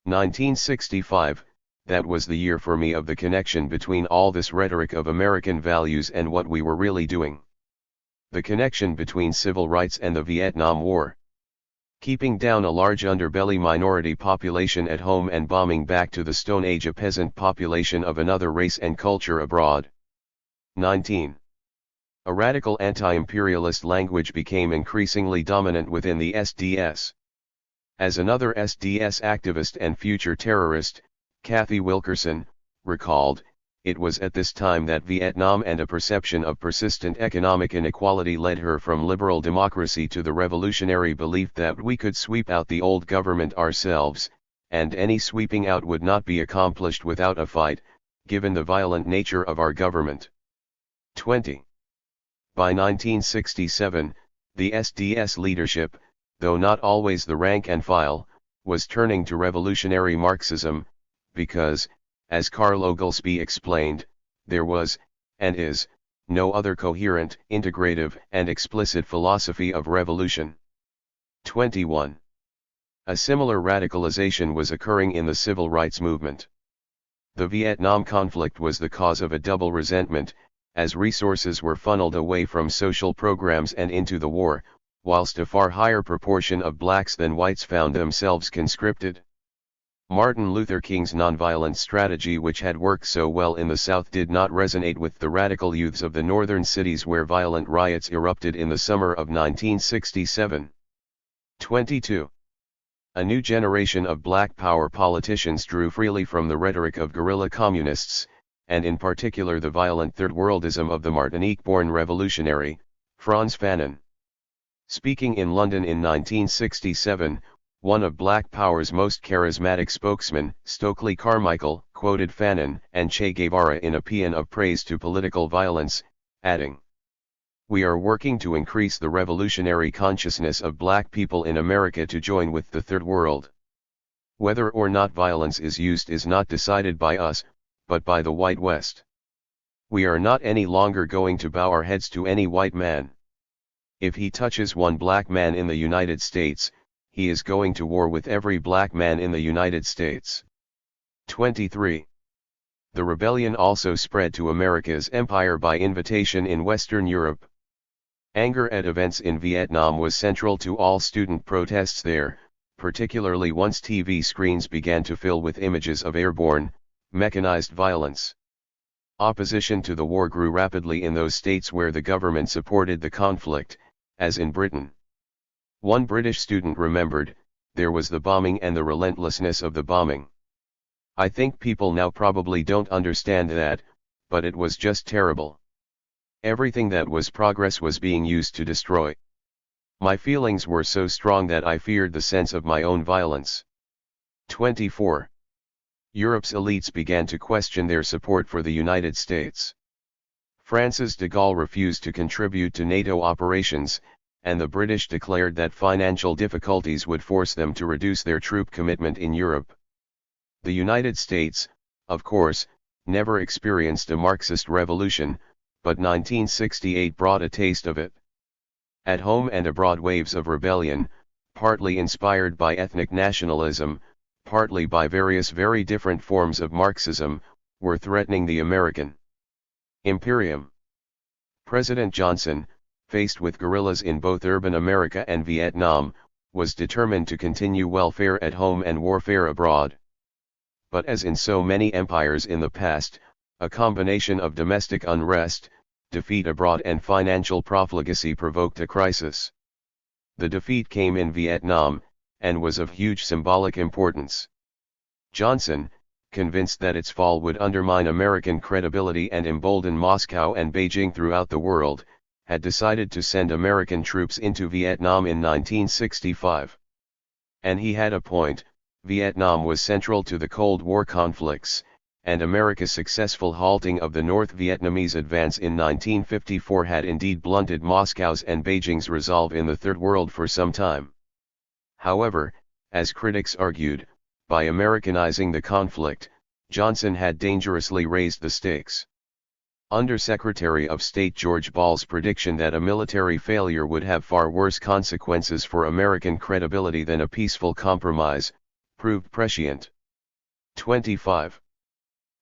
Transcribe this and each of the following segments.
1965, that was the year for me of the connection between all this rhetoric of American values and what we were really doing. The connection between civil rights and the Vietnam War. Keeping down a large underbelly minority population at home and bombing back to the Stone Age a peasant population of another race and culture abroad. 19. A radical anti-imperialist language became increasingly dominant within the SDS. As another SDS activist and future terrorist, Kathy Wilkerson, recalled, it was at this time that Vietnam and a perception of persistent economic inequality led her from liberal democracy to the revolutionary belief that we could sweep out the old government ourselves, and any sweeping out would not be accomplished without a fight, given the violent nature of our government. 20. By 1967, the SDS leadership, though not always the rank and file, was turning to revolutionary Marxism, because, as Carl Oglesby explained, there was, and is, no other coherent, integrative, and explicit philosophy of revolution. 21. A similar radicalization was occurring in the civil rights movement. The Vietnam conflict was the cause of a double resentment, as resources were funneled away from social programs and into the war, whilst a far higher proportion of blacks than whites found themselves conscripted. Martin Luther King's nonviolent strategy, which had worked so well in the South, did not resonate with the radical youths of the northern cities where violent riots erupted in the summer of 1967. 22. A new generation of black power politicians drew freely from the rhetoric of guerrilla communists, and in particular the violent third-worldism of the Martinique-born revolutionary, Frantz Fanon. Speaking in London in 1967, one of Black Power's most charismatic spokesmen, Stokely Carmichael, quoted Fanon and Che Guevara in a paean of praise to political violence, adding, "We are working to increase the revolutionary consciousness of black people in America to join with the Third World. Whether or not violence is used is not decided by us, but by the white West. We are not any longer going to bow our heads to any white man. If he touches one black man in the United States, he is going to war with every black man in the United States." 23. The rebellion also spread to America's empire by invitation in Western Europe. Anger at events in Vietnam was central to all student protests there, particularly once TV screens began to fill with images of airborne, mechanized violence. Opposition to the war grew rapidly in those states where the government supported the conflict, as in Britain. One British student remembered, there was the bombing and the relentlessness of the bombing. I think people now probably don't understand that, but it was just terrible. Everything that was progress was being used to destroy. My feelings were so strong that I feared the sense of my own violence. 24. Europe's elites began to question their support for the United States. France's de Gaulle refused to contribute to NATO operations, and the British declared that financial difficulties would force them to reduce their troop commitment in Europe. The United States, of course, never experienced a Marxist revolution, but 1968 brought a taste of it. At home and abroad, waves of rebellion, partly inspired by ethnic nationalism, partly by various very different forms of Marxism, were threatening the American imperium. President Johnson, faced with guerrillas in both urban America and Vietnam, was determined to continue welfare at home and warfare abroad. But as in so many empires in the past, a combination of domestic unrest, defeat abroad and financial profligacy provoked a crisis. The defeat came in Vietnam, and was of huge symbolic importance. Johnson, convinced that its fall would undermine American credibility and embolden Moscow and Beijing throughout the world, had decided to send American troops into Vietnam in 1965. And he had a point. Vietnam was central to the Cold War conflicts, and America's successful halting of the North Vietnamese advance in 1954 had indeed blunted Moscow's and Beijing's resolve in the Third World for some time. However, as critics argued, by Americanizing the conflict, Johnson had dangerously raised the stakes. Under-Secretary of State George Ball's prediction that a military failure would have far worse consequences for American credibility than a peaceful compromise, proved prescient. 25.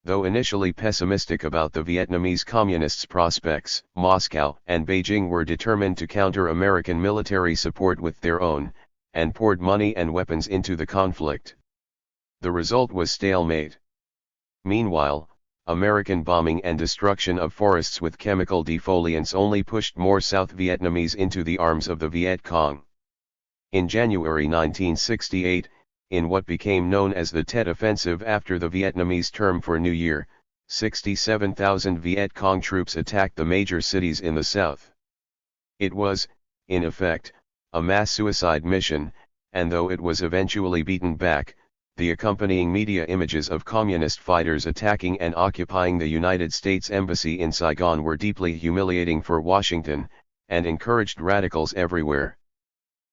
Though initially pessimistic about the Vietnamese Communists' prospects, Moscow and Beijing were determined to counter American military support with their own, and poured money and weapons into the conflict. The result was stalemate. Meanwhile, American bombing and destruction of forests with chemical defoliants only pushed more South Vietnamese into the arms of the Viet Cong. In January 1968, in what became known as the Tet Offensive after the Vietnamese term for New Year, 67,000 Viet Cong troops attacked the major cities in the south. It was, in effect, a mass suicide mission, and though it was eventually beaten back, the accompanying media images of communist fighters attacking and occupying the United States Embassy in Saigon were deeply humiliating for Washington, and encouraged radicals everywhere.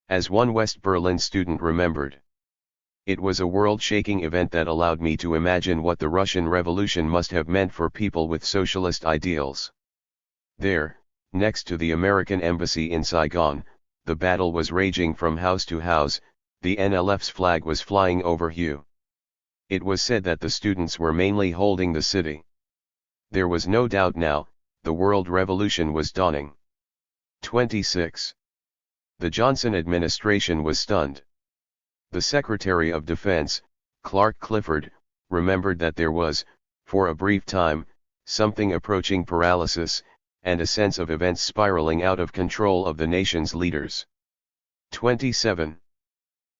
As one West Berlin student remembered, "It was a world-shaking event that allowed me to imagine what the Russian Revolution must have meant for people with socialist ideals." There, next to the American embassy in Saigon, the battle was raging from house to house, the NLF's flag was flying over Hue. It was said that the students were mainly holding the city. There was no doubt now, the world revolution was dawning. 26. The Johnson administration was stunned. The Secretary of Defense, Clark Clifford, remembered that there was, for a brief time, something approaching paralysis, and a sense of events spiraling out of control of the nation's leaders. 27.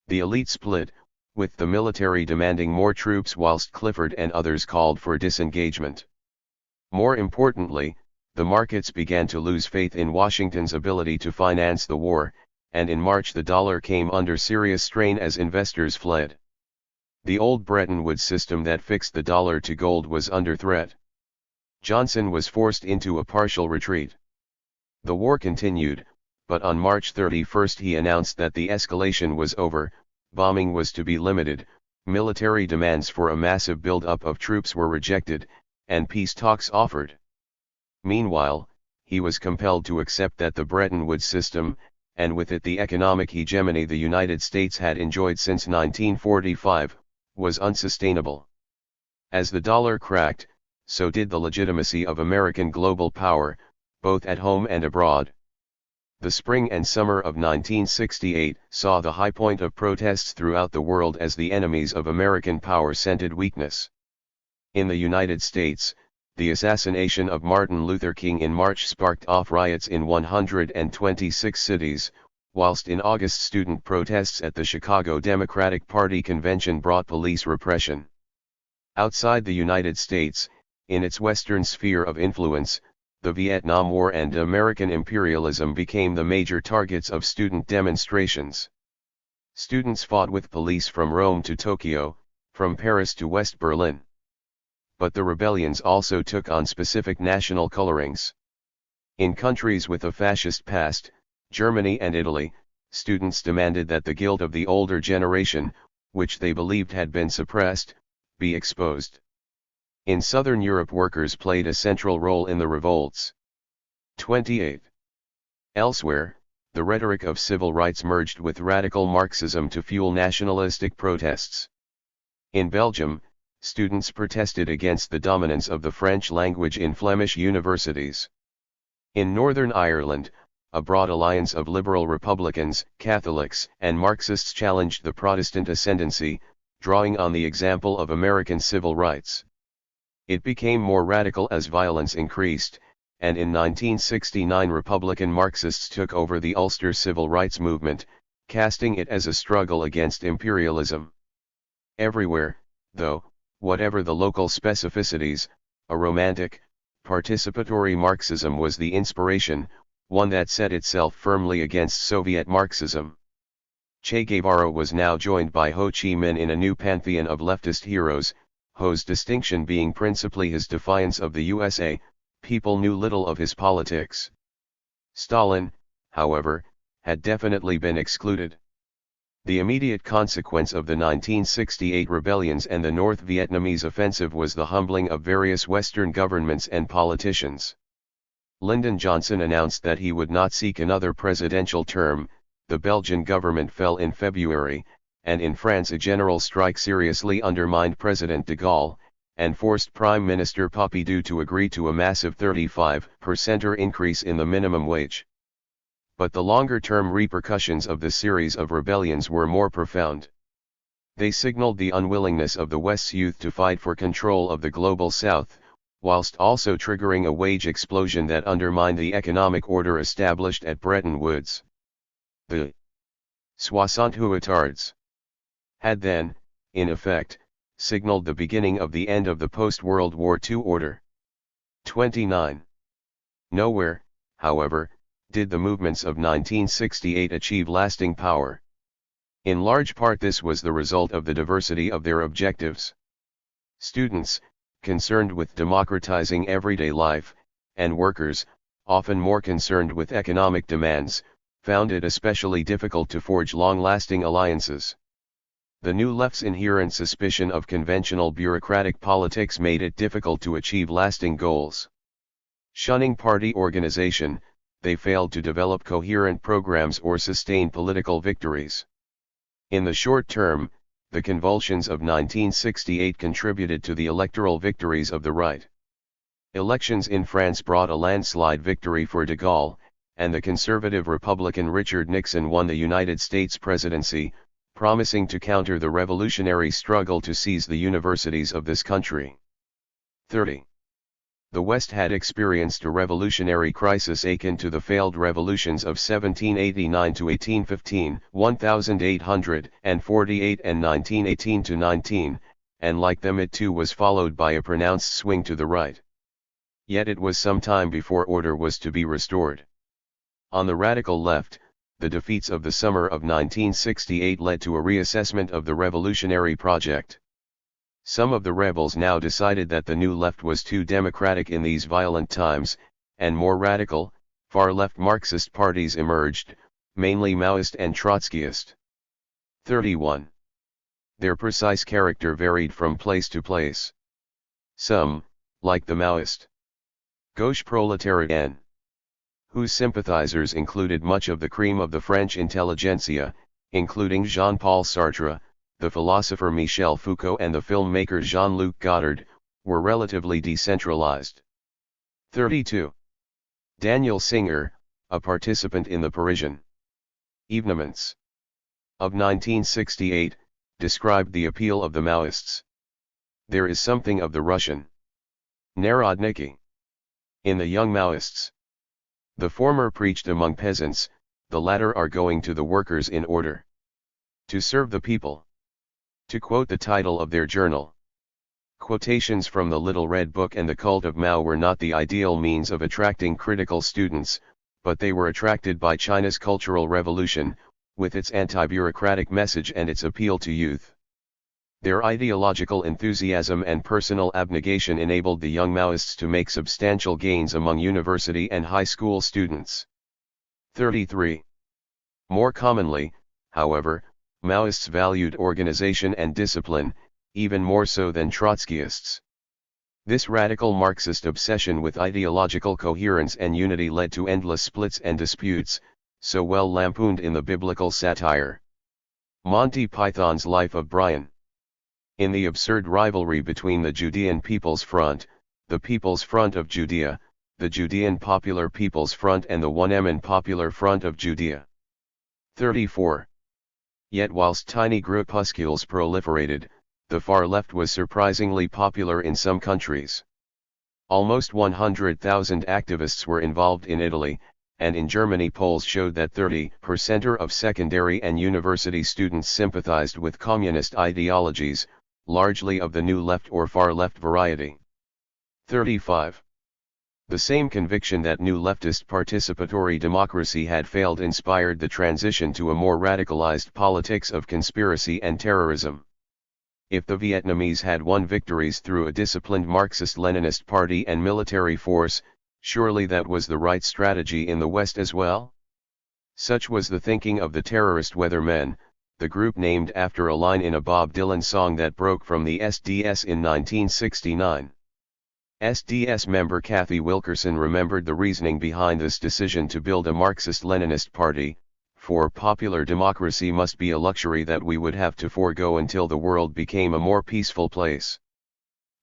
The elite split, with the military demanding more troops whilst Clifford and others called for disengagement. More importantly, the markets began to lose faith in Washington's ability to finance the war, and in March the dollar came under serious strain as investors fled. The old Bretton Woods system that fixed the dollar to gold was under threat. Johnson was forced into a partial retreat. The war continued, but on March 31 he announced that the escalation was over, bombing was to be limited, military demands for a massive build-up of troops were rejected, and peace talks offered. Meanwhile, he was compelled to accept that the Bretton Woods system, and with it the economic hegemony the United States had enjoyed since 1945, was unsustainable. As the dollar cracked, so did the legitimacy of American global power, both at home and abroad. The spring and summer of 1968 saw the high point of protests throughout the world as the enemies of American power scented weakness. In the United States, the assassination of Martin Luther King in March sparked off riots in 126 cities, whilst in August student protests at the Chicago Democratic Party convention brought police repression. Outside the United States, in its western sphere of influence, the Vietnam War and American imperialism became the major targets of student demonstrations. Students fought with police from Rome to Tokyo, from Paris to West Berlin. But the rebellions also took on specific national colorings. In countries with a fascist past, Germany and Italy, students demanded that the guilt of the older generation, which they believed had been suppressed, be exposed. In Southern Europe workers played a central role in the revolts. 28. Elsewhere, the rhetoric of civil rights merged with radical Marxism to fuel nationalistic protests. In Belgium, students protested against the dominance of the French language in Flemish universities. In Northern Ireland, a broad alliance of liberal Republicans, Catholics, and Marxists challenged the Protestant ascendancy, drawing on the example of American civil rights. It became more radical as violence increased, and in 1969 Republican Marxists took over the Ulster civil rights movement, casting it as a struggle against imperialism. Everywhere, though, whatever the local specificities, a romantic, participatory Marxism was the inspiration, one that set itself firmly against Soviet Marxism. Che Guevara was now joined by Ho Chi Minh in a new pantheon of leftist heroes, Ho's distinction being principally his defiance of the USA. People knew little of his politics. Stalin, however, had definitely been excluded. The immediate consequence of the 1968 rebellions and the North Vietnamese offensive was the humbling of various Western governments and politicians. Lyndon Johnson announced that he would not seek another presidential term, the Belgian government fell in February, and in France a general strike seriously undermined President de Gaulle, and forced Prime Minister Pompidou to agree to a massive 35% increase in the minimum wage. But the longer-term repercussions of this series of rebellions were more profound. They signaled the unwillingness of the West's youth to fight for control of the global South, whilst also triggering a wage explosion that undermined the economic order established at Bretton Woods. The Soixante-Huitards had then, in effect, signaled the beginning of the end of the post-World War II order. 29. Nowhere, however, did the movements of 1968 achieve lasting power. In large part this was the result of the diversity of their objectives. Students, concerned with democratizing everyday life, and workers, often more concerned with economic demands, found it especially difficult to forge long-lasting alliances. The New Left's inherent suspicion of conventional bureaucratic politics made it difficult to achieve lasting goals. Shunning party organization, they failed to develop coherent programs or sustain political victories. In the short term, the convulsions of 1968 contributed to the electoral victories of the right. Elections in France brought a landslide victory for de Gaulle, and the conservative Republican Richard Nixon won the United States presidency, promising to counter the revolutionary struggle to seize the universities of this country. 30. The West had experienced a revolutionary crisis akin to the failed revolutions of 1789 to 1815, 1848 and 1918 to 19, and like them it too was followed by a pronounced swing to the right. Yet it was some time before order was to be restored. On the radical left, the defeats of the summer of 1968 led to a reassessment of the revolutionary project. Some of the rebels now decided that the New Left was too democratic in these violent times, and more radical, far-left Marxist parties emerged, mainly Maoist and Trotskyist. 31. Their precise character varied from place to place. Some, like the Maoist Gauche Proletariat, whose sympathizers included much of the cream of the French intelligentsia, including Jean-Paul Sartre, the philosopher Michel Foucault and the filmmaker Jean-Luc Godard, were relatively decentralized. 32. Daniel Singer, a participant in the Parisian evenements of 1968, described the appeal of the Maoists. There is something of the Russian Narodniki in the young Maoists. The former preached among peasants, the latter are going to the workers in order to serve the people. To quote the title of their journal, quotations from the Little Red Book and the Cult of Mao were not the ideal means of attracting critical students, but they were attracted by China's Cultural Revolution, with its anti-bureaucratic message and its appeal to youth. Their ideological enthusiasm and personal abnegation enabled the young Maoists to make substantial gains among university and high school students. 33. More commonly, however, Maoists valued organization and discipline, even more so than Trotskyists. This radical Marxist obsession with ideological coherence and unity led to endless splits and disputes, so well lampooned in the biblical satire Monty Python's Life of Brian. In the absurd rivalry between the Judean People's Front, the People's Front of Judea, the Judean Popular People's Front and the One-Emin Popular Front of Judea. 34. Yet whilst tiny groupuscules proliferated, the far left was surprisingly popular in some countries. Almost 100,000 activists were involved in Italy, and in Germany polls showed that 30% of secondary and university students sympathized with communist ideologies, largely of the new left or far left variety. 35. The same conviction that new leftist participatory democracy had failed inspired the transition to a more radicalized politics of conspiracy and terrorism. If the Vietnamese had won victories through a disciplined Marxist-Leninist party and military force, surely that was the right strategy in the West as well? Such was the thinking of the terrorist Weathermen, the group named after a line in a Bob Dylan song that broke from the SDS in 1969. SDS member Kathy Wilkerson remembered the reasoning behind this decision to build a Marxist-Leninist party. for popular democracy must be a luxury that we would have to forego until the world became a more peaceful place.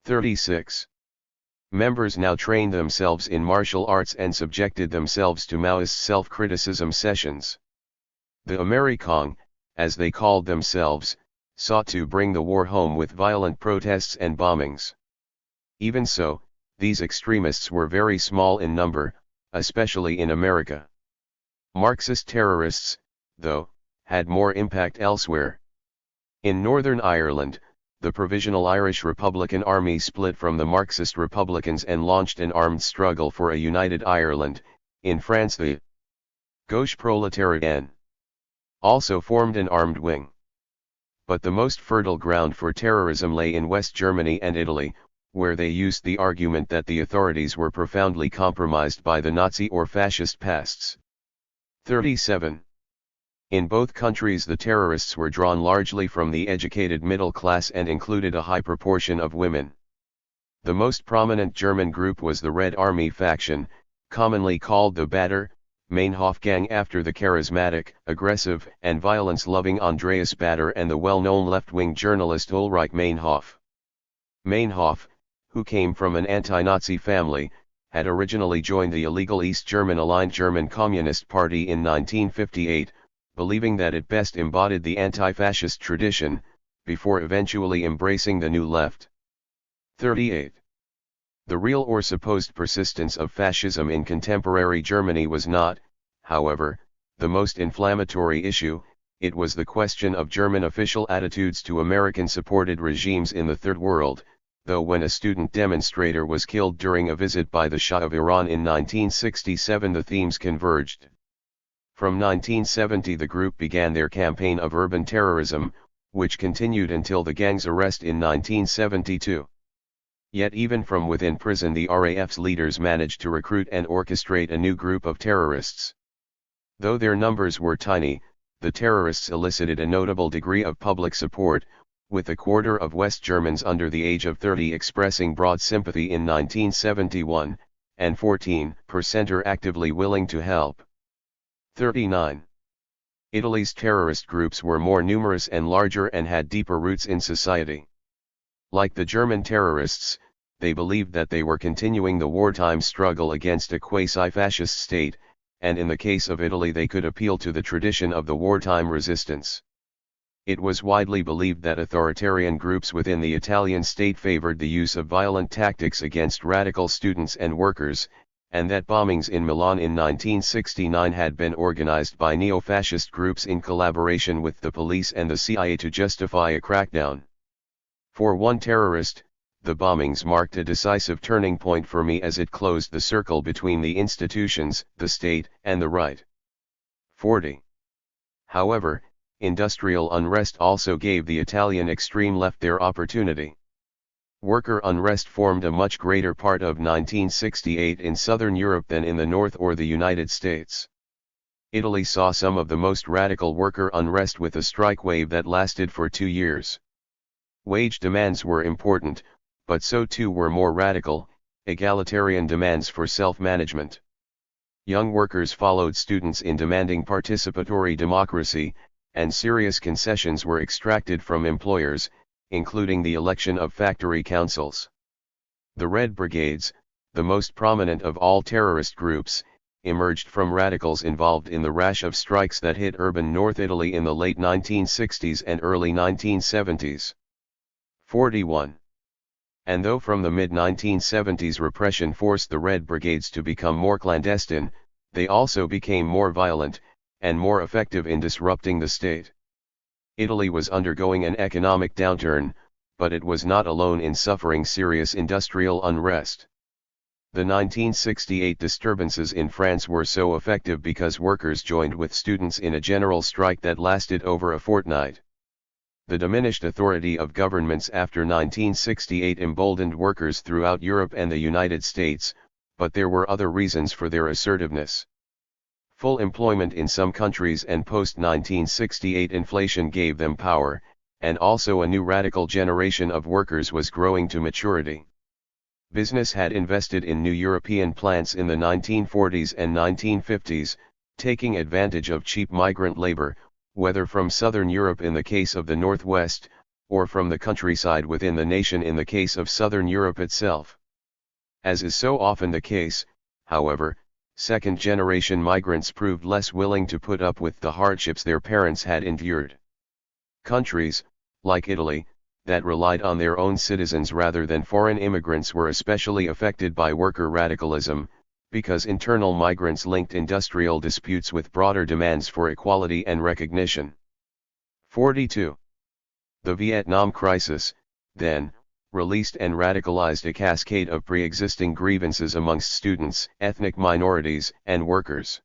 36. Members now trained themselves in martial arts and subjected themselves to Maoist self-criticism sessions. The Amerikong, as they called themselves, sought to bring the war home with violent protests and bombings. Even so, these extremists were very small in number, especially in America. Marxist terrorists, though, had more impact elsewhere. In Northern Ireland, the Provisional Irish Republican Army split from the Marxist Republicans and launched an armed struggle for a united Ireland. In France, the Gauche Prolétarienne also formed an armed wing. But the most fertile ground for terrorism lay in West Germany and Italy, where they used the argument that the authorities were profoundly compromised by the Nazi or fascist pasts. 37. In both countries the terrorists were drawn largely from the educated middle class and included a high proportion of women. The most prominent German group was the Red Army faction, commonly called the Baader Meinhof gang after the charismatic, aggressive, and violence-loving Andreas Baader and the well-known left-wing journalist Ulrich Meinhof. Meinhof, who came from an anti-Nazi family, had originally joined the illegal East German-aligned German Communist Party in 1958, believing that it best embodied the anti-fascist tradition, before eventually embracing the New Left. 38. The real or supposed persistence of fascism in contemporary Germany was not, however, the most inflammatory issue. It was the question of German official attitudes to American-supported regimes in the Third World, though when a student demonstrator was killed during a visit by the Shah of Iran in 1967 the themes converged. From 1970 the group began their campaign of urban terrorism, which continued until the gang's arrest in 1972. Yet even from within prison the RAF's leaders managed to recruit and orchestrate a new group of terrorists. Though their numbers were tiny, the terrorists elicited a notable degree of public support, with a quarter of West Germans under the age of 30 expressing broad sympathy in 1971, and 14% are actively willing to help. 39. Italy's terrorist groups were more numerous and larger and had deeper roots in society. Like the German terrorists, they believed that they were continuing the wartime struggle against a quasi-fascist state, and in the case of Italy they could appeal to the tradition of the wartime resistance. It was widely believed that authoritarian groups within the Italian state favored the use of violent tactics against radical students and workers, and that bombings in Milan in 1969 had been organized by neo-fascist groups in collaboration with the police and the CIA to justify a crackdown. For one terrorist, the bombings marked a decisive turning point for me as it closed the circle between the institutions, the state, and the right. 40. However, industrial unrest also gave the Italian extreme left their opportunity. Worker unrest formed a much greater part of 1968 in southern Europe than in the North or the United States. Italy saw some of the most radical worker unrest with a strike wave that lasted for 2 years. Wage demands were important, but so too were more radical, egalitarian demands for self-management. Young workers followed students in demanding participatory democracy, and serious concessions were extracted from employers, including the election of factory councils. The Red Brigades, the most prominent of all terrorist groups, emerged from radicals involved in the rash of strikes that hit urban North Italy in the late 1960s and early 1970s. 41. And though from the mid-1970s repression forced the Red Brigades to become more clandestine, they also became more violent, and more effective in disrupting the state. Italy was undergoing an economic downturn, but it was not alone in suffering serious industrial unrest. The 1968 disturbances in France were so effective because workers joined with students in a general strike that lasted over a fortnight. The diminished authority of governments after 1968 emboldened workers throughout Europe and the United States, but there were other reasons for their assertiveness. Full employment in some countries and post-1968 inflation gave them power, and also a new radical generation of workers was growing to maturity. Business had invested in new European plants in the 1940s and 1950s, taking advantage of cheap migrant labor, whether from Southern Europe in the case of the Northwest, or from the countryside within the nation in the case of Southern Europe itself. As is so often the case, however, second-generation migrants proved less willing to put up with the hardships their parents had endured. Countries, like Italy, that relied on their own citizens rather than foreign immigrants were especially affected by worker radicalism, because internal migrants linked industrial disputes with broader demands for equality and recognition. 42. The Vietnam crisis, then, released and radicalized a cascade of pre-existing grievances amongst students, ethnic minorities, and workers.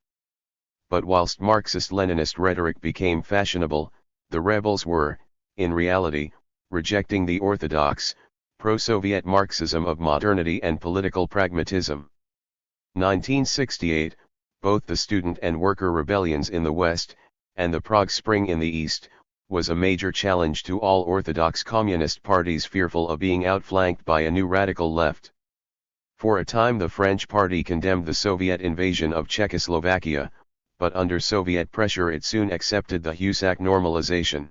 But whilst Marxist-Leninist rhetoric became fashionable, the rebels were, in reality, rejecting the orthodox, pro-Soviet Marxism of modernity and political pragmatism. 1968, both the student and worker rebellions in the West, and the Prague Spring in the East, was a major challenge to all orthodox communist parties fearful of being outflanked by a new radical left. For a time the French party condemned the Soviet invasion of Czechoslovakia, but under Soviet pressure it soon accepted the Husak normalization.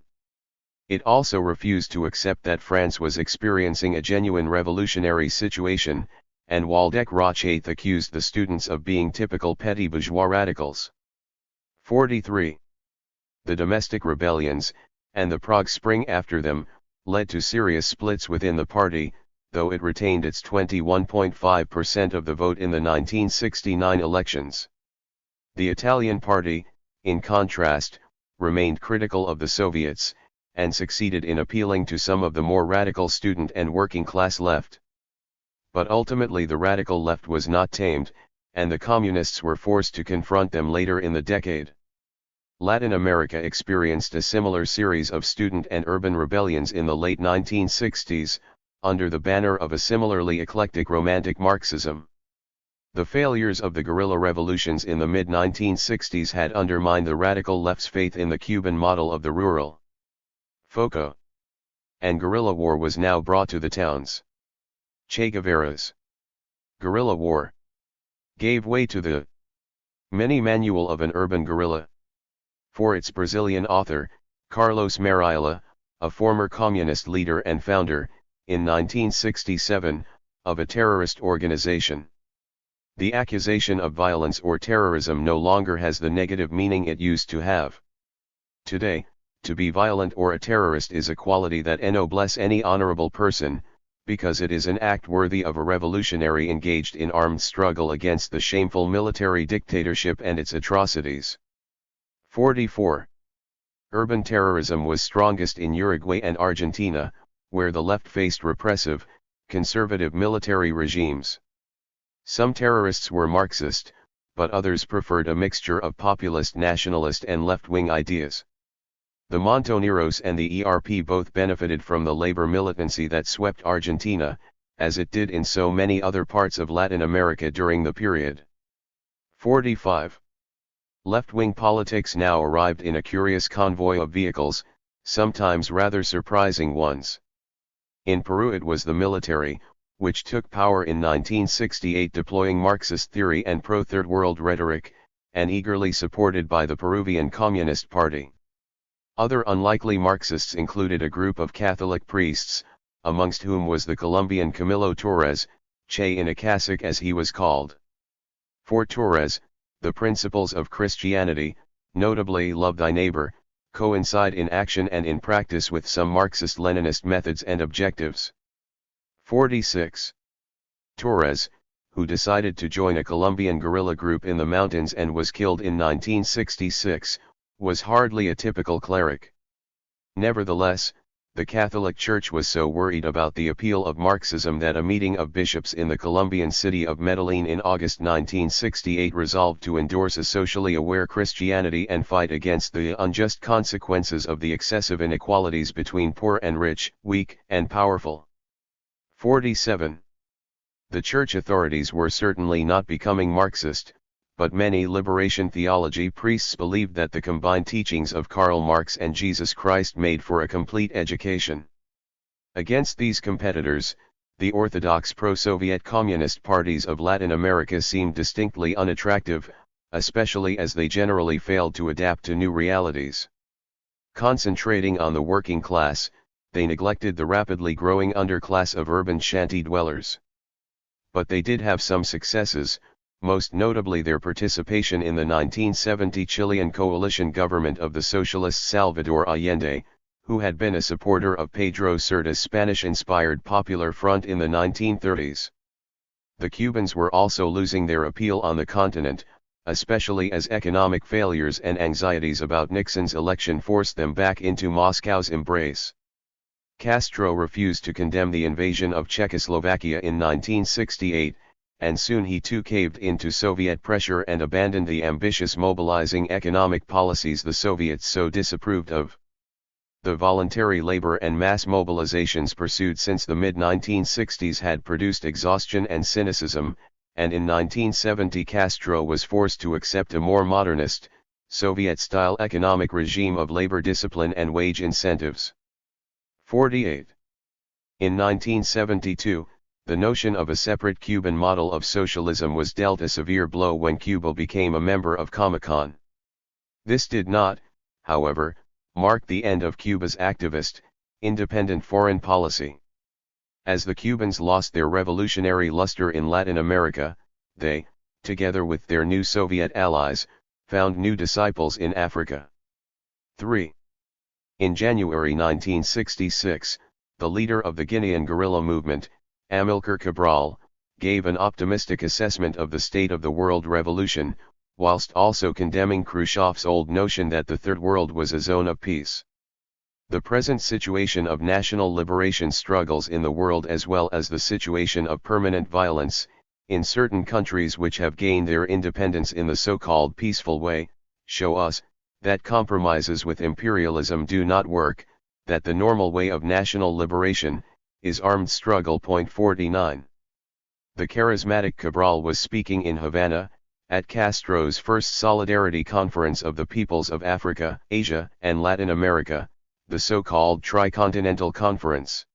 It also refused to accept that France was experiencing a genuine revolutionary situation, and Waldeck Rochath accused the students of being typical petty bourgeois radicals. 43. The domestic rebellions, and the Prague Spring after them, led to serious splits within the party, though it retained its 21.5% of the vote in the 1969 elections. The Italian party, in contrast, remained critical of the Soviets, and succeeded in appealing to some of the more radical student and working class left. But ultimately the radical left was not tamed, and the communists were forced to confront them later in the decade. Latin America experienced a similar series of student and urban rebellions in the late 1960s, under the banner of a similarly eclectic romantic Marxism. The failures of the guerrilla revolutions in the mid-1960s had undermined the radical left's faith in the Cuban model of the rural FOCO. And guerrilla war was now brought to the towns. Che Guevara's guerrilla war gave way to the mini manual of an urban guerrilla. For its Brazilian author, Carlos Marialla, a former communist leader and founder, in 1967, of a terrorist organization. The accusation of violence or terrorism no longer has the negative meaning it used to have. Today, to be violent or a terrorist is a quality that ennobles any honorable person, because it is an act worthy of a revolutionary engaged in armed struggle against the shameful military dictatorship and its atrocities. 44. Urban terrorism was strongest in Uruguay and Argentina, where the left faced repressive, conservative military regimes. Some terrorists were Marxist, but others preferred a mixture of populist nationalist and left-wing ideas. The Montoneros and the ERP both benefited from the labor militancy that swept Argentina, as it did in so many other parts of Latin America during the period. 45. Left-wing politics now arrived in a curious convoy of vehicles, sometimes rather surprising ones. In Peru it was the military, which took power in 1968 deploying Marxist theory and pro-Third World rhetoric, and eagerly supported by the Peruvian Communist Party. Other unlikely Marxists included a group of Catholic priests, amongst whom was the Colombian Camilo Torres, Che in a cassock as he was called. For Torres, the principles of Christianity, notably love thy neighbor, coincide in action and in practice with some Marxist-Leninist methods and objectives. 46. Torres, who decided to join a Colombian guerrilla group in the mountains and was killed in 1966, was hardly a typical cleric. Nevertheless, the Catholic Church was so worried about the appeal of Marxism that a meeting of bishops in the Colombian city of Medellin in August 1968 resolved to endorse a socially aware Christianity and fight against the unjust consequences of the excessive inequalities between poor and rich, weak and powerful. 47. The church authorities were certainly not becoming Marxist, but many liberation theology priests believed that the combined teachings of Karl Marx and Jesus Christ made for a complete education. Against these competitors, the orthodox pro-Soviet communist parties of Latin America seemed distinctly unattractive, especially as they generally failed to adapt to new realities. Concentrating on the working class, they neglected the rapidly growing underclass of urban shanty dwellers. But they did have some successes, most notably their participation in the 1970 Chilean coalition government of the socialist Salvador Allende, who had been a supporter of Pedro Cerda's Spanish-inspired Popular Front in the 1930s. The Cubans were also losing their appeal on the continent, especially as economic failures and anxieties about Nixon's election forced them back into Moscow's embrace. Castro refused to condemn the invasion of Czechoslovakia in 1968, and soon he too caved into Soviet pressure and abandoned the ambitious mobilizing economic policies the Soviets so disapproved of. The voluntary labor and mass mobilizations pursued since the mid-1960s had produced exhaustion and cynicism, and in 1970 Castro was forced to accept a more modernist, Soviet-style economic regime of labor discipline and wage incentives. 48. In 1972, the notion of a separate Cuban model of socialism was dealt a severe blow when Cuba became a member of Comecon. This did not, however, mark the end of Cuba's activist, independent foreign policy. As the Cubans lost their revolutionary luster in Latin America, they, together with their new Soviet allies, found new disciples in Africa. 3. In January 1966, the leader of the Guinean guerrilla movement, Amilcar Cabral, gave an optimistic assessment of the state of the world revolution, whilst also condemning Khrushchev's old notion that the Third World was a zone of peace. The present situation of national liberation struggles in the world as well as the situation of permanent violence, in certain countries which have gained their independence in the so-called peaceful way, show us, that compromises with imperialism do not work, that the normal way of national liberation, is armed struggle. 49. The charismatic Cabral was speaking in Havana, at Castro's first Solidarity Conference of the Peoples of Africa, Asia, and Latin America, the so-called Tricontinental Conference.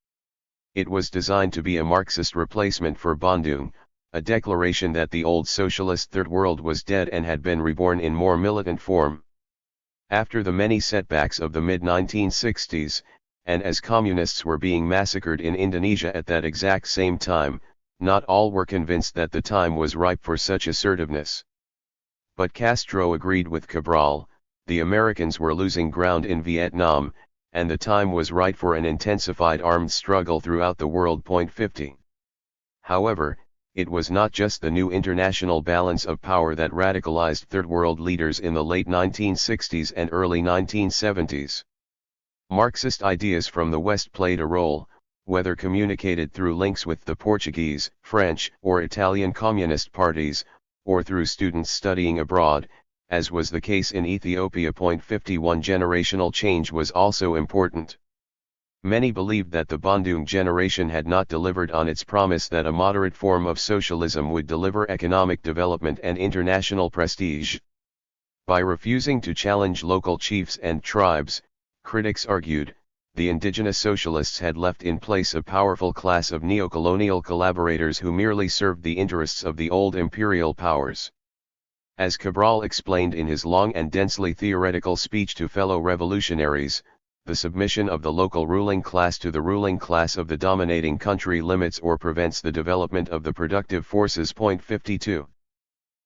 It was designed to be a Marxist replacement for Bandung, a declaration that the old socialist Third World was dead and had been reborn in more militant form. After the many setbacks of the mid-1960s, and as communists were being massacred in Indonesia at that exact same time, not all were convinced that the time was ripe for such assertiveness. But Castro agreed with Cabral, the Americans were losing ground in Vietnam, and the time was right for an intensified armed struggle throughout the world. 50. However, it was not just the new international balance of power that radicalized Third World leaders in the late 1960s and early 1970s. Marxist ideas from the West played a role, whether communicated through links with the Portuguese, French, or Italian communist parties, or through students studying abroad, as was the case in Ethiopia. 51 Generational change was also important. Many believed that the Bandung generation had not delivered on its promise that a moderate form of socialism would deliver economic development and international prestige. By refusing to challenge local chiefs and tribes, critics argued, the indigenous socialists had left in place a powerful class of neocolonial collaborators who merely served the interests of the old imperial powers. As Cabral explained in his long and densely theoretical speech to fellow revolutionaries, the submission of the local ruling class to the ruling class of the dominating country limits or prevents the development of the productive forces. 52.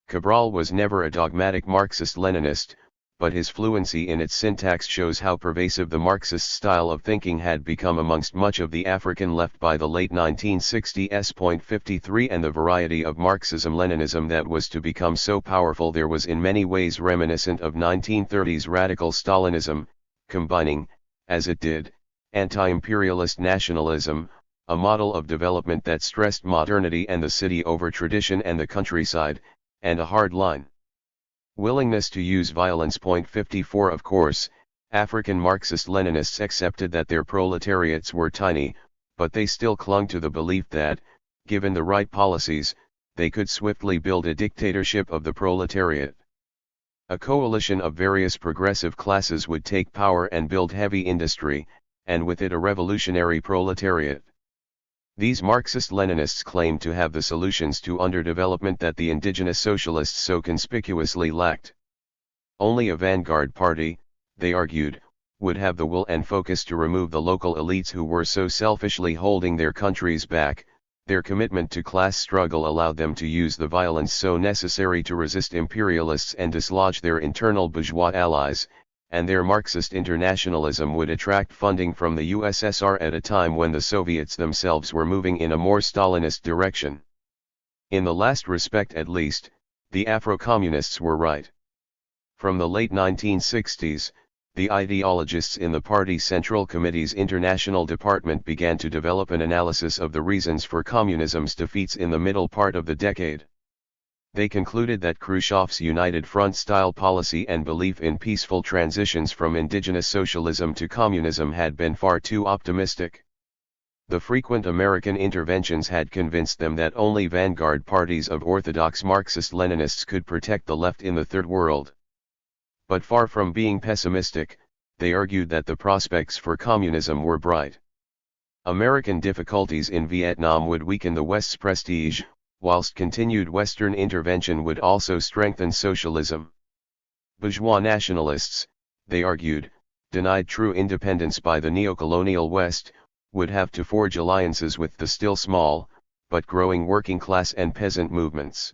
Cabral was never a dogmatic Marxist-Leninist, but his fluency in its syntax shows how pervasive the Marxist style of thinking had become amongst much of the African left by the late 1960s. 53 And the variety of Marxism-Leninism that was to become so powerful there was in many ways reminiscent of 1930s radical Stalinism, combining, as it did, anti-imperialist nationalism, a model of development that stressed modernity and the city over tradition and the countryside, and a hard line willingness to use violence. 54 Of course, African Marxist-Leninists accepted that their proletariats were tiny, but they still clung to the belief that, given the right policies, they could swiftly build a dictatorship of the proletariat. A coalition of various progressive classes would take power and build heavy industry, and with it a revolutionary proletariat. These Marxist-Leninists claimed to have the solutions to underdevelopment that the indigenous socialists so conspicuously lacked. Only a vanguard party, they argued, would have the will and focus to remove the local elites who were so selfishly holding their countries back. Their commitment to class struggle allowed them to use the violence so necessary to resist imperialists and dislodge their internal bourgeois allies, and their Marxist internationalism would attract funding from the USSR at a time when the Soviets themselves were moving in a more Stalinist direction. In the last respect at least, the Afro-communists were right. From the late 1960s, the ideologists in the Party Central Committee's International Department began to develop an analysis of the reasons for communism's defeats in the middle part of the decade. They concluded that Khrushchev's United Front-style policy and belief in peaceful transitions from indigenous socialism to communism had been far too optimistic. The frequent American interventions had convinced them that only vanguard parties of orthodox Marxist-Leninists could protect the left in the Third World. But far from being pessimistic, they argued that the prospects for communism were bright. American difficulties in Vietnam would weaken the West's prestige, whilst continued Western intervention would also strengthen socialism. Bourgeois nationalists, they argued, denied true independence by the neocolonial West, would have to forge alliances with the still small, but growing working class and peasant movements.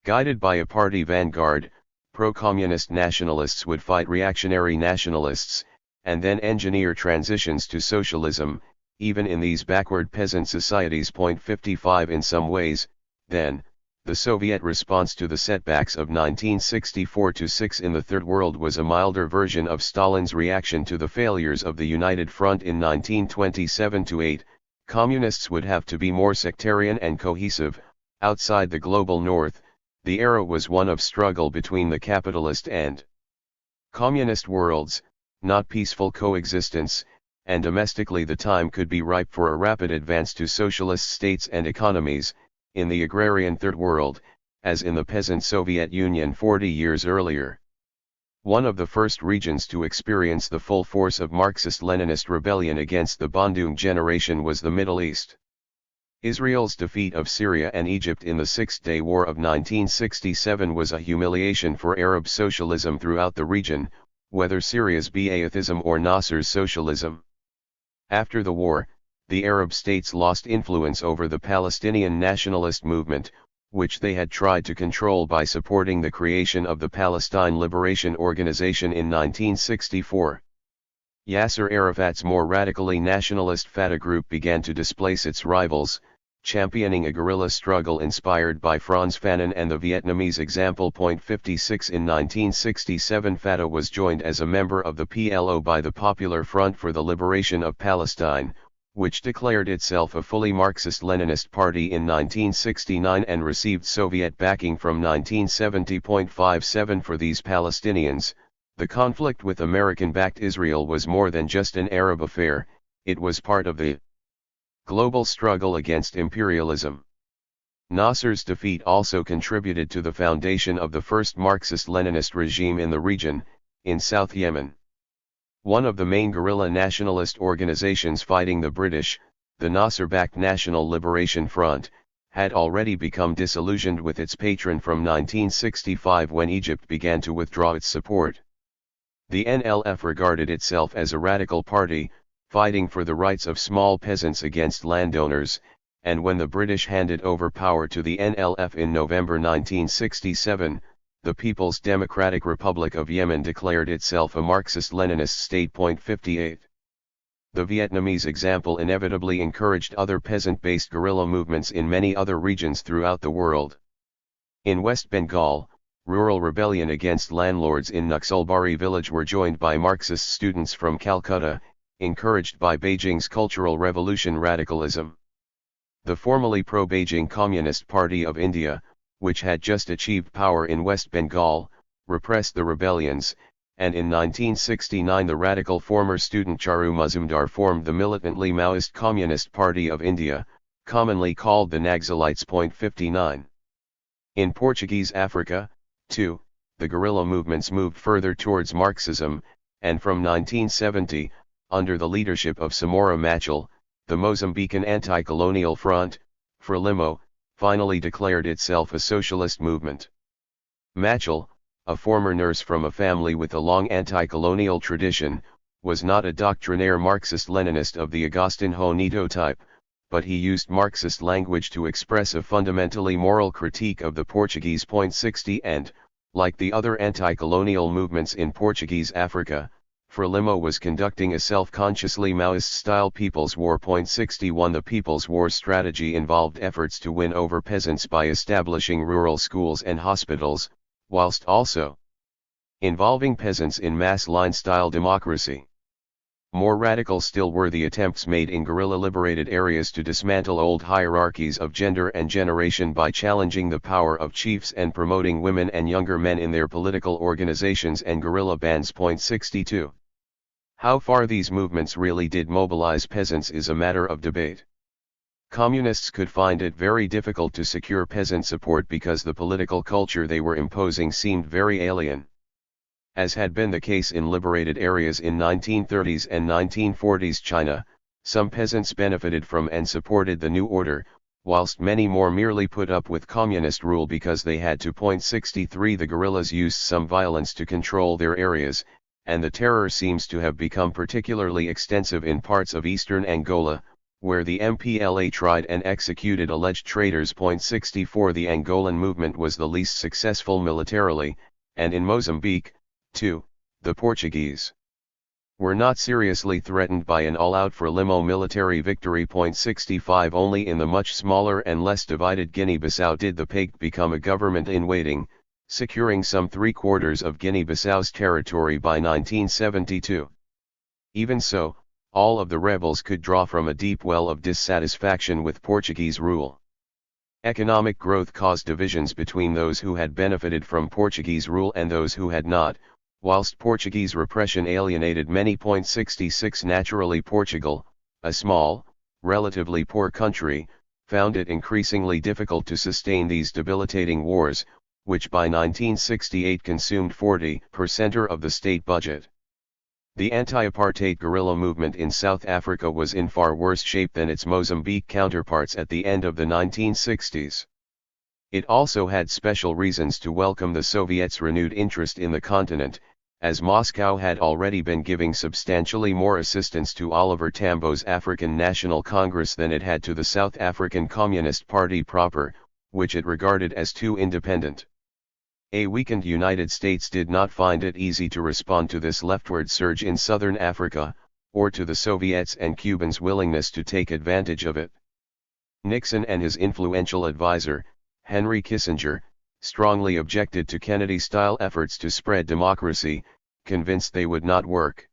Guided by a party vanguard, pro-communist nationalists would fight reactionary nationalists, and then engineer transitions to socialism, even in these backward peasant societies. 55 In some ways, then, the Soviet response to the setbacks of 1964-6 in the Third World was a milder version of Stalin's reaction to the failures of the United Front in 1927-8. Communists would have to be more sectarian and cohesive. Outside the global North, the era was one of struggle between the capitalist and communist worlds, not peaceful coexistence, and domestically the time could be ripe for a rapid advance to socialist states and economies, in the agrarian Third World, as in the peasant Soviet Union 40 years earlier. One of the first regions to experience the full force of Marxist-Leninist rebellion against the Bandung generation was the Middle East. Israel's defeat of Syria and Egypt in the Six-Day War of 1967 was a humiliation for Arab socialism throughout the region, whether Syria's Ba'athism or Nasser's socialism. After the war, the Arab states lost influence over the Palestinian nationalist movement, which they had tried to control by supporting the creation of the Palestine Liberation Organization in 1964. Yasser Arafat's more radically nationalist Fatah group began to displace its rivals, championing a guerrilla struggle inspired by Frantz Fanon and the Vietnamese example. 56 In 1967 Fatah was joined as a member of the PLO by the Popular Front for the Liberation of Palestine, which declared itself a fully Marxist-Leninist party in 1969 and received Soviet backing from 1970. 57 For these Palestinians, the conflict with American-backed Israel was more than just an Arab affair, it was part of the global struggle against imperialism. Nasser's defeat also contributed to the foundation of the first Marxist-Leninist regime in the region, in South Yemen. One of the main guerrilla nationalist organizations fighting the British, the Nasser-backed National Liberation Front, had already become disillusioned with its patron from 1965 when Egypt began to withdraw its support. The NLF regarded itself as a radical party, fighting for the rights of small peasants against landowners, and when the British handed over power to the NLF in November 1967, the People's Democratic Republic of Yemen declared itself a Marxist-Leninist state. 58. The Vietnamese example inevitably encouraged other peasant-based guerrilla movements in many other regions throughout the world. In West Bengal, rural rebellion against landlords in Naxalbari village were joined by Marxist students from Calcutta, encouraged by Beijing's Cultural Revolution radicalism. The formerly pro-Beijing Communist Party of India, which had just achieved power in West Bengal, repressed the rebellions, and in 1969 the radical former student Charu Mazumdar formed the militantly Maoist Communist Party of India, commonly called the Naxalites. 59. In Portuguese Africa, too, the guerrilla movements moved further towards Marxism, and from 1970, under the leadership of Samora Machel, the Mozambican Anti-Colonial Front, Frelimo, finally declared itself a socialist movement. Machel, a former nurse from a family with a long anti-colonial tradition, was not a doctrinaire Marxist-Leninist of the Agustin Juanito type, but he used Marxist language to express a fundamentally moral critique of the Portuguese .60 and, like the other anti-colonial movements in Portuguese Africa, Frelimo was conducting a self-consciously Maoist-style People's War. .61 The People's War strategy involved efforts to win over peasants by establishing rural schools and hospitals, whilst also involving peasants in mass line-style democracy. More radical still were the attempts made in guerrilla-liberated areas to dismantle old hierarchies of gender and generation by challenging the power of chiefs and promoting women and younger men in their political organizations and guerrilla bands. .62 How far these movements really did mobilize peasants is a matter of debate. Communists could find it very difficult to secure peasant support because the political culture they were imposing seemed very alien. As had been the case in liberated areas in 1930s and 1940s China, some peasants benefited from and supported the new order, whilst many more merely put up with communist rule because they had to. .63 The guerrillas used some violence to control their areas, and the terror seems to have become particularly extensive in parts of eastern Angola, where the MPLA tried and executed alleged traitors. .64 The Angolan movement was the least successful militarily, and in Mozambique, too, the Portuguese were not seriously threatened by an all-out Frelimo military victory. .65 Only in the much smaller and less divided Guinea-Bissau did the PAIGT become a government in waiting, securing some 3/4 of Guinea-Bissau's territory by 1972. Even so, all of the rebels could draw from a deep well of dissatisfaction with Portuguese rule. Economic growth caused divisions between those who had benefited from Portuguese rule and those who had not, whilst Portuguese repression alienated many. .66 Naturally Portugal, a small, relatively poor country, found it increasingly difficult to sustain these debilitating wars, which by 1968 consumed 40% of the state budget. The anti-apartheid guerrilla movement in South Africa was in far worse shape than its Mozambique counterparts at the end of the 1960s. It also had special reasons to welcome the Soviets' renewed interest in the continent, as Moscow had already been giving substantially more assistance to Oliver Tambo's African National Congress than it had to the South African Communist Party proper, which it regarded as too independent. A weakened United States did not find it easy to respond to this leftward surge in southern Africa, or to the Soviets and Cubans' willingness to take advantage of it. Nixon and his influential advisor, Henry Kissinger, strongly objected to Kennedy-style efforts to spread democracy, convinced they would not work.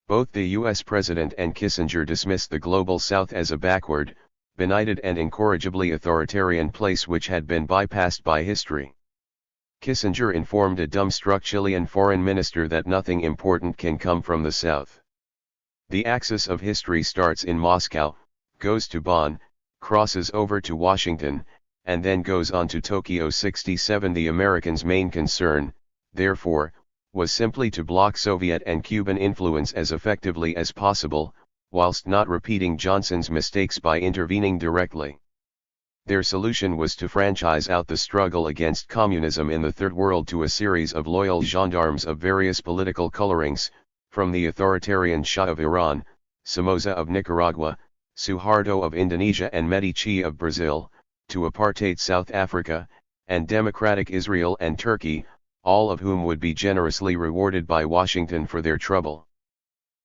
Both the US President and Kissinger dismissed the Global South as a backward, benighted and incorrigibly authoritarian place which had been bypassed by history. Kissinger informed a dumbstruck Chilean foreign minister that nothing important can come from the South. The axis of history starts in Moscow, goes to Bonn, crosses over to Washington, and then goes on to Tokyo. 67 The Americans' main concern, therefore, was simply to block Soviet and Cuban influence as effectively as possible, whilst not repeating Johnson's mistakes by intervening directly. Their solution was to franchise out the struggle against communism in the Third World to a series of loyal gendarmes of various political colorings, from the authoritarian Shah of Iran, Somoza of Nicaragua, Suharto of Indonesia and Medici of Brazil, to apartheid South Africa, and democratic Israel and Turkey, all of whom would be generously rewarded by Washington for their trouble.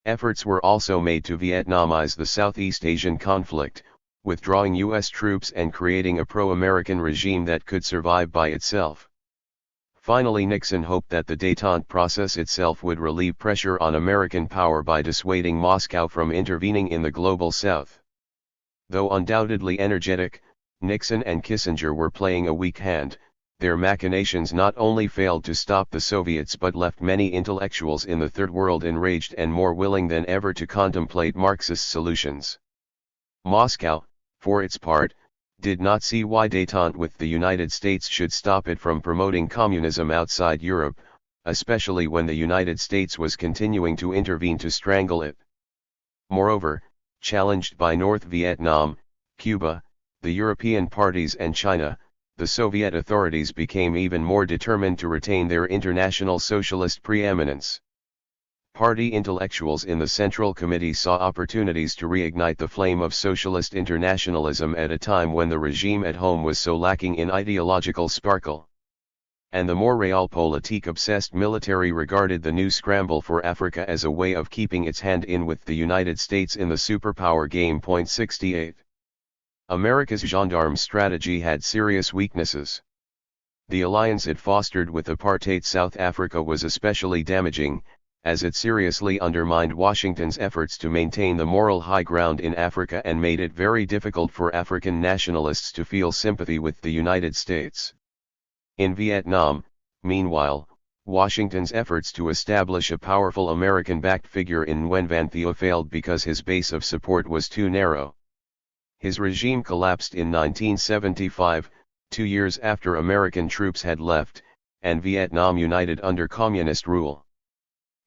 Efforts were also made to Vietnamize the Southeast Asian conflict, withdrawing U.S. troops and creating a pro-American regime that could survive by itself. Finally, Nixon hoped that the détente process itself would relieve pressure on American power by dissuading Moscow from intervening in the Global South. Though undoubtedly energetic, Nixon and Kissinger were playing a weak hand. Their machinations not only failed to stop the Soviets but left many intellectuals in the Third World enraged and more willing than ever to contemplate Marxist solutions. Moscow, for its part, did not see why détente with the United States should stop it from promoting communism outside Europe, especially when the United States was continuing to intervene to strangle it. Moreover, Challenged by North Vietnam, Cuba, the European parties and China, the Soviet authorities became even more determined to retain their international socialist preeminence. Party intellectuals in the Central Committee saw opportunities to reignite the flame of socialist internationalism at a time when the regime at home was so lacking in ideological sparkle. And the more realpolitik-obsessed military regarded the new scramble for Africa as a way of keeping its hand in with the United States in the superpower game. 68. America's gendarme strategy had serious weaknesses. The alliance it fostered with apartheid South Africa was especially damaging, as it seriously undermined Washington's efforts to maintain the moral high ground in Africa and made it very difficult for African nationalists to feel sympathy with the United States. In Vietnam, meanwhile, Washington's efforts to establish a powerful American-backed figure in Nguyen Van Thieu failed because his base of support was too narrow. His regime collapsed in 1975, 2 years after American troops had left, and Vietnam united under communist rule.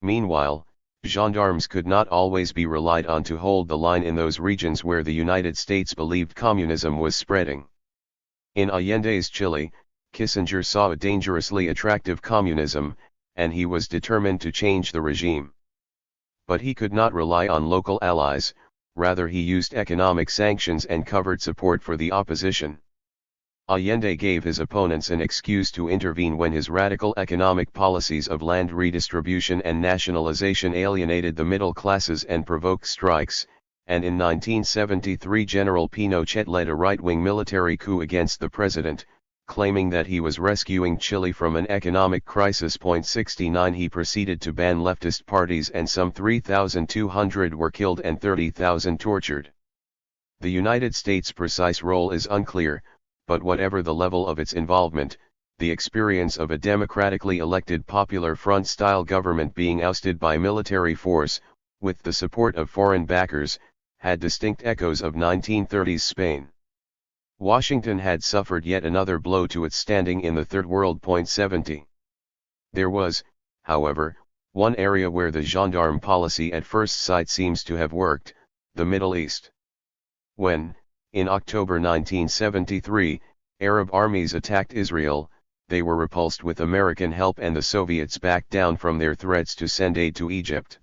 Meanwhile, gendarmes could not always be relied on to hold the line in those regions where the United States believed communism was spreading. In Allende's Chile, Kissinger saw a dangerously attractive communism, and he was determined to change the regime. But he could not rely on local allies, rather he used economic sanctions and covert support for the opposition. Allende gave his opponents an excuse to intervene when his radical economic policies of land redistribution and nationalization alienated the middle classes and provoked strikes, and in 1973 General Pinochet led a right-wing military coup against the president, claiming that he was rescuing Chile from an economic crisis. 69 He proceeded to ban leftist parties and some 3,200 were killed and 30,000 tortured. The United States' precise role is unclear, but whatever the level of its involvement, the experience of a democratically elected Popular Front-style government being ousted by military force, with the support of foreign backers, had distinct echoes of 1930s Spain. Washington had suffered yet another blow to its standing in the Third World. 70. There was, however, one area where the gendarme policy at first sight seems to have worked, the Middle East. When, in October 1973, Arab armies attacked Israel, they were repulsed with American help and the Soviets backed down from their threats to send aid to Egypt.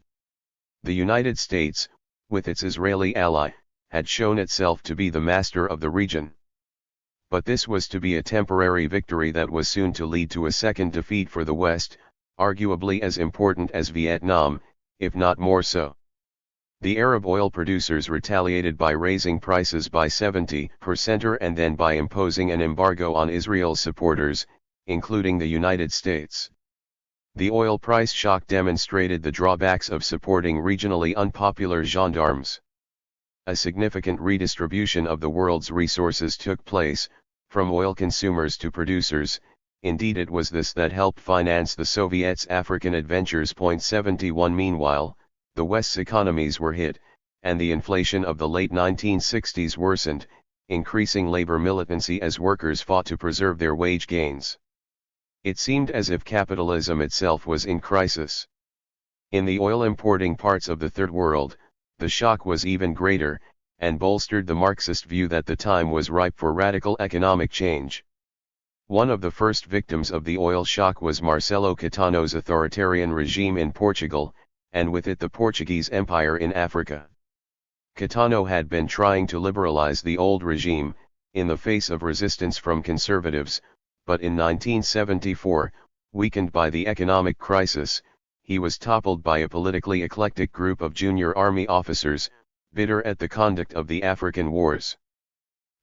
The United States, with its Israeli ally, had shown itself to be the master of the region. But this was to be a temporary victory that was soon to lead to a second defeat for the West, arguably as important as Vietnam, if not more so. The Arab oil producers retaliated by raising prices by 70% and then by imposing an embargo on Israel's supporters, including the United States. The oil price shock demonstrated the drawbacks of supporting regionally unpopular gendarmes. A significant redistribution of the world's resources took place, from oil consumers to producers. Indeed, it was this that helped finance the Soviets' African adventures. 71 Meanwhile, the West's economies were hit, and the inflation of the late 1960s worsened, increasing labor militancy as workers fought to preserve their wage gains. It seemed as if capitalism itself was in crisis. In the oil-importing parts of the Third World, the shock was even greater, and bolstered the Marxist view that the time was ripe for radical economic change. One of the first victims of the oil shock was Marcelo Caetano's authoritarian regime in Portugal, and with it the Portuguese Empire in Africa. Caetano had been trying to liberalize the old regime, in the face of resistance from conservatives, but in 1974, weakened by the economic crisis, he was toppled by a politically eclectic group of junior army officers, bitter at the conduct of the African wars.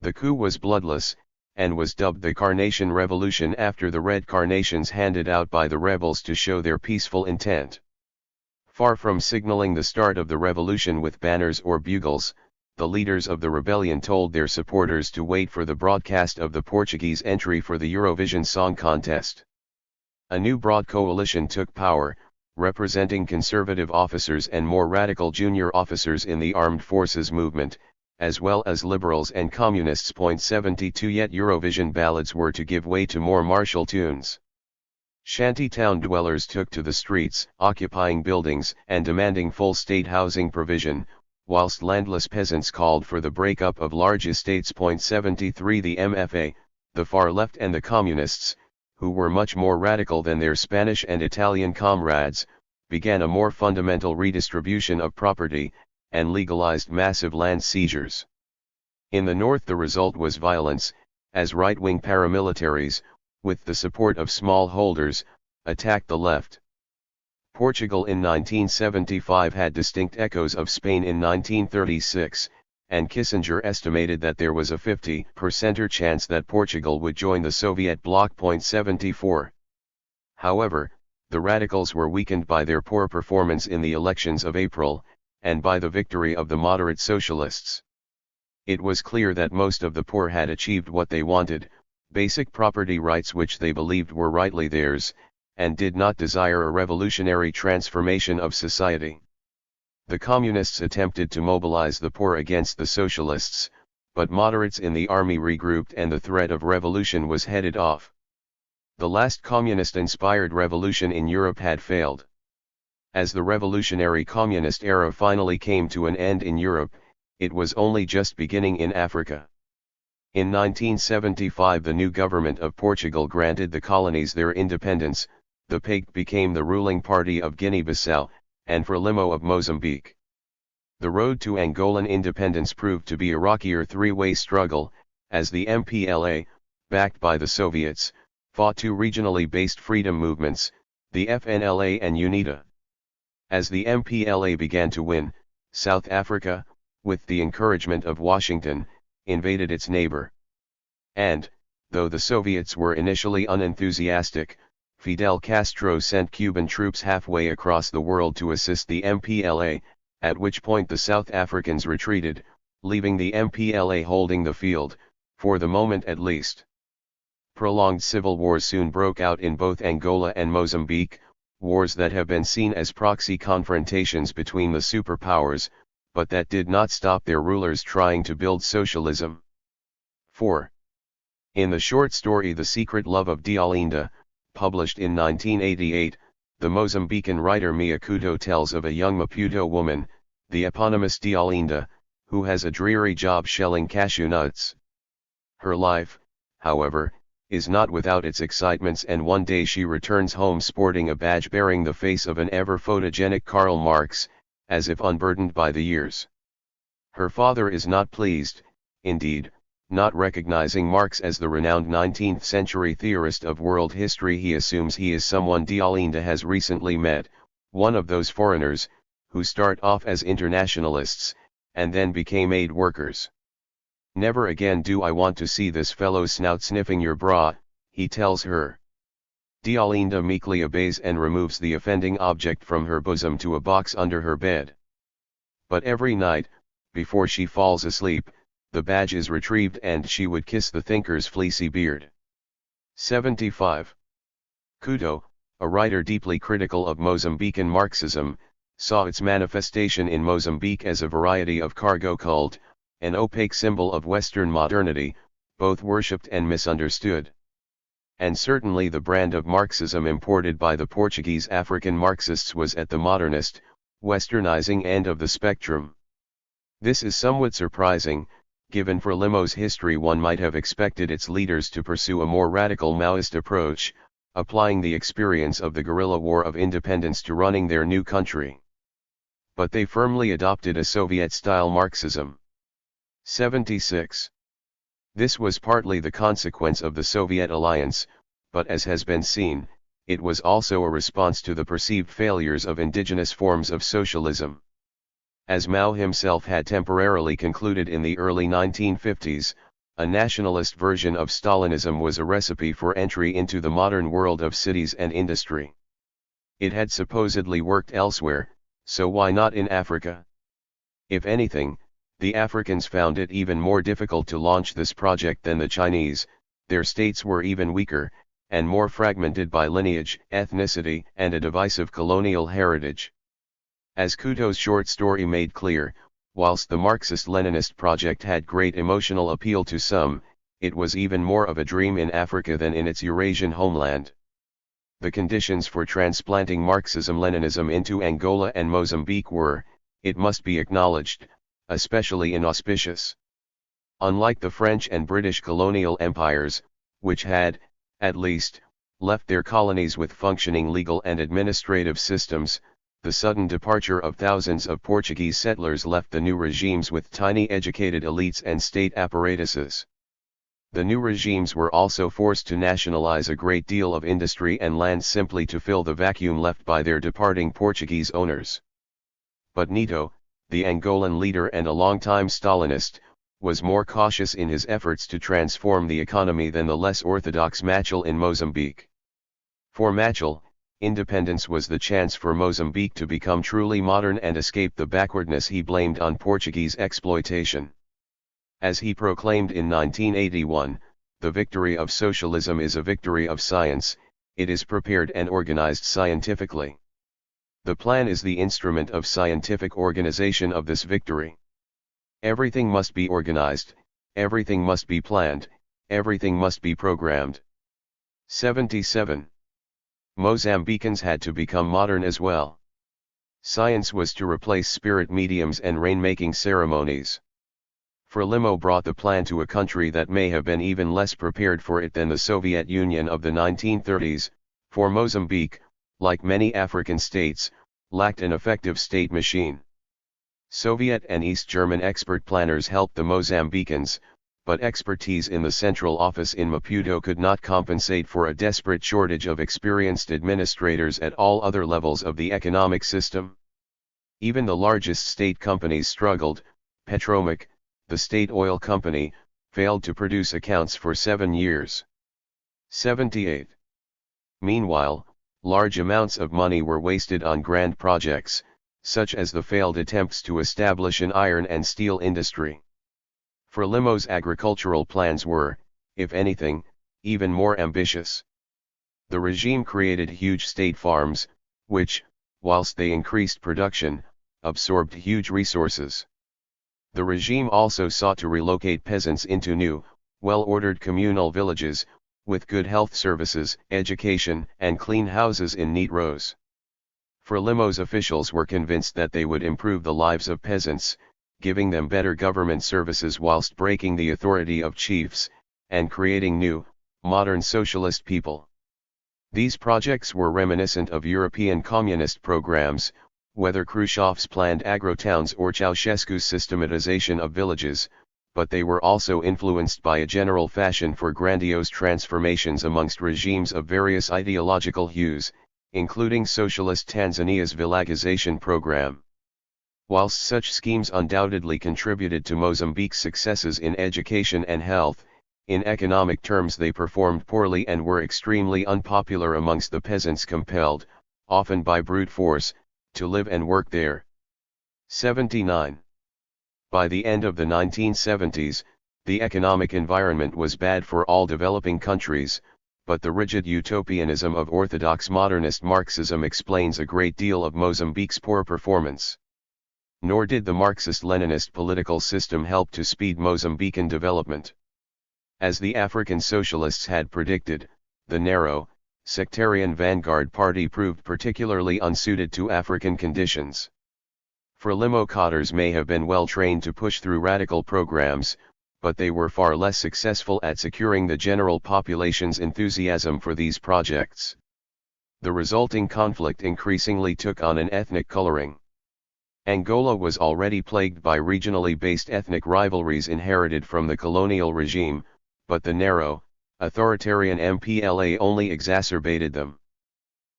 The coup was bloodless, and was dubbed the Carnation Revolution after the red carnations handed out by the rebels to show their peaceful intent. Far from signaling the start of the revolution with banners or bugles, the leaders of the rebellion told their supporters to wait for the broadcast of the Portuguese entry for the Eurovision Song Contest. A new broad coalition took power, representing conservative officers and more radical junior officers in the armed forces movement, as well as liberals and communists. 72 Yet Eurovision ballads were to give way to more martial tunes. Shantytown dwellers took to the streets, occupying buildings and demanding full state housing provision, whilst landless peasants called for the breakup of large estates. 73 The MFA, the far left and the communists, who were much more radical than their Spanish and Italian comrades, began a more fundamental redistribution of property, and legalized massive land seizures. In the north the result was violence, as right-wing paramilitaries, with the support of smallholders, attacked the left. Portugal in 1975 had distinct echoes of Spain in 1936, and Kissinger estimated that there was a 50% chance that Portugal would join the Soviet bloc. 74. However, the radicals were weakened by their poor performance in the elections of April, and by the victory of the moderate socialists. It was clear that most of the poor had achieved what they wanted, basic property rights which they believed were rightly theirs, and did not desire a revolutionary transformation of society. The communists attempted to mobilize the poor against the socialists, but moderates in the army regrouped and the threat of revolution was headed off. The last communist-inspired revolution in Europe had failed. As the revolutionary communist era finally came to an end in Europe, it was only just beginning in Africa. In 1975 the new government of Portugal granted the colonies their independence, the PAIGC became the ruling party of Guinea-Bissau, and Frelimo of Mozambique. The road to Angolan independence proved to be a rockier three-way struggle, as the MPLA, backed by the Soviets, fought two regionally based freedom movements, the FNLA and UNITA. As the MPLA began to win, South Africa, with the encouragement of Washington, invaded its neighbor. And, though the Soviets were initially unenthusiastic, Fidel Castro sent Cuban troops halfway across the world to assist the MPLA, at which point the South Africans retreated, leaving the MPLA holding the field, for the moment at least. Prolonged civil wars soon broke out in both Angola and Mozambique, wars that have been seen as proxy confrontations between the superpowers, but that did not stop their rulers trying to build socialism. 4. In the short story The Secret Love of Deolinda, published in 1988, the Mozambican writer Mia Couto tells of a young Maputo woman, the eponymous Deolinda, who has a dreary job shelling cashew nuts. Her life, however, is not without its excitements, and one day she returns home sporting a badge bearing the face of an ever photogenic Karl Marx, as if unburdened by the years. Her father is not pleased, indeed, not recognizing Marx as the renowned 19th-century theorist of world history. He assumes he is someone Deolinda has recently met, one of those foreigners, who start off as internationalists, and then became aid workers. "Never again do I want to see this fellow snout sniffing your bra," he tells her. Deolinda meekly obeys and removes the offending object from her bosom to a box under her bed. But every night, before she falls asleep, the badge is retrieved and she would kiss the thinker's fleecy beard. 75. Couto, a writer deeply critical of Mozambican Marxism, saw its manifestation in Mozambique as a variety of cargo cult, an opaque symbol of Western modernity, both worshipped and misunderstood. And certainly the brand of Marxism imported by the Portuguese African Marxists was at the modernist, westernizing end of the spectrum. This is somewhat surprising. Given Frelimo's history, one might have expected its leaders to pursue a more radical Maoist approach, applying the experience of the guerrilla war of independence to running their new country. But they firmly adopted a Soviet-style Marxism. 76. This was partly the consequence of the Soviet alliance, but as has been seen, it was also a response to the perceived failures of indigenous forms of socialism. As Mao himself had temporarily concluded in the early 1950s, a nationalist version of Stalinism was a recipe for entry into the modern world of cities and industry. It had supposedly worked elsewhere, so why not in Africa? If anything, the Africans found it even more difficult to launch this project than the Chinese. Their states were even weaker, and more fragmented by lineage, ethnicity, and a divisive colonial heritage. As Couto's short story made clear, whilst the Marxist-Leninist project had great emotional appeal to some, it was even more of a dream in Africa than in its Eurasian homeland. The conditions for transplanting Marxism-Leninism into Angola and Mozambique were, it must be acknowledged, especially inauspicious. Unlike the French and British colonial empires, which had, at least, left their colonies with functioning legal and administrative systems, the sudden departure of thousands of Portuguese settlers left the new regimes with tiny educated elites and state apparatuses. The new regimes were also forced to nationalize a great deal of industry and land simply to fill the vacuum left by their departing Portuguese owners. But Neto, the Angolan leader and a longtime Stalinist, was more cautious in his efforts to transform the economy than the less orthodox Machel in Mozambique. For Machel, independence was the chance for Mozambique to become truly modern and escape the backwardness he blamed on Portuguese exploitation. As he proclaimed in 1981, the victory of socialism is a victory of science, it is prepared and organized scientifically. The plan is the instrument of scientific organization of this victory. Everything must be organized, everything must be planned, everything must be programmed. 77. Mozambicans had to become modern as well. Science was to replace spirit mediums and rain-making ceremonies. Frelimo brought the plan to a country that may have been even less prepared for it than the Soviet Union of the 1930s, for Mozambique, like many African states, lacked an effective state machine. Soviet and East German expert planners helped the Mozambicans, but expertise in the central office in Maputo could not compensate for a desperate shortage of experienced administrators at all other levels of the economic system. Even the largest state companies struggled. Petromac, the state oil company, failed to produce accounts for 7 years. 78. Meanwhile, large amounts of money were wasted on grand projects, such as the failed attempts to establish an iron and steel industry. Frelimo's agricultural plans were, if anything, even more ambitious. The regime created huge state farms, which, whilst they increased production, absorbed huge resources. The regime also sought to relocate peasants into new, well-ordered communal villages, with good health services, education, and clean houses in neat rows. Frelimo's officials were convinced that they would improve the lives of peasants, giving them better government services whilst breaking the authority of chiefs, and creating new, modern socialist people. These projects were reminiscent of European communist programs, whether Khrushchev's planned agro-towns or Ceausescu's systematization of villages, but they were also influenced by a general fashion for grandiose transformations amongst regimes of various ideological hues, including Socialist Tanzania's villagization program. Whilst such schemes undoubtedly contributed to Mozambique's successes in education and health, in economic terms they performed poorly and were extremely unpopular amongst the peasants compelled, often by brute force, to live and work there. 79. By the end of the 1970s, the economic environment was bad for all developing countries, but the rigid utopianism of orthodox modernist Marxism explains a great deal of Mozambique's poor performance. Nor did the Marxist-Leninist political system help to speed Mozambican development. As the African socialists had predicted, the narrow, sectarian vanguard party proved particularly unsuited to African conditions. Frelimo cadres may have been well trained to push through radical programs, but they were far less successful at securing the general population's enthusiasm for these projects. The resulting conflict increasingly took on an ethnic coloring. Angola was already plagued by regionally based ethnic rivalries inherited from the colonial regime, but the narrow, authoritarian MPLA only exacerbated them.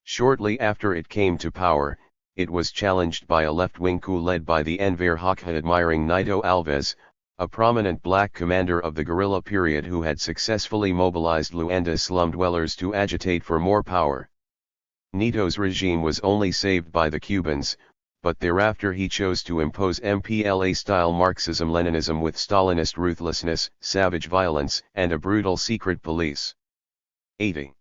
Shortly after it came to power, it was challenged by a left-wing coup led by the Enver Hoxha-admiring Nito Alves, a prominent black commander of the guerrilla period who had successfully mobilized Luanda's slum dwellers to agitate for more power. Nito's regime was only saved by the Cubans, but thereafter he chose to impose MPLA-style Marxism-Leninism with Stalinist ruthlessness, savage violence, and a brutal secret police. 80.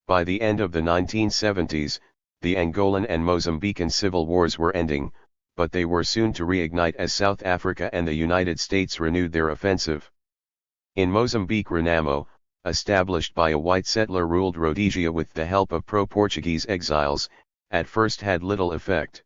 By the end of the 1970s, the Angolan and Mozambican civil wars were ending, but they were soon to reignite as South Africa and the United States renewed their offensive. In Mozambique, Renamo, established by a white settler-ruled Rhodesia with the help of pro-Portuguese exiles, at first had little effect.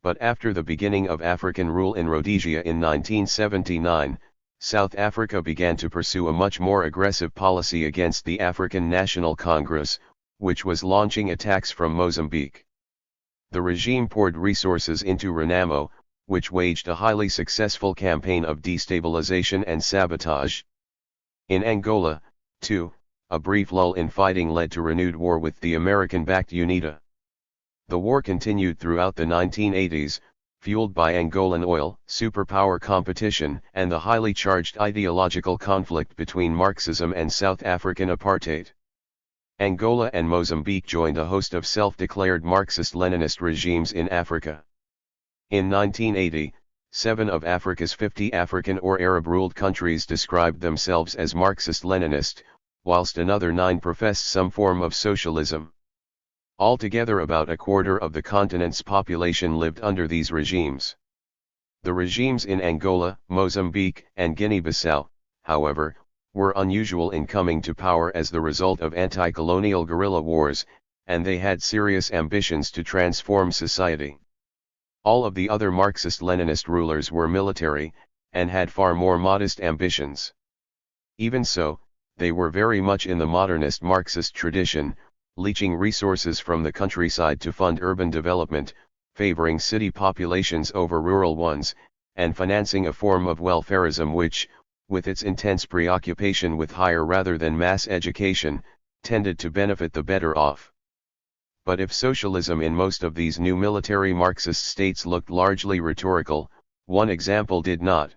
But after the beginning of African rule in Rhodesia in 1979, South Africa began to pursue a much more aggressive policy against the African National Congress, which was launching attacks from Mozambique. The regime poured resources into Renamo, which waged a highly successful campaign of destabilization and sabotage. In Angola, too, a brief lull in fighting led to renewed war with the American-backed UNITA. The war continued throughout the 1980s, fueled by Angolan oil, superpower competition, and the highly charged ideological conflict between Marxism and South African apartheid. Angola and Mozambique joined a host of self-declared Marxist-Leninist regimes in Africa. In 1980, 7 of Africa's 50 African or Arab-ruled countries described themselves as Marxist-Leninist, whilst another 9 professed some form of socialism. Altogether about a quarter of the continent's population lived under these regimes. The regimes in Angola, Mozambique, and Guinea-Bissau, however, were unusual in coming to power as the result of anti-colonial guerrilla wars, and they had serious ambitions to transform society. All of the other Marxist-Leninist rulers were military, and had far more modest ambitions. Even so, they were very much in the modernist Marxist tradition, leeching resources from the countryside to fund urban development, favoring city populations over rural ones, and financing a form of welfarism which, with its intense preoccupation with higher rather than mass education, tended to benefit the better off. But if socialism in most of these new military Marxist states looked largely rhetorical, one example did not.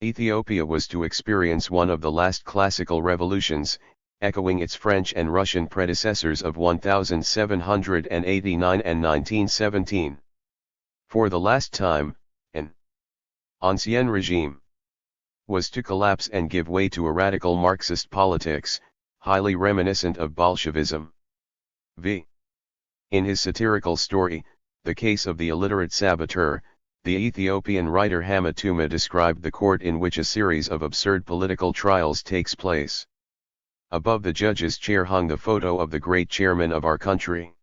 Ethiopia was to experience one of the last classical revolutions, echoing its French and Russian predecessors of 1789 and 1917. For the last time, an ancien regime was to collapse and give way to a radical Marxist politics, highly reminiscent of Bolshevism. V. In his satirical story, The Case of the Illiterate Saboteur, the Ethiopian writer Hamatuma described the court in which a series of absurd political trials takes place. Above the judge's chair hung the photo of the great chairman of our country.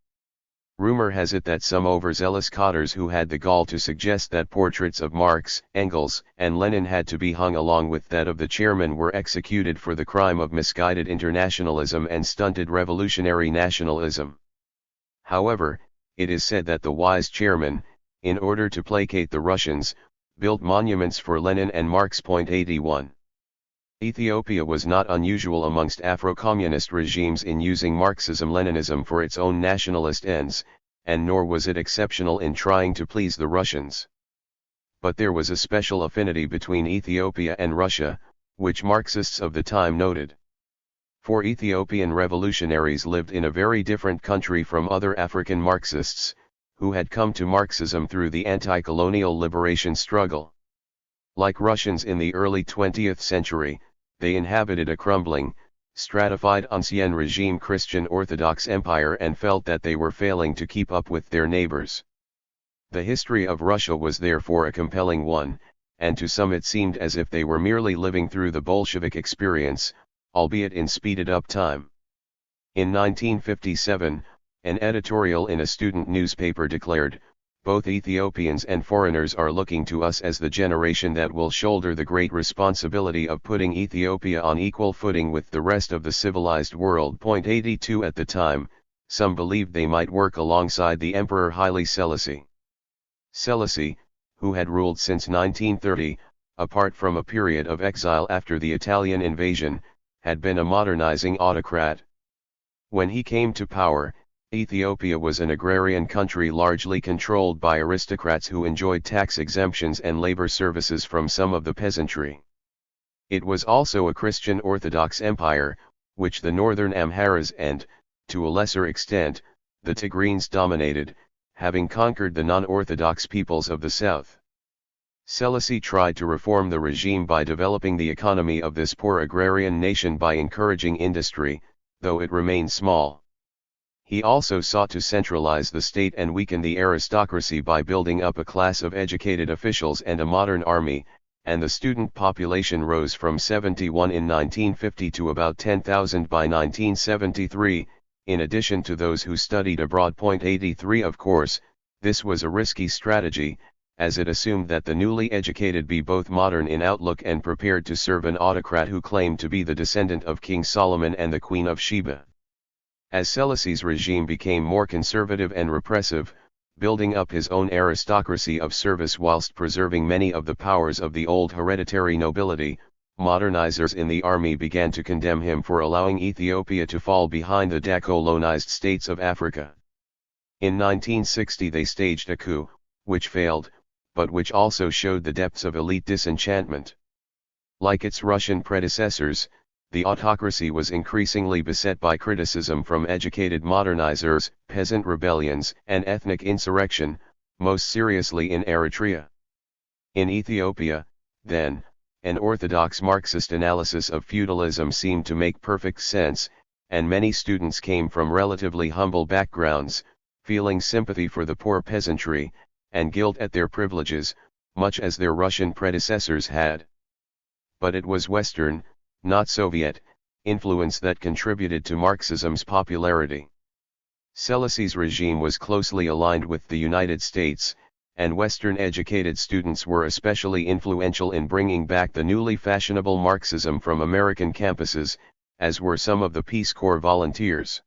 Rumor has it that some overzealous cotters who had the gall to suggest that portraits of Marx, Engels, and Lenin had to be hung along with that of the chairman were executed for the crime of misguided internationalism and stunted revolutionary nationalism. However, it is said that the wise chairman, in order to placate the Russians, built monuments for Lenin and Marx. 81. Ethiopia was not unusual amongst Afro-communist regimes in using Marxism-Leninism for its own nationalist ends, and nor was it exceptional in trying to please the Russians. But there was a special affinity between Ethiopia and Russia, which Marxists of the time noted. For Ethiopian revolutionaries lived in a very different country from other African Marxists, who had come to Marxism through the anti-colonial liberation struggle. Like Russians in the early 20th century, they inhabited a crumbling, stratified ancien regime Christian Orthodox empire and felt that they were failing to keep up with their neighbors. The history of Russia was therefore a compelling one, and to some it seemed as if they were merely living through the Bolshevik experience, albeit in speeded-up time. In 1957, an editorial in a student newspaper declared, "Both Ethiopians and foreigners are looking to us as the generation that will shoulder the great responsibility of putting Ethiopia on equal footing with the rest of the civilized world." 82 At the time, some believed they might work alongside the Emperor Haile Selassie. Selassie, who had ruled since 1930, apart from a period of exile after the Italian invasion, had been a modernizing autocrat. When he came to power, Ethiopia was an agrarian country largely controlled by aristocrats who enjoyed tax exemptions and labor services from some of the peasantry. It was also a Christian Orthodox empire, which the northern Amharas and, to a lesser extent, the Tigrines dominated, having conquered the non-Orthodox peoples of the south. Selassie tried to reform the regime by developing the economy of this poor agrarian nation by encouraging industry, though it remained small. He also sought to centralize the state and weaken the aristocracy by building up a class of educated officials and a modern army, and the student population rose from 71 in 1950 to about 10,000 by 1973, in addition to those who studied abroad. 83 Of course, This was a risky strategy, as it assumed that the newly educated be both modern in outlook and prepared to serve an autocrat who claimed to be the descendant of King Solomon and the Queen of Sheba. As Seleucus' regime became more conservative and repressive, building up his own aristocracy of service whilst preserving many of the powers of the old hereditary nobility, modernizers in the army began to condemn him for allowing Ethiopia to fall behind the decolonized states of Africa. In 1960 they staged a coup, which failed, but which also showed the depths of elite disenchantment. Like its Russian predecessors, the autocracy was increasingly beset by criticism from educated modernizers, peasant rebellions, and ethnic insurrection, most seriously in Eritrea. In Ethiopia, then, an orthodox Marxist analysis of feudalism seemed to make perfect sense, and many students came from relatively humble backgrounds, feeling sympathy for the poor peasantry, and guilt at their privileges, much as their Russian predecessors had. But it was Western, not Soviet, influence that contributed to Marxism's popularity. Seleucus' regime was closely aligned with the United States, and Western-educated students were especially influential in bringing back the newly fashionable Marxism from American campuses, as were some of the Peace Corps volunteers.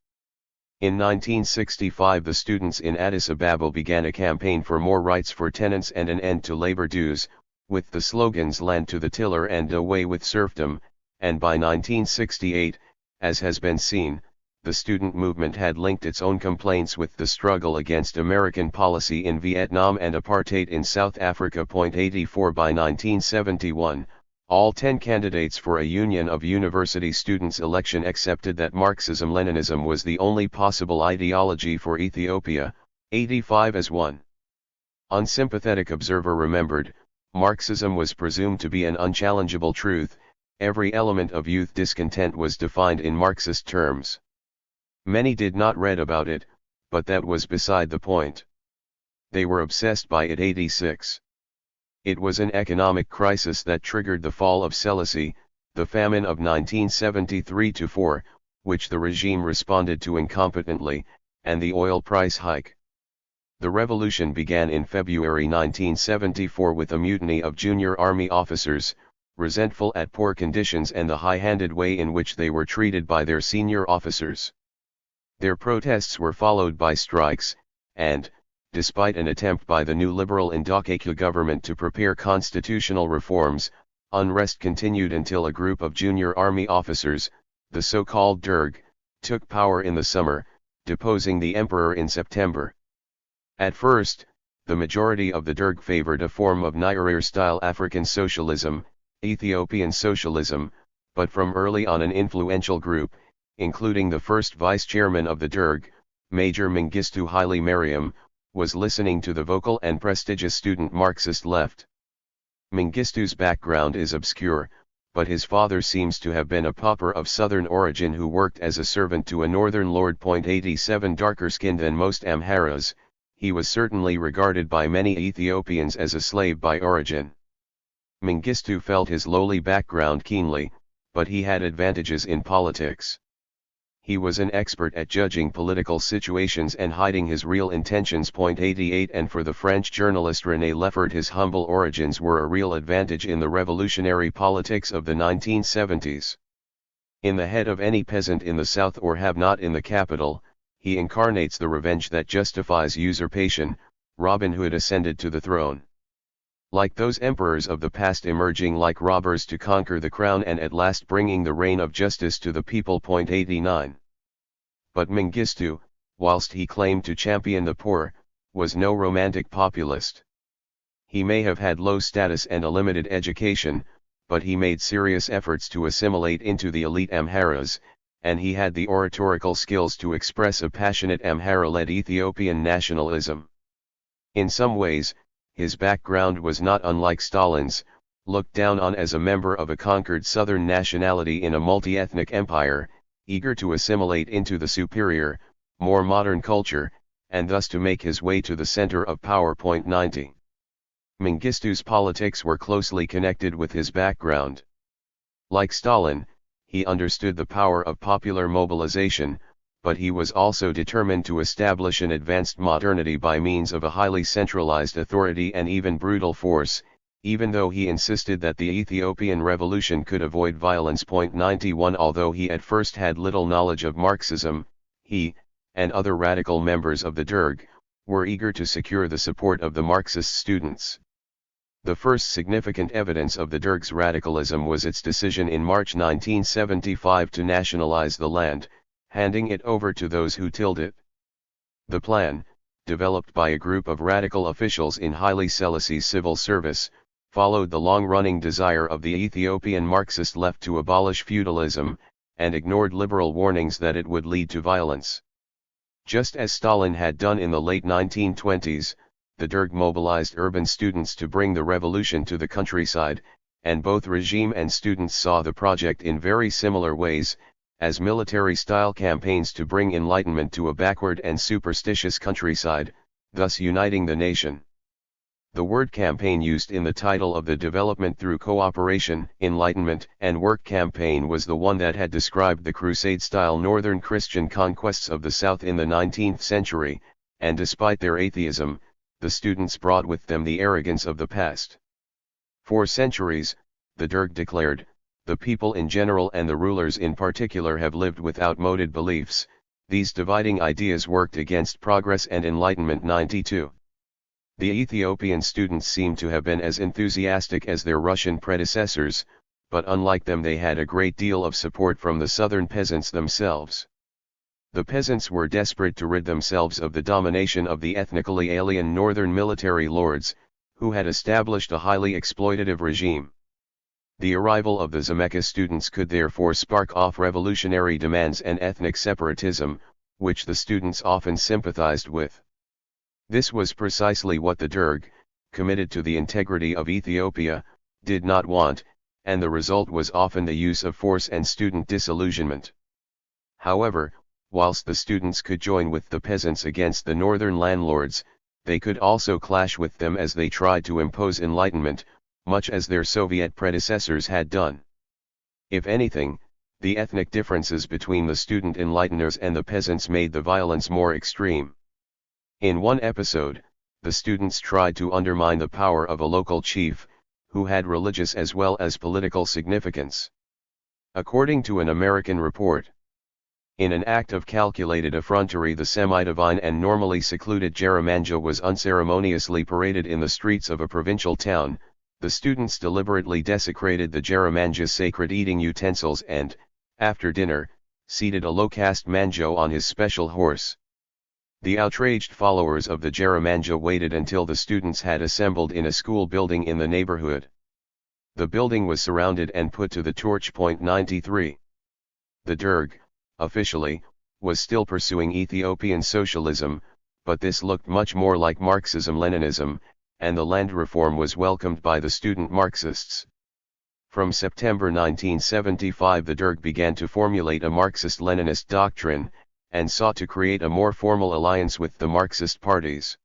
In 1965 the students in Addis Ababa began a campaign for more rights for tenants and an end to labor dues, with the slogans "Land to the Tiller" and "Away with Serfdom," and by 1968, as has been seen, the student movement had linked its own complaints with the struggle against American policy in Vietnam and apartheid in South Africa. 84 By 1971, all 10 candidates for a Union of University Students election accepted that Marxism-Leninism was the only possible ideology for Ethiopia, 85 as one unsympathetic observer remembered. Marxism was presumed to be an unchallengeable truth. Every element of youth discontent was defined in Marxist terms. Many did not read about it, but that was beside the point. They were obsessed by it. 86. It was an economic crisis that triggered the fall of Seleucus, the famine of 1973-4, which the regime responded to incompetently, and the oil price hike. The revolution began in February 1974 with a mutiny of junior army officers, resentful at poor conditions and the high-handed way in which they were treated by their senior officers. Their protests were followed by strikes, and, despite an attempt by the new liberal Ndakeke government to prepare constitutional reforms, unrest continued until a group of junior army officers, the so-called Derg, took power in the summer, deposing the emperor in September. At first, the majority of the Derg favored a form of Nyerere-style African socialism, Ethiopian socialism, but from early on an influential group, including the first vice-chairman of the Derg, Major Mengistu Haile Mariam, was listening to the vocal and prestigious student Marxist left. Mengistu's background is obscure, but his father seems to have been a pauper of southern origin who worked as a servant to a northern lord. 87 Darker skinned than most Amharas, he was certainly regarded by many Ethiopians as a slave by origin. Mengistu felt his lowly background keenly, but he had advantages in politics. He was an expert at judging political situations and hiding his real intentions. 88 And for the French journalist René Leffert, his humble origins were a real advantage in the revolutionary politics of the 1970s. In the head of any peasant in the south or have-not in the capital, he incarnates the revenge that justifies usurpation. Robin Hood ascended to the throne. Like those emperors of the past, emerging like robbers to conquer the crown and at last bringing the reign of justice to the people. 89. But Mengistu, whilst he claimed to champion the poor, was no romantic populist. He may have had low status and a limited education, but he made serious efforts to assimilate into the elite Amharas, and he had the oratorical skills to express a passionate Amhara-led Ethiopian nationalism. In some ways, his background was not unlike Stalin's, looked down on as a member of a conquered southern nationality in a multi-ethnic empire, eager to assimilate into the superior, more modern culture, and thus to make his way to the center of power. 90. Mengistu's politics were closely connected with his background. Like Stalin, he understood the power of popular mobilization, but he was also determined to establish an advanced modernity by means of a highly centralized authority and even brutal force, even though he insisted that the Ethiopian revolution could avoid violence. 91 Although he at first had little knowledge of Marxism, he, and other radical members of the Derg, were eager to secure the support of the Marxist students. The first significant evidence of the Derg's radicalism was its decision in March 1975 to nationalize the land, handing it over to those who tilled it. The plan, developed by a group of radical officials in Haile Selassie's civil service, followed the long-running desire of the Ethiopian Marxist left to abolish feudalism, and ignored liberal warnings that it would lead to violence. Just as Stalin had done in the late 1920s, the Derg mobilized urban students to bring the revolution to the countryside, and both regime and students saw the project in very similar ways, as military-style campaigns to bring enlightenment to a backward and superstitious countryside, thus uniting the nation. The word campaign used in the title of the Development Through Cooperation, Enlightenment and Work campaign was the one that had described the Crusade-style northern Christian conquests of the South in the 19th century, and despite their atheism, the students brought with them the arrogance of the past. For centuries, the Derg declared, the people in general and the rulers in particular have lived with outmoded beliefs. These dividing ideas worked against progress and enlightenment. 92. The Ethiopian students seem to have been as enthusiastic as their Russian predecessors, but unlike them they had a great deal of support from the southern peasants themselves. The peasants were desperate to rid themselves of the domination of the ethnically alien northern military lords, who had established a highly exploitative regime. The arrival of the Zemeka students could therefore spark off revolutionary demands and ethnic separatism, which the students often sympathized with. This was precisely what the Derg, committed to the integrity of Ethiopia, did not want, and the result was often the use of force and student disillusionment. However, whilst the students could join with the peasants against the northern landlords, they could also clash with them as they tried to impose enlightenment, much as their Soviet predecessors had done. If anything, the ethnic differences between the student enlighteners and the peasants made the violence more extreme. In one episode, the students tried to undermine the power of a local chief, who had religious as well as political significance. According to an American report, in an act of calculated effrontery, the semi-divine and normally secluded Jaramanja was unceremoniously paraded in the streets of a provincial town. The students deliberately desecrated the Jaramanja's sacred eating utensils and, after dinner, seated a low-caste Manjo on his special horse. The outraged followers of the Jaramanja waited until the students had assembled in a school building in the neighborhood. The building was surrounded and put to the torch. 93. The Derg, officially, was still pursuing Ethiopian socialism, but this looked much more like Marxism-Leninism, and the land reform was welcomed by the student Marxists. From September 1975 the Derg began to formulate a Marxist-Leninist doctrine, and sought to create a more formal alliance with the Marxist parties.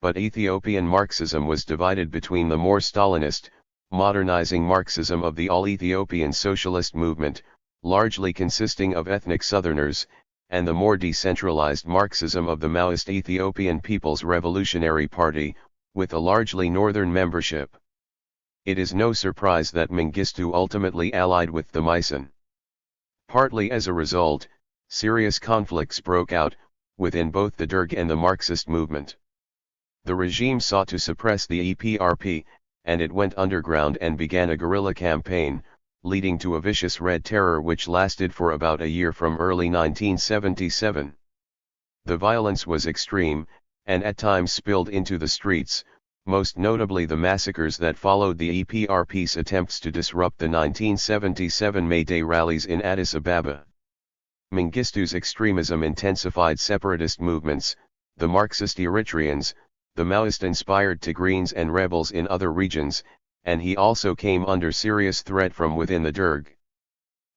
But Ethiopian Marxism was divided between the more Stalinist, modernizing Marxism of the All-Ethiopian Socialist Movement, largely consisting of ethnic Southerners, and the more decentralized Marxism of the Maoist Ethiopian People's Revolutionary Party, with a largely northern membership. It is no surprise that Mengistu ultimately allied with the Myson. Partly as a result, serious conflicts broke out, within both the Derg and the Marxist movement. The regime sought to suppress the EPRP, and it went underground and began a guerrilla campaign, leading to a vicious Red Terror which lasted for about a year from early 1977. The violence was extreme, and at times spilled into the streets, most notably the massacres that followed the EPRP's attempts to disrupt the 1977 May Day rallies in Addis Ababa. Mengistu's extremism intensified separatist movements, the Marxist Eritreans, the Maoist-inspired Tigreans and rebels in other regions, and he also came under serious threat from within the Derg.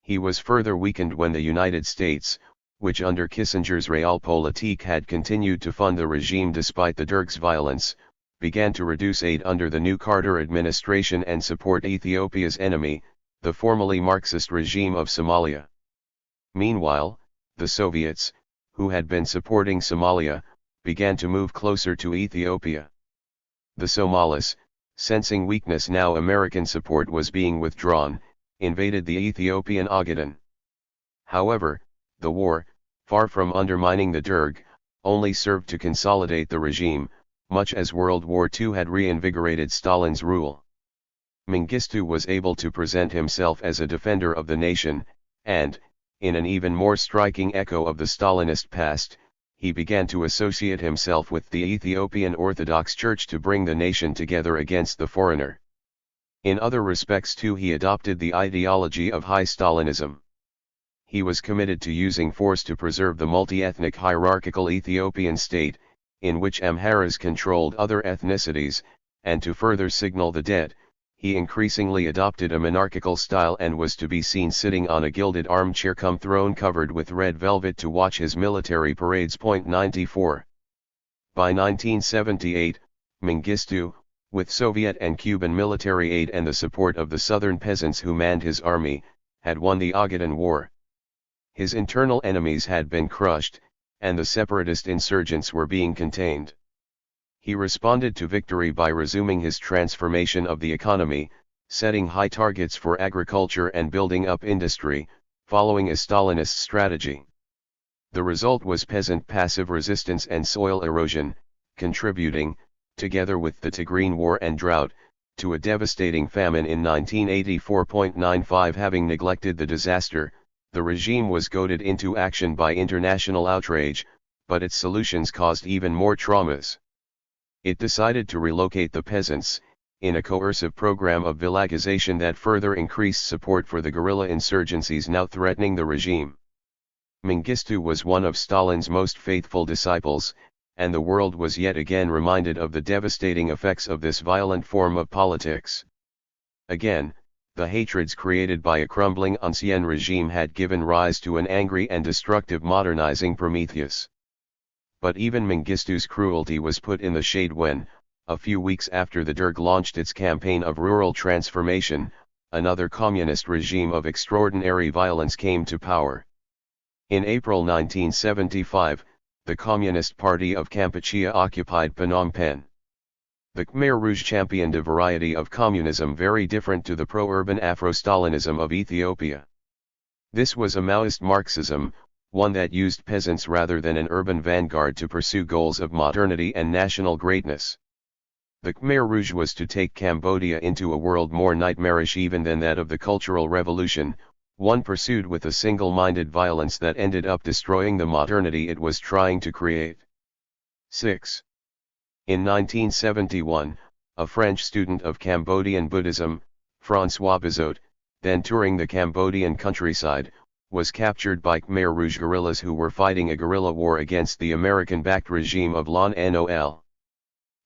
He was further weakened when the United States, which under Kissinger's Realpolitik had continued to fund the regime despite the Derg's violence, began to reduce aid under the new Carter administration and support Ethiopia's enemy, the formerly Marxist regime of Somalia. Meanwhile, the Soviets, who had been supporting Somalia, began to move closer to Ethiopia. The Somalis, sensing weakness now American support was being withdrawn, invaded the Ethiopian Ogaden. However, the war, far from undermining the Derg, only served to consolidate the regime, much as World War II had reinvigorated Stalin's rule. Mengistu was able to present himself as a defender of the nation, and, in an even more striking echo of the Stalinist past, he began to associate himself with the Ethiopian Orthodox Church to bring the nation together against the foreigner. In other respects too he adopted the ideology of high Stalinism. He was committed to using force to preserve the multi-ethnic hierarchical Ethiopian state, in which Amharas controlled other ethnicities, and to further signal the dead, he increasingly adopted a monarchical style and was to be seen sitting on a gilded armchair cum throne covered with red velvet to watch his military parades. 94. By 1978, Mengistu, with Soviet and Cuban military aid and the support of the southern peasants who manned his army, had won the Ogaden War. His internal enemies had been crushed, and the separatist insurgents were being contained. He responded to victory by resuming his transformation of the economy, setting high targets for agriculture and building up industry, following a Stalinist strategy. The result was peasant passive resistance and soil erosion, contributing, together with the Tigrine War and drought, to a devastating famine in 1984.95. Having neglected the disaster, the regime was goaded into action by international outrage, but its solutions caused even more traumas. It decided to relocate the peasants, in a coercive program of villagization that further increased support for the guerrilla insurgencies now threatening the regime. Mengistu was one of Stalin's most faithful disciples, and the world was yet again reminded of the devastating effects of this violent form of politics. Again, the hatreds created by a crumbling ancien regime had given rise to an angry and destructive modernizing Prometheus. But even Mengistu's cruelty was put in the shade when, a few weeks after the Derg launched its campaign of rural transformation, another communist regime of extraordinary violence came to power. In April 1975, the Communist Party of Kampuchea occupied Phnom Penh. The Khmer Rouge championed a variety of communism very different to the pro-urban Afro-Stalinism of Ethiopia. This was a Maoist Marxism, one that used peasants rather than an urban vanguard to pursue goals of modernity and national greatness. The Khmer Rouge was to take Cambodia into a world more nightmarish even than that of the Cultural Revolution, one pursued with a single-minded violence that ended up destroying the modernity it was trying to create. 6. In 1971, a French student of Cambodian Buddhism, François Bizot, then touring the Cambodian countryside, was captured by Khmer Rouge guerrillas who were fighting a guerrilla war against the American-backed regime of Lon Nol.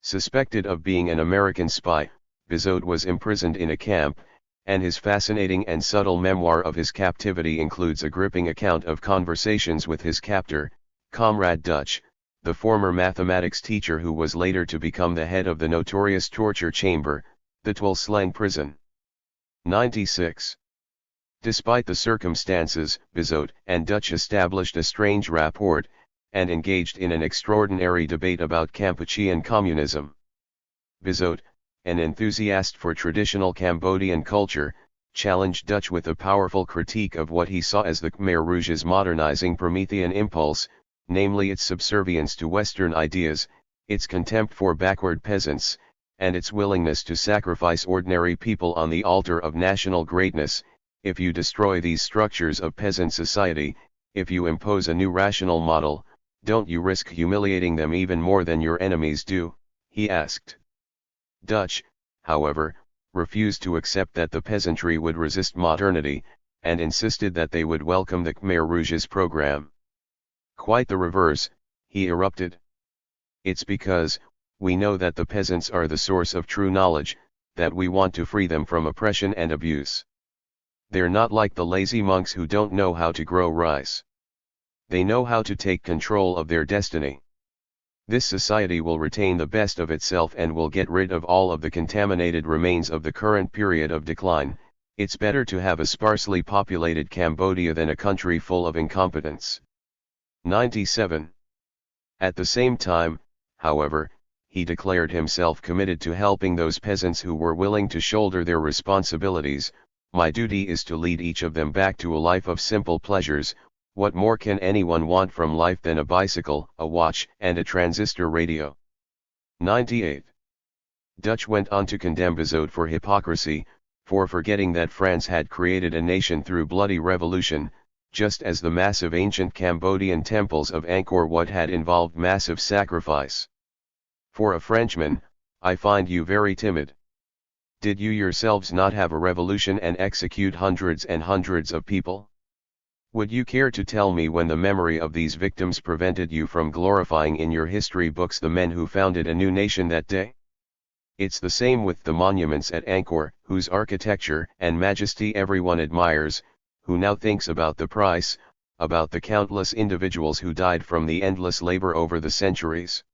Suspected of being an American spy, Bizot was imprisoned in a camp, and his fascinating and subtle memoir of his captivity includes a gripping account of conversations with his captor, Comrade Dutch, the former mathematics teacher who was later to become the head of the notorious torture chamber, the Tuol Sleng prison. 96. Despite the circumstances, Bizot and Dutch established a strange rapport, and engaged in an extraordinary debate about Kampuchean communism. Bizot, an enthusiast for traditional Cambodian culture, challenged Dutch with a powerful critique of what he saw as the Khmer Rouge's modernizing Promethean impulse, namely its subservience to Western ideas, its contempt for backward peasants, and its willingness to sacrifice ordinary people on the altar of national greatness. If you destroy these structures of peasant society, if you impose a new rational model, don't you risk humiliating them even more than your enemies do? He asked. Dutch, however, refused to accept that the peasantry would resist modernity, and insisted that they would welcome the Khmer Rouge's program. Quite the reverse, he erupted. It's because, we know that the peasants are the source of true knowledge, that we want to free them from oppression and abuse. They're not like the lazy monks who don't know how to grow rice. They know how to take control of their destiny. This society will retain the best of itself and will get rid of all of the contaminated remains of the current period of decline. It's better to have a sparsely populated Cambodia than a country full of incompetence. 97. At the same time, however, he declared himself committed to helping those peasants who were willing to shoulder their responsibilities. My duty is to lead each of them back to a life of simple pleasures. What more can anyone want from life than a bicycle, a watch, and a transistor radio? 98. Dutch went on to condemn Bizot for hypocrisy, for forgetting that France had created a nation through bloody revolution, just as the massive ancient Cambodian temples of Angkor Wat had involved massive sacrifice. For a Frenchman, I find you very timid. Did you yourselves not have a revolution and execute hundreds and hundreds of people? Would you care to tell me when the memory of these victims prevented you from glorifying in your history books the men who founded a new nation that day? It's the same with the monuments at Angkor, whose architecture and majesty everyone admires, who now thinks about the price, about the countless individuals who died from the endless labor over the centuries.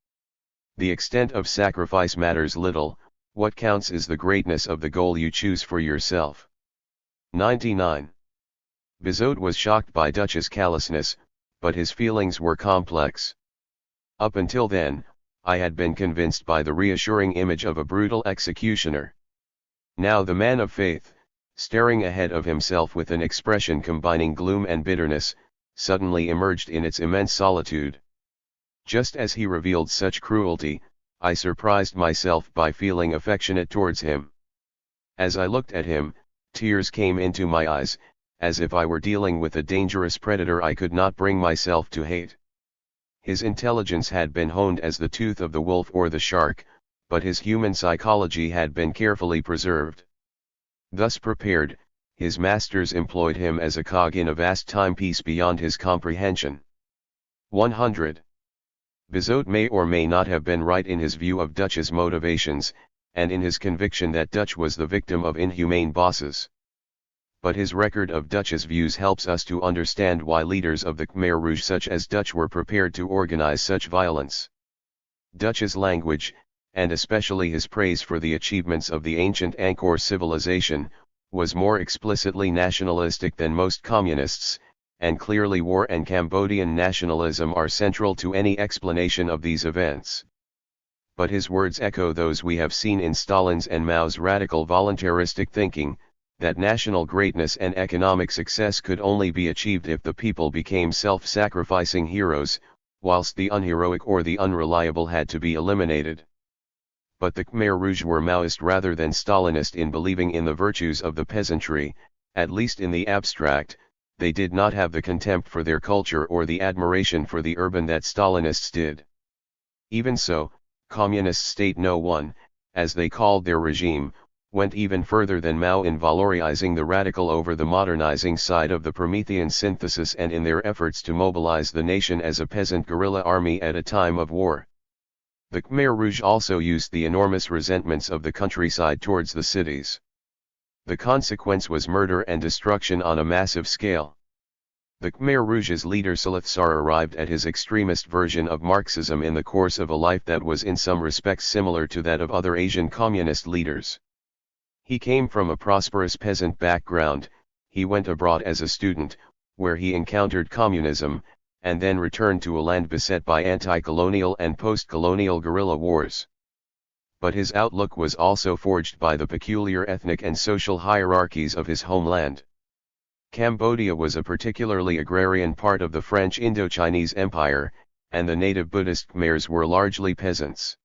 The extent of sacrifice matters little, what counts is the greatness of the goal you choose for yourself. 99. Bizot was shocked by Dutch's callousness, but his feelings were complex. Up until then, I had been convinced by the reassuring image of a brutal executioner. Now the man of faith, staring ahead of himself with an expression combining gloom and bitterness, suddenly emerged in its immense solitude. Just as he revealed such cruelty, I surprised myself by feeling affectionate towards him. As I looked at him, tears came into my eyes, as if I were dealing with a dangerous predator I could not bring myself to hate. His intelligence had been honed as the tooth of the wolf or the shark, but his human psychology had been carefully preserved. Thus prepared, his masters employed him as a cog in a vast timepiece beyond his comprehension. 100. Bizot may or may not have been right in his view of Dutch's motivations, and in his conviction that Dutch was the victim of inhumane bosses. But his record of Dutch's views helps us to understand why leaders of the Khmer Rouge such as Dutch were prepared to organize such violence. Dutch's language, and especially his praise for the achievements of the ancient Angkor civilization, was more explicitly nationalistic than most communists, and clearly war and Cambodian nationalism are central to any explanation of these events. But his words echo those we have seen in Stalin's and Mao's radical voluntaristic thinking, that national greatness and economic success could only be achieved if the people became self-sacrificing heroes, whilst the unheroic or the unreliable had to be eliminated. But the Khmer Rouge were Maoist rather than Stalinist in believing in the virtues of the peasantry, at least in the abstract. They did not have the contempt for their culture or the admiration for the urban that Stalinists did. Even so, Communist State No. 1, as they called their regime, went even further than Mao in valorizing the radical over the modernizing side of the Promethean synthesis and in their efforts to mobilize the nation as a peasant guerrilla army at a time of war. The Khmer Rouge also used the enormous resentments of the countryside towards the cities. The consequence was murder and destruction on a massive scale. The Khmer Rouge's leader Salazar arrived at his extremist version of Marxism in the course of a life that was in some respects similar to that of other Asian communist leaders. He came from a prosperous peasant background, he went abroad as a student, where he encountered communism, and then returned to a land beset by anti-colonial and post-colonial guerrilla wars. But his outlook was also forged by the peculiar ethnic and social hierarchies of his homeland. Cambodia was a particularly agrarian part of the French Indochinese Empire, and the native Buddhist Khmers were largely peasants.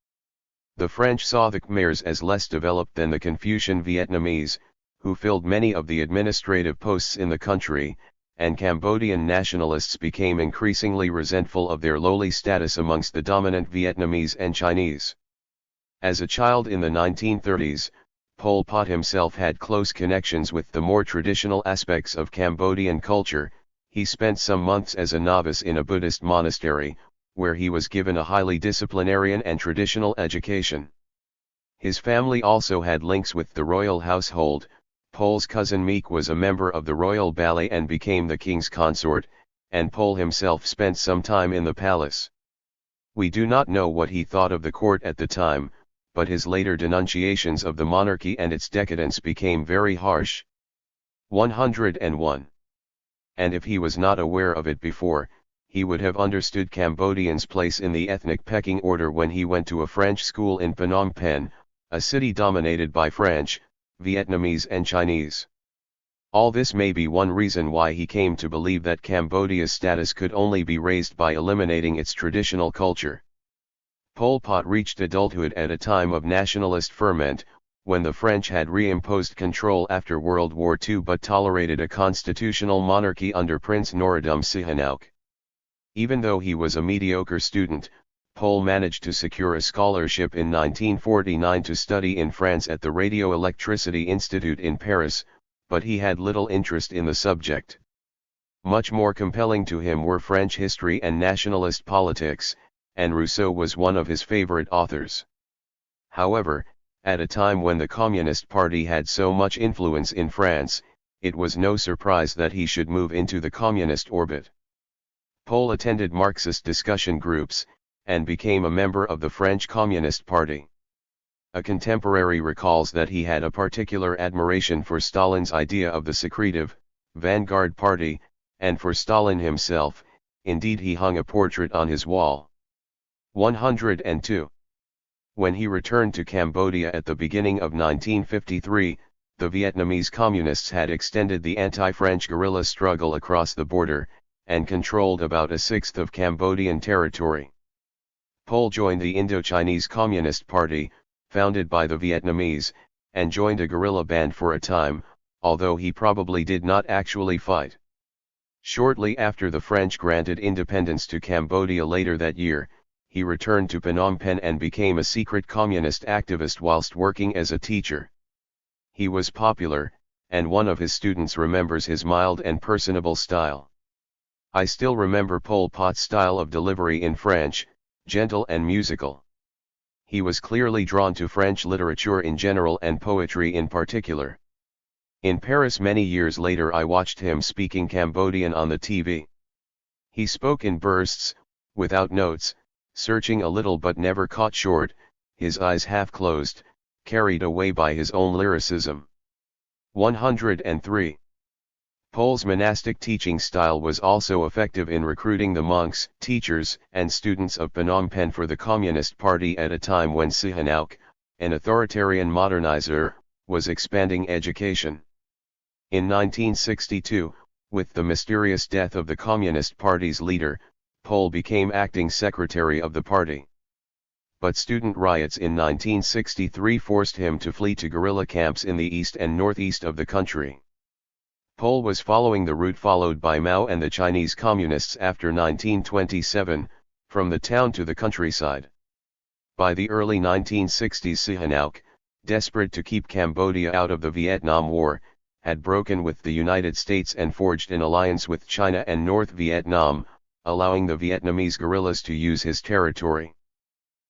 The French saw the Khmers as less developed than the Confucian Vietnamese, who filled many of the administrative posts in the country, and Cambodian nationalists became increasingly resentful of their lowly status amongst the dominant Vietnamese and Chinese. As a child in the 1930s, Pol Pot himself had close connections with the more traditional aspects of Cambodian culture. He spent some months as a novice in a Buddhist monastery, where he was given a highly disciplinarian and traditional education. His family also had links with the royal household. Pol's cousin Meek was a member of the royal ballet and became the king's consort, and Pol himself spent some time in the palace. We do not know what he thought of the court at the time, but his later denunciations of the monarchy and its decadence became very harsh. 101. And if he was not aware of it before, he would have understood Cambodians' place in the ethnic pecking order when he went to a French school in Phnom Penh, a city dominated by French, Vietnamese and Chinese. All this may be one reason why he came to believe that Cambodia's status could only be raised by eliminating its traditional culture. Pol Pot reached adulthood at a time of nationalist ferment, when the French had reimposed control after World War II but tolerated a constitutional monarchy under Prince Norodom Sihanouk. Even though he was a mediocre student, Pol managed to secure a scholarship in 1949 to study in France at the Radioelectricity Institute in Paris, but he had little interest in the subject. Much more compelling to him were French history and nationalist politics, and Rousseau was one of his favorite authors. However, at a time when the Communist Party had so much influence in France, it was no surprise that he should move into the communist orbit. Pol attended Marxist discussion groups, and became a member of the French Communist Party. A contemporary recalls that he had a particular admiration for Stalin's idea of the secretive, vanguard party, and for Stalin himself. Indeed, he hung a portrait on his wall. 102. When he returned to Cambodia at the beginning of 1953, the Vietnamese Communists had extended the anti-French guerrilla struggle across the border, and controlled about a sixth of Cambodian territory. Pol joined the Indo-Chinese Communist Party, founded by the Vietnamese, and joined a guerrilla band for a time, although he probably did not actually fight. Shortly after the French granted independence to Cambodia later that year, he returned to Phnom Penh and became a secret communist activist whilst working as a teacher. He was popular, and one of his students remembers his mild and personable style. I still remember Pol Pot's style of delivery in French, gentle and musical. He was clearly drawn to French literature in general and poetry in particular. In Paris many years later I watched him speaking Cambodian on the TV. He spoke in bursts, without notes, searching a little but never caught short, his eyes half closed, carried away by his own lyricism. 103. Pol's monastic teaching style was also effective in recruiting the monks, teachers, and students of Phnom Penh for the Communist Party at a time when Sihanouk, an authoritarian modernizer, was expanding education. In 1962, with the mysterious death of the Communist Party's leader, Pol became acting secretary of the party. But student riots in 1963 forced him to flee to guerrilla camps in the east and northeast of the country. Pol was following the route followed by Mao and the Chinese Communists after 1927, from the town to the countryside. By the early 1960s Sihanouk, desperate to keep Cambodia out of the Vietnam War, had broken with the United States and forged an alliance with China and North Vietnam, allowing the Vietnamese guerrillas to use his territory.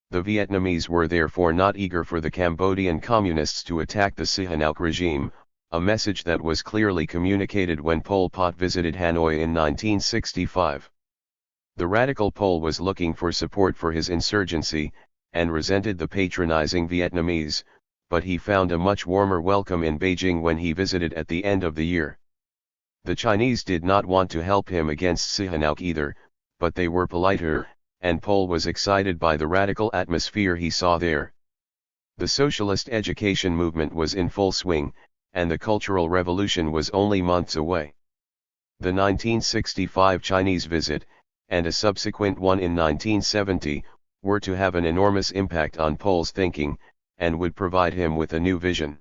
The Vietnamese were therefore not eager for the Cambodian Communists to attack the Sihanouk regime, a message that was clearly communicated when Pol Pot visited Hanoi in 1965. The radical Pol was looking for support for his insurgency, and resented the patronizing Vietnamese, but he found a much warmer welcome in Beijing when he visited at the end of the year. The Chinese did not want to help him against Sihanouk either, but they were politer, and Pol was excited by the radical atmosphere he saw there. The socialist education movement was in full swing, and the Cultural Revolution was only months away. The 1965 Chinese visit, and a subsequent one in 1970, were to have an enormous impact on Pol's thinking, and would provide him with a new vision.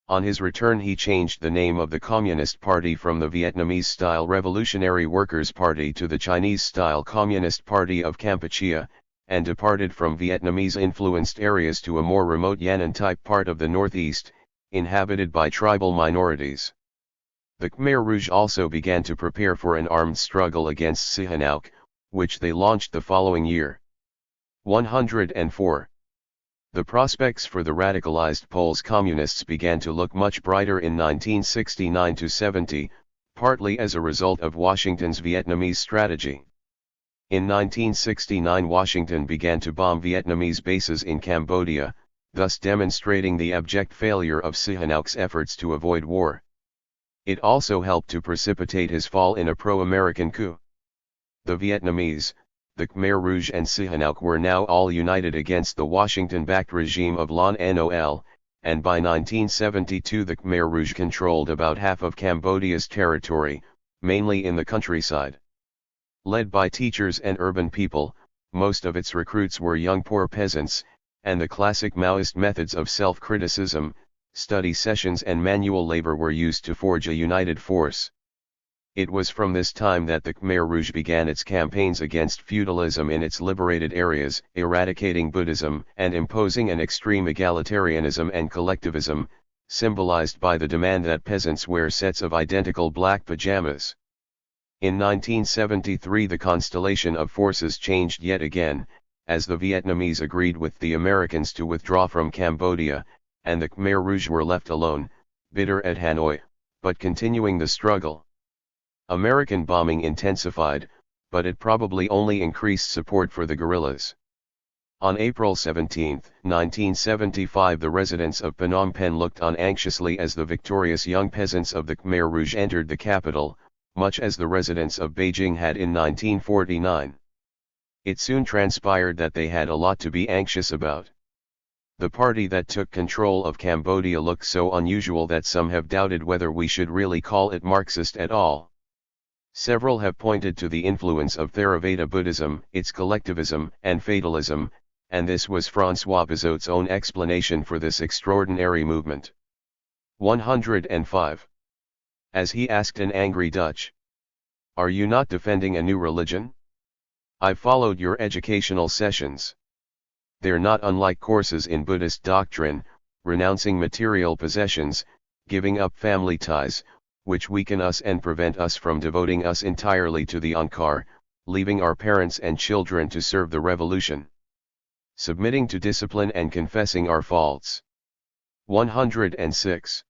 On his return he changed the name of the Communist Party from the Vietnamese-style Revolutionary Workers' Party to the Chinese-style Communist Party of Kampuchea, and departed from Vietnamese-influenced areas to a more remote Yan'an-type part of the northeast, inhabited by tribal minorities. The Khmer Rouge also began to prepare for an armed struggle against Sihanouk, which they launched the following year. 104. The prospects for the radicalized Poles communists began to look much brighter in 1969-70, partly as a result of Washington's Vietnamese strategy. In 1969 Washington began to bomb Vietnamese bases in Cambodia, thus demonstrating the abject failure of Sihanouk's efforts to avoid war. It also helped to precipitate his fall in a pro-American coup. The Vietnamese, the Khmer Rouge and Sihanouk were now all united against the Washington-backed regime of Lon Nol, and by 1972 the Khmer Rouge controlled about half of Cambodia's territory, mainly in the countryside. Led by teachers and urban people, most of its recruits were young poor peasants, and the classic Maoist methods of self-criticism, study sessions and manual labor were used to forge a united force. It was from this time that the Khmer Rouge began its campaigns against feudalism in its liberated areas, eradicating Buddhism and imposing an extreme egalitarianism and collectivism, symbolized by the demand that peasants wear sets of identical black pajamas. In 1973 the constellation of forces changed yet again, as the Vietnamese agreed with the Americans to withdraw from Cambodia, and the Khmer Rouge were left alone, bitter at Hanoi, but continuing the struggle. American bombing intensified, but it probably only increased support for the guerrillas. On April 17, 1975 the residents of Phnom Penh looked on anxiously as the victorious young peasants of the Khmer Rouge entered the capital, much as the residents of Beijing had in 1949. It soon transpired that they had a lot to be anxious about. The party that took control of Cambodia looked so unusual that some have doubted whether we should really call it Marxist at all. Several have pointed to the influence of Theravada Buddhism, its collectivism and fatalism, and this was François Bizot's own explanation for this extraordinary movement. 105. As he asked an angry Dutch, "Are you not defending a new religion? I've followed your educational sessions. They're not unlike courses in Buddhist doctrine, renouncing material possessions, giving up family ties, which weaken us and prevent us from devoting us entirely to the Ankar, leaving our parents and children to serve the revolution. Submitting to discipline and confessing our faults." 106.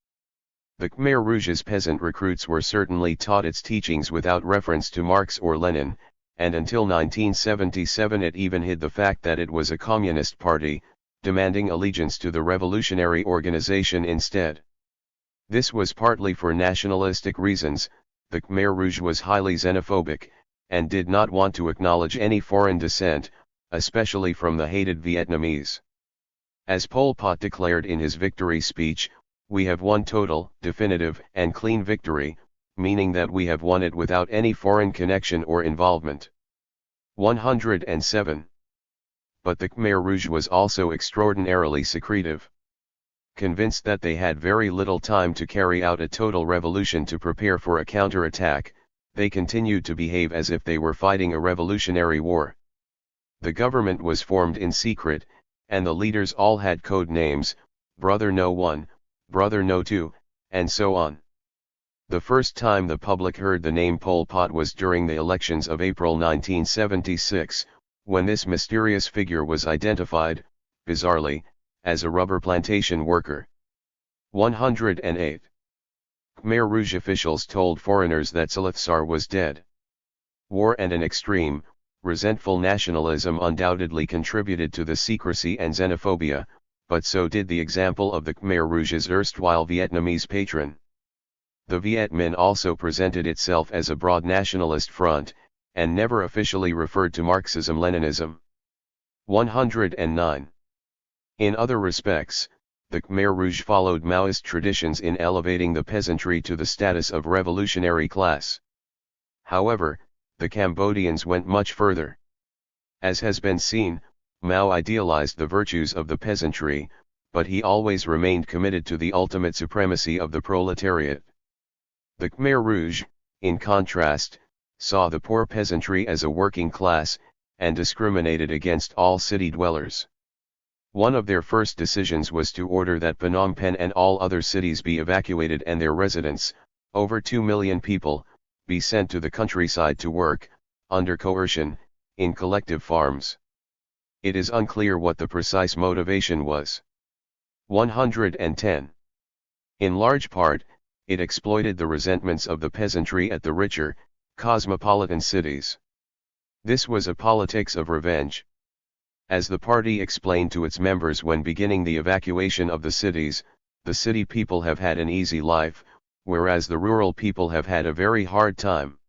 The Khmer Rouge's peasant recruits were certainly taught its teachings without reference to Marx or Lenin, and until 1977 it even hid the fact that it was a communist party, demanding allegiance to the revolutionary organization instead. This was partly for nationalistic reasons. The Khmer Rouge was highly xenophobic, and did not want to acknowledge any foreign descent, especially from the hated Vietnamese. As Pol Pot declared in his victory speech, "We have won total, definitive, and clean victory," meaning that we have won it without any foreign connection or involvement. 107. But the Khmer Rouge was also extraordinarily secretive. Convinced that they had very little time to carry out a total revolution to prepare for a counterattack, they continued to behave as if they were fighting a revolutionary war. The government was formed in secret, and the leaders all had code names, Brother No 1, Brother No 2, and so on. The first time the public heard the name Pol Pot was during the elections of April 1976, when this mysterious figure was identified, bizarrely, as a rubber plantation worker. 108. Khmer Rouge officials told foreigners that Salazar was dead. War and an extreme, resentful nationalism undoubtedly contributed to the secrecy and xenophobia, but so did the example of the Khmer Rouge's erstwhile Vietnamese patron. The Viet Minh also presented itself as a broad nationalist front, and never officially referred to Marxism-Leninism. 109. In other respects, the Khmer Rouge followed Maoist traditions in elevating the peasantry to the status of revolutionary class. However, the Cambodians went much further. As has been seen, Mao idealized the virtues of the peasantry, but he always remained committed to the ultimate supremacy of the proletariat. The Khmer Rouge, in contrast, saw the poor peasantry as a working class, and discriminated against all city dwellers. One of their first decisions was to order that Phnom Penh and all other cities be evacuated and their residents, over 2 million people, be sent to the countryside to work, under coercion, in collective farms. It is unclear what the precise motivation was. 110. In large part, it exploited the resentments of the peasantry at the richer, cosmopolitan cities. This was a politics of revenge. As the party explained to its members when beginning the evacuation of the cities, the city people have had an easy life, whereas the rural people have had a very hard time.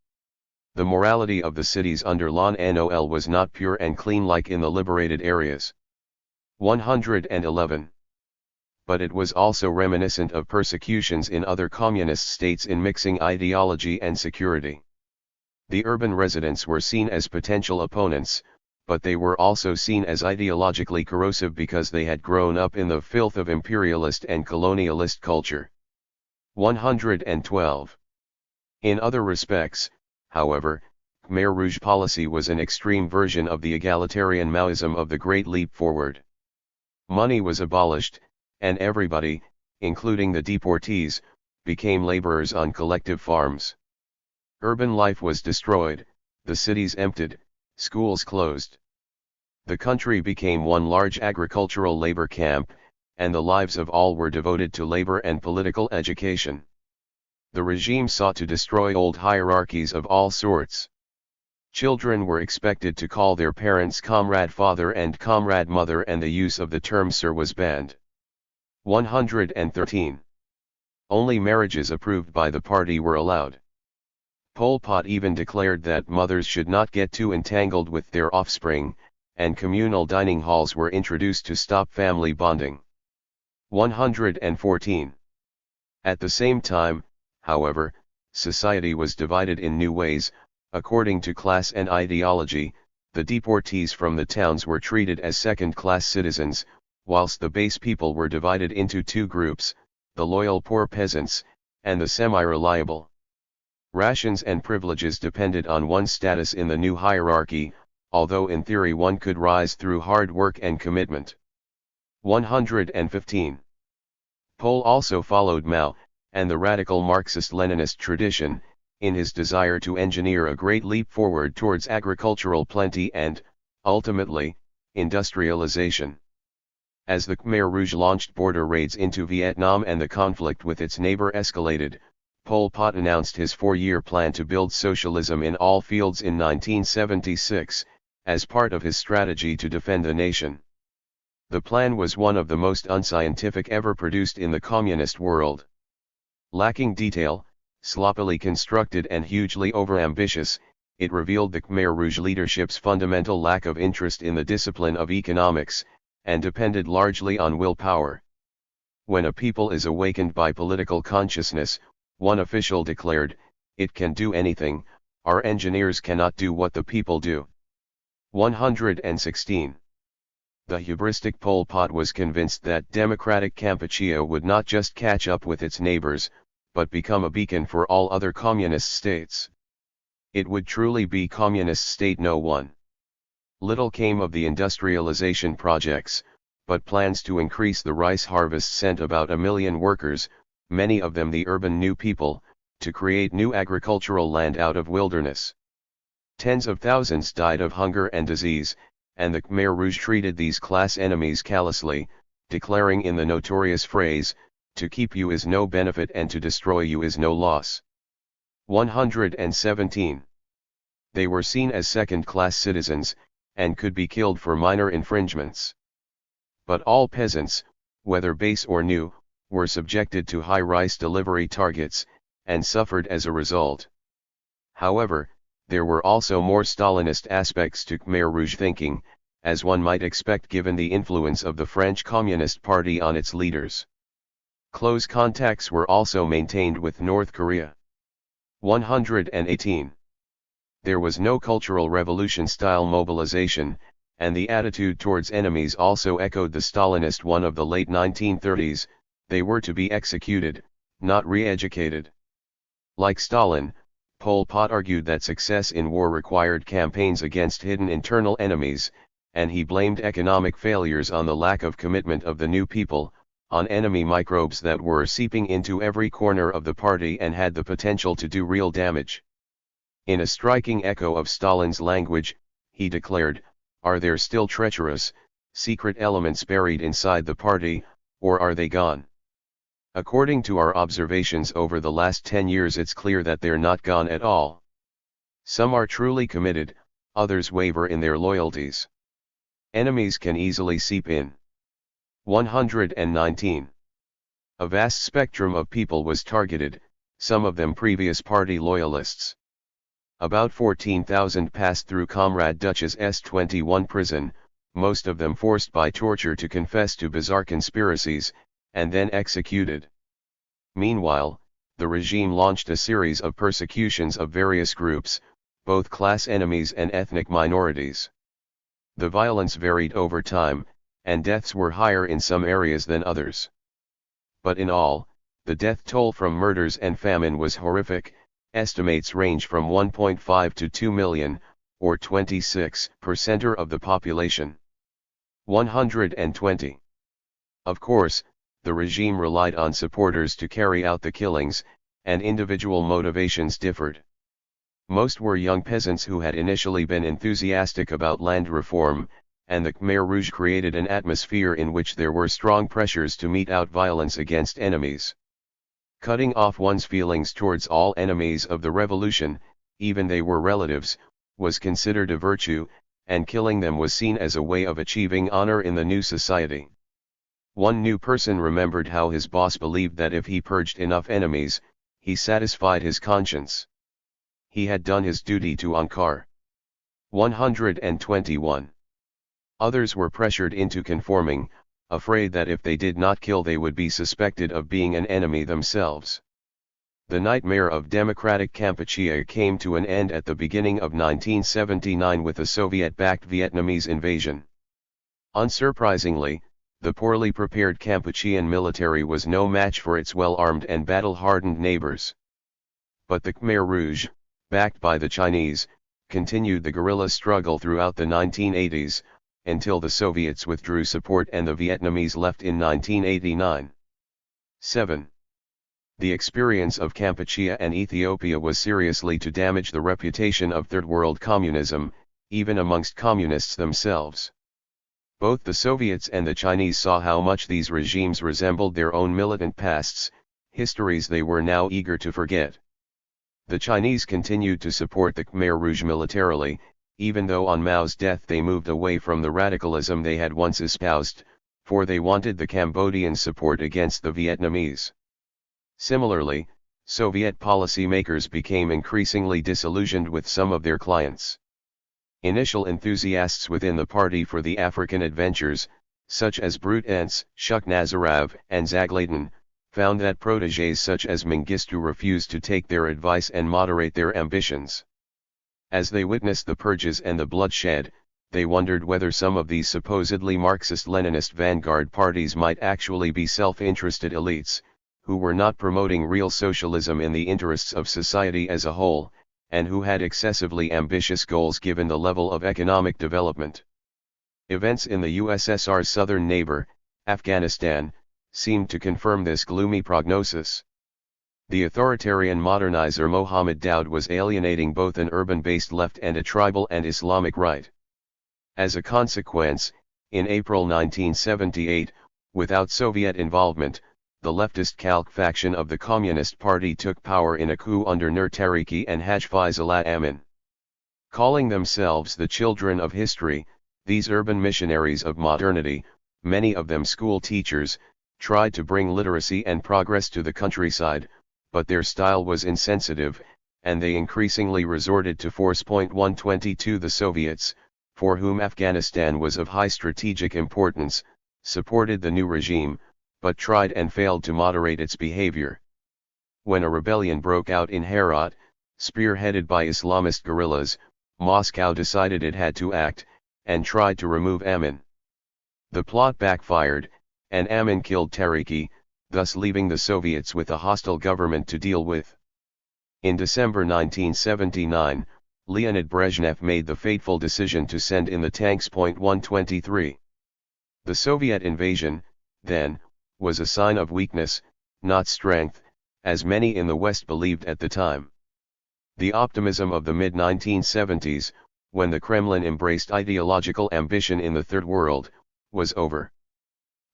The morality of the cities under Lon Nol was not pure and clean like in the liberated areas. 111. But it was also reminiscent of persecutions in other communist states in mixing ideology and security. The urban residents were seen as potential opponents, but they were also seen as ideologically corrosive because they had grown up in the filth of imperialist and colonialist culture. 112. In other respects, however, Khmer Rouge policy was an extreme version of the egalitarian Maoism of the Great Leap Forward. Money was abolished, and everybody, including the deportees, became laborers on collective farms. Urban life was destroyed, the cities emptied, schools closed. The country became one large agricultural labor camp, and the lives of all were devoted to labor and political education. The regime sought to destroy old hierarchies of all sorts. Children were expected to call their parents comrade father and comrade mother, and the use of the term sir was banned. 113. Only marriages approved by the party were allowed. Pol Pot even declared that mothers should not get too entangled with their offspring, and communal dining halls were introduced to stop family bonding. 114. At the same time, however, society was divided in new ways. According to class and ideology, the deportees from the towns were treated as second-class citizens, whilst the base people were divided into two groups, the loyal poor peasants, and the semi-reliable. Rations and privileges depended on one's status in the new hierarchy, although in theory one could rise through hard work and commitment. 115. Pol also followed Mao, and the radical Marxist-Leninist tradition, in his desire to engineer a great leap forward towards agricultural plenty and, ultimately, industrialization. As the Khmer Rouge launched border raids into Vietnam and the conflict with its neighbor escalated, Pol Pot announced his 4-year plan to build socialism in all fields in 1976, as part of his strategy to defend the nation. The plan was one of the most unscientific ever produced in the communist world. Lacking detail, sloppily constructed and hugely overambitious, it revealed the Khmer Rouge leadership's fundamental lack of interest in the discipline of economics, and depended largely on willpower. When a people is awakened by political consciousness, one official declared, "It can do anything, our engineers cannot do what the people do." 116. The hubristic Pol Pot was convinced that democratic Kampuchea would not just catch up with its neighbors, but become a beacon for all other communist states. It would truly be Communist State No. 1. Little came of the industrialization projects, but plans to increase the rice harvest sent about 1 million workers, many of them the urban new people, to create new agricultural land out of wilderness. Tens of thousands died of hunger and disease, and the Khmer Rouge treated these class enemies callously, declaring in the notorious phrase, "To keep you is no benefit and to destroy you is no loss." 117. They were seen as second-class citizens, and could be killed for minor infringements. But all peasants, whether base or new, were subjected to high rice delivery targets, and suffered as a result. However, there were also more Stalinist aspects to Khmer Rouge thinking, as one might expect given the influence of the French Communist Party on its leaders. Close contacts were also maintained with North Korea. 118. There was no cultural revolution-style mobilization, and the attitude towards enemies also echoed the Stalinist one of the late 1930s, they were to be executed, not re-educated. Like Stalin, Pol Pot argued that success in war required campaigns against hidden internal enemies, and he blamed economic failures on the lack of commitment of the new people, on enemy microbes that were seeping into every corner of the party and had the potential to do real damage. In a striking echo of Stalin's language, he declared, "Are there still treacherous, secret elements buried inside the party, or are they gone? According to our observations over the last 10 years, it's clear that they're not gone at all. Some are truly committed, others waver in their loyalties. Enemies can easily seep in." 119. A vast spectrum of people was targeted, some of them previous party loyalists. About 14,000 passed through Comrade Duch's S-21 prison, most of them forced by torture to confess to bizarre conspiracies, and then executed. Meanwhile, the regime launched a series of persecutions of various groups, both class enemies and ethnic minorities. The violence varied over time, and deaths were higher in some areas than others. But in all, the death toll from murders and famine was horrific. Estimates range from 1.5 to 2 million, or 26% of the population. 120. Of course, the regime relied on supporters to carry out the killings, and individual motivations differed. Most were young peasants who had initially been enthusiastic about land reform, and the Khmer Rouge created an atmosphere in which there were strong pressures to mete out violence against enemies. Cutting off one's feelings towards all enemies of the revolution, even they were relatives, was considered a virtue, and killing them was seen as a way of achieving honor in the new society. One new person remembered how his boss believed that if he purged enough enemies, he satisfied his conscience. He had done his duty to Ankar. 121. Others were pressured into conforming, afraid that if they did not kill they would be suspected of being an enemy themselves. The nightmare of democratic Kampuchea came to an end at the beginning of 1979 with the Soviet-backed Vietnamese invasion. Unsurprisingly, the poorly prepared Kampuchean military was no match for its well-armed and battle-hardened neighbors. But the Khmer Rouge, backed by the Chinese, continued the guerrilla struggle throughout the 1980s, until the Soviets withdrew support and the Vietnamese left in 1989. 7. The experience of Kampuchea and Ethiopia was seriously to damage the reputation of Third World communism, even amongst communists themselves. Both the Soviets and the Chinese saw how much these regimes resembled their own militant pasts, histories they were now eager to forget. The Chinese continued to support the Khmer Rouge militarily, even though on Mao's death they moved away from the radicalism they had once espoused, for they wanted the Cambodian support against the Vietnamese. Similarly, Soviet policymakers became increasingly disillusioned with some of their clients. Initial enthusiasts within the party for the African adventures, such as Brute Ents, Shuk Nazarov, and Zagladen, found that protégés such as Mengistu refused to take their advice and moderate their ambitions. As they witnessed the purges and the bloodshed, they wondered whether some of these supposedly Marxist-Leninist vanguard parties might actually be self-interested elites, who were not promoting real socialism in the interests of society as a whole, and who had excessively ambitious goals given the level of economic development. Events in the USSR's southern neighbor, Afghanistan, seemed to confirm this gloomy prognosis. The authoritarian modernizer Mohammad Daoud was alienating both an urban-based left and a tribal and Islamic right. As a consequence, in April 1978, without Soviet involvement, the leftist Khalq faction of the Communist Party took power in a coup under Nur Tariki and Haj Faizulat Amin. Calling themselves the children of history, these urban missionaries of modernity, many of them school teachers, tried to bring literacy and progress to the countryside, but their style was insensitive, and they increasingly resorted to force. 122 The Soviets, for whom Afghanistan was of high strategic importance, supported the new regime, but tried and failed to moderate its behavior. When a rebellion broke out in Herat, spearheaded by Islamist guerrillas, Moscow decided it had to act, and tried to remove Amin. The plot backfired, and Amin killed Tariki, thus leaving the Soviets with a hostile government to deal with. In December 1979, Leonid Brezhnev made the fateful decision to send in the tanks. 123. The Soviet invasion, then, was a sign of weakness, not strength, as many in the West believed at the time. The optimism of the mid-1970s, when the Kremlin embraced ideological ambition in the Third World, was over.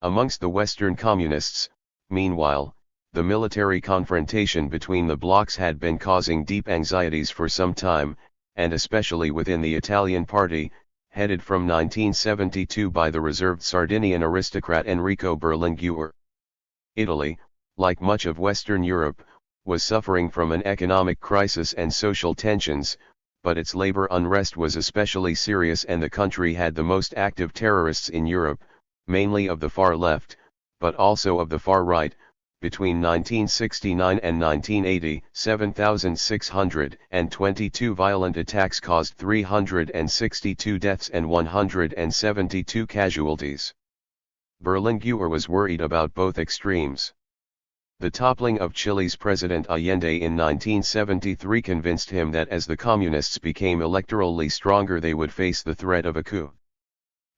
Amongst the Western communists, meanwhile, the military confrontation between the blocs had been causing deep anxieties for some time, and especially within the Italian party, headed from 1972 by the reserved Sardinian aristocrat Enrico Berlinguer. Italy, like much of Western Europe, was suffering from an economic crisis and social tensions, but its labor unrest was especially serious and the country had the most active terrorists in Europe, mainly of the far left, but also of the far right. Between 1969 and 1980, 7,622 violent attacks caused 362 deaths and 172 casualties. Berlinguer was worried about both extremes. The toppling of Chile's President Allende in 1973 convinced him that as the communists became electorally stronger they would face the threat of a coup.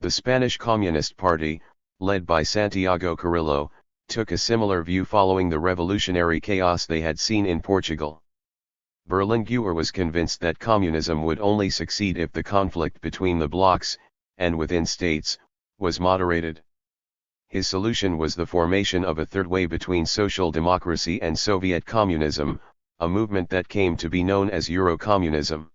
The Spanish Communist Party, led by Santiago Carrillo, took a similar view following the revolutionary chaos they had seen in Portugal. Berlinguer was convinced that communism would only succeed if the conflict between the blocs, and within states, was moderated. His solution was the formation of a third way between social democracy and Soviet communism, a movement that came to be known as Eurocommunism.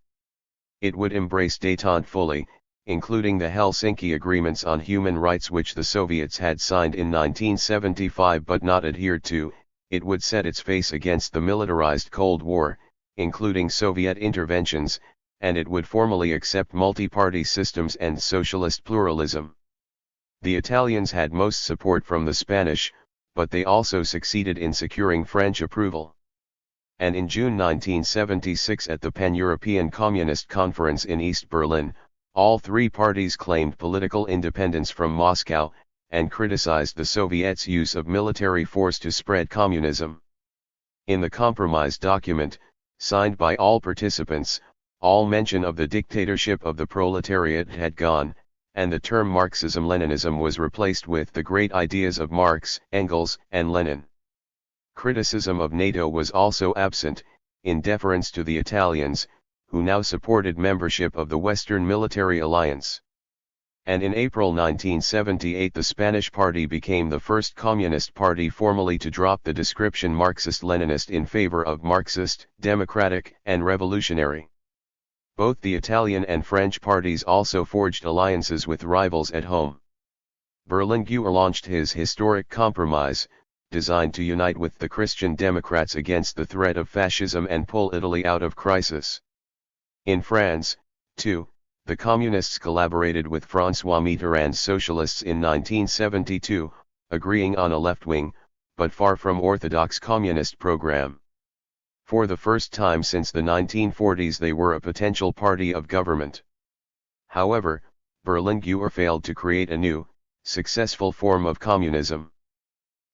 It would embrace détente fully, including the Helsinki Agreements on Human Rights which the Soviets had signed in 1975 but not adhered to. It would set its face against the militarized Cold War, including Soviet interventions, and it would formally accept multi-party systems and socialist pluralism. The Italians had most support from the Spanish, but they also succeeded in securing French approval. And in June 1976 at the Pan-European Communist Conference in East Berlin, all three parties claimed political independence from Moscow, and criticized the Soviets' use of military force to spread communism. In the compromise document, signed by all participants, all mention of the dictatorship of the proletariat had gone, and the term Marxism-Leninism was replaced with the great ideas of Marx, Engels, and Lenin. Criticism of NATO was also absent, in deference to the Italians, who now supported membership of the Western Military Alliance. And in April 1978 the Spanish party became the first communist party formally to drop the description Marxist-Leninist in favor of Marxist, democratic, and revolutionary. Both the Italian and French parties also forged alliances with rivals at home. Berlinguer launched his historic compromise, designed to unite with the Christian Democrats against the threat of fascism and pull Italy out of crisis. In France, too, the Communists collaborated with François Mitterrand's Socialists in 1972, agreeing on a left-wing, but far from orthodox communist program. For the first time since the 1940s they were a potential party of government. However, Berlinguer failed to create a new, successful form of communism.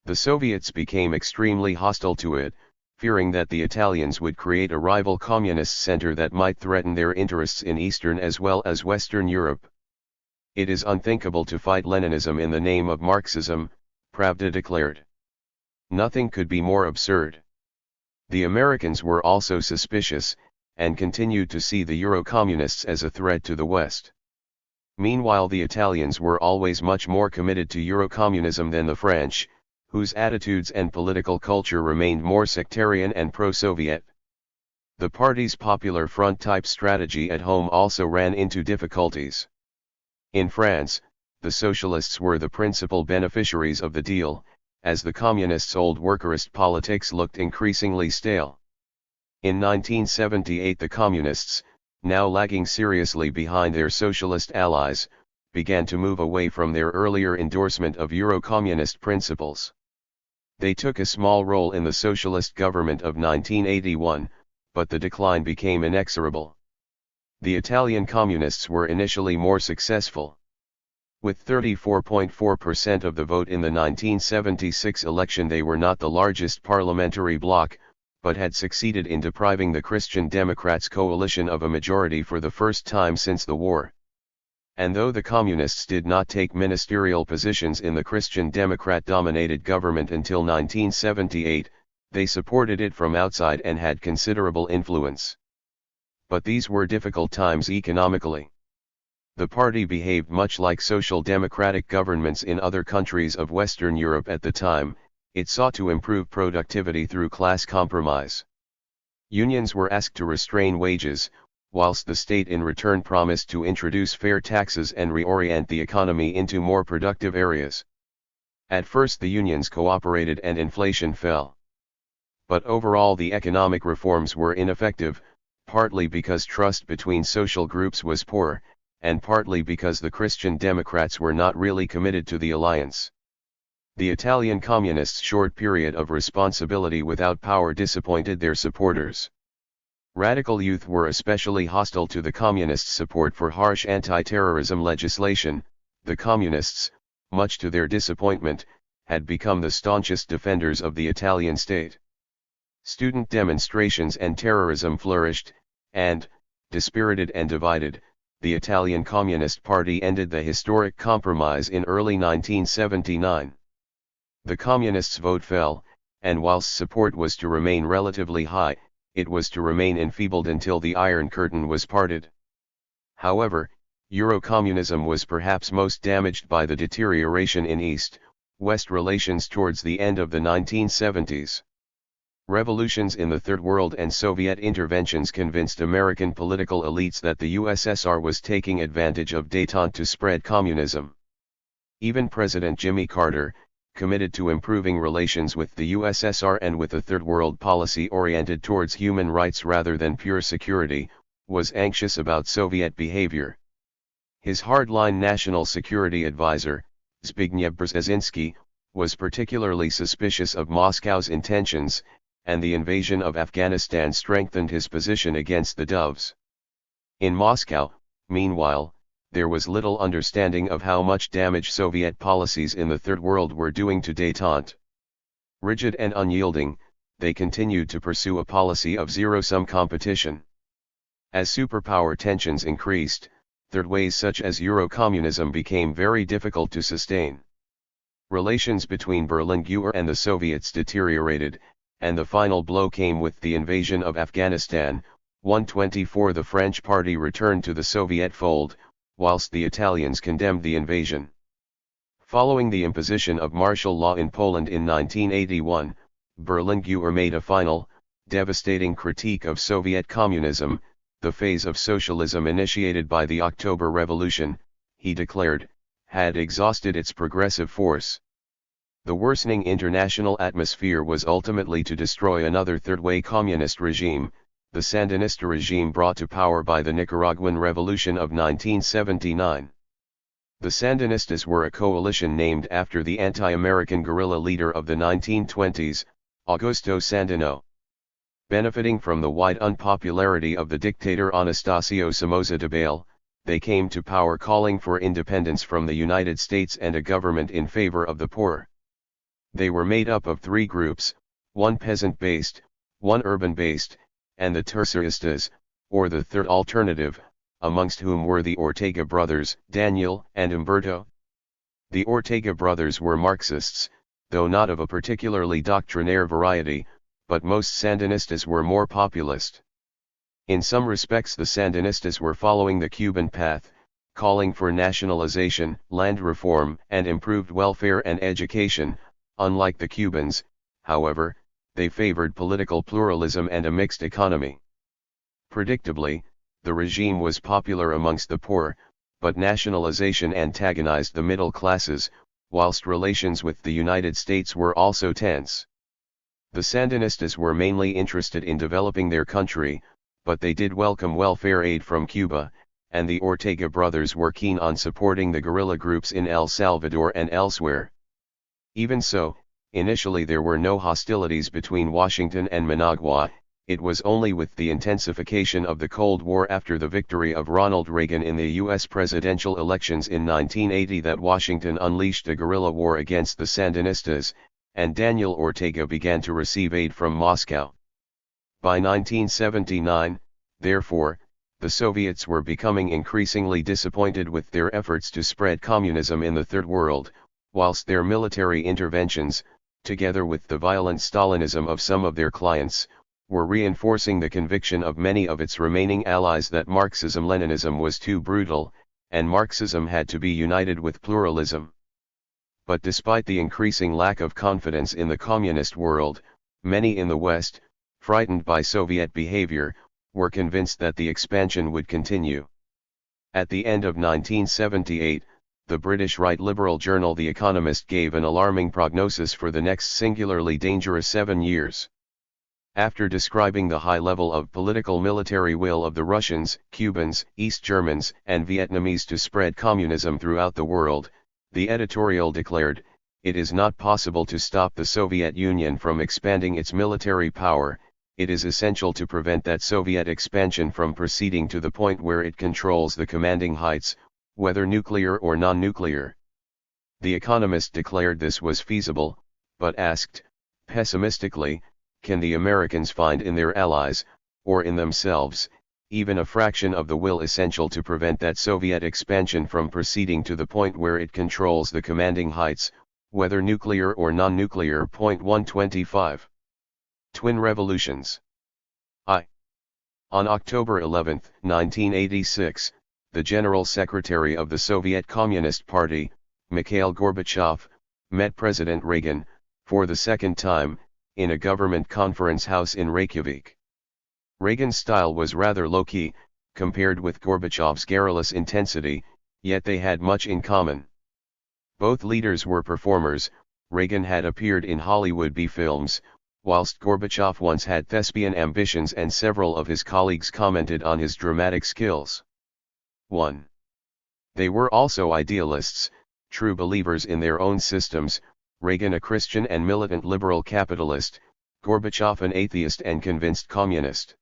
The Soviets became extremely hostile to it, fearing that the Italians would create a rival communist center that might threaten their interests in Eastern as well as Western Europe. It is unthinkable to fight Leninism in the name of Marxism, Pravda declared. Nothing could be more absurd. The Americans were also suspicious, and continued to see the Eurocommunists as a threat to the West. Meanwhile the Italians were always much more committed to Eurocommunism than the French, whose attitudes and political culture remained more sectarian and pro-Soviet. The party's Popular Front-type strategy at home also ran into difficulties. In France, the socialists were the principal beneficiaries of the deal, as the communists' old workerist politics looked increasingly stale. In 1978 the communists, now lagging seriously behind their socialist allies, began to move away from their earlier endorsement of Eurocommunist principles. They took a small role in the socialist government of 1981, but the decline became inexorable. The Italian communists were initially more successful. With 34.4% of the vote in the 1976 election they were not the largest parliamentary bloc, but had succeeded in depriving the Christian Democrats coalition of a majority for the first time since the war. And though the Communists did not take ministerial positions in the Christian Democrat-dominated government until 1978, they supported it from outside and had considerable influence. But these were difficult times economically. The party behaved much like social democratic governments in other countries of Western Europe at the time. It sought to improve productivity through class compromise. Unions were asked to restrain wages, whilst the state in return promised to introduce fair taxes and reorient the economy into more productive areas. At first the unions cooperated and inflation fell. But overall the economic reforms were ineffective, partly because trust between social groups was poor, and partly because the Christian Democrats were not really committed to the alliance. The Italian Communists' short period of responsibility without power disappointed their supporters. Radical youth were especially hostile to the Communists' support for harsh anti-terrorism legislation. The Communists, much to their disappointment, had become the staunchest defenders of the Italian state. Student demonstrations and terrorism flourished, and, dispirited and divided, the Italian Communist Party ended the historic compromise in early 1979. The Communists' vote fell, and whilst support was to remain relatively high, it was to remain enfeebled until the Iron Curtain was parted. However, Eurocommunism was perhaps most damaged by the deterioration in East-West relations towards the end of the 1970s. Revolutions in the Third World and Soviet interventions convinced American political elites that the USSR was taking advantage of détente to spread communism. Even President Jimmy Carter, committed to improving relations with the USSR and with a Third World policy oriented towards human rights rather than pure security, was anxious about Soviet behavior. His hardline national security advisor, Zbigniew Brzezinski, was particularly suspicious of Moscow's intentions, and the invasion of Afghanistan strengthened his position against the Doves. In Moscow, meanwhile, there was little understanding of how much damage Soviet policies in the Third World were doing to détente. Rigid and unyielding, they continued to pursue a policy of zero-sum competition. As superpower tensions increased, third ways such as Eurocommunism became very difficult to sustain. Relations between Berlinguer and the Soviets deteriorated, and the final blow came with the invasion of Afghanistan. 124 The French party returned to the Soviet fold, whilst the Italians condemned the invasion. Following the imposition of martial law in Poland in 1981, Berlinguer made a final, devastating critique of Soviet communism. The phase of socialism initiated by the October Revolution, he declared, had exhausted its progressive force. The worsening international atmosphere was ultimately to destroy another third-way communist regime, the Sandinista regime brought to power by the Nicaraguan Revolution of 1979. The Sandinistas were a coalition named after the anti-American guerrilla leader of the 1920s, Augusto Sandino. Benefiting from the wide unpopularity of the dictator Anastasio Somoza Debayle, they came to power calling for independence from the United States and a government in favor of the poor. They were made up of three groups, one peasant-based, one urban-based, and the terceristas, or the third alternative, amongst whom were the Ortega brothers, Daniel and Umberto. The Ortega brothers were Marxists, though not of a particularly doctrinaire variety, but most Sandinistas were more populist. In some respects the Sandinistas were following the Cuban path, calling for nationalization, land reform, and improved welfare and education. Unlike the Cubans, however, they favored political pluralism and a mixed economy. Predictably, the regime was popular amongst the poor, but nationalization antagonized the middle classes, whilst relations with the United States were also tense. The Sandinistas were mainly interested in developing their country, but they did welcome welfare aid from Cuba, and the Ortega brothers were keen on supporting the guerrilla groups in El Salvador and elsewhere. Even so, initially there were no hostilities between Washington and Managua. It was only with the intensification of the Cold War after the victory of Ronald Reagan in the U.S. presidential elections in 1980 that Washington unleashed a guerrilla war against the Sandinistas, and Daniel Ortega began to receive aid from Moscow. By 1979, therefore, the Soviets were becoming increasingly disappointed with their efforts to spread communism in the Third World, whilst their military interventions, together with the violent Stalinism of some of their clients, were reinforcing the conviction of many of its remaining allies that Marxism-Leninism was too brutal, and Marxism had to be united with pluralism. But despite the increasing lack of confidence in the communist world, many in the West, frightened by Soviet behavior, were convinced that the expansion would continue. At the end of 1978, the British right-liberal journal The Economist gave an alarming prognosis for the next singularly dangerous 7 years. After describing the high level of political military will of the Russians, Cubans, East Germans, and Vietnamese to spread communism throughout the world, the editorial declared, "It is not possible to stop the Soviet Union from expanding its military power. It is essential to prevent that Soviet expansion from proceeding to the point where it controls the commanding heights, whether nuclear or non-nuclear." The Economist declared this was feasible, but asked, pessimistically, can the Americans find in their allies, or in themselves, even a fraction of the will essential to prevent that Soviet expansion from proceeding to the point where it controls the commanding heights, whether nuclear or non-nuclear? 125. Twin Revolutions. On October 11, 1986, the General Secretary of the Soviet Communist Party, Mikhail Gorbachev, met President Reagan, for the second time, in a government conference house in Reykjavik. Reagan's style was rather low-key, compared with Gorbachev's garrulous intensity, yet they had much in common. Both leaders were performers. Reagan had appeared in Hollywood B films, whilst Gorbachev once had thespian ambitions, and several of his colleagues commented on his dramatic skills. 1. They were also idealists, true believers in their own systems, Reagan a Christian and militant liberal capitalist, Gorbachev an atheist and convinced communist.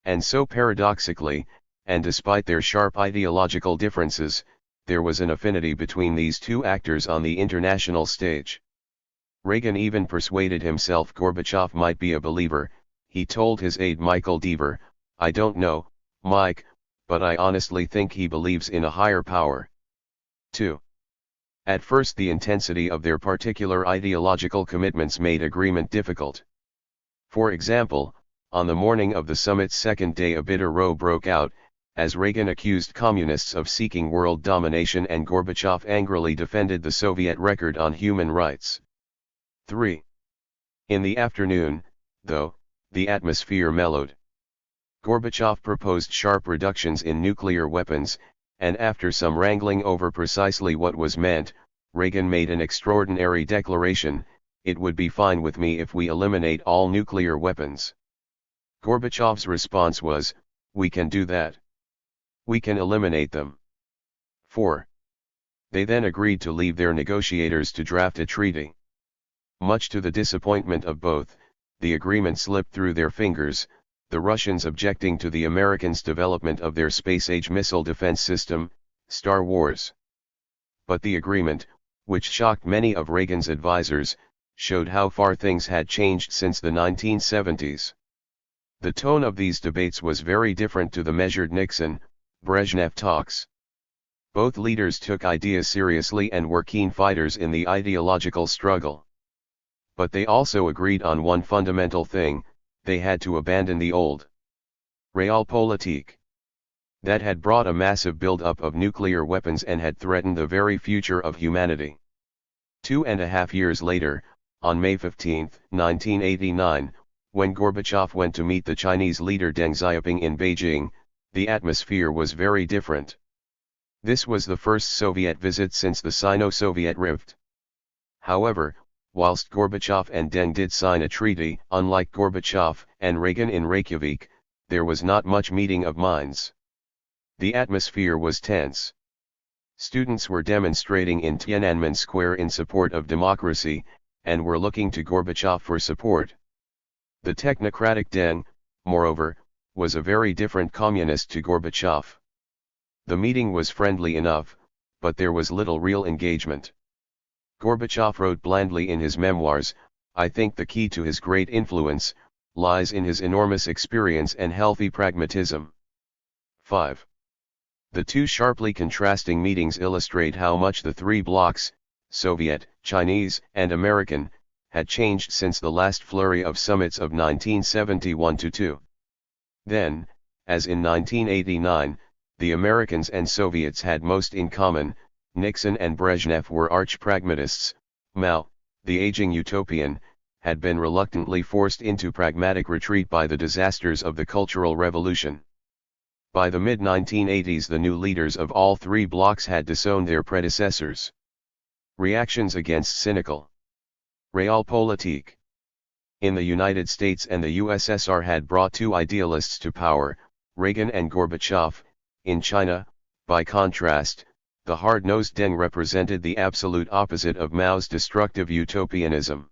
And so paradoxically, and despite their sharp ideological differences, there was an affinity between these two actors on the international stage. Reagan even persuaded himself Gorbachev might be a believer. He told his aide Michael Deaver, "I don't know, Mike, but I honestly think he believes in a higher power." 2. At first the intensity of their particular ideological commitments made agreement difficult. For example, on the morning of the summit's second day a bitter row broke out, as Reagan accused communists of seeking world domination and Gorbachev angrily defended the Soviet record on human rights. 3. In the afternoon, though, the atmosphere mellowed. Gorbachev proposed sharp reductions in nuclear weapons, and after some wrangling over precisely what was meant, Reagan made an extraordinary declaration: "It would be fine with me if we eliminate all nuclear weapons." Gorbachev's response was, "We can do that. We can eliminate them." 4. They then agreed to leave their negotiators to draft a treaty. Much to the disappointment of both, the agreement slipped through their fingers, the Russians objecting to the Americans' development of their space-age missile defense system, Star Wars. But the agreement, which shocked many of Reagan's advisers, showed how far things had changed since the 1970s. The tone of these debates was very different to the measured Nixon-Brezhnev talks. Both leaders took ideas seriously and were keen fighters in the ideological struggle. But they also agreed on one fundamental thing: they had to abandon the old realpolitik. That had brought a massive build-up of nuclear weapons and had threatened the very future of humanity. 2.5 years later, on May 15, 1989, when Gorbachev went to meet the Chinese leader Deng Xiaoping in Beijing, the atmosphere was very different. This was the first Soviet visit since the Sino-Soviet rift. However, whilst Gorbachev and Deng did sign a treaty, unlike Gorbachev and Reagan in Reykjavik, there was not much meeting of minds. The atmosphere was tense. Students were demonstrating in Tiananmen Square in support of democracy, and were looking to Gorbachev for support. The technocratic Deng, moreover, was a very different communist to Gorbachev. The meeting was friendly enough, but there was little real engagement. Gorbachev wrote blandly in his memoirs, "I think the key to his great influence lies in his enormous experience and healthy pragmatism." 5. The two sharply contrasting meetings illustrate how much the three blocs, Soviet, Chinese, and American, had changed since the last flurry of summits of 1971-2. Then, as in 1989, the Americans and Soviets had most in common. Nixon and Brezhnev were arch-pragmatists. Mao, the aging utopian, had been reluctantly forced into pragmatic retreat by the disasters of the Cultural Revolution. By the mid-1980s the new leaders of all three blocs had disowned their predecessors. Reactions against cynical realpolitik. In the United States and the USSR had brought two idealists to power, Reagan and Gorbachev. In China, by contrast, the hard-nosed Deng represented the absolute opposite of Mao's destructive utopianism.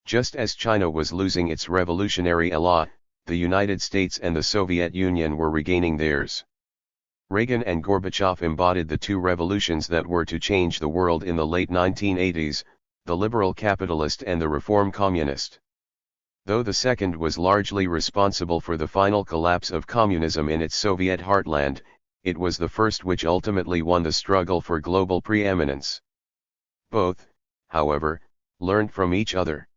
Just as China was losing its revolutionary elan, the United States and the Soviet Union were regaining theirs. Reagan and Gorbachev embodied the two revolutions that were to change the world in the late 1980s, the liberal capitalist and the reform communist. Though the second was largely responsible for the final collapse of communism in its Soviet heartland, it was the first which ultimately won the struggle for global preeminence. Both, however, learned from each other.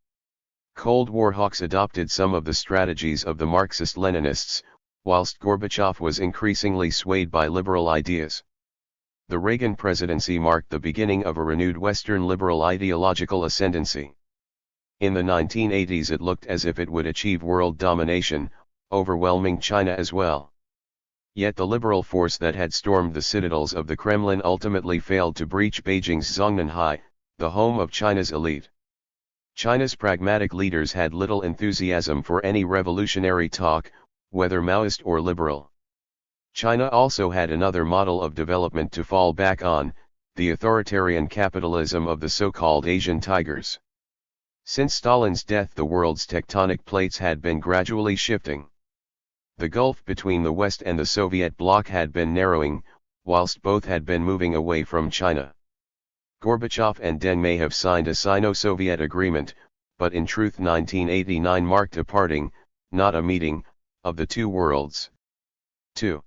Cold War hawks adopted some of the strategies of the Marxist-Leninists, whilst Gorbachev was increasingly swayed by liberal ideas. The Reagan presidency marked the beginning of a renewed Western liberal ideological ascendancy. In the 1980s it looked as if it would achieve world domination, overwhelming China as well. Yet the liberal force that had stormed the citadels of the Kremlin ultimately failed to breach Beijing's Zhongnanhai, the home of China's elite. China's pragmatic leaders had little enthusiasm for any revolutionary talk, whether Maoist or liberal. China also had another model of development to fall back on, the authoritarian capitalism of the so-called Asian tigers. Since Stalin's death, the world's tectonic plates had been gradually shifting. The gulf between the West and the Soviet bloc had been narrowing, whilst both had been moving away from China. Gorbachev and Deng may have signed a Sino-Soviet agreement, but in truth 1989 marked a parting, not a meeting, of the two worlds. 2.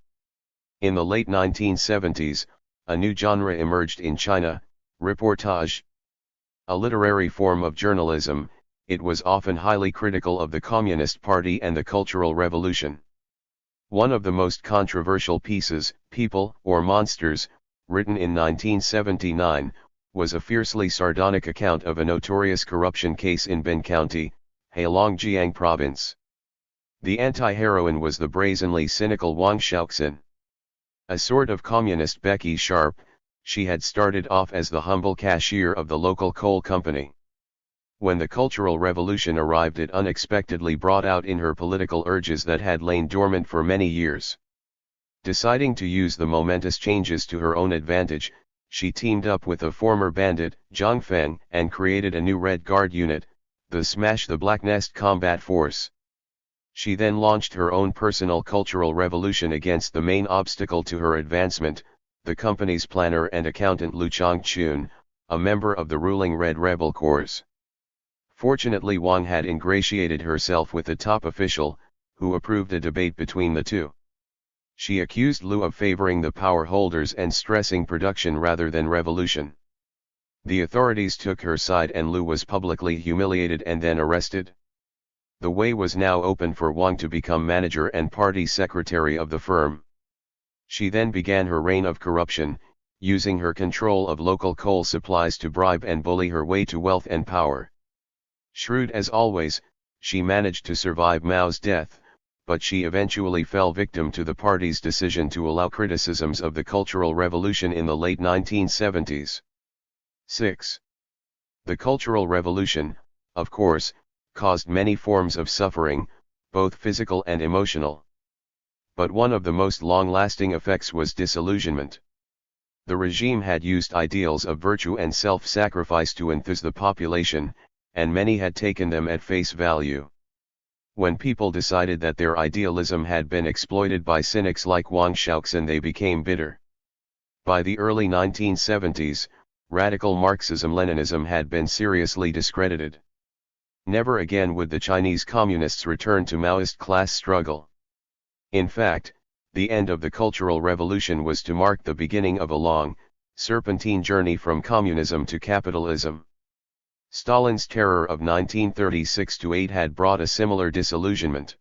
In the late 1970s, a new genre emerged in China, reportage. A literary form of journalism, it was often highly critical of the Communist Party and the Cultural Revolution. One of the most controversial pieces, People or Monsters, written in 1979, was a fiercely sardonic account of a notorious corruption case in Bin County, Heilongjiang Province. The anti-heroine was the brazenly cynical Wang Xiaoxin. A sort of communist Becky Sharp, she had started off as the humble cashier of the local coal company. When the Cultural Revolution arrived, it unexpectedly brought out in her political urges that had lain dormant for many years. Deciding to use the momentous changes to her own advantage, she teamed up with a former bandit, Zhang Feng, and created a new Red Guard unit, the Smash the Black Nest Combat Force. She then launched her own personal cultural revolution against the main obstacle to her advancement, the company's planner and accountant Lu Changchun, a member of the ruling Red Rebel Corps. Fortunately, Wang had ingratiated herself with a top official, who approved a debate between the two. She accused Lu of favoring the power holders and stressing production rather than revolution. The authorities took her side and Lu was publicly humiliated and then arrested. The way was now open for Wang to become manager and party secretary of the firm. She then began her reign of corruption, using her control of local coal supplies to bribe and bully her way to wealth and power. Shrewd as always, she managed to survive Mao's death, but she eventually fell victim to the party's decision to allow criticisms of the Cultural Revolution in the late 1970s. 6. The Cultural Revolution, of course, caused many forms of suffering, both physical and emotional. But one of the most long-lasting effects was disillusionment. The regime had used ideals of virtue and self-sacrifice to enthuse the population, and many had taken them at face value. When people decided that their idealism had been exploited by cynics like Wang Xiaoxin, they became bitter. By the early 1970s, radical Marxism-Leninism had been seriously discredited. Never again would the Chinese Communists return to Maoist class struggle. In fact, the end of the Cultural Revolution was to mark the beginning of a long, serpentine journey from communism to capitalism. Stalin's terror of 1936–8 had brought a similar disillusionment.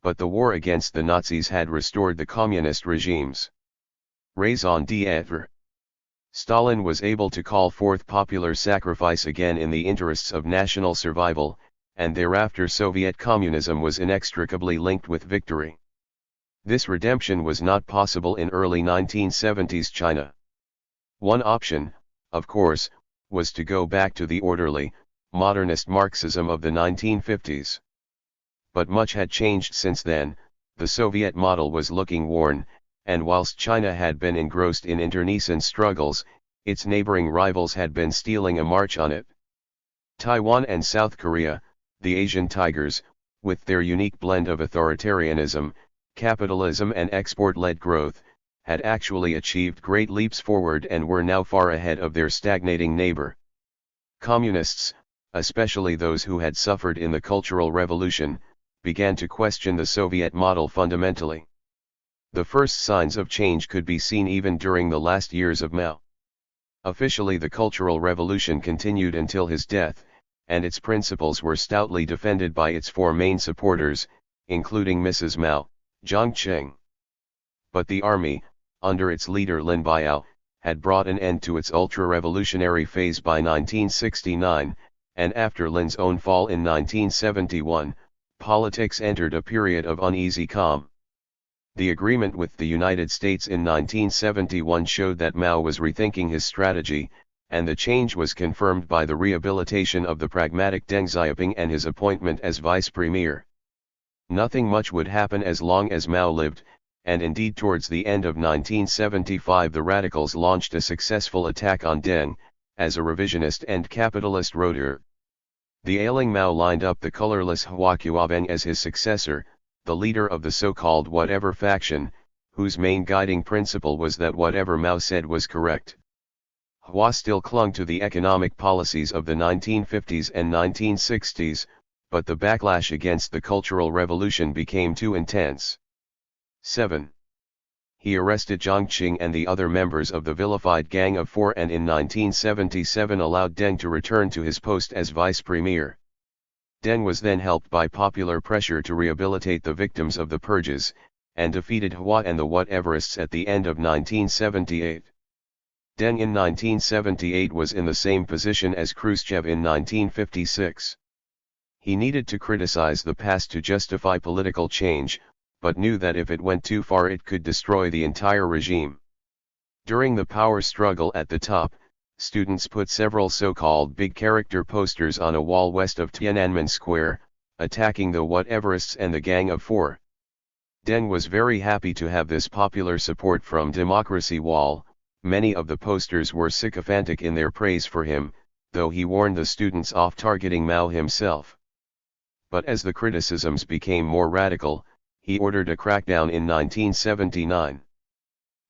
But the war against the Nazis had restored the communist regimes. Raison d'être. Stalin was able to call forth popular sacrifice again in the interests of national survival, and thereafter Soviet communism was inextricably linked with victory. This redemption was not possible in early 1970s China. One option, of course, was to go back to the orderly, modernist Marxism of the 1950s. But much had changed since then. The Soviet model was looking worn, and whilst China had been engrossed in internecine struggles, its neighboring rivals had been stealing a march on it. Taiwan and South Korea, the Asian tigers, with their unique blend of authoritarianism, capitalism and export-led growth, had actually achieved great leaps forward and were now far ahead of their stagnating neighbor. Communists, especially those who had suffered in the Cultural Revolution, began to question the Soviet model fundamentally. The first signs of change could be seen even during the last years of Mao. Officially, the Cultural Revolution continued until his death, and its principles were stoutly defended by its four main supporters, including Mrs. Mao, Jiang Qing. But the army, under its leader Lin Biao, had brought an end to its ultra-revolutionary phase by 1969, and after Lin's own fall in 1971, politics entered a period of uneasy calm. The agreement with the United States in 1971 showed that Mao was rethinking his strategy, and the change was confirmed by the rehabilitation of the pragmatic Deng Xiaoping and his appointment as vice premier. Nothing much would happen as long as Mao lived, and indeed towards the end of 1975 the radicals launched a successful attack on Deng, as a revisionist and capitalist roader. The ailing Mao lined up the colorless Hua Qiabeng as his successor, the leader of the so-called whatever faction, whose main guiding principle was that whatever Mao said was correct. Hua still clung to the economic policies of the 1950s and 1960s, but the backlash against the Cultural Revolution became too intense. 7. He arrested Jiang Qing and the other members of the vilified Gang of Four, and in 1977 allowed Deng to return to his post as vice premier. Deng was then helped by popular pressure to rehabilitate the victims of the purges, and defeated Hua and the whateverists at the end of 1978. Deng in 1978 was in the same position as Khrushchev in 1956. He needed to criticize the past to justify political change, but knew that if it went too far it could destroy the entire regime. During the power struggle at the top, students put several so-called big character posters on a wall west of Tiananmen Square, attacking the whateverists and the Gang of Four. Deng was very happy to have this popular support from Democracy Wall. Many of the posters were sycophantic in their praise for him, though he warned the students off targeting Mao himself. But as the criticisms became more radical, he ordered a crackdown in 1979.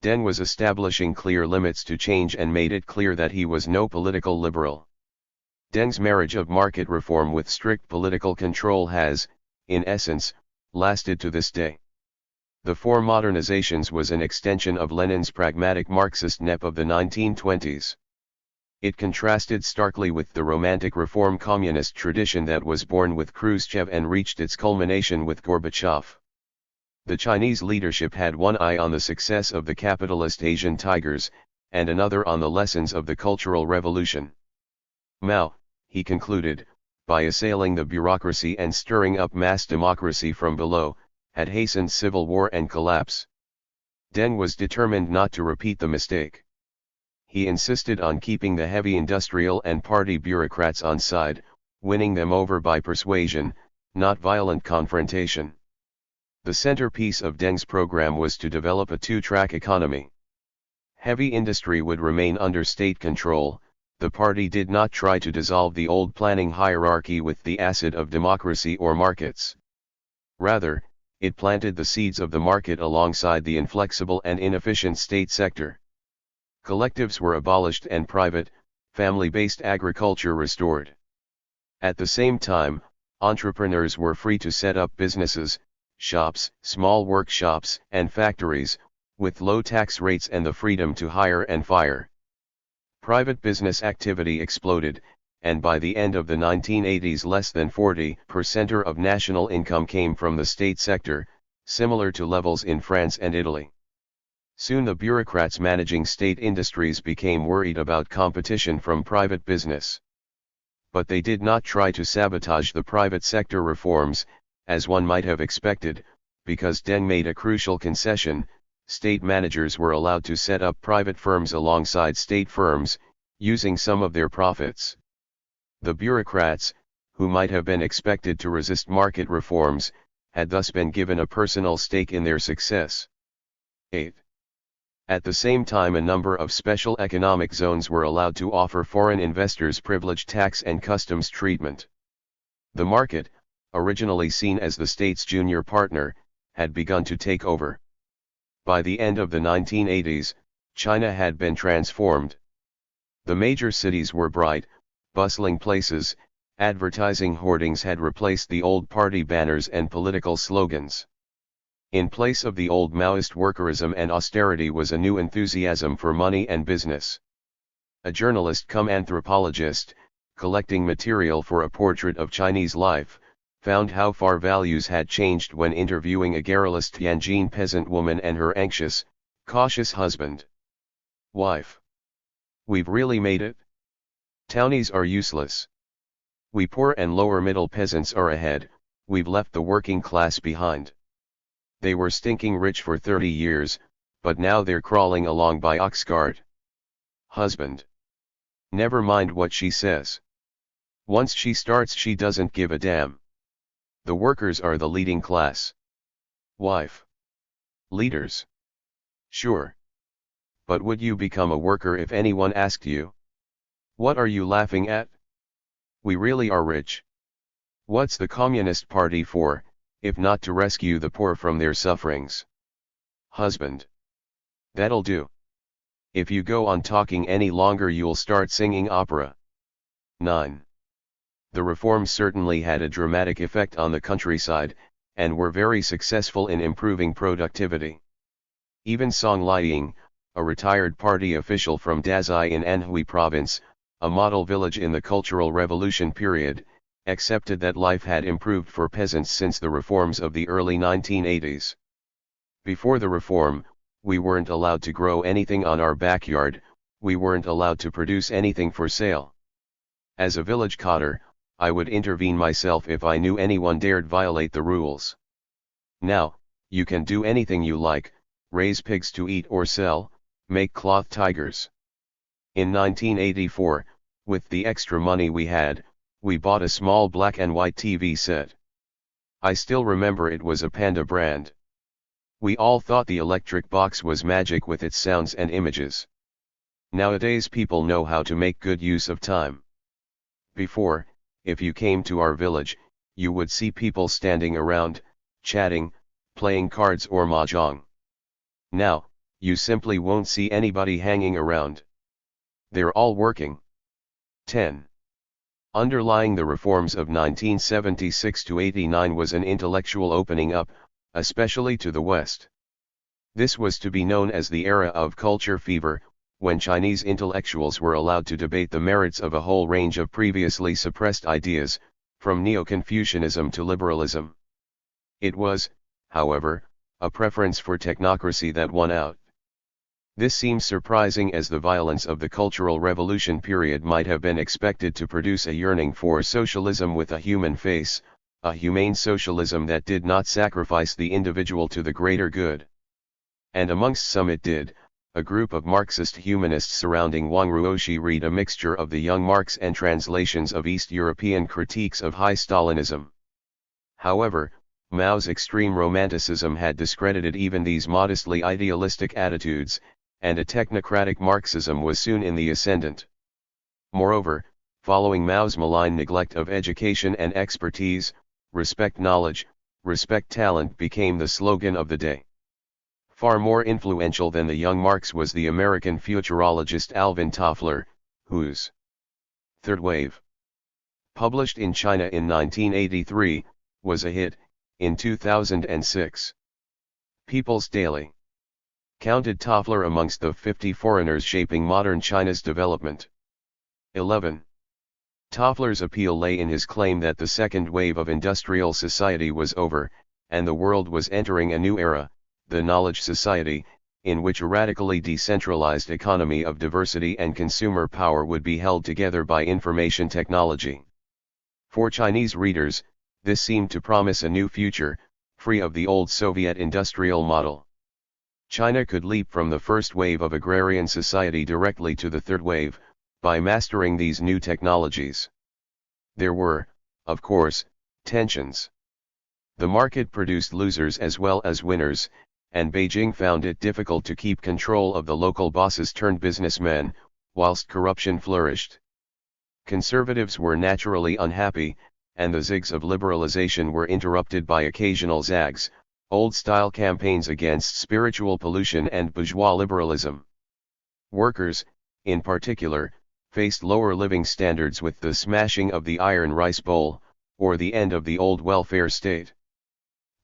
Deng was establishing clear limits to change and made it clear that he was no political liberal. Deng's marriage of market reform with strict political control has, in essence, lasted to this day. The Four Modernizations was an extension of Lenin's pragmatic Marxist NEP of the 1920s. It contrasted starkly with the romantic reform communist tradition that was born with Khrushchev and reached its culmination with Gorbachev. The Chinese leadership had one eye on the success of the capitalist Asian tigers, and another on the lessons of the Cultural Revolution. Mao, he concluded, by assailing the bureaucracy and stirring up mass democracy from below, had hastened civil war and collapse. Deng was determined not to repeat the mistake. He insisted on keeping the heavy industrial and party bureaucrats on side, winning them over by persuasion, not violent confrontation. The centerpiece of Deng's program was to develop a two-track economy. Heavy industry would remain under state control. The party did not try to dissolve the old planning hierarchy with the acid of democracy or markets. Rather, it planted the seeds of the market alongside the inflexible and inefficient state sector. Collectives were abolished and private, family-based agriculture restored. At the same time, entrepreneurs were free to set up businesses, shops, small workshops, and factories, with low tax rates and the freedom to hire and fire. Private business activity exploded, and by the end of the 1980s less than 40% of national income came from the state sector, similar to levels in France and Italy. Soon the bureaucrats managing state industries became worried about competition from private business. But they did not try to sabotage the private sector reforms, as one might have expected, because Deng made a crucial concession: state managers were allowed to set up private firms alongside state firms, using some of their profits. The bureaucrats, who might have been expected to resist market reforms, had thus been given a personal stake in their success. 8. At the same time, a number of special economic zones were allowed to offer foreign investors privileged tax and customs treatment. The market, originally seen as the state's junior partner, had begun to take over. By the end of the 1980s, China had been transformed. The major cities were bright, bustling places. Advertising hoardings had replaced the old party banners and political slogans. In place of the old Maoist workerism and austerity was a new enthusiasm for money and business. A journalist cum anthropologist, collecting material for a portrait of Chinese life, found how far values had changed when interviewing a garrulous Tianjin peasant woman and her anxious, cautious husband. Wife. We've really made it? Townies are useless. We poor and lower middle peasants are ahead, we've left the working class behind. They were stinking rich for 30 years, but now they're crawling along by ox cart. Husband. Never mind what she says. Once she starts, she doesn't give a damn. The workers are the leading class. Wife. Leaders. Sure. But would you become a worker if anyone asked you? What are you laughing at? We really are rich. What's the Communist Party for, if not to rescue the poor from their sufferings? Husband. That'll do. If you go on talking any longer, you'll start singing opera. 9. The reforms certainly had a dramatic effect on the countryside, and were very successful in improving productivity. Even Song Liang, a retired party official from Dazai in Anhui province, a model village in the Cultural Revolution period, accepted that life had improved for peasants since the reforms of the early 1980s. Before the reform, we weren't allowed to grow anything on our backyard, we weren't allowed to produce anything for sale. As a village cotter, I would intervene myself if I knew anyone dared violate the rules. Now, you can do anything you like, raise pigs to eat or sell, make cloth tigers. In 1984, with the extra money we had, we bought a small black and white TV set. I still remember it was a Panda brand. We all thought the electric box was magic with its sounds and images. Nowadays people know how to make good use of time. Before, if you came to our village, you would see people standing around, chatting, playing cards or mahjong. Now, you simply won't see anybody hanging around. They're all working. 10. Underlying the reforms of 1976 to 89 was an intellectual opening up, especially to the West. This was to be known as the era of culture fever, when Chinese intellectuals were allowed to debate the merits of a whole range of previously suppressed ideas, from Neo-Confucianism to liberalism. It was, however, a preference for technocracy that won out. This seems surprising, as the violence of the Cultural Revolution period might have been expected to produce a yearning for socialism with a human face, a humane socialism that did not sacrifice the individual to the greater good. And amongst some it did. A group of Marxist humanists surrounding Wang Ruoxi read a mixture of the young Marx and translations of East European critiques of high Stalinism. However, Mao's extreme romanticism had discredited even these modestly idealistic attitudes, and a technocratic Marxism was soon in the ascendant. Moreover, following Mao's malign neglect of education and expertise, respect knowledge, respect talent became the slogan of the day. Far more influential than the young Marx was the American futurologist Alvin Toffler, whose Third Wave, published in China in 1983, was a hit. In 2006, People's Daily counted Toffler amongst the 50 foreigners shaping modern China's development. 11. Toffler's appeal lay in his claim that the second wave of industrial society was over, and the world was entering a new era, the knowledge society, in which a radically decentralized economy of diversity and consumer power would be held together by information technology. For Chinese readers, this seemed to promise a new future, free of the old Soviet industrial model. China could leap from the first wave of agrarian society directly to the third wave, by mastering these new technologies. There were, of course, tensions. The market produced losers as well as winners, and Beijing found it difficult to keep control of the local bosses turned businessmen, whilst corruption flourished. Conservatives were naturally unhappy, and the zigs of liberalization were interrupted by occasional zags, old-style campaigns against spiritual pollution and bourgeois liberalism. Workers, in particular, faced lower living standards with the smashing of the iron rice bowl, or the end of the old welfare state.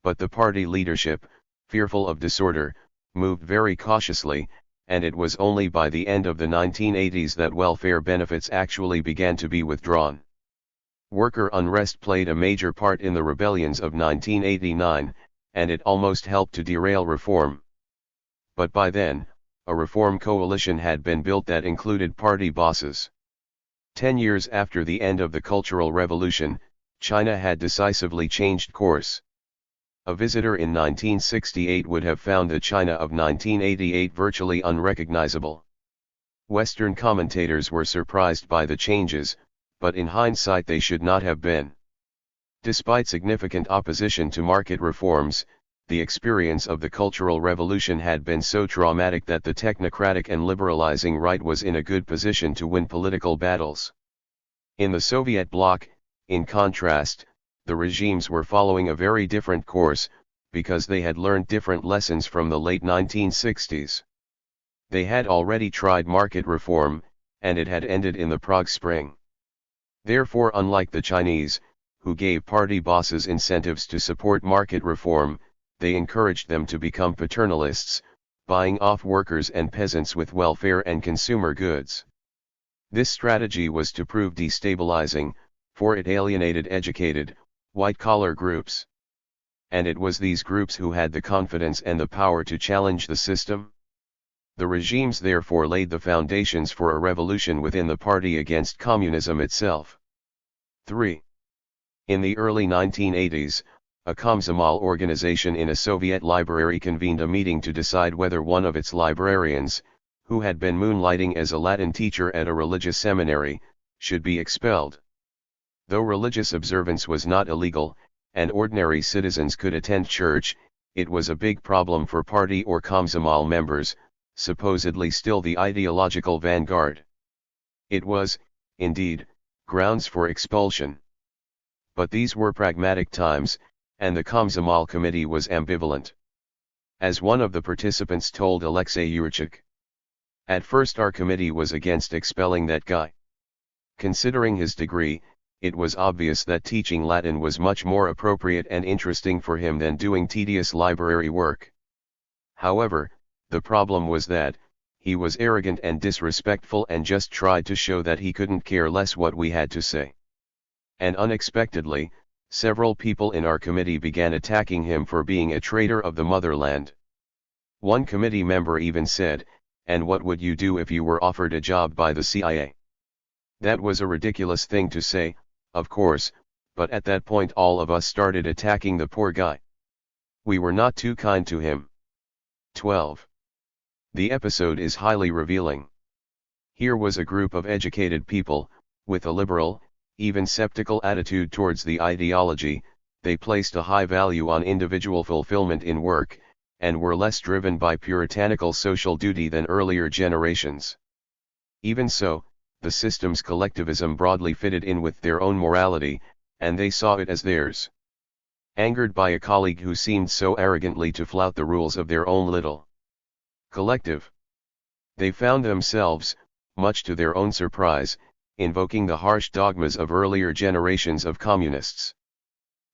But the party leadership, fearful of disorder, moved very cautiously, and it was only by the end of the 1980s that welfare benefits actually began to be withdrawn. Worker unrest played a major part in the rebellions of 1989, and it almost helped to derail reform. But by then, a reform coalition had been built that included party bosses. 10 years after the end of the Cultural Revolution, China had decisively changed course. A visitor in 1968 would have found the China of 1988 virtually unrecognizable. Western commentators were surprised by the changes, but in hindsight they should not have been. Despite significant opposition to market reforms, the experience of the Cultural Revolution had been so traumatic that the technocratic and liberalizing right was in a good position to win political battles. In the Soviet bloc, in contrast, the regimes were following a very different course, because they had learned different lessons from the late 1960s. They had already tried market reform, and it had ended in the Prague Spring. Therefore, unlike the Chinese, who gave party bosses incentives to support market reform, they encouraged them to become paternalists, buying off workers and peasants with welfare and consumer goods. This strategy was to prove destabilizing, for it alienated educated, white-collar groups. And it was these groups who had the confidence and the power to challenge the system. The regimes therefore laid the foundations for a revolution within the party against communism itself. 3. In the early 1980s, a Komsomol organization in a Soviet library convened a meeting to decide whether one of its librarians, who had been moonlighting as a Latin teacher at a religious seminary, should be expelled. Though religious observance was not illegal, and ordinary citizens could attend church, it was a big problem for party or Komsomol members, supposedly still the ideological vanguard. It was, indeed, grounds for expulsion. But these were pragmatic times, and the Komsomol committee was ambivalent. As one of the participants told Alexei Yurchik, "At first our committee was against expelling that guy. Considering his degree, it was obvious that teaching Latin was much more appropriate and interesting for him than doing tedious library work. However, the problem was that, he was arrogant and disrespectful and just tried to show that he couldn't care less what we had to say." And unexpectedly, several people in our committee began attacking him for being a traitor of the motherland. One committee member even said, "And what would you do if you were offered a job by the CIA?" That was a ridiculous thing to say, of course, but at that point all of us started attacking the poor guy. We were not too kind to him. 12. The episode is highly revealing. Here was a group of educated people, with a liberal, even skeptical attitude towards the ideology. They placed a high value on individual fulfillment in work, and were less driven by puritanical social duty than earlier generations. Even so, the system's collectivism broadly fitted in with their own morality, and they saw it as theirs. Angered by a colleague who seemed so arrogantly to flout the rules of their own little collective, they found themselves, much to their own surprise, invoking the harsh dogmas of earlier generations of communists.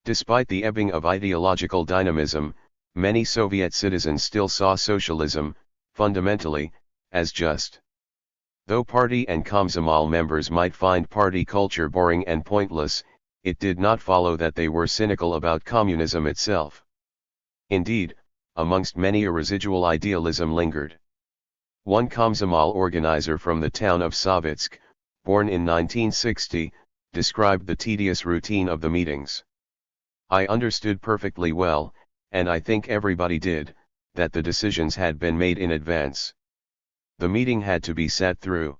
Despite the ebbing of ideological dynamism, many Soviet citizens still saw socialism, fundamentally, as just. Though party and Komsomol members might find party culture boring and pointless, it did not follow that they were cynical about communism itself. Indeed, amongst many a residual idealism lingered. One Komsomol organizer from the town of Savitsk, born in 1960, described the tedious routine of the meetings. "I understood perfectly well, and I think everybody did, that the decisions had been made in advance. The meeting had to be sat through.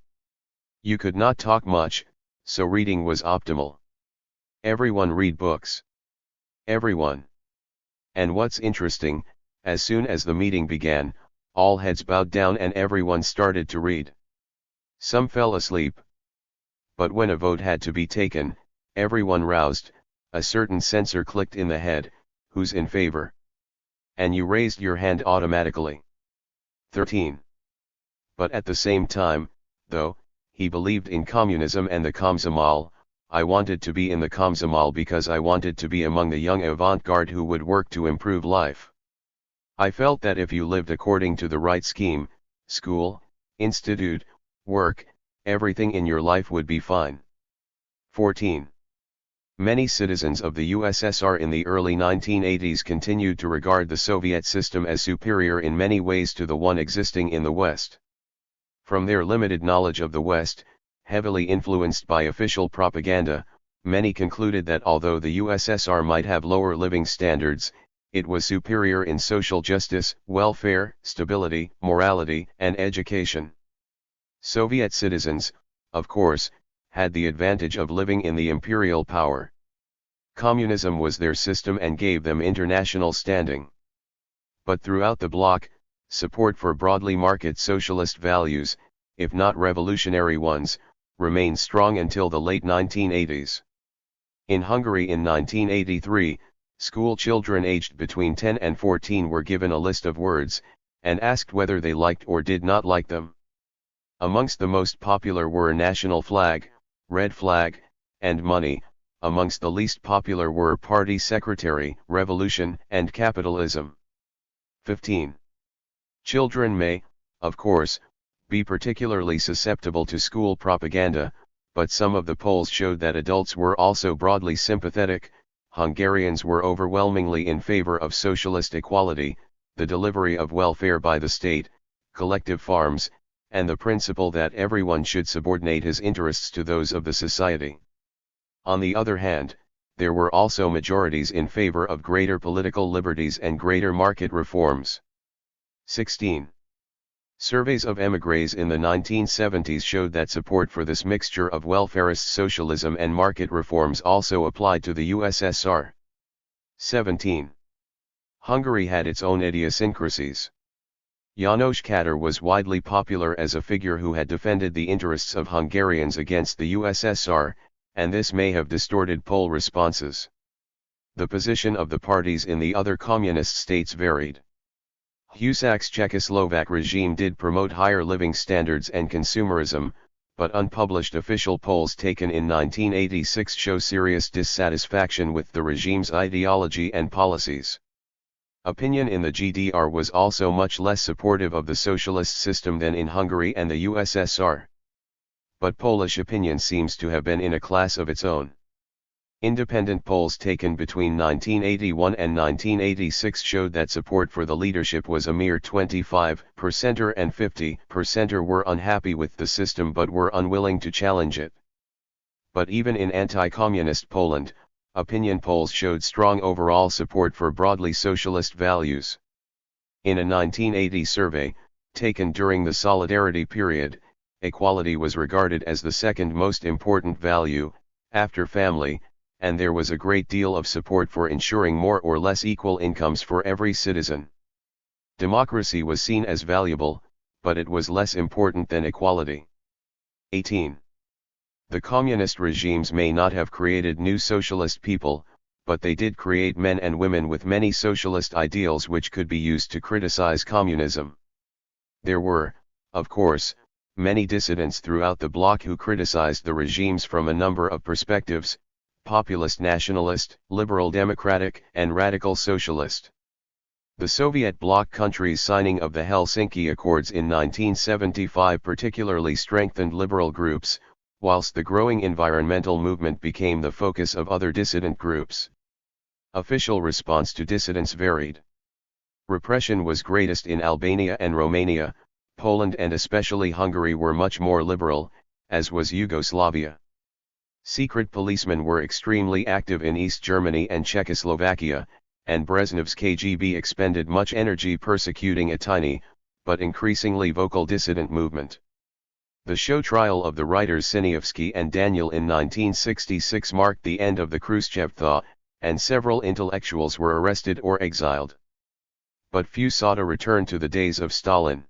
You could not talk much, so reading was optimal. Everyone read books. Everyone. And what's interesting, as soon as the meeting began, all heads bowed down and everyone started to read. Some fell asleep. But when a vote had to be taken, everyone roused, a certain sensor clicked in the head, who's in favor? And you raised your hand automatically. 13. But at the same time, though, he believed in communism and the Komsomol. I wanted to be in the Komsomol because I wanted to be among the young avant-garde who would work to improve life. I felt that if you lived according to the right scheme, school, institute, work, everything in your life would be fine. 14. Many citizens of the USSR in the early 1980s continued to regard the Soviet system as superior in many ways to the one existing in the West. From their limited knowledge of the West, heavily influenced by official propaganda, many concluded that although the USSR might have lower living standards, it was superior in social justice, welfare, stability, morality, and education. Soviet citizens, of course, had the advantage of living in the imperial power. Communism was their system and gave them international standing. But throughout the bloc, support for broadly market socialist values, if not revolutionary ones, remained strong until the late 1980s. In Hungary in 1983, school children aged between 10 and 14 were given a list of words, and asked whether they liked or did not like them. Amongst the most popular were national flag, red flag, and money. Amongst the least popular were party secretary, revolution, and capitalism. 15. Children may, of course, be particularly susceptible to school propaganda, but some of the polls showed that adults were also broadly sympathetic. Hungarians were overwhelmingly in favor of socialist equality, the delivery of welfare by the state, collective farms, and the principle that everyone should subordinate his interests to those of the society. On the other hand, there were also majorities in favor of greater political liberties and greater market reforms. 16. Surveys of émigrés in the 1970s showed that support for this mixture of welfarist socialism and market reforms also applied to the USSR. 17. Hungary had its own idiosyncrasies. János Kadar was widely popular as a figure who had defended the interests of Hungarians against the USSR, and this may have distorted poll responses. The position of the parties in the other communist states varied. Husak's Czechoslovak regime did promote higher living standards and consumerism, but unpublished official polls taken in 1986 show serious dissatisfaction with the regime's ideology and policies. Opinion in the GDR was also much less supportive of the socialist system than in Hungary and the USSR. But Polish opinion seems to have been in a class of its own. Independent polls taken between 1981 and 1986 showed that support for the leadership was a mere 25% and 50% were unhappy with the system but were unwilling to challenge it. But even in anti-communist Poland, opinion polls showed strong overall support for broadly socialist values. In a 1980 survey, taken during the Solidarity period, equality was regarded as the second most important value, after family, and there was a great deal of support for ensuring more or less equal incomes for every citizen. Democracy was seen as valuable, but it was less important than equality. 18. The communist regimes may not have created new socialist people, but they did create men and women with many socialist ideals which could be used to criticize communism. There were, of course, many dissidents throughout the bloc who criticized the regimes from a number of perspectives: populist nationalist, liberal democratic, and radical socialist. The Soviet bloc countries' signing of the Helsinki Accords in 1975 particularly strengthened liberal groups, whilst the growing environmental movement became the focus of other dissident groups. Official response to dissidents varied. Repression was greatest in Albania and Romania. Poland and especially Hungary were much more liberal, as was Yugoslavia. Secret policemen were extremely active in East Germany and Czechoslovakia, and Brezhnev's KGB expended much energy persecuting a tiny, but increasingly vocal dissident movement. The show trial of the writers Siniavsky and Daniel in 1966 marked the end of the Khrushchev thaw, and several intellectuals were arrested or exiled. But few sought a return to the days of Stalin.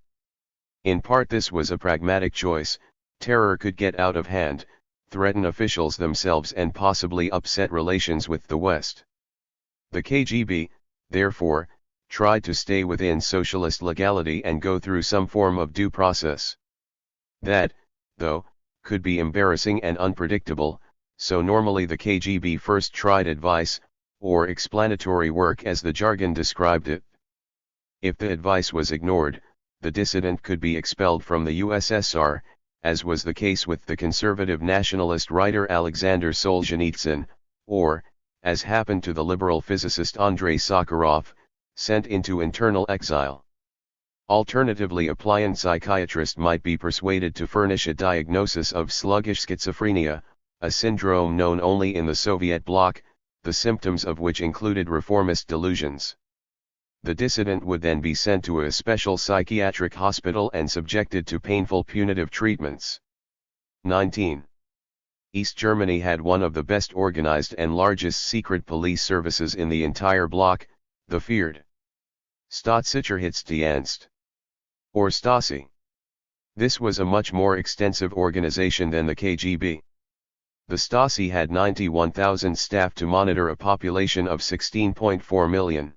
In part this was a pragmatic choice. Terror could get out of hand, threaten officials themselves and possibly upset relations with the West. The KGB, therefore, tried to stay within socialist legality and go through some form of due process. That, though, could be embarrassing and unpredictable, so normally the KGB first tried advice, or explanatory work as the jargon described it. If the advice was ignored, the dissident could be expelled from the USSR, as was the case with the conservative nationalist writer Alexander Solzhenitsyn, or, as happened to the liberal physicist Andrei Sakharov, sent into internal exile. Alternatively, a pliant psychiatrist might be persuaded to furnish a diagnosis of sluggish schizophrenia, a syndrome known only in the Soviet bloc, the symptoms of which included reformist delusions. The dissident would then be sent to a special psychiatric hospital and subjected to painful punitive treatments. 19. East Germany had one of the best organized and largest secret police services in the entire bloc, the feared Staatssicherheitsdienst, or Stasi. This was a much more extensive organization than the KGB. The Stasi had 91,000 staff to monitor a population of 16.4 million.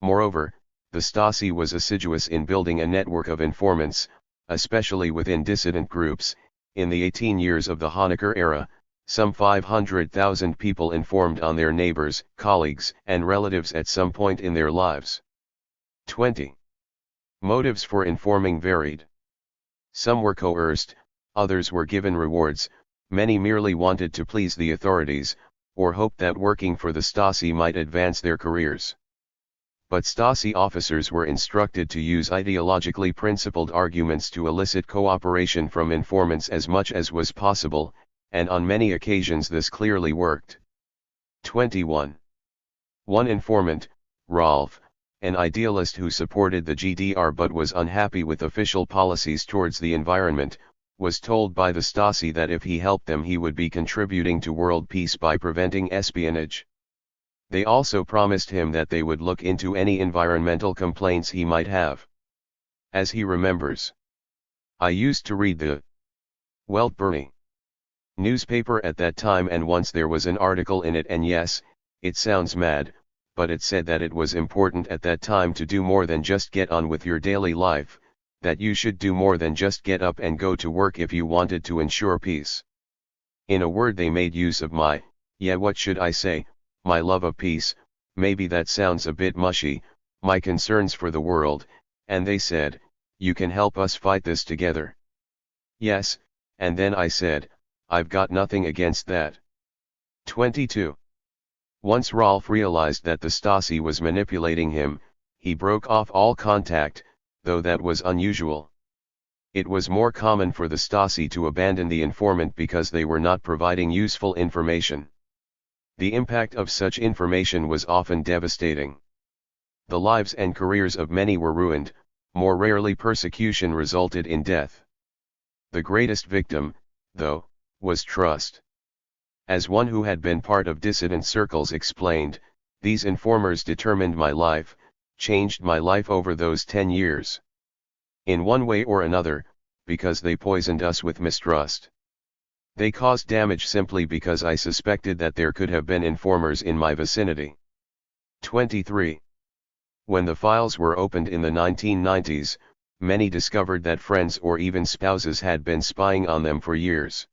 Moreover, the Stasi was assiduous in building a network of informants, especially within dissident groups. In the 18 years of the Honecker era, some 500,000 people informed on their neighbors, colleagues, and relatives at some point in their lives. 20. Motives for informing varied. Some were coerced, others were given rewards, many merely wanted to please the authorities, or hoped that working for the Stasi might advance their careers. But Stasi officers were instructed to use ideologically principled arguments to elicit cooperation from informants as much as was possible, and on many occasions this clearly worked. 21. One informant, Rolf, an idealist who supported the GDR but was unhappy with official policies towards the environment, was told by the Stasi that if he helped them he would be contributing to world peace by preventing espionage. They also promised him that they would look into any environmental complaints he might have. As he remembers, "I used to read the Weltbürger newspaper at that time, and once there was an article in it, and yes, it sounds mad, but it said that it was important at that time to do more than just get on with your daily life, that you should do more than just get up and go to work if you wanted to ensure peace. In a word, they made use of my, what should I say, my love of peace, maybe that sounds a bit mushy, my concerns for the world, and they said, you can help us fight this together." Yes, and then I said, I've got nothing against that. 22. Once Rolf realized that the Stasi was manipulating him, he broke off all contact, though that was unusual. It was more common for the Stasi to abandon the informant because they were not providing useful information. The impact of such information was often devastating. The lives and careers of many were ruined, more rarely persecution resulted in death. The greatest victim, though, was trust. As one who had been part of dissident circles explained, these informers determined my life, changed my life over those 10 years. In one way or another, because they poisoned us with mistrust. They caused damage simply because I suspected that there could have been informers in my vicinity. 23. When the files were opened in the 1990s, many discovered that friends or even spouses had been spying on them for years.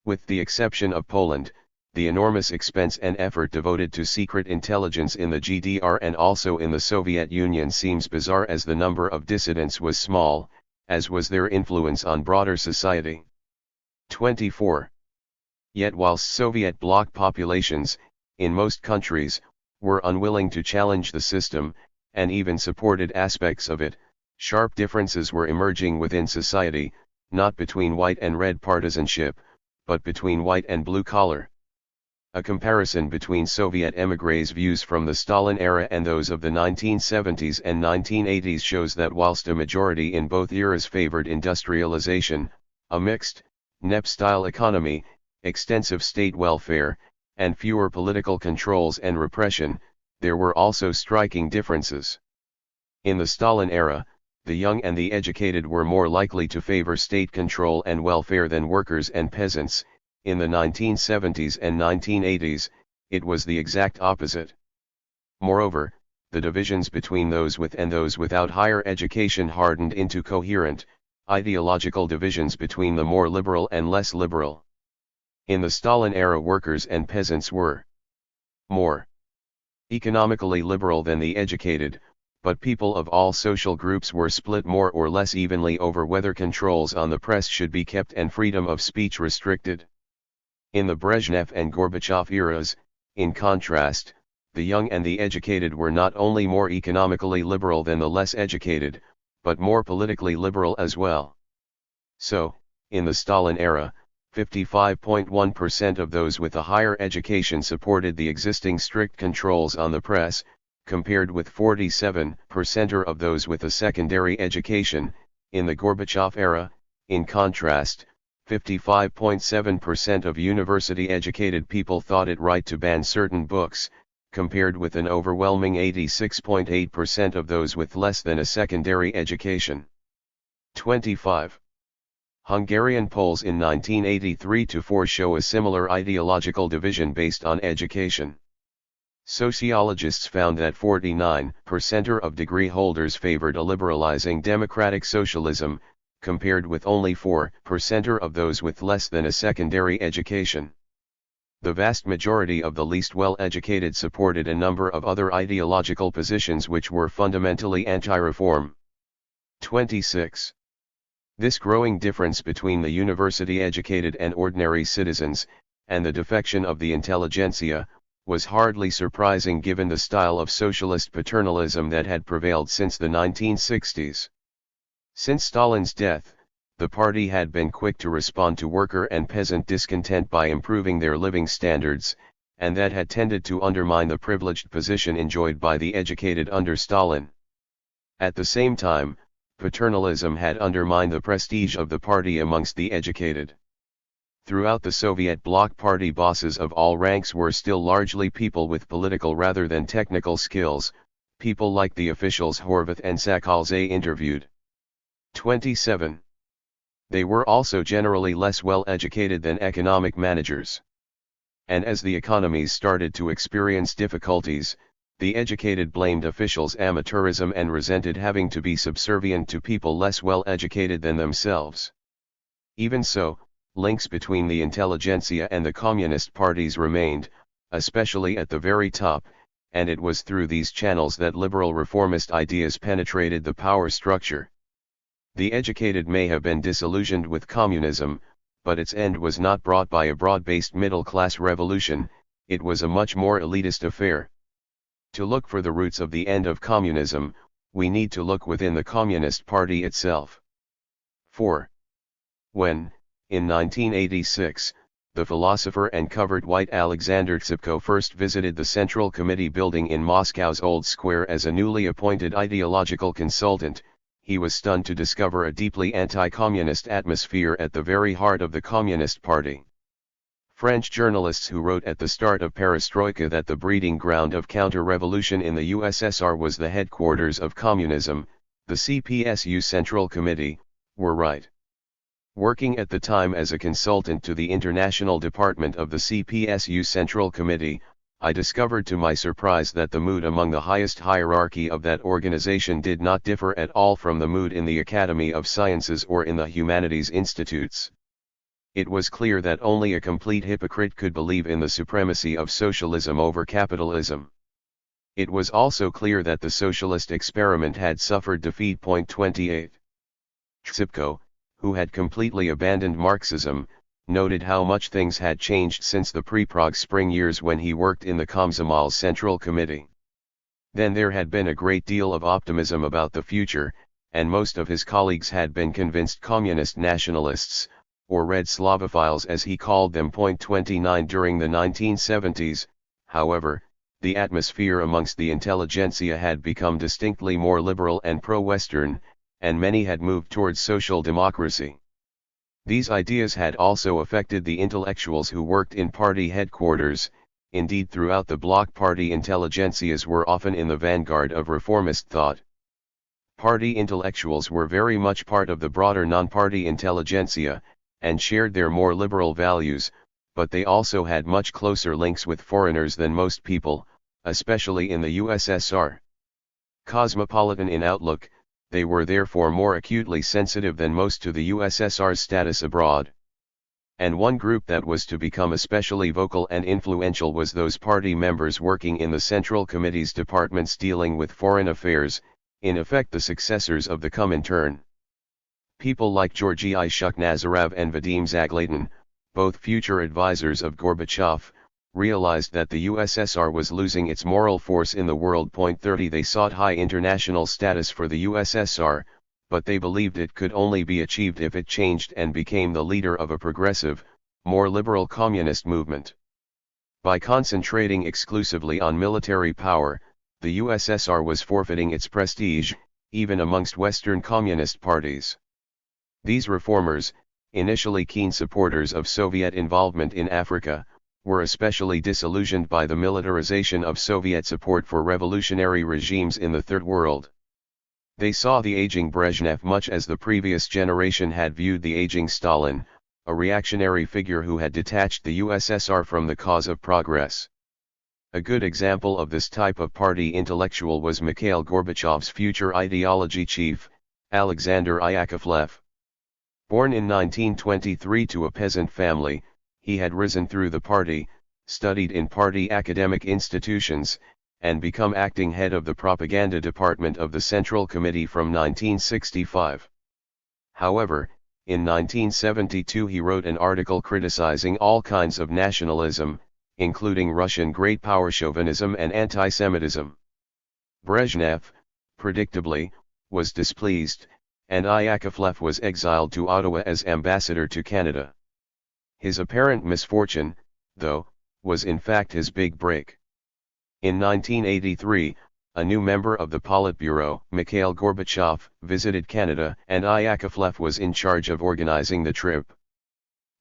With the exception of Poland, the enormous expense and effort devoted to secret intelligence in the GDR and also in the Soviet Union seems bizarre, as the number of dissidents was small, as was their influence on broader society. 24. Yet whilst Soviet bloc populations, in most countries, were unwilling to challenge the system, and even supported aspects of it, sharp differences were emerging within society, not between white and red partisanship, but between white and blue collar. A comparison between Soviet émigrés' views from the Stalin era and those of the 1970s and 1980s shows that whilst a majority in both eras favored industrialization, a mixed, NEP-style economy, extensive state welfare, and fewer political controls and repression. There were also striking differences. In the Stalin era, the young and the educated were more likely to favor state control and welfare than workers and peasants. In the 1970s and 1980s, it was the exact opposite. Moreover, the divisions between those with and those without higher education hardened into coherent, ideological divisions between the more liberal and less liberal. In the Stalin era, workers and peasants were more economically liberal than the educated, but people of all social groups were split more or less evenly over whether controls on the press should be kept and freedom of speech restricted. In the Brezhnev and Gorbachev eras, in contrast, the young and the educated were not only more economically liberal than the less educated, but more politically liberal as well. So, in the Stalin era, 55.1% of those with a higher education supported the existing strict controls on the press, compared with 47% of those with a secondary education. In the Gorbachev era, in contrast, 55.7% of university-educated people thought it right to ban certain books, compared with an overwhelming 86.8% of those with less than a secondary education. 25. Hungarian polls in 1983-4 show a similar ideological division based on education. Sociologists found that 49% of degree holders favored a liberalizing democratic socialism, compared with only 4% of those with less than a secondary education. The vast majority of the least well-educated supported a number of other ideological positions which were fundamentally anti-reform. 26. This growing difference between the university-educated and ordinary citizens, and the defection of the intelligentsia, was hardly surprising given the style of socialist paternalism that had prevailed since the 1960s. Since Stalin's death, the party had been quick to respond to worker and peasant discontent by improving their living standards, and that had tended to undermine the privileged position enjoyed by the educated under Stalin. At the same time, paternalism had undermined the prestige of the party amongst the educated. Throughout the Soviet bloc, party bosses of all ranks were still largely people with political rather than technical skills, people like the officials Horvath and Sakalzay interviewed. 27. They were also generally less well educated than economic managers. And as the economies started to experience difficulties, the educated blamed officials' amateurism and resented having to be subservient to people less well educated than themselves. Even so, links between the intelligentsia and the communist parties remained, especially at the very top, and it was through these channels that liberal reformist ideas penetrated the power structure. The educated may have been disillusioned with communism, but its end was not brought by a broad-based middle-class revolution. It was a much more elitist affair. To look for the roots of the end of communism, we need to look within the Communist Party itself. 4. When, in 1986, the philosopher and covered white Alexander Tsipko first visited the Central Committee building in Moscow's Old Square as a newly appointed ideological consultant, he was stunned to discover a deeply anti-communist atmosphere at the very heart of the Communist Party. French journalists who wrote at the start of Perestroika that the breeding ground of counter-revolution in the USSR was the headquarters of communism, the CPSU Central Committee, were right. Working at the time as a consultant to the International Department of the CPSU Central Committee, I discovered to my surprise that the mood among the highest hierarchy of that organization did not differ at all from the mood in the Academy of Sciences or in the Humanities Institutes. It was clear that only a complete hypocrite could believe in the supremacy of socialism over capitalism. It was also clear that the socialist experiment had suffered defeat. 28. Tsipko, who had completely abandoned Marxism, noted how much things had changed since the pre-Prague Spring years when he worked in the Komsomol's Central Committee. Then there had been a great deal of optimism about the future, and most of his colleagues had been convinced communist nationalists, or red Slavophiles as he called them. 29. During the 1970s, however, the atmosphere amongst the intelligentsia had become distinctly more liberal and pro-Western, and many had moved towards social democracy. These ideas had also affected the intellectuals who worked in party headquarters. Indeed, throughout the bloc, party intelligentsias were often in the vanguard of reformist thought. Party intellectuals were very much part of the broader non-party intelligentsia, and shared their more liberal values, but they also had much closer links with foreigners than most people, especially in the USSR. Cosmopolitan in outlook, they were therefore more acutely sensitive than most to the USSR's status abroad. And one group that was to become especially vocal and influential was those party members working in the Central Committee's departments dealing with foreign affairs, in effect the successors of the Comintern. People like Georgy Shukhnazarov and Vadim Zaglatin, both future advisors of Gorbachev, realized that the USSR was losing its moral force in the world. 30 They sought high international status for the USSR, but they believed it could only be achieved if it changed and became the leader of a progressive, more liberal communist movement. By concentrating exclusively on military power, the USSR was forfeiting its prestige, even amongst Western communist parties. These reformers, initially keen supporters of Soviet involvement in Africa, were especially disillusioned by the militarization of Soviet support for revolutionary regimes in the Third World. They saw the aging Brezhnev much as the previous generation had viewed the aging Stalin, a reactionary figure who had detached the USSR from the cause of progress. A good example of this type of party intellectual was Mikhail Gorbachev's future ideology chief, Alexander Yakovlev. Born in 1923 to a peasant family, he had risen through the party, studied in party academic institutions, and become acting head of the propaganda department of the Central Committee from 1965. However, in 1972 he wrote an article criticizing all kinds of nationalism, including Russian great power chauvinism and anti-Semitism. Brezhnev, predictably, was displeased, and Yakovlev was exiled to Ottawa as ambassador to Canada. His apparent misfortune, though, was in fact his big break. In 1983, a new member of the Politburo, Mikhail Gorbachev, visited Canada, and Yakovlev was in charge of organizing the trip.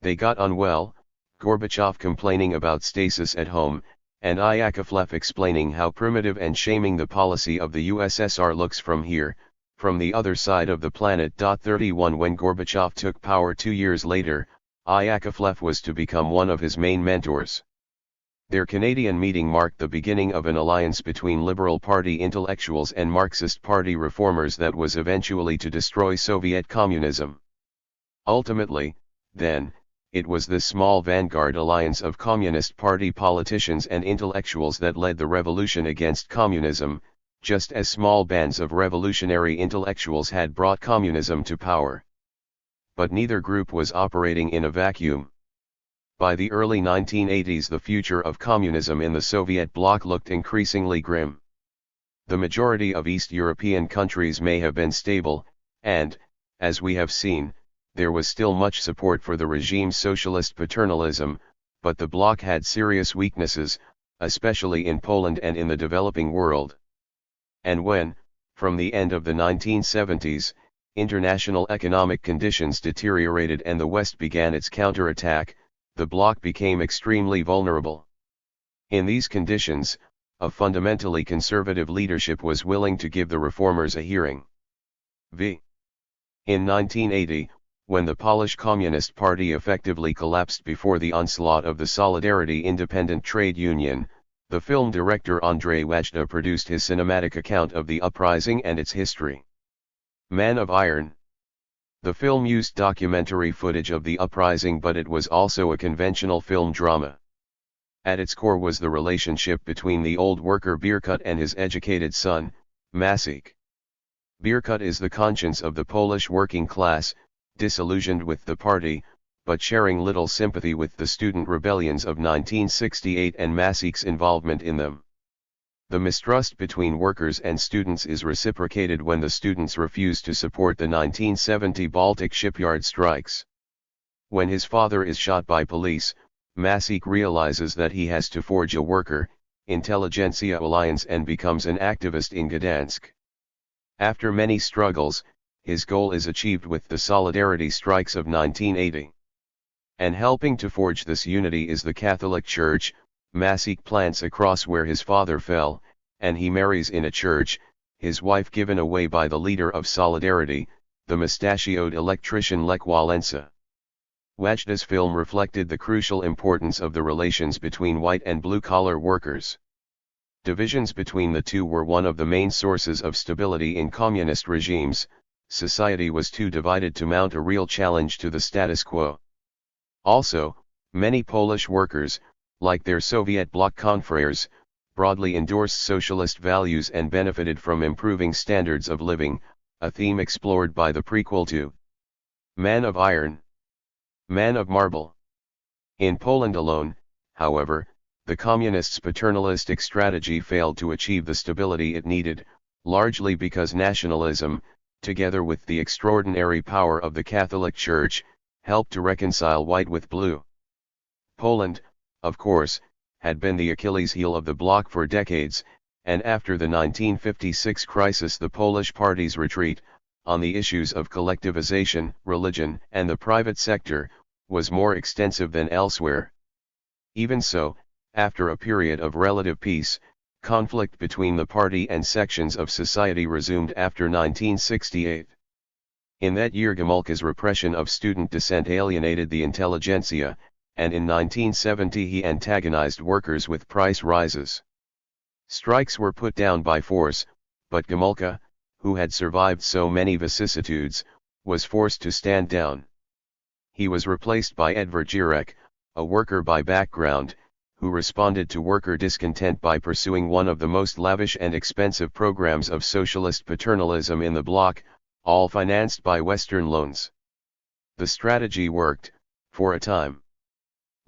They got on well, Gorbachev complaining about stasis at home, and Yakovlev explaining how primitive and shaming the policy of the USSR looks from here, from the other side of the planet. 31 When Gorbachev took power 2 years later, Yakovlev was to become one of his main mentors. Their Canadian meeting marked the beginning of an alliance between Liberal Party intellectuals and Marxist Party reformers that was eventually to destroy Soviet communism. Ultimately, then, it was this small vanguard alliance of Communist Party politicians and intellectuals that led the revolution against communism, just as small bands of revolutionary intellectuals had brought communism to power. But neither group was operating in a vacuum. By the early 1980s, the future of communism in the Soviet bloc looked increasingly grim. The majority of East European countries may have been stable, and, as we have seen, there was still much support for the regime's socialist paternalism, but the bloc had serious weaknesses, especially in Poland and in the developing world. And when, from the end of the 1970s, international economic conditions deteriorated and the West began its counterattack, the bloc became extremely vulnerable. In these conditions, a fundamentally conservative leadership was willing to give the reformers a hearing. In 1980, when the Polish Communist Party effectively collapsed before the onslaught of the Solidarity Independent Trade Union, the film director Andrzej Wajda produced his cinematic account of the uprising and its history. Man of Iron. The film used documentary footage of the uprising, but it was also a conventional film drama. At its core was the relationship between the old worker Bierkut and his educated son, Maciek. Bierkut is the conscience of the Polish working class, disillusioned with the party, but sharing little sympathy with the student rebellions of 1968 and Maciek's involvement in them. The mistrust between workers and students is reciprocated when the students refuse to support the 1970 Baltic shipyard strikes. When his father is shot by police, Maciek realizes that he has to forge a worker, intelligentsia alliance and becomes an activist in Gdansk. After many struggles, his goal is achieved with the solidarity strikes of 1980. And helping to forge this unity is the Catholic Church. Masik plants a cross where his father fell, and he marries in a church, his wife given away by the leader of Solidarity, the mustachioed electrician Lech Walesa. Wajda's film reflected the crucial importance of the relations between white and blue-collar workers. Divisions between the two were one of the main sources of stability in communist regimes. Society was too divided to mount a real challenge to the status quo. Also, many Polish workers, like their Soviet bloc confreres, broadly endorsed socialist values and benefited from improving standards of living, a theme explored by the prequel to Man of Iron, Man of Marble. In Poland alone, however, the communists' paternalistic strategy failed to achieve the stability it needed, largely because nationalism, together with the extraordinary power of the Catholic Church, helped to reconcile white with blue. Poland, of course, had been the Achilles heel of the bloc for decades, and after the 1956 crisis the Polish party's retreat, on the issues of collectivization, religion, and the private sector, was more extensive than elsewhere. Even so, after a period of relative peace, conflict between the party and sections of society resumed after 1968. In that year Gomulka's repression of student dissent alienated the intelligentsia, and in 1970 he antagonized workers with price rises. Strikes were put down by force, but Gomulka, who had survived so many vicissitudes, was forced to stand down. He was replaced by Edward Gierek, a worker by background, who responded to worker discontent by pursuing one of the most lavish and expensive programs of socialist paternalism in the bloc, all financed by Western loans. The strategy worked, for a time.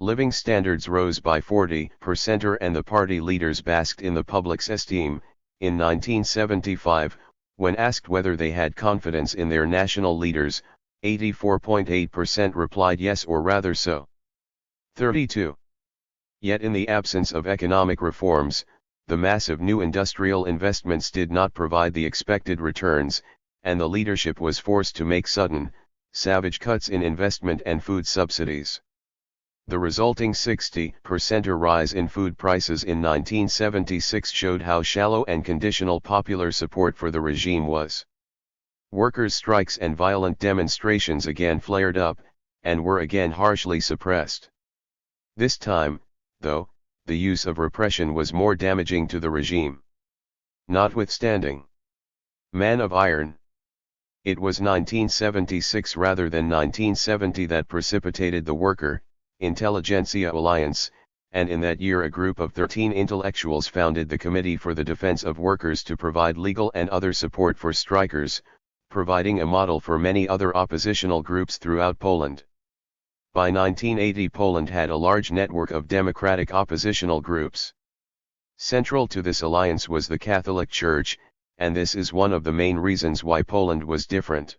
Living standards rose by 40% and the party leaders basked in the public's esteem. In 1975, when asked whether they had confidence in their national leaders, 84.8% replied yes or rather so. 32. Yet in the absence of economic reforms, the massive new industrial investments did not provide the expected returns, and the leadership was forced to make sudden, savage cuts in investment and food subsidies. The resulting 60% rise in food prices in 1976 showed how shallow and conditional popular support for the regime was. Workers' strikes and violent demonstrations again flared up, and were again harshly suppressed. This time, though, the use of repression was more damaging to the regime. Notwithstanding Man of Iron, it was 1976 rather than 1970 that precipitated the worker intelligentsia alliance, and in that year a group of 13 intellectuals founded the Committee for the Defense of Workers to provide legal and other support for strikers, providing a model for many other oppositional groups throughout Poland. By 1980 Poland had a large network of democratic oppositional groups. Central to this alliance was the Catholic Church, and this is one of the main reasons why Poland was different.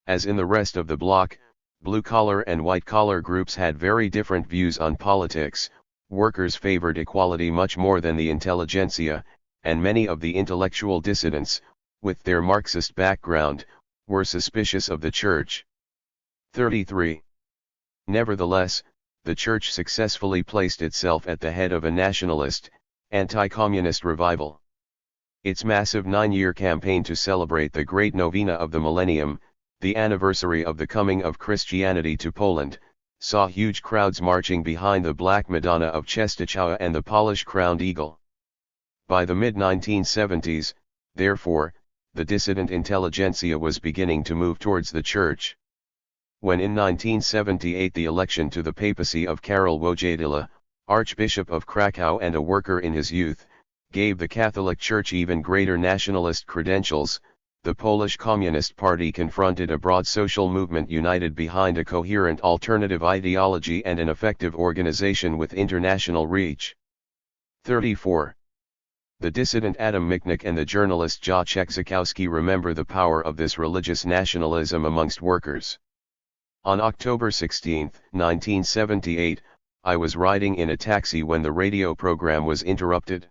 As in the rest of the bloc, blue-collar and white-collar groups had very different views on politics. Workers favored equality much more than the intelligentsia, and many of the intellectual dissidents, with their Marxist background, were suspicious of the Church. 33. Nevertheless, the Church successfully placed itself at the head of a nationalist, anti-communist revival. Its massive 9-year campaign to celebrate the Great Novena of the Millennium, the anniversary of the coming of Christianity to Poland, saw huge crowds marching behind the Black Madonna of Czestochowa and the Polish-crowned eagle. By the mid-1970s, therefore, the dissident intelligentsia was beginning to move towards the Church. When in 1978 the election to the papacy of Karol Wojtyła, Archbishop of Krakow and a worker in his youth, gave the Catholic Church even greater nationalist credentials, the Polish Communist Party confronted a broad social movement united behind a coherent alternative ideology and an effective organization with international reach. 34. The dissident Adam Michnik and the journalist Jacek Zakowski remember the power of this religious nationalism amongst workers. On October 16, 1978, I was riding in a taxi when the radio program was interrupted.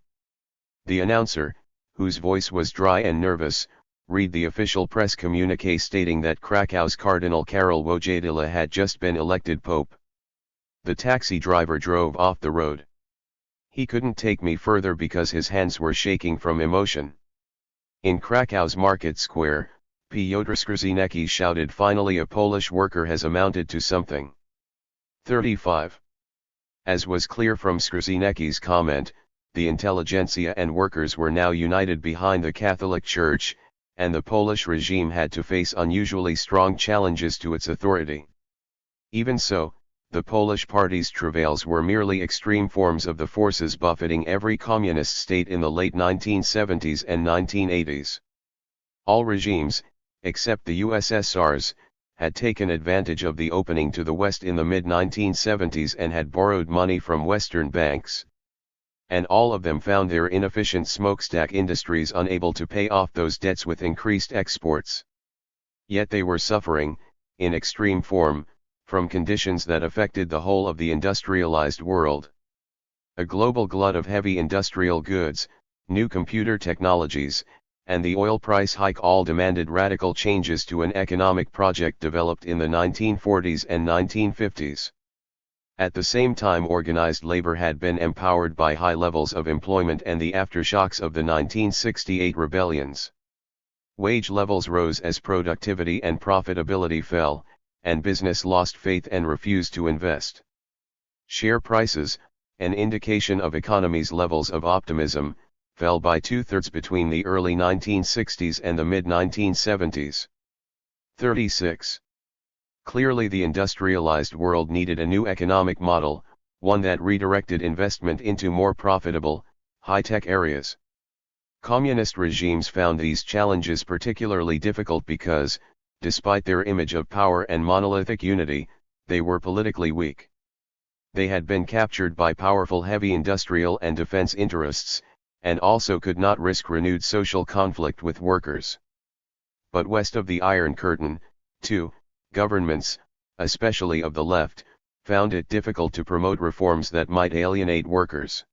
The announcer, whose voice was dry and nervous, read the official press communiqué stating that Krakow's Cardinal Karol Wojtyla had just been elected Pope. The taxi driver drove off the road. He couldn't take me further because his hands were shaking from emotion. In Krakow's market square, Piotr Skrzynecki shouted, "Finally a Polish worker has amounted to something." 35. As was clear from Skrzynecki's comment, the intelligentsia and workers were now united behind the Catholic Church, and the Polish regime had to face unusually strong challenges to its authority. Even so, the Polish party's travails were merely extreme forms of the forces buffeting every communist state in the late 1970s and 1980s. All regimes, except the USSR's, had taken advantage of the opening to the West in the mid-1970s and had borrowed money from Western banks. And all of them found their inefficient smokestack industries unable to pay off those debts with increased exports. Yet they were suffering, in extreme form, from conditions that affected the whole of the industrialized world. A global glut of heavy industrial goods, new computer technologies, and the oil price hike all demanded radical changes to an economic project developed in the 1940s and 1950s. At the same time, organized labor had been empowered by high levels of employment and the aftershocks of the 1968 rebellions. Wage levels rose as productivity and profitability fell, and business lost faith and refused to invest. Share prices, an indication of economy's levels of optimism, fell by 2/3 between the early 1960s and the mid-1970s. 36. Clearly the industrialized world needed a new economic model, one that redirected investment into more profitable, high-tech areas. Communist regimes found these challenges particularly difficult because, despite their image of power and monolithic unity, they were politically weak. They had been captured by powerful heavy industrial and defense interests, and also could not risk renewed social conflict with workers. But west of the Iron Curtain, too, governments, especially of the left, found it difficult to promote reforms that might alienate workers.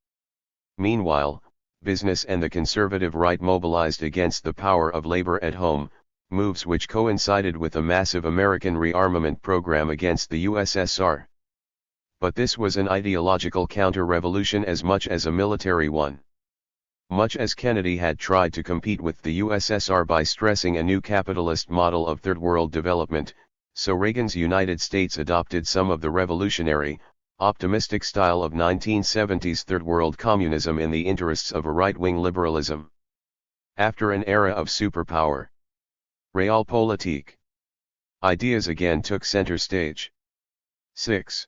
Meanwhile, business and the conservative right mobilized against the power of labor at home, moves which coincided with a massive American rearmament program against the USSR. But this was an ideological counter-revolution as much as a military one. Much as Kennedy had tried to compete with the USSR by stressing a new capitalist model of Third World development, so Reagan's United States adopted some of the revolutionary, optimistic style of 1970s Third World communism in the interests of a right-wing liberalism. After an era of superpower, realpolitik, ideas again took center stage. 6.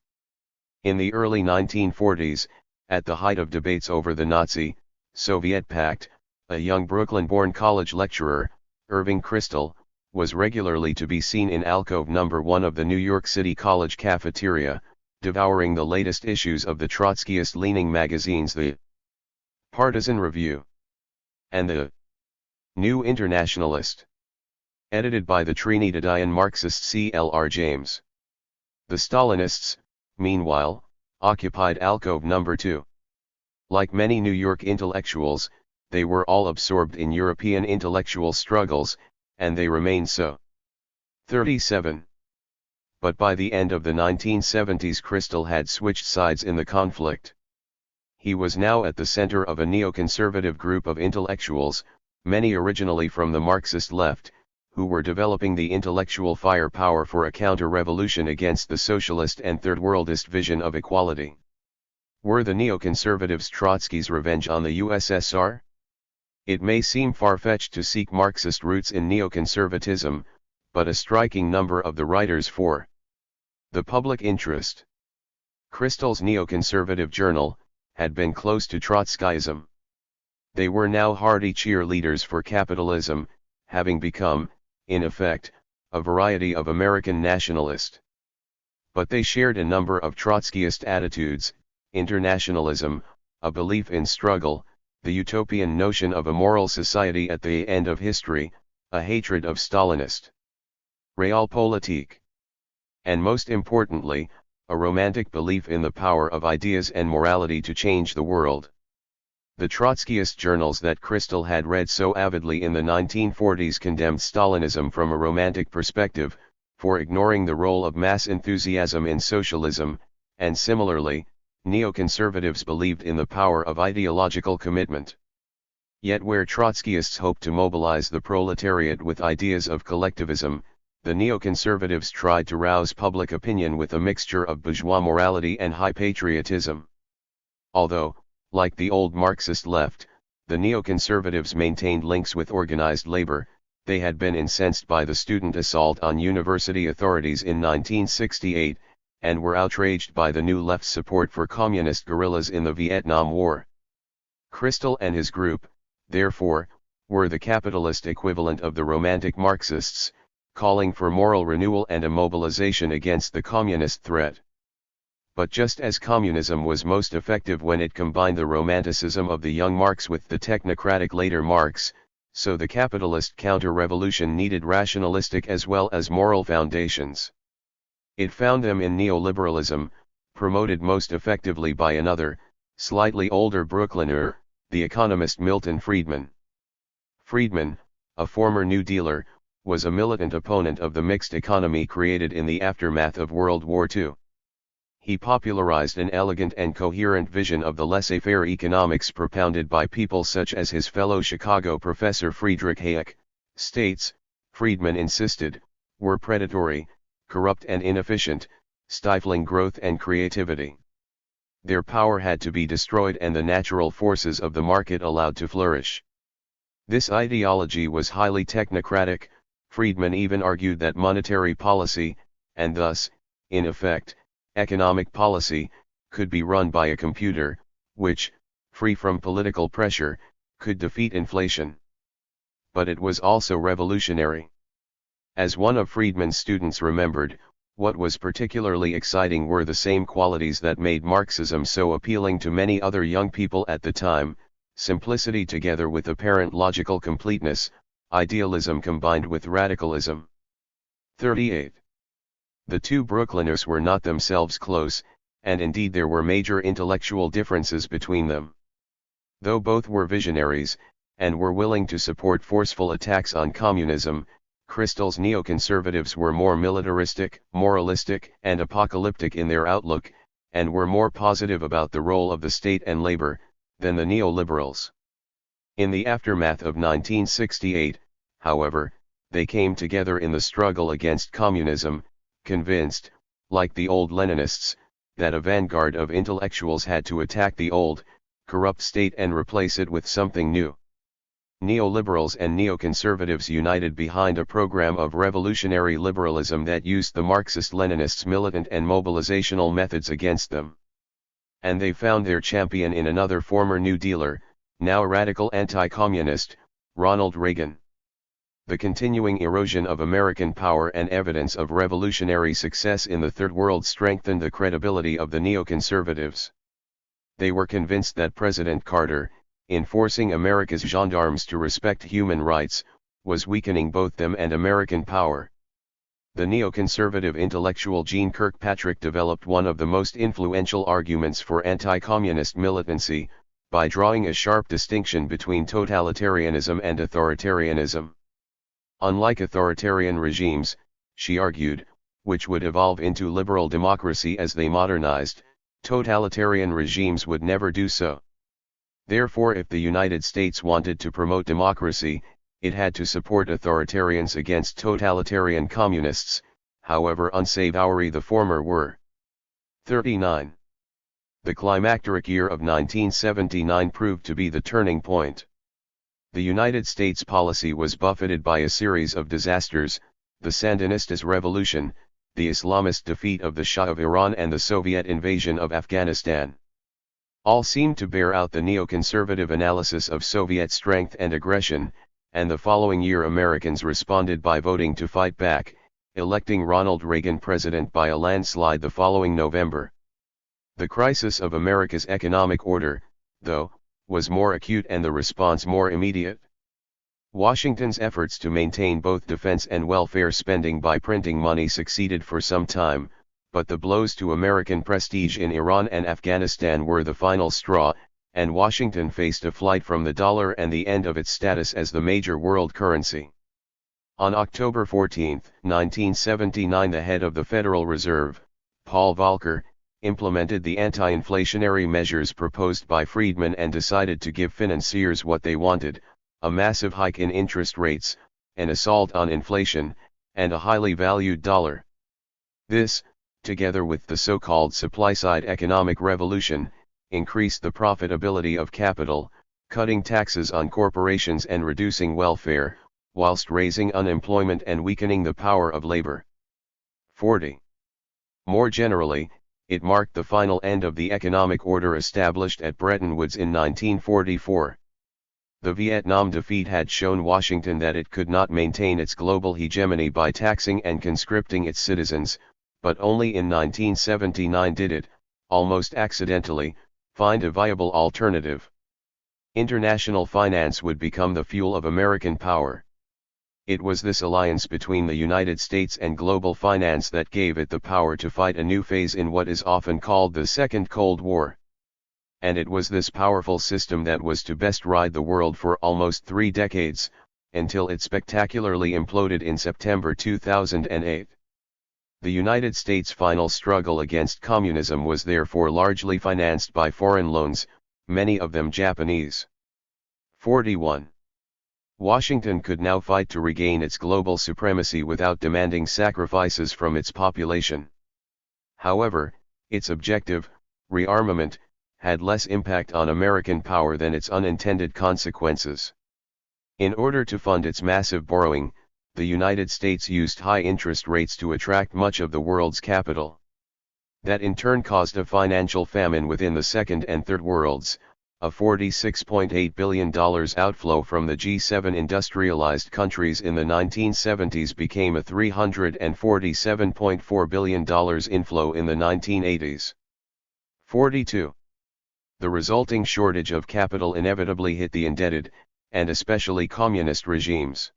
In the early 1940s, at the height of debates over the Nazi-Soviet pact, a young Brooklyn-born college lecturer, Irving Kristol, was regularly to be seen in alcove number 1 of the New York City College cafeteria, devouring the latest issues of the Trotskyist-leaning magazines The Partisan Review and The New Internationalist, edited by the Trinidadian Marxist C.L.R. James. The Stalinists, meanwhile, occupied alcove number 2. Like many New York intellectuals, they were all absorbed in European intellectual struggles, and they remained so. 37. But by the end of the 1970s, Kristol had switched sides in the conflict. He was now at the center of a neoconservative group of intellectuals, many originally from the Marxist left, who were developing the intellectual firepower for a counter-revolution against the socialist and third-worldist vision of equality. Were the neoconservatives Trotsky's revenge on the USSR? It may seem far-fetched to seek Marxist roots in neoconservatism, but a striking number of the writers for the public interest, Kristol's neoconservative journal, had been close to Trotskyism. They were now hearty cheerleaders for capitalism, having become, in effect, a variety of American nationalist. But they shared a number of Trotskyist attitudes: internationalism, a belief in struggle, the utopian notion of a moral society at the end of history, a hatred of Stalinist realpolitik, and most importantly, a romantic belief in the power of ideas and morality to change the world. The Trotskyist journals that Kristol had read so avidly in the 1940s condemned Stalinism from a romantic perspective, for ignoring the role of mass enthusiasm in socialism, and similarly, neoconservatives believed in the power of ideological commitment. Yet where Trotskyists hoped to mobilize the proletariat with ideas of collectivism, the neoconservatives tried to rouse public opinion with a mixture of bourgeois morality and high patriotism. Although, like the old Marxist left, the neoconservatives maintained links with organized labor, they had been incensed by the student assault on university authorities in 1968, and were outraged by the New Left's support for communist guerrillas in the Vietnam War. Kristol and his group, therefore, were the capitalist equivalent of the Romantic Marxists, calling for moral renewal and a mobilization against the communist threat. But just as communism was most effective when it combined the romanticism of the young Marx with the technocratic later Marx, so the capitalist counter-revolution needed rationalistic as well as moral foundations. It found them in neoliberalism, promoted most effectively by another, slightly older Brooklyner, the economist Milton Friedman. Friedman, a former New Dealer, was a militant opponent of the mixed economy created in the aftermath of World War II. He popularized an elegant and coherent vision of the laissez-faire economics propounded by people such as his fellow Chicago professor Friedrich Hayek. States, Friedman insisted, were predatory, corrupt and inefficient, stifling growth and creativity. Their power had to be destroyed and the natural forces of the market allowed to flourish. This ideology was highly technocratic. Friedman even argued that monetary policy, and thus, in effect, economic policy, could be run by a computer, which, free from political pressure, could defeat inflation. But it was also revolutionary. As one of Friedman's students remembered, what was particularly exciting were the same qualities that made Marxism so appealing to many other young people at the time: simplicity together with apparent logical completeness, idealism combined with radicalism. 38. The two Brooklyners were not themselves close, and indeed there were major intellectual differences between them. Though both were visionaries, and were willing to support forceful attacks on communism, Kristol's neoconservatives were more militaristic, moralistic, and apocalyptic in their outlook, and were more positive about the role of the state and labor, than the neoliberals. In the aftermath of 1968, however, they came together in the struggle against communism, convinced, like the old Leninists, that a vanguard of intellectuals had to attack the old, corrupt state and replace it with something new. Neoliberals and neoconservatives united behind a program of revolutionary liberalism that used the Marxist-Leninists' militant and mobilizational methods against them. And they found their champion in another former New Dealer, now a radical anti-communist, Ronald Reagan. The continuing erosion of American power and evidence of revolutionary success in the Third World strengthened the credibility of the neoconservatives. They were convinced that President Carter, in forcing America's gendarmes to respect human rights, was weakening both them and American power. The neoconservative intellectual Jeane Kirkpatrick developed one of the most influential arguments for anti-communist militancy, by drawing a sharp distinction between totalitarianism and authoritarianism. Unlike authoritarian regimes, she argued, which would evolve into liberal democracy as they modernized, totalitarian regimes would never do so. Therefore, if the United States wanted to promote democracy, it had to support authoritarians against totalitarian communists, however unsavory the former were. 39. The climacteric year of 1979 proved to be the turning point. The United States policy was buffeted by a series of disasters: the Sandinistas' revolution, the Islamist defeat of the Shah of Iran, and the Soviet invasion of Afghanistan. All seemed to bear out the neoconservative analysis of Soviet strength and aggression, and the following year Americans responded by voting to fight back, electing Ronald Reagan president by a landslide the following November. The crisis of America's economic order, though, was more acute and the response more immediate. Washington's efforts to maintain both defense and welfare spending by printing money succeeded for some time, but the blows to American prestige in Iran and Afghanistan were the final straw, and Washington faced a flight from the dollar and the end of its status as the major world currency. On October 14, 1979, the head of the Federal Reserve, Paul Volcker, implemented the anti-inflationary measures proposed by Friedman and decided to give financiers what they wanted: a massive hike in interest rates, an assault on inflation, and a highly valued dollar. This, together with the so-called supply-side economic revolution, increased the profitability of capital, cutting taxes on corporations and reducing welfare, whilst raising unemployment and weakening the power of labor. 40. More generally, it marked the final end of the economic order established at Bretton Woods in 1944. The Vietnam defeat had shown Washington that it could not maintain its global hegemony by taxing and conscripting its citizens, but only in 1979 did it, almost accidentally, find a viable alternative. International finance would become the fuel of American power. It was this alliance between the United States and global finance that gave it the power to fight a new phase in what is often called the Second Cold War. And it was this powerful system that was to best ride the world for almost 3 decades, until it spectacularly imploded in September 2008. The United States' final struggle against communism was therefore largely financed by foreign loans, many of them Japanese. 41. Washington could now fight to regain its global supremacy without demanding sacrifices from its population. However, its objective, rearmament, had less impact on American power than its unintended consequences. In order to fund its massive borrowing, the United States used high interest rates to attract much of the world's capital. That in turn caused a financial famine within the Second and Third Worlds. A $46.8 billion outflow from the G7 industrialized countries in the 1970s became a $347.4 billion inflow in the 1980s. 42. The resulting shortage of capital inevitably hit the indebted, and especially communist regimes.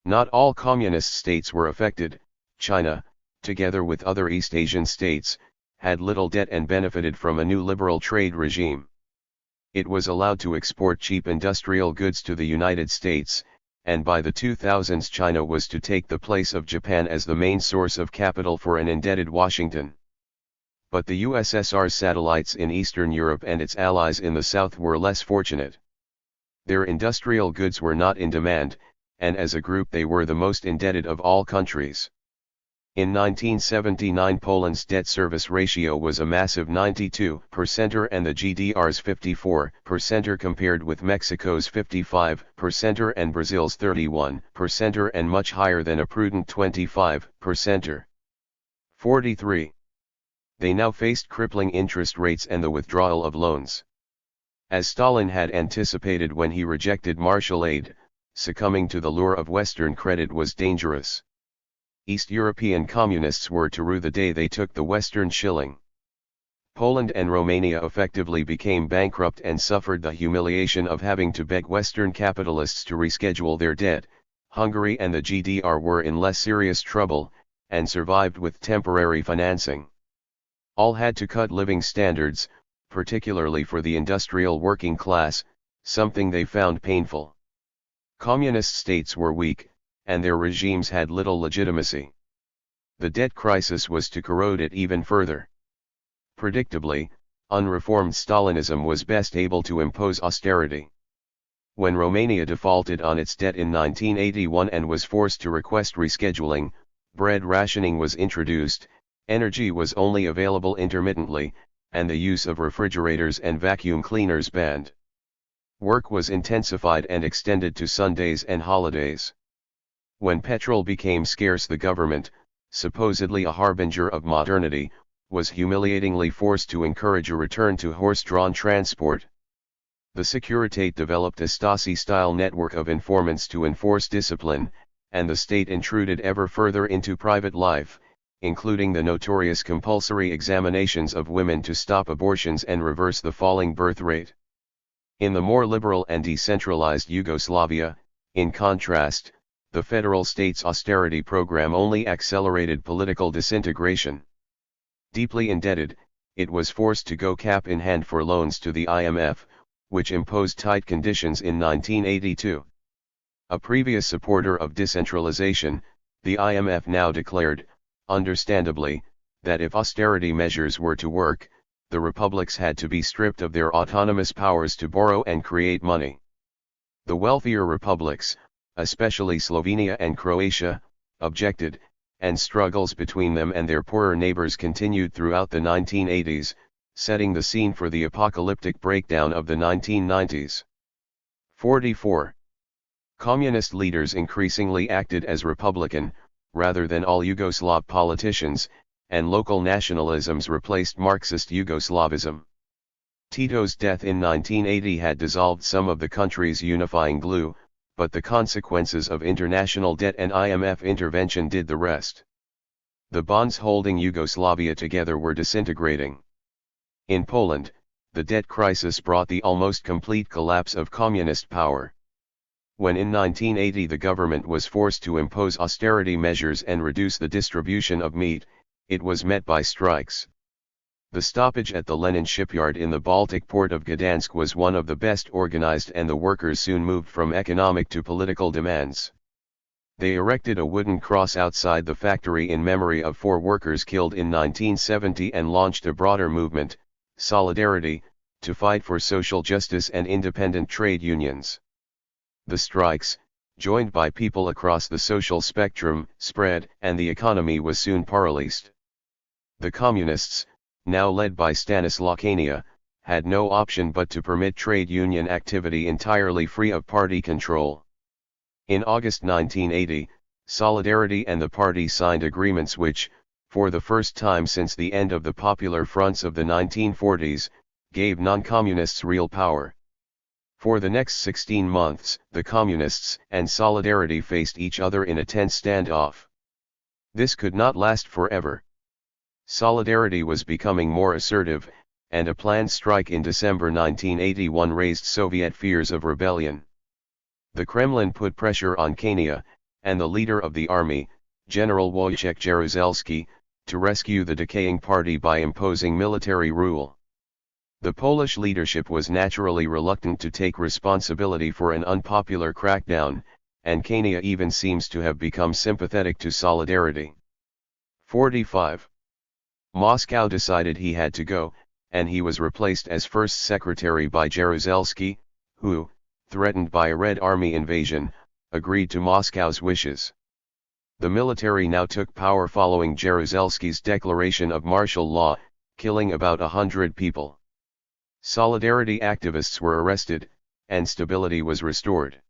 Not all communist states were affected. China, together with other East Asian states, had little debt and benefited from a new liberal trade regime. It was allowed to export cheap industrial goods to the United States, and by the 2000s China was to take the place of Japan as the main source of capital for an indebted Washington. But the USSR's satellites in Eastern Europe and its allies in the South were less fortunate. Their industrial goods were not in demand, and as a group they were the most indebted of all countries. In 1979 Poland's debt service ratio was a massive 92% and the GDR's 54% compared with Mexico's 55% and Brazil's 31% and much higher than a prudent 25%. 43. They now faced crippling interest rates and the withdrawal of loans. As Stalin had anticipated when he rejected Marshall Aid, succumbing to the lure of Western credit was dangerous. East European communists were to rue the day they took the Western shilling. Poland and Romania effectively became bankrupt and suffered the humiliation of having to beg Western capitalists to reschedule their debt. Hungary and the GDR were in less serious trouble, and survived with temporary financing. All had to cut living standards, particularly for the industrial working class, something they found painful. Communist states were weak, and their regimes had little legitimacy. The debt crisis was to corrode it even further. Predictably, unreformed Stalinism was best able to impose austerity. When Romania defaulted on its debt in 1981 and was forced to request rescheduling, bread rationing was introduced, energy was only available intermittently, and the use of refrigerators and vacuum cleaners banned. Work was intensified and extended to Sundays and holidays. When petrol became scarce, the government, supposedly a harbinger of modernity, was humiliatingly forced to encourage a return to horse-drawn transport. The Securitate developed a Stasi-style network of informants to enforce discipline, and the state intruded ever further into private life, including the notorious compulsory examinations of women to stop abortions and reverse the falling birth rate. In the more liberal and decentralized Yugoslavia, in contrast, the federal state's austerity program only accelerated political disintegration. Deeply indebted, it was forced to go cap in hand for loans to the IMF, which imposed tight conditions in 1982. A previous supporter of decentralization, the IMF now declared, understandably, that if austerity measures were to work, the republics had to be stripped of their autonomous powers to borrow and create money. The wealthier republics, especially Slovenia and Croatia, objected, and struggles between them and their poorer neighbors continued throughout the 1980s, setting the scene for the apocalyptic breakdown of the 1990s. 44. Communist leaders increasingly acted as Republican, rather than all Yugoslav politicians, and local nationalisms replaced Marxist Yugoslavism. Tito's death in 1980 had dissolved some of the country's unifying glue, but the consequences of international debt and IMF intervention did the rest. The bonds holding Yugoslavia together were disintegrating. In Poland, the debt crisis brought the almost complete collapse of communist power. When in 1980 the government was forced to impose austerity measures and reduce the distribution of meat, it was met by strikes. The stoppage at the Lenin shipyard in the Baltic port of Gdansk was one of the best organized, and the workers soon moved from economic to political demands. They erected a wooden cross outside the factory in memory of 4 workers killed in 1970 and launched a broader movement, Solidarity, to fight for social justice and independent trade unions. The strikes, joined by people across the social spectrum, spread, and the economy was soon paralyzed. The communists, now led by Stanislaw Kania, had no option but to permit trade union activity entirely free of party control. In August 1980, Solidarity and the party signed agreements which, for the first time since the end of the Popular Fronts of the 1940s, gave non-communists real power. For the next 16 months, the Communists and Solidarity faced each other in a tense standoff. This could not last forever. Solidarity was becoming more assertive, and a planned strike in December 1981 raised Soviet fears of rebellion. The Kremlin put pressure on Kania, and the leader of the army, General Wojciech Jaruzelski, to rescue the decaying party by imposing military rule. The Polish leadership was naturally reluctant to take responsibility for an unpopular crackdown, and Kania even seems to have become sympathetic to Solidarity. 45. Moscow decided he had to go, and he was replaced as first secretary by Jaruzelski, who, threatened by a Red Army invasion, agreed to Moscow's wishes. The military now took power following Jaruzelski's declaration of martial law, killing about 100 people. Solidarity activists were arrested, and stability was restored.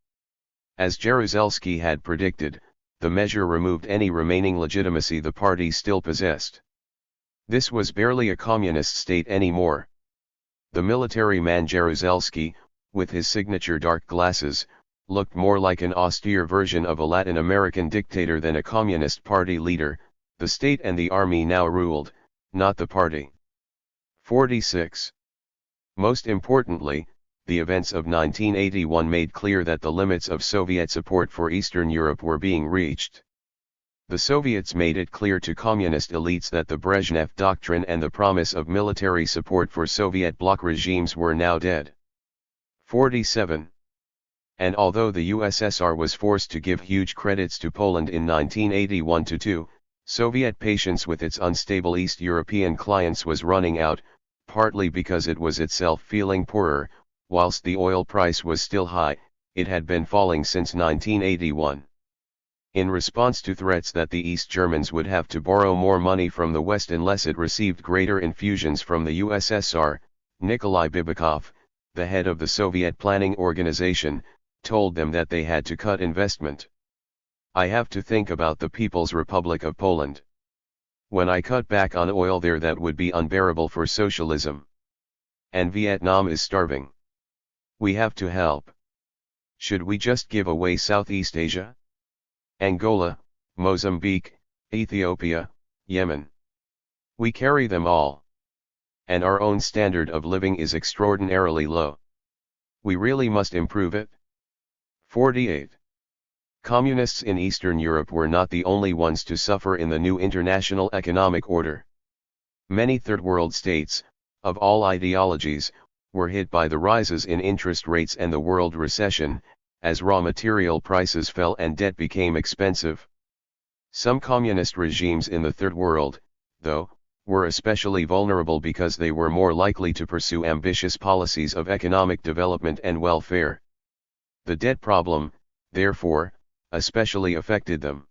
As Jaruzelski had predicted, the measure removed any remaining legitimacy the party still possessed. This was barely a communist state anymore. The military man Jaruzelski, with his signature dark glasses, looked more like an austere version of a Latin American dictator than a communist party leader. The state and the army now ruled, not the party. 46. Most importantly, the events of 1981 made clear that the limits of Soviet support for Eastern Europe were being reached. The Soviets made it clear to communist elites that the Brezhnev Doctrine and the promise of military support for Soviet bloc regimes were now dead. 47. And although the USSR was forced to give huge credits to Poland in 1981-2, Soviet patience with its unstable East European clients was running out, partly because it was itself feeling poorer. Whilst the oil price was still high, it had been falling since 1981. In response to threats that the East Germans would have to borrow more money from the West unless it received greater infusions from the USSR, Nikolai Bibikov, the head of the Soviet Planning Organization, told them that they had to cut investment. "I have to think about the People's Republic of Poland. When I cut back on oil there, that would be unbearable for socialism. And Vietnam is starving. We have to help. Should we just give away Southeast Asia? Angola, Mozambique, Ethiopia, Yemen. We carry them all. And our own standard of living is extraordinarily low. We really must improve it." 48. Communists in Eastern Europe were not the only ones to suffer in the new international economic order. Many third world states, of all ideologies, were hit by the rises in interest rates and the world recession, as raw material prices fell and debt became expensive. Some communist regimes in the Third World, though, were especially vulnerable because they were more likely to pursue ambitious policies of economic development and welfare. The debt problem, therefore, especially affected them.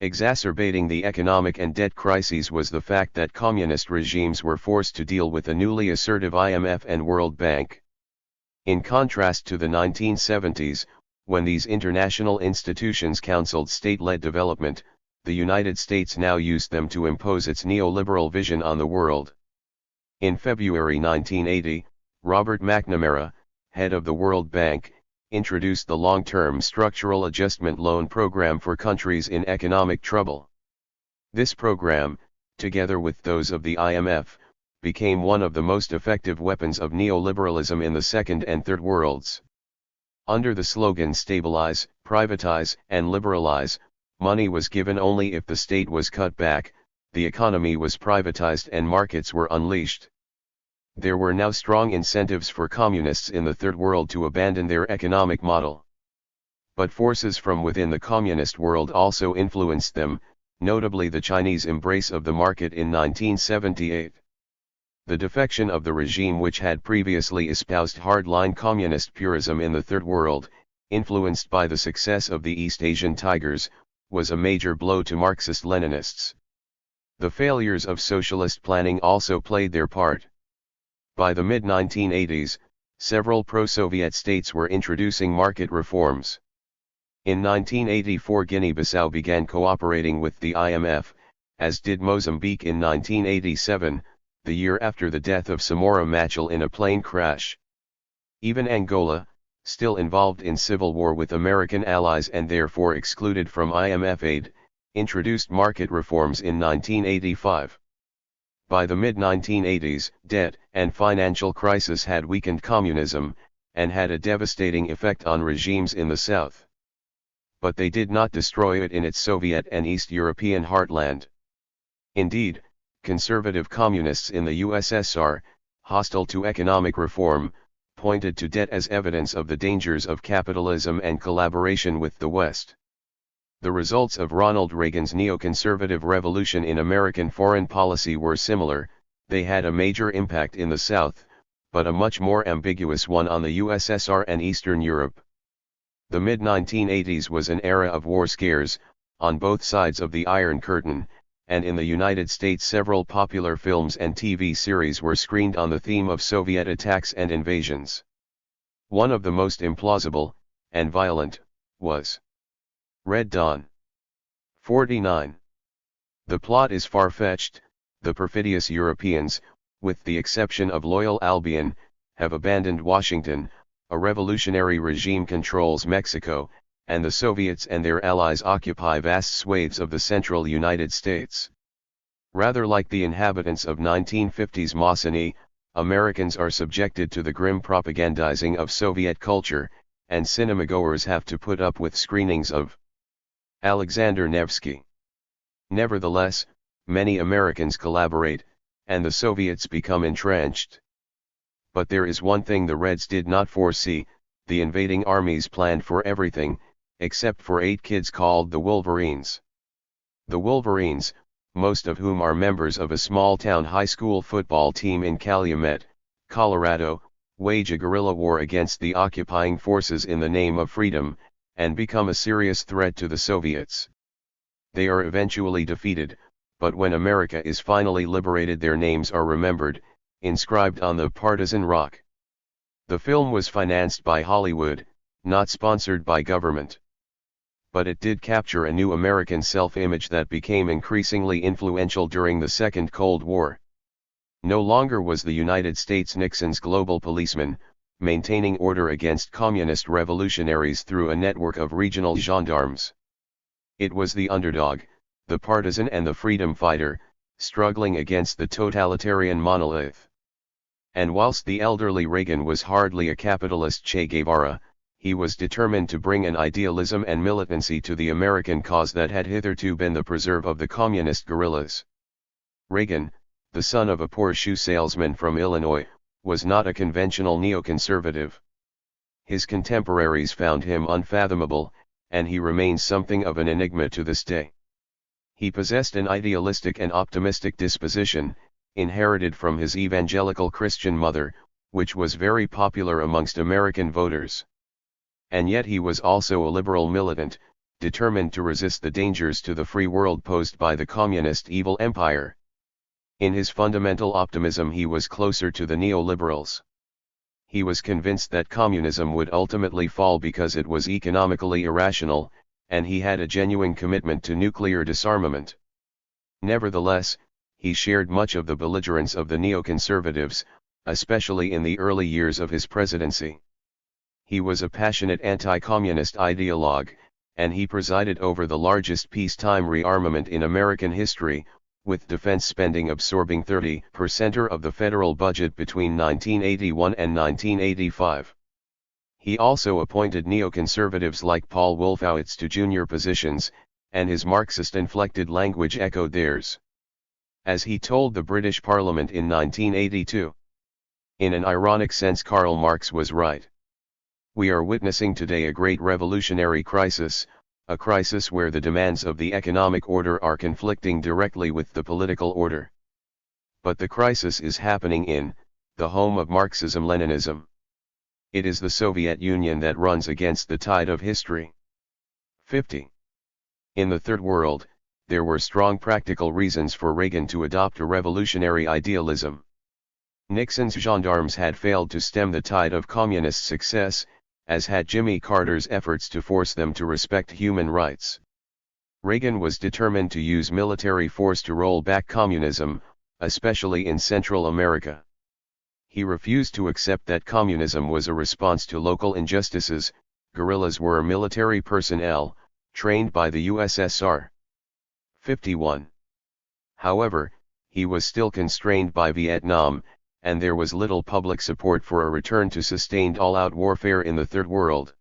Exacerbating the economic and debt crises was the fact that communist regimes were forced to deal with a newly assertive IMF and World Bank. In contrast to the 1970s, when these international institutions counseled state-led development, the United States now used them to impose its neoliberal vision on the world. In February 1980, Robert McNamara, head of the World Bank, introduced the long-term structural adjustment loan program for countries in economic trouble. This program, together with those of the IMF, became one of the most effective weapons of neoliberalism in the Second and Third Worlds. Under the slogan "Stabilize, Privatize, and Liberalize," money was given only if the state was cut back, the economy was privatized and markets were unleashed. There were now strong incentives for communists in the Third World to abandon their economic model. But forces from within the communist world also influenced them, notably the Chinese embrace of the market in 1978. The defection of the regime which had previously espoused hardline communist purism in the Third World, influenced by the success of the East Asian Tigers, was a major blow to Marxist-Leninists. The failures of socialist planning also played their part. By the mid-1980s, several pro-Soviet states were introducing market reforms. In 1984, Guinea-Bissau began cooperating with the IMF, as did Mozambique in 1987, the year after the death of Samora Machel in a plane crash. Even Angola, still involved in civil war with American allies and therefore excluded from IMF aid, introduced market reforms in 1985. By the mid-1980s, debt and financial crisis had weakened communism, and had a devastating effect on regimes in the South. But they did not destroy it in its Soviet and East European heartland. Indeed, conservative communists in the USSR, hostile to economic reform, pointed to debt as evidence of the dangers of capitalism and collaboration with the West. The results of Ronald Reagan's neoconservative revolution in American foreign policy were similar. They had a major impact in the South, but a much more ambiguous one on the USSR and Eastern Europe. The mid-1980s was an era of war scares, on both sides of the Iron Curtain, and in the United States several popular films and TV series were screened on the theme of Soviet attacks and invasions. One of the most implausible, and violent, was Red Dawn. 49. The plot is far-fetched. The perfidious Europeans, with the exception of loyal Albion, have abandoned Washington, a revolutionary regime controls Mexico, and the Soviets and their allies occupy vast swathes of the central United States. Rather like the inhabitants of 1950s Mosinee, Americans are subjected to the grim propagandizing of Soviet culture, and cinemagoers have to put up with screenings of Alexander Nevsky. Nevertheless, many Americans collaborate, and the Soviets become entrenched. But there is one thing the Reds did not foresee: the invading armies planned for everything, except for 8 kids called the Wolverines. The Wolverines, most of whom are members of a small-town high school football team in Calumet, Colorado, wage a guerrilla war against the occupying forces in the name of freedom, and become a serious threat to the Soviets. They are eventually defeated, but when America is finally liberated, their names are remembered, inscribed on the partisan rock. The film was financed by Hollywood, not sponsored by government. But it did capture a new American self-image that became increasingly influential during the Second Cold War. No longer was the United States Nixon's global policeman, maintaining order against communist revolutionaries through a network of regional gendarmes. It was the underdog, the partisan and the freedom fighter, struggling against the totalitarian monolith. And whilst the elderly Reagan was hardly a capitalist Che Guevara, he was determined to bring an idealism and militancy to the American cause that had hitherto been the preserve of the communist guerrillas. Reagan, the son of a poor shoe salesman from Illinois, was not a conventional neoconservative. His contemporaries found him unfathomable, and he remains something of an enigma to this day. He possessed an idealistic and optimistic disposition, inherited from his evangelical Christian mother, which was very popular amongst American voters. And yet he was also a liberal militant, determined to resist the dangers to the free world posed by the communist evil empire. In his fundamental optimism he was closer to the neoliberals. He was convinced that communism would ultimately fall because it was economically irrational, and he had a genuine commitment to nuclear disarmament. Nevertheless, he shared much of the belligerence of the neoconservatives, especially in the early years of his presidency. He was a passionate anti-communist ideologue, and he presided over the largest peacetime rearmament in American history, with defense spending absorbing 30% of the federal budget between 1981 and 1985. He also appointed neoconservatives like Paul Wolfowitz to junior positions, and his Marxist-inflected language echoed theirs. As he told the British Parliament in 1982, "In an ironic sense Karl Marx was right. We are witnessing today a great revolutionary crisis, a crisis where the demands of the economic order are conflicting directly with the political order. But the crisis is happening in the home of Marxism-Leninism. It is the Soviet Union that runs against the tide of history." 50. In the Third World, there were strong practical reasons for Reagan to adopt a revolutionary idealism. Nixon's gendarmes had failed to stem the tide of communist success, as had Jimmy Carter's efforts to force them to respect human rights. Reagan was determined to use military force to roll back communism, especially in Central America. He refused to accept that communism was a response to local injustices. Guerrillas were military personnel, trained by the USSR. 51. However, he was still constrained by Vietnam, and there was little public support for a return to sustained all-out warfare in the Third World.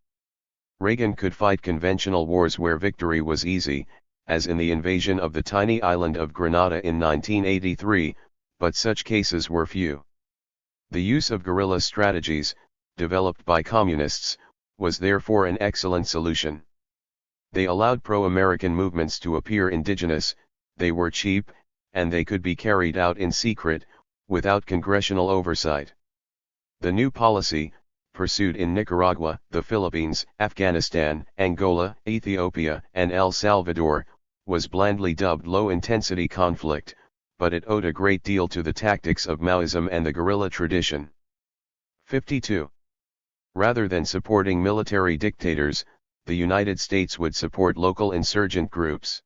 Reagan could fight conventional wars where victory was easy, as in the invasion of the tiny island of Grenada in 1983, but such cases were few. The use of guerrilla strategies, developed by communists, was therefore an excellent solution. They allowed pro-American movements to appear indigenous, they were cheap, and they could be carried out in secret, without congressional oversight. The new policy, pursued in Nicaragua, the Philippines, Afghanistan, Angola, Ethiopia, and El Salvador, was blandly dubbed low-intensity conflict, but it owed a great deal to the tactics of Maoism and the guerrilla tradition. 52. Rather than supporting military dictators, the United States would support local insurgent groups.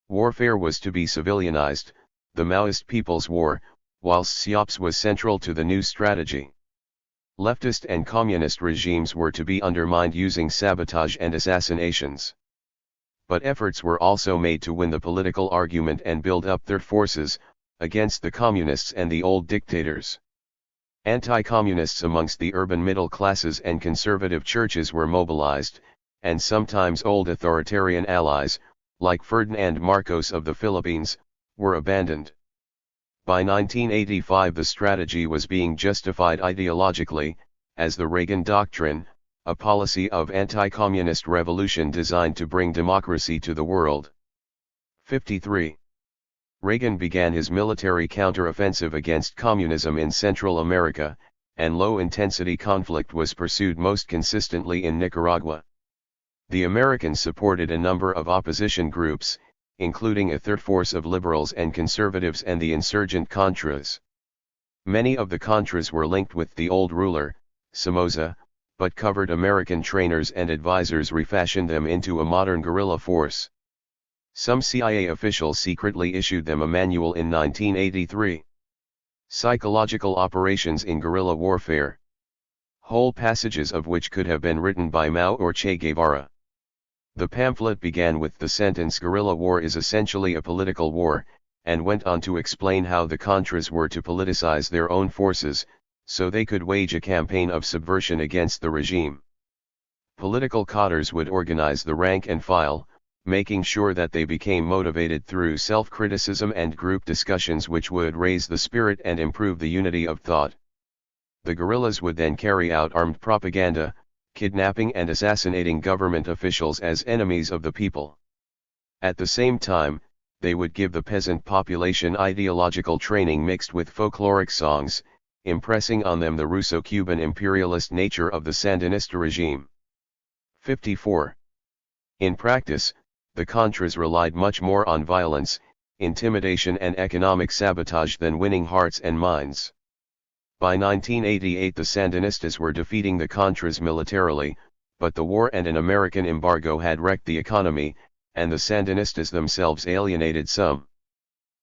Warfare was to be civilianized, the Maoist People's War, whilst SIOPS was central to the new strategy. Leftist and communist regimes were to be undermined using sabotage and assassinations. But efforts were also made to win the political argument and build up third forces, against the communists and the old dictators. Anti-communists amongst the urban middle classes and conservative churches were mobilized, and sometimes old authoritarian allies, like Ferdinand Marcos of the Philippines, were abandoned. By 1985 the strategy was being justified ideologically, as the Reagan Doctrine, a policy of anti-communist revolution designed to bring democracy to the world. 53. Reagan began his military counteroffensive against communism in Central America, and low-intensity conflict was pursued most consistently in Nicaragua. The Americans supported a number of opposition groups, including a third force of liberals and conservatives and the insurgent Contras. Many of the Contras were linked with the old ruler, Somoza, but covert American trainers and advisors refashioned them into a modern guerrilla force. Some CIA officials secretly issued them a manual in 1983. Psychological Operations in Guerrilla Warfare. Whole passages of which could have been written by Mao or Che Guevara. The pamphlet began with the sentence "Guerrilla war is essentially a political war," and went on to explain how the Contras were to politicize their own forces, so they could wage a campaign of subversion against the regime. Political cadres would organize the rank and file, making sure that they became motivated through self-criticism and group discussions which would raise the spirit and improve the unity of thought. The guerrillas would then carry out armed propaganda, kidnapping and assassinating government officials as enemies of the people. At the same time, they would give the peasant population ideological training mixed with folkloric songs, impressing on them the Russo-Cuban imperialist nature of the Sandinista regime. 54. In practice, the Contras relied much more on violence, intimidation and economic sabotage than winning hearts and minds. By 1988 the Sandinistas were defeating the Contras militarily, but the war and an American embargo had wrecked the economy, and the Sandinistas themselves alienated some.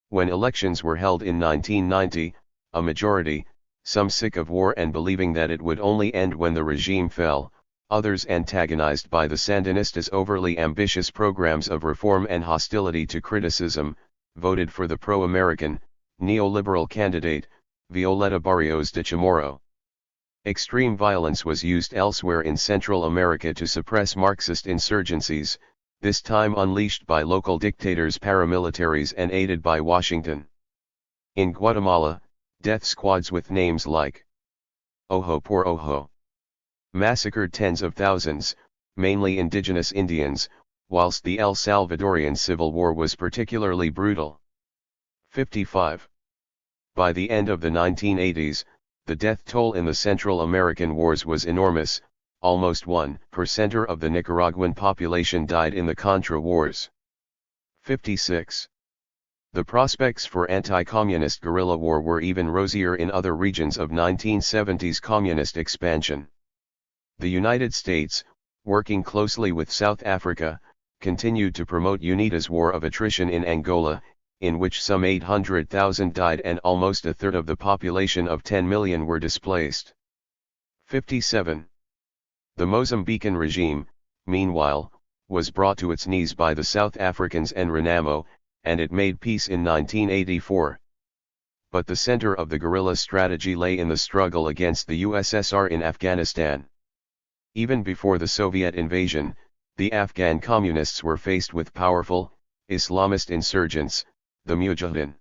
When elections were held in 1990, a majority, some sick of war and believing that it would only end when the regime fell, others antagonized by the Sandinistas' overly ambitious programs of reform and hostility to criticism, voted for the pro-American, neoliberal candidate, Violeta Barrios de Chamorro. Extreme violence was used elsewhere in Central America to suppress Marxist insurgencies, this time unleashed by local dictators, paramilitaries and aided by Washington. In Guatemala, death squads with names like Ojo por Ojo massacred tens of thousands, mainly indigenous Indians, whilst the El Salvadorian Civil War was particularly brutal. 55. By the end of the 1980s, the death toll in the Central American wars was enormous, almost 1% of the Nicaraguan population died in the Contra Wars. 56. The prospects for anti-communist guerrilla war were even rosier in other regions of 1970s communist expansion. The United States, working closely with South Africa, continued to promote UNITA's war of attrition in Angola, in which some 800,000 died and almost a third of the population of 10 million were displaced. 57. The Mozambican regime, meanwhile, was brought to its knees by the South Africans and Renamo, and it made peace in 1984. But the center of the guerrilla strategy lay in the struggle against the USSR in Afghanistan. Even before the Soviet invasion, the Afghan communists were faced with powerful, Islamist insurgents, the Mujahideen.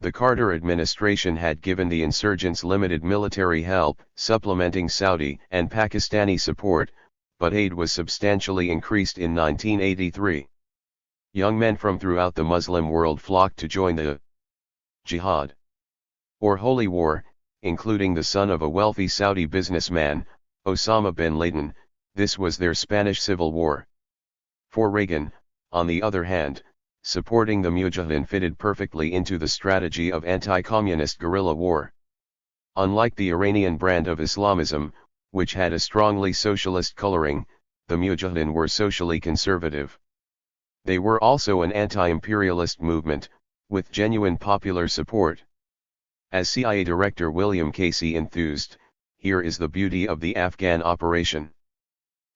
The Carter administration had given the insurgents limited military help, supplementing Saudi and Pakistani support, but aid was substantially increased in 1983. Young men from throughout the Muslim world flocked to join the Jihad, or Holy War, including the son of a wealthy Saudi businessman, Osama bin Laden. This was their Spanish Civil War. For Reagan, on the other hand, supporting the Mujahideen fitted perfectly into the strategy of anti-communist guerrilla war. Unlike the Iranian brand of Islamism, which had a strongly socialist coloring, the Mujahideen were socially conservative. They were also an anti-imperialist movement, with genuine popular support. As CIA Director William Casey enthused, here is the beauty of the Afghan operation.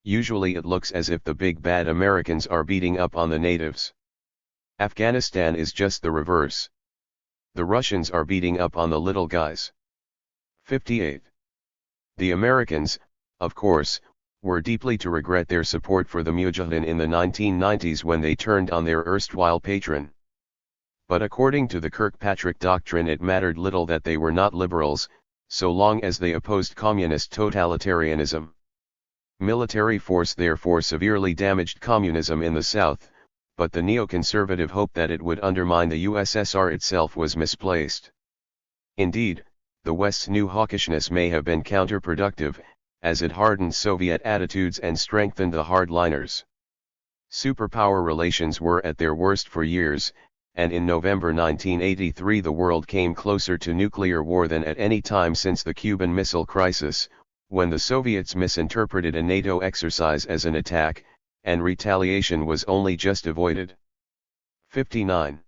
Usually it looks as if the big bad Americans are beating up on the natives. Afghanistan is just the reverse. The Russians are beating up on the little guys. 58. The Americans, of course, were deeply to regret their support for the Mujahideen in the 1990s when they turned on their erstwhile patron. But according to the Kirkpatrick Doctrine, it mattered little that they were not liberals, so long as they opposed communist totalitarianism. Military force therefore severely damaged communism in the South, but the neoconservative hope that it would undermine the USSR itself was misplaced. Indeed, the West's new hawkishness may have been counterproductive, as it hardened Soviet attitudes and strengthened the hardliners. Superpower relations were at their worst for years, and in November 1983 the world came closer to nuclear war than at any time since the Cuban Missile Crisis, when the Soviets misinterpreted a NATO exercise as an attack, and retaliation was only just avoided. 59.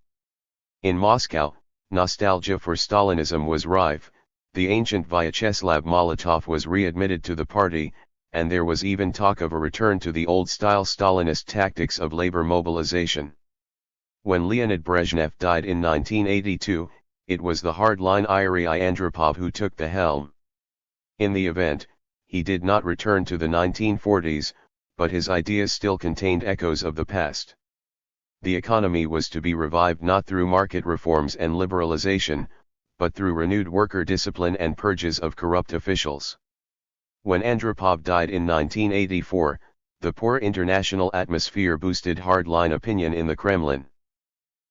In Moscow, nostalgia for Stalinism was rife, the ancient Vyacheslav Molotov was readmitted to the party, and there was even talk of a return to the old-style Stalinist tactics of labor mobilization. When Leonid Brezhnev died in 1982, it was the hardline Yuri Andropov who took the helm. In the event, he did not return to the 1940s, but his ideas still contained echoes of the past. The economy was to be revived not through market reforms and liberalization, but through renewed worker discipline and purges of corrupt officials. When Andropov died in 1984, the poor international atmosphere boosted hardline opinion in the Kremlin.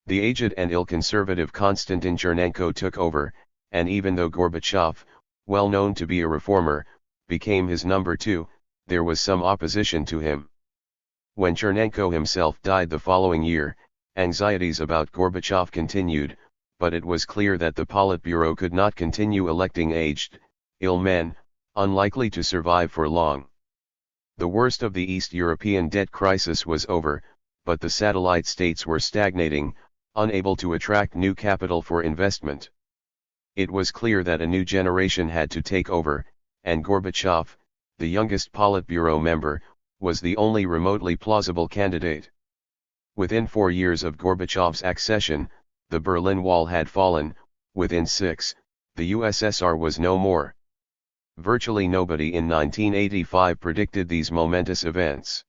The aged and ill-conservative Konstantin Chernenko took over, and even though Gorbachev, well known to be a reformer, became his number two, there was some opposition to him. When Chernenko himself died the following year, anxieties about Gorbachev continued, but it was clear that the Politburo could not continue electing aged, ill men, unlikely to survive for long. The worst of the East European debt crisis was over, but the satellite states were stagnating, unable to attract new capital for investment. It was clear that a new generation had to take over, and Gorbachev, the youngest Politburo member, was the only remotely plausible candidate. Within 4 years of Gorbachev's accession, the Berlin Wall had fallen. Within 6, the USSR was no more. Virtually nobody in 1985 predicted these momentous events.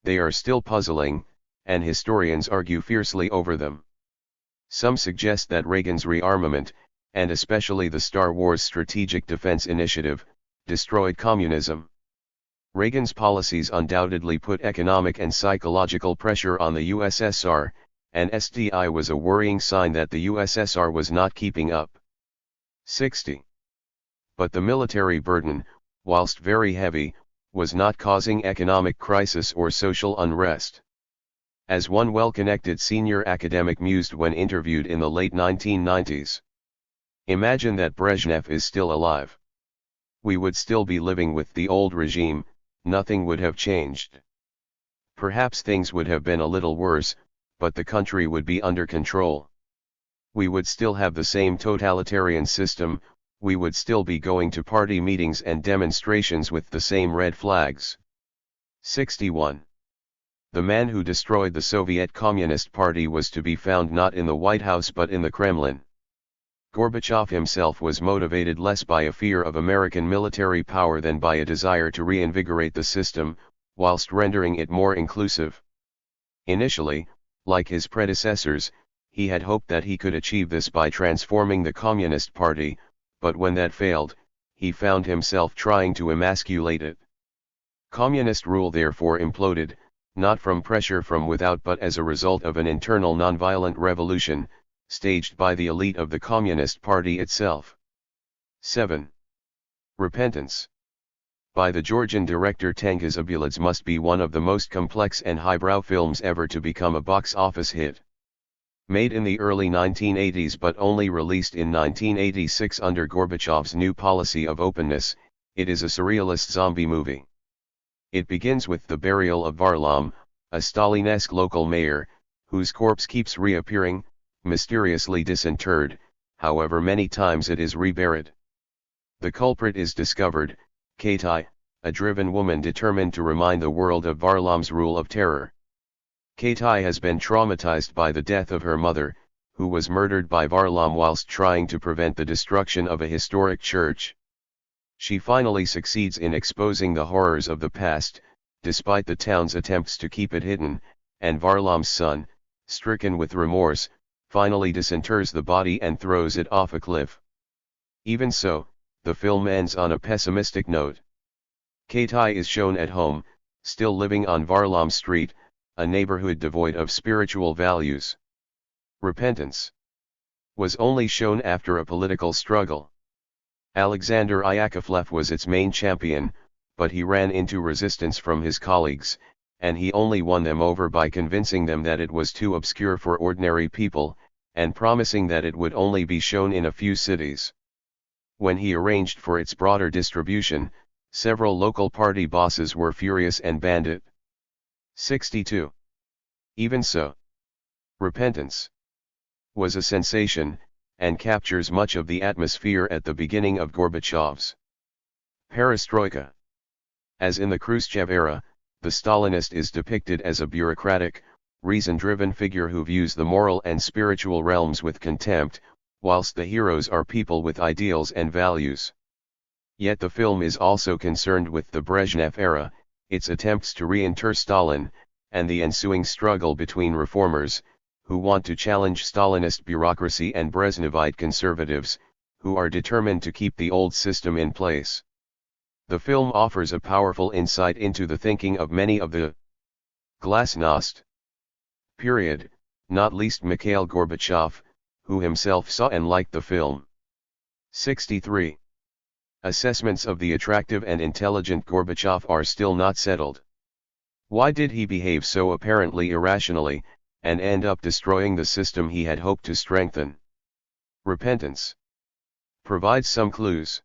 They are still puzzling, and historians argue fiercely over them. Some suggest that Reagan's rearmament, and especially the Star Wars Strategic Defense Initiative, destroyed communism. Reagan's policies undoubtedly put economic and psychological pressure on the USSR, and SDI was a worrying sign that the USSR was not keeping up. 60. But the military burden, whilst very heavy, was not causing economic crisis or social unrest. As one well-connected senior academic mused when interviewed in the late 1990s. Imagine that Brezhnev is still alive. We would still be living with the old regime, nothing would have changed. Perhaps things would have been a little worse, but the country would be under control. We would still have the same totalitarian system, we would still be going to party meetings and demonstrations with the same red flags. 61. The man who destroyed the Soviet Communist Party was to be found not in the White House but in the Kremlin. Gorbachev himself was motivated less by a fear of American military power than by a desire to reinvigorate the system, whilst rendering it more inclusive. Initially, like his predecessors, he had hoped that he could achieve this by transforming the Communist Party, but when that failed, he found himself trying to emasculate it. Communist rule therefore imploded, not from pressure from without but as a result of an internal nonviolent revolution, staged by the elite of the Communist Party itself. 7. Repentance. By the Georgian director Tengiz Abuladze must be one of the most complex and highbrow films ever to become a box office hit. Made in the early 1980s but only released in 1986 under Gorbachev's new policy of openness, it is a surrealist zombie movie. It begins with the burial of Varlam, a Stalinesque local mayor, whose corpse keeps reappearing, mysteriously disinterred, however many times it is reburied. The culprit is discovered, Katai, a driven woman determined to remind the world of Varlam's rule of terror. Katai has been traumatized by the death of her mother, who was murdered by Varlam whilst trying to prevent the destruction of a historic church. She finally succeeds in exposing the horrors of the past, despite the town's attempts to keep it hidden, and Varlam's son, stricken with remorse, finally disinters the body and throws it off a cliff. Even so, the film ends on a pessimistic note. Katai is shown at home, still living on Varlam Street, a neighborhood devoid of spiritual values. Repentance was only shown after a political struggle. Alexander Yakovlev was its main champion, but he ran into resistance from his colleagues, and he only won them over by convincing them that it was too obscure for ordinary people, and promising that it would only be shown in a few cities. When he arranged for its broader distribution, several local party bosses were furious and banned it. 62. Even so, Repentance was a sensation, and captures much of the atmosphere at the beginning of Gorbachev's perestroika. As in the Khrushchev era, the Stalinist is depicted as a bureaucratic, reason-driven figure who views the moral and spiritual realms with contempt, whilst the heroes are people with ideals and values. Yet the film is also concerned with the Brezhnev era, its attempts to reinter Stalin, and the ensuing struggle between reformers, who want to challenge Stalinist bureaucracy, and Brezhnevite conservatives, who are determined to keep the old system in place. The film offers a powerful insight into the thinking of many of the glasnost period, not least Mikhail Gorbachev, who himself saw and liked the film. 63. Assessments of the attractive and intelligent Gorbachev are still not settled. Why did he behave so apparently irrationally, and end up destroying the system he had hoped to strengthen? Repentance provides some clues.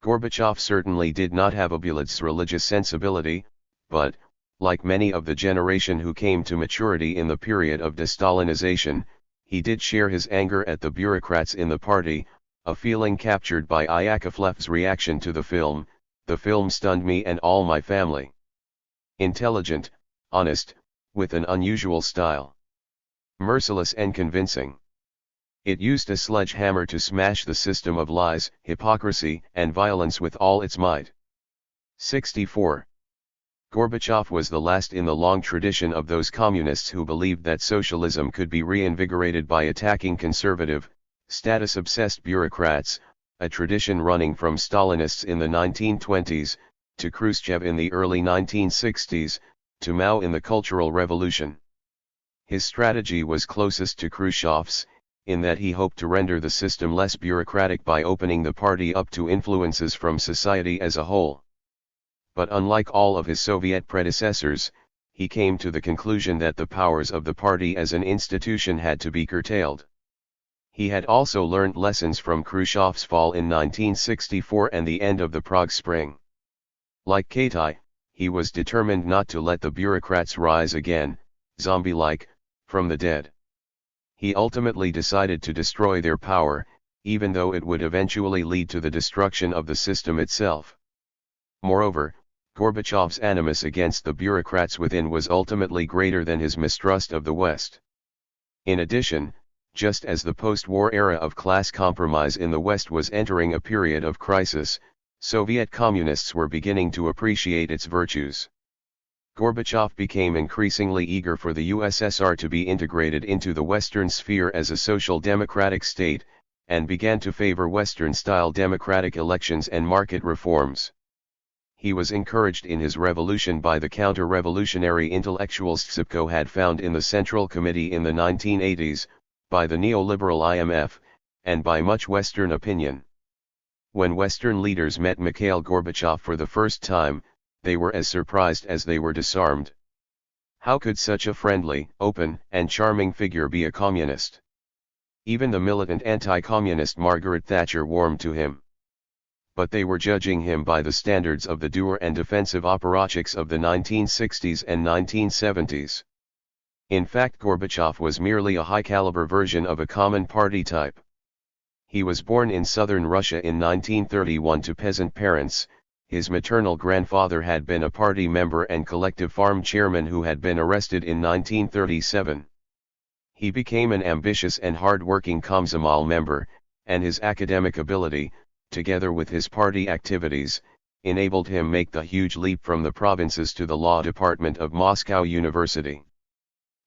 Gorbachev certainly did not have a Bulat's religious sensibility, but, like many of the generation who came to maturity in the period of de-Stalinization, he did share his anger at the bureaucrats in the party, a feeling captured by Yakovlev's reaction to the film. The film stunned me and all my family. Intelligent, honest, with an unusual style. Merciless and convincing. It used a sledgehammer to smash the system of lies, hypocrisy, and violence with all its might. 64. Gorbachev was the last in the long tradition of those communists who believed that socialism could be reinvigorated by attacking conservative, status-obsessed bureaucrats, a tradition running from Stalinists in the 1920s, to Khrushchev in the early 1960s, to Mao in the Cultural Revolution. His strategy was closest to Khrushchev's, in that he hoped to render the system less bureaucratic by opening the party up to influences from society as a whole. But unlike all of his Soviet predecessors, he came to the conclusion that the powers of the party as an institution had to be curtailed. He had also learned lessons from Khrushchev's fall in 1964 and the end of the Prague Spring. Like Katai, he was determined not to let the bureaucrats rise again, zombie-like, from the dead. He ultimately decided to destroy their power, even though it would eventually lead to the destruction of the system itself. Moreover, Gorbachev's animus against the bureaucrats within was ultimately greater than his mistrust of the West. In addition, just as the post-war era of class compromise in the West was entering a period of crisis, Soviet communists were beginning to appreciate its virtues. Gorbachev became increasingly eager for the USSR to be integrated into the Western sphere as a social democratic state, and began to favor Western-style democratic elections and market reforms. He was encouraged in his revolution by the counter-revolutionary intellectuals Tsipko had found in the Central Committee in the 1980s, by the neoliberal IMF, and by much Western opinion. When Western leaders met Mikhail Gorbachev for the first time, they were as surprised as they were disarmed. How could such a friendly, open, and charming figure be a communist? Even the militant anti-communist Margaret Thatcher warmed to him. But they were judging him by the standards of the dour and defensive apparatchiks of the 1960s and 1970s. In fact, Gorbachev was merely a high-caliber version of a common party type. He was born in southern Russia in 1931 to peasant parents. His maternal grandfather had been a party member and collective farm chairman who had been arrested in 1937. He became an ambitious and hard-working Komsomol member, and his academic ability, together with his party activities, enabled him make the huge leap from the provinces to the law department of Moscow University.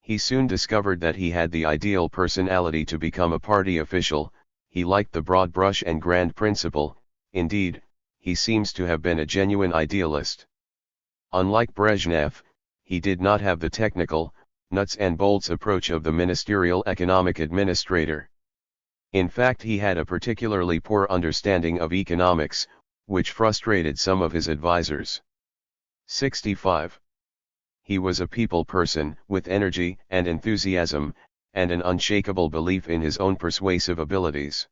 He soon discovered that he had the ideal personality to become a party official. He liked the broad brush and grand principle. Indeed, he seems to have been a genuine idealist. Unlike Brezhnev, he did not have the technical, nuts and bolts approach of the ministerial economic administrator. In fact, he had a particularly poor understanding of economics, which frustrated some of his advisors. 65. He was a people person, with energy and enthusiasm, and an unshakable belief in his own persuasive abilities.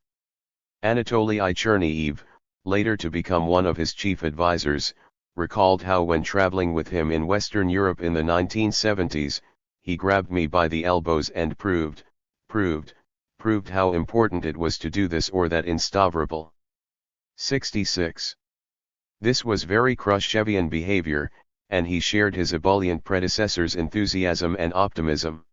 Anatoly Cherniev, later to become one of his chief advisors, recalled how when traveling with him in Western Europe in the 1970s, he grabbed me by the elbows and proved how important it was to do this or that in Stavropol. 66. This was very Khrushchevian behavior, and he shared his ebullient predecessor's enthusiasm and optimism.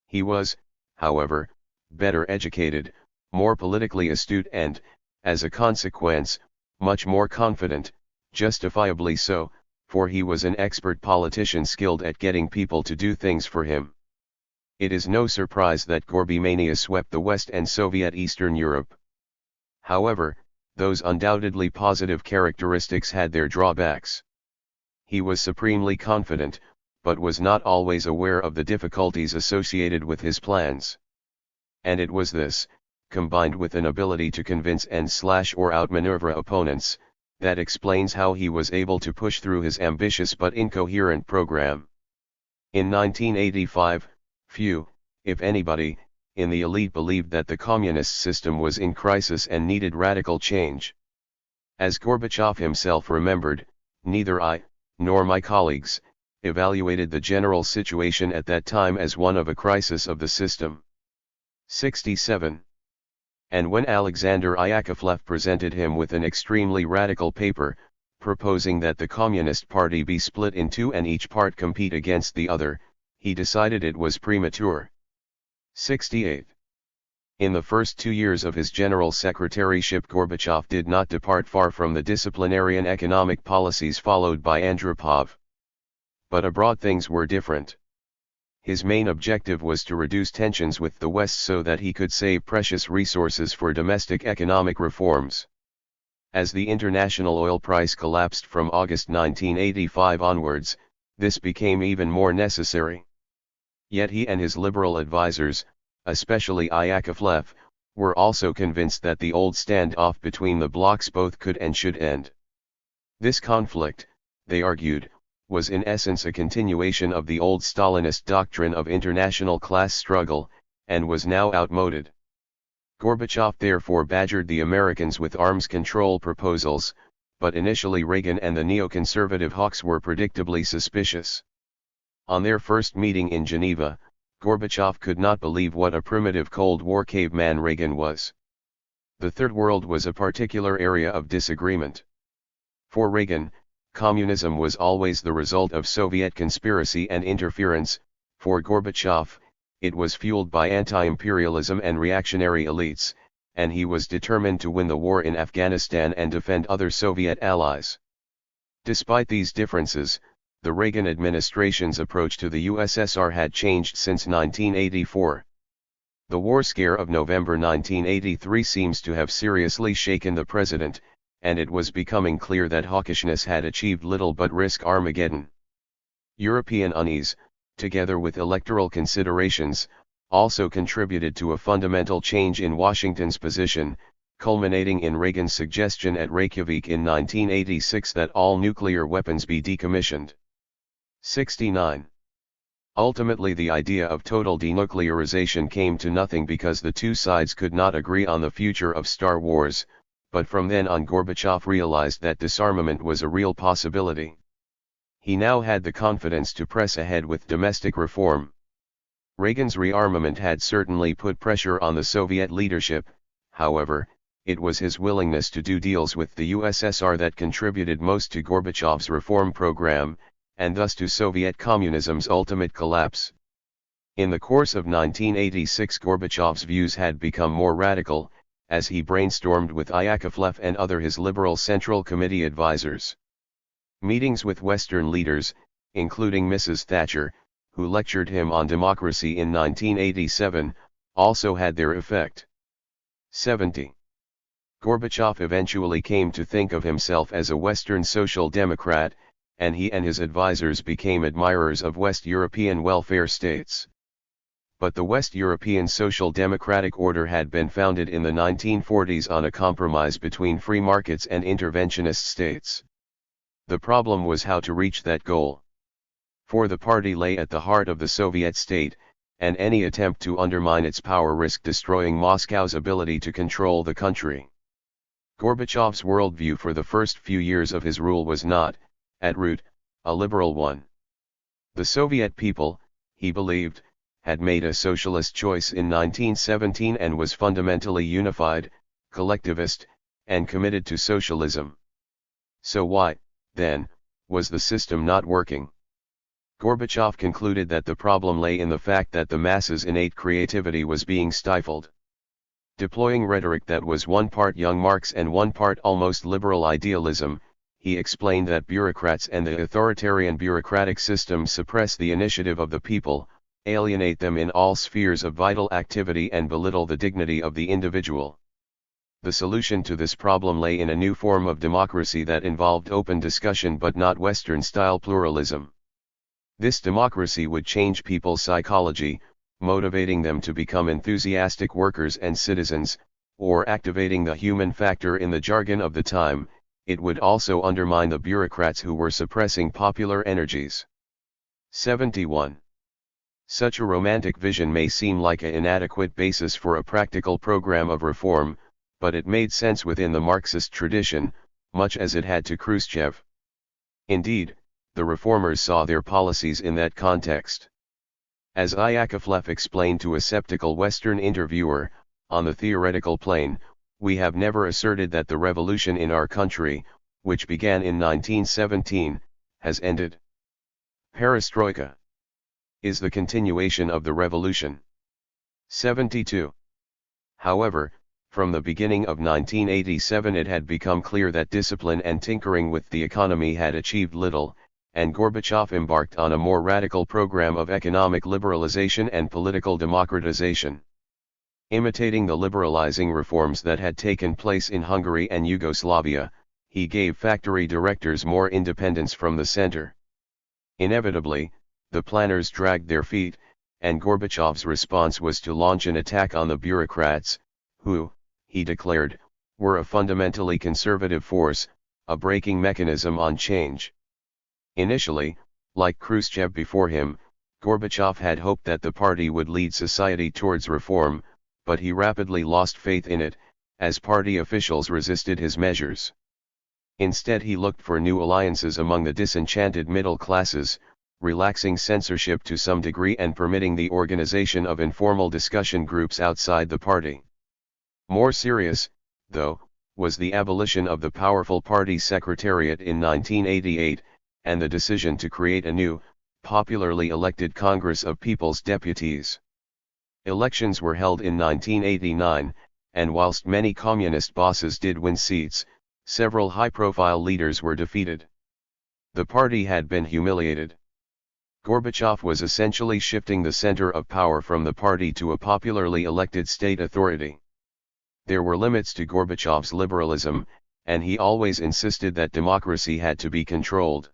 He was, however, better educated, more politically astute and, as a consequence, much more confident, justifiably so, for he was an expert politician skilled at getting people to do things for him. It is no surprise that Gorbymania swept the West and Soviet Eastern Europe. However, those undoubtedly positive characteristics had their drawbacks. He was supremely confident, but was not always aware of the difficulties associated with his plans. And it was this, combined with an ability to convince and/or outmaneuver opponents, that explains how he was able to push through his ambitious but incoherent program. In 1985, few, if anybody, in the elite believed that the communist system was in crisis and needed radical change. As Gorbachev himself remembered, neither I, nor my colleagues, evaluated the general situation at that time as one of a crisis of the system. 67. And when Alexander Yakovlev presented him with an extremely radical paper, proposing that the Communist Party be split in two and each part compete against the other, he decided it was premature. 68. In the first 2 years of his general secretaryship, Gorbachev did not depart far from the disciplinarian economic policies followed by Andropov. But abroad things were different. His main objective was to reduce tensions with the West so that he could save precious resources for domestic economic reforms. As the international oil price collapsed from August 1985 onwards, this became even more necessary. Yet he and his liberal advisers, especially Yakovlev, were also convinced that the old standoff between the blocs both could and should end. This conflict, they argued, was in essence a continuation of the old Stalinist doctrine of international class struggle, and was now outmoded. Gorbachev therefore badgered the Americans with arms control proposals, but initially Reagan and the neoconservative hawks were predictably suspicious. On their first meeting in Geneva, Gorbachev could not believe what a primitive Cold War caveman Reagan was. The Third World was a particular area of disagreement. For Reagan, communism was always the result of Soviet conspiracy and interference. For Gorbachev, it was fueled by anti-imperialism and reactionary elites, and he was determined to win the war in Afghanistan and defend other Soviet allies. Despite these differences, the Reagan administration's approach to the USSR had changed since 1984. The war scare of November 1983 seems to have seriously shaken the president, and it was becoming clear that hawkishness had achieved little but risk Armageddon. European unease, together with electoral considerations, also contributed to a fundamental change in Washington's position, culminating in Reagan's suggestion at Reykjavik in 1986 that all nuclear weapons be decommissioned. 69. Ultimately, the idea of total denuclearization came to nothing because the two sides could not agree on the future of Star Wars, but from then on Gorbachev realized that disarmament was a real possibility. He now had the confidence to press ahead with domestic reform. Reagan's rearmament had certainly put pressure on the Soviet leadership, however, it was his willingness to do deals with the USSR that contributed most to Gorbachev's reform program, and thus to Soviet communism's ultimate collapse. In the course of 1986, Gorbachev's views had become more radical, as he brainstormed with Yakovlev and his liberal Central Committee advisors. Meetings with Western leaders, including Mrs. Thatcher, who lectured him on democracy in 1987, also had their effect. 70. Gorbachev eventually came to think of himself as a Western Social Democrat, and he and his advisors became admirers of West European welfare states. But the West European social democratic order had been founded in the 1940s on a compromise between free markets and interventionist states. The problem was how to reach that goal. For the party lay at the heart of the Soviet state, and any attempt to undermine its power risked destroying Moscow's ability to control the country. Gorbachev's worldview for the first few years of his rule was not, at root, a liberal one. The Soviet people, he believed, had made a socialist choice in 1917 and was fundamentally unified, collectivist, and committed to socialism. So why, then, was the system not working? Gorbachev concluded that the problem lay in the fact that the masses' innate creativity was being stifled. Deploying rhetoric that was one part young Marx and one part almost liberal idealism, he explained that bureaucrats and the authoritarian bureaucratic system suppress the initiative of the people, alienate them in all spheres of vital activity and belittle the dignity of the individual. The solution to this problem lay in a new form of democracy that involved open discussion but not Western-style pluralism. This democracy would change people's psychology, motivating them to become enthusiastic workers and citizens, or activating the human factor in the jargon of the time. It would also undermine the bureaucrats who were suppressing popular energies. 71. Such a romantic vision may seem like an inadequate basis for a practical program of reform, but it made sense within the Marxist tradition, much as it had to Khrushchev. Indeed, the reformers saw their policies in that context. As Yakovlev explained to a skeptical Western interviewer, on the theoretical plane, we have never asserted that the revolution in our country, which began in 1917, has ended. Perestroika is the continuation of the revolution. 72. However, from the beginning of 1987 it had become clear that discipline and tinkering with the economy had achieved little, and Gorbachev embarked on a more radical program of economic liberalization and political democratization. Imitating the liberalizing reforms that had taken place in Hungary and Yugoslavia, he gave factory directors more independence from the center. Inevitably, the planners dragged their feet, and Gorbachev's response was to launch an attack on the bureaucrats, who, he declared, were a fundamentally conservative force, a braking mechanism on change. Initially, like Khrushchev before him, Gorbachev had hoped that the party would lead society towards reform, but he rapidly lost faith in it, as party officials resisted his measures. Instead he looked for new alliances among the disenchanted middle classes, relaxing censorship to some degree and permitting the organization of informal discussion groups outside the party. More serious, though, was the abolition of the powerful party secretariat in 1988, and the decision to create a new, popularly elected Congress of People's Deputies. Elections were held in 1989, and whilst many communist bosses did win seats, several high-profile leaders were defeated. The party had been humiliated. Gorbachev was essentially shifting the center of power from the party to a popularly elected state authority. There were limits to Gorbachev's liberalism, and he always insisted that democracy had to be controlled.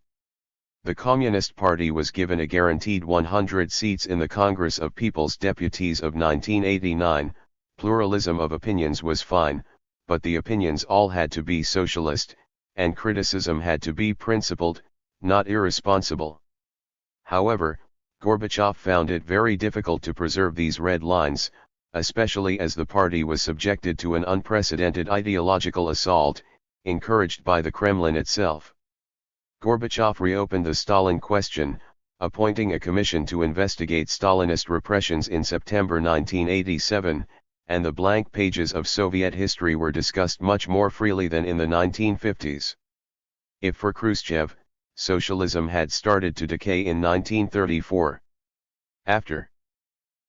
The Communist Party was given a guaranteed 100 seats in the Congress of People's Deputies of 1989. Pluralism of opinions was fine, but the opinions all had to be socialist, and criticism had to be principled, not irresponsible. However, Gorbachev found it very difficult to preserve these red lines, especially as the party was subjected to an unprecedented ideological assault, encouraged by the Kremlin itself. Gorbachev reopened the Stalin question, appointing a commission to investigate Stalinist repressions in September 1987, and the blank pages of Soviet history were discussed much more freely than in the 1950s. If for Khrushchev, socialism had started to decay in 1934. After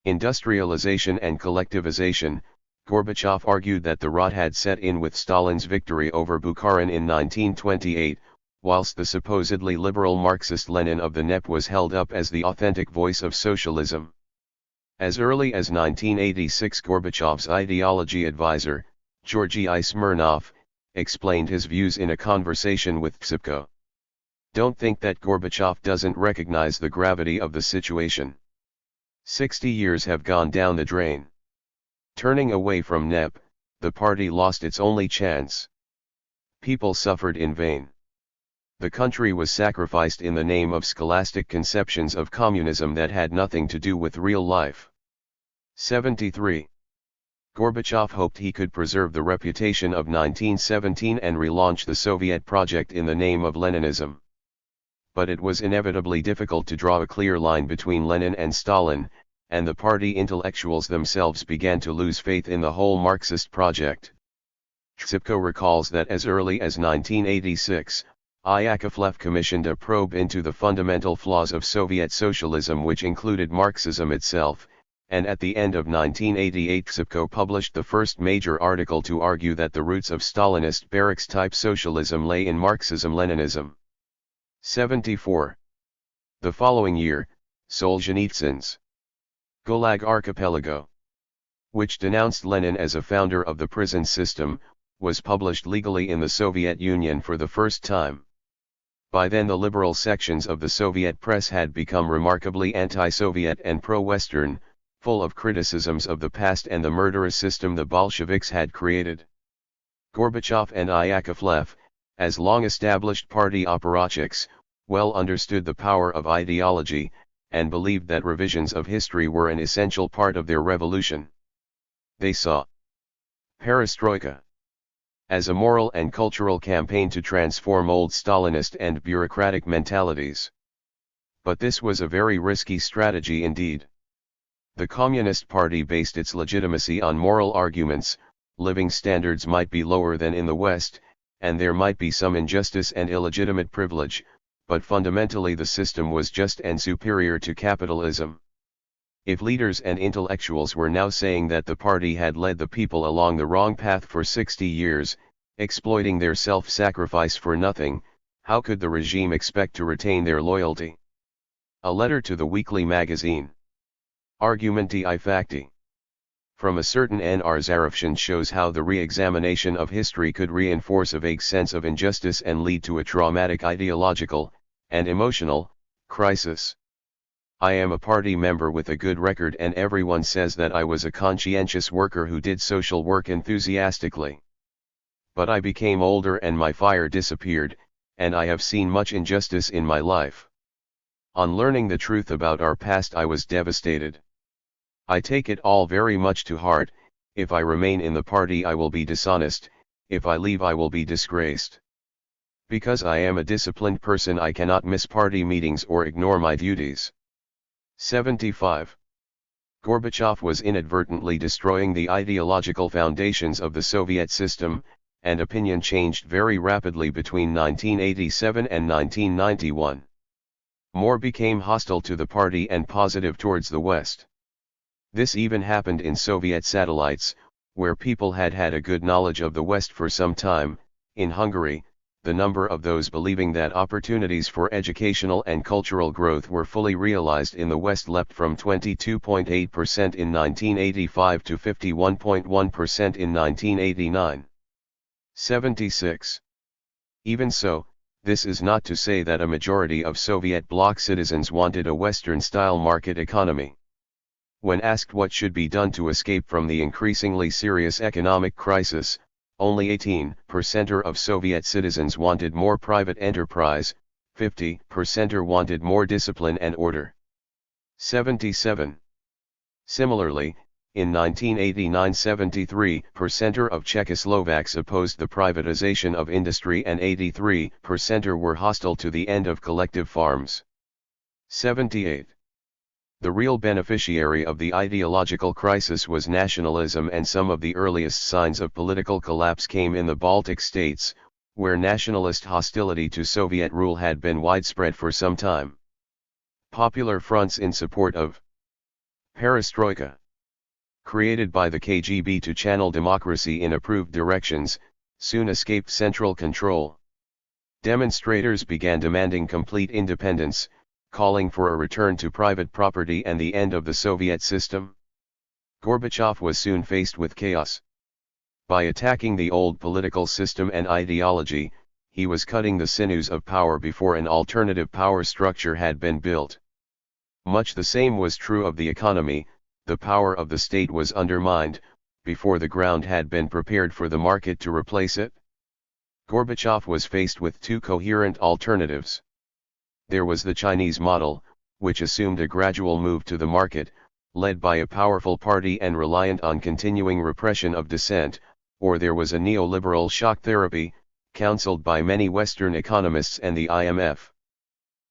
industrialization and collectivization, Gorbachev argued that the rot had set in with Stalin's victory over Bukharin in 1928, whilst the supposedly liberal Marxist Lenin of the NEP was held up as the authentic voice of socialism. As early as 1986, Gorbachev's ideology advisor, Georgy Smirnov, explained his views in a conversation with Tsipko. Don't think that Gorbachev doesn't recognize the gravity of the situation. 60 years have gone down the drain. Turning away from NEP, the party lost its only chance. People suffered in vain. The country was sacrificed in the name of scholastic conceptions of communism that had nothing to do with real life. 73. Gorbachev hoped he could preserve the reputation of 1917 and relaunch the Soviet project in the name of Leninism. But it was inevitably difficult to draw a clear line between Lenin and Stalin, and the party intellectuals themselves began to lose faith in the whole Marxist project. Tsipko recalls that as early as 1986, Yakovlev commissioned a probe into the fundamental flaws of Soviet socialism, which included Marxism itself, and at the end of 1988 Sipko published the first major article to argue that the roots of Stalinist barracks-type socialism lay in Marxism-Leninism. 74. The following year, Solzhenitsyn's Gulag Archipelago, which denounced Lenin as a founder of the prison system, was published legally in the Soviet Union for the first time. By then the liberal sections of the Soviet press had become remarkably anti-Soviet and pro-Western, full of criticisms of the past and the murderous system the Bolsheviks had created. Gorbachev and Yakovlev, as long-established party apparatchiks, well understood the power of ideology, and believed that revisions of history were an essential part of their revolution. They saw perestroika as a moral and cultural campaign to transform old Stalinist and bureaucratic mentalities. But this was a very risky strategy indeed. The Communist Party based its legitimacy on moral arguments. Living standards might be lower than in the West, and there might be some injustice and illegitimate privilege, but fundamentally the system was just and superior to capitalism. If leaders and intellectuals were now saying that the party had led the people along the wrong path for 60 years, exploiting their self-sacrifice for nothing, how could the regime expect to retain their loyalty? A letter to the weekly magazine. Argumenti I Facti. From a certain N.R. Zarafshan shows how the re-examination of history could reinforce a vague sense of injustice and lead to a traumatic ideological, and emotional, crisis. I am a party member with a good record and everyone says that I was a conscientious worker who did social work enthusiastically. But I became older and my fire disappeared, and I have seen much injustice in my life. On learning the truth about our past I was devastated. I take it all very much to heart. If I remain in the party I will be dishonest, if I leave I will be disgraced. Because I am a disciplined person I cannot miss party meetings or ignore my duties. 75. Gorbachev was inadvertently destroying the ideological foundations of the Soviet system, and opinion changed very rapidly between 1987 and 1991. More became hostile to the party and positive towards the West. This even happened in Soviet satellites, where people had had a good knowledge of the West for some time. In Hungary, the number of those believing that opportunities for educational and cultural growth were fully realized in the West leapt from 22.8% in 1985 to 51.1% in 1989. 76. Even so, this is not to say that a majority of Soviet bloc citizens wanted a Western-style market economy. When asked what should be done to escape from the increasingly serious economic crisis, only 18% of Soviet citizens wanted more private enterprise, 50% wanted more discipline and order. 77. Similarly, in 1989 73% of Czechoslovaks opposed the privatization of industry and 83% were hostile to the end of collective farms. 78. The real beneficiary of the ideological crisis was nationalism, and some of the earliest signs of political collapse came in the Baltic states, where nationalist hostility to Soviet rule had been widespread for some time. Popular fronts in support of perestroika, created by the KGB to channel democracy in approved directions, soon escaped central control. Demonstrators began demanding complete independence, calling for a return to private property and the end of the Soviet system. Gorbachev was soon faced with chaos. By attacking the old political system and ideology, he was cutting the sinews of power before an alternative power structure had been built. Much the same was true of the economy. The power of the state was undermined, before the ground had been prepared for the market to replace it. Gorbachev was faced with two coherent alternatives. There was the Chinese model, which assumed a gradual move to the market, led by a powerful party and reliant on continuing repression of dissent, or there was a neoliberal shock therapy, counseled by many Western economists and the IMF.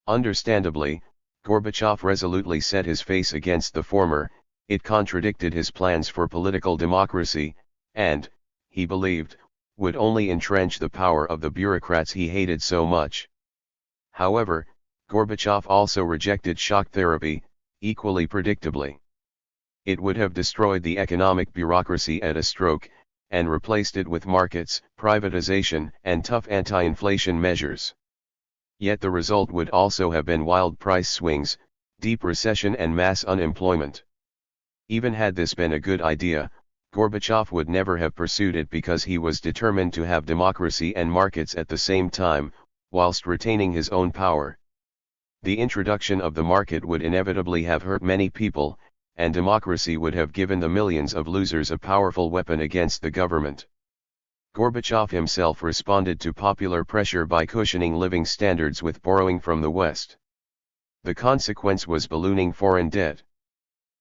Understandably, Gorbachev resolutely set his face against the former. It contradicted his plans for political democracy, and, he believed, would only entrench the power of the bureaucrats he hated so much. However, Gorbachev also rejected shock therapy, equally predictably. It would have destroyed the economic bureaucracy at a stroke, and replaced it with markets, privatization, and tough anti-inflation measures. Yet the result would also have been wild price swings, deep recession and mass unemployment. Even had this been a good idea, Gorbachev would never have pursued it because he was determined to have democracy and markets at the same time, whilst retaining his own power. The introduction of the market would inevitably have hurt many people, and democracy would have given the millions of losers a powerful weapon against the government. Gorbachev himself responded to popular pressure by cushioning living standards with borrowing from the West. The consequence was ballooning foreign debt.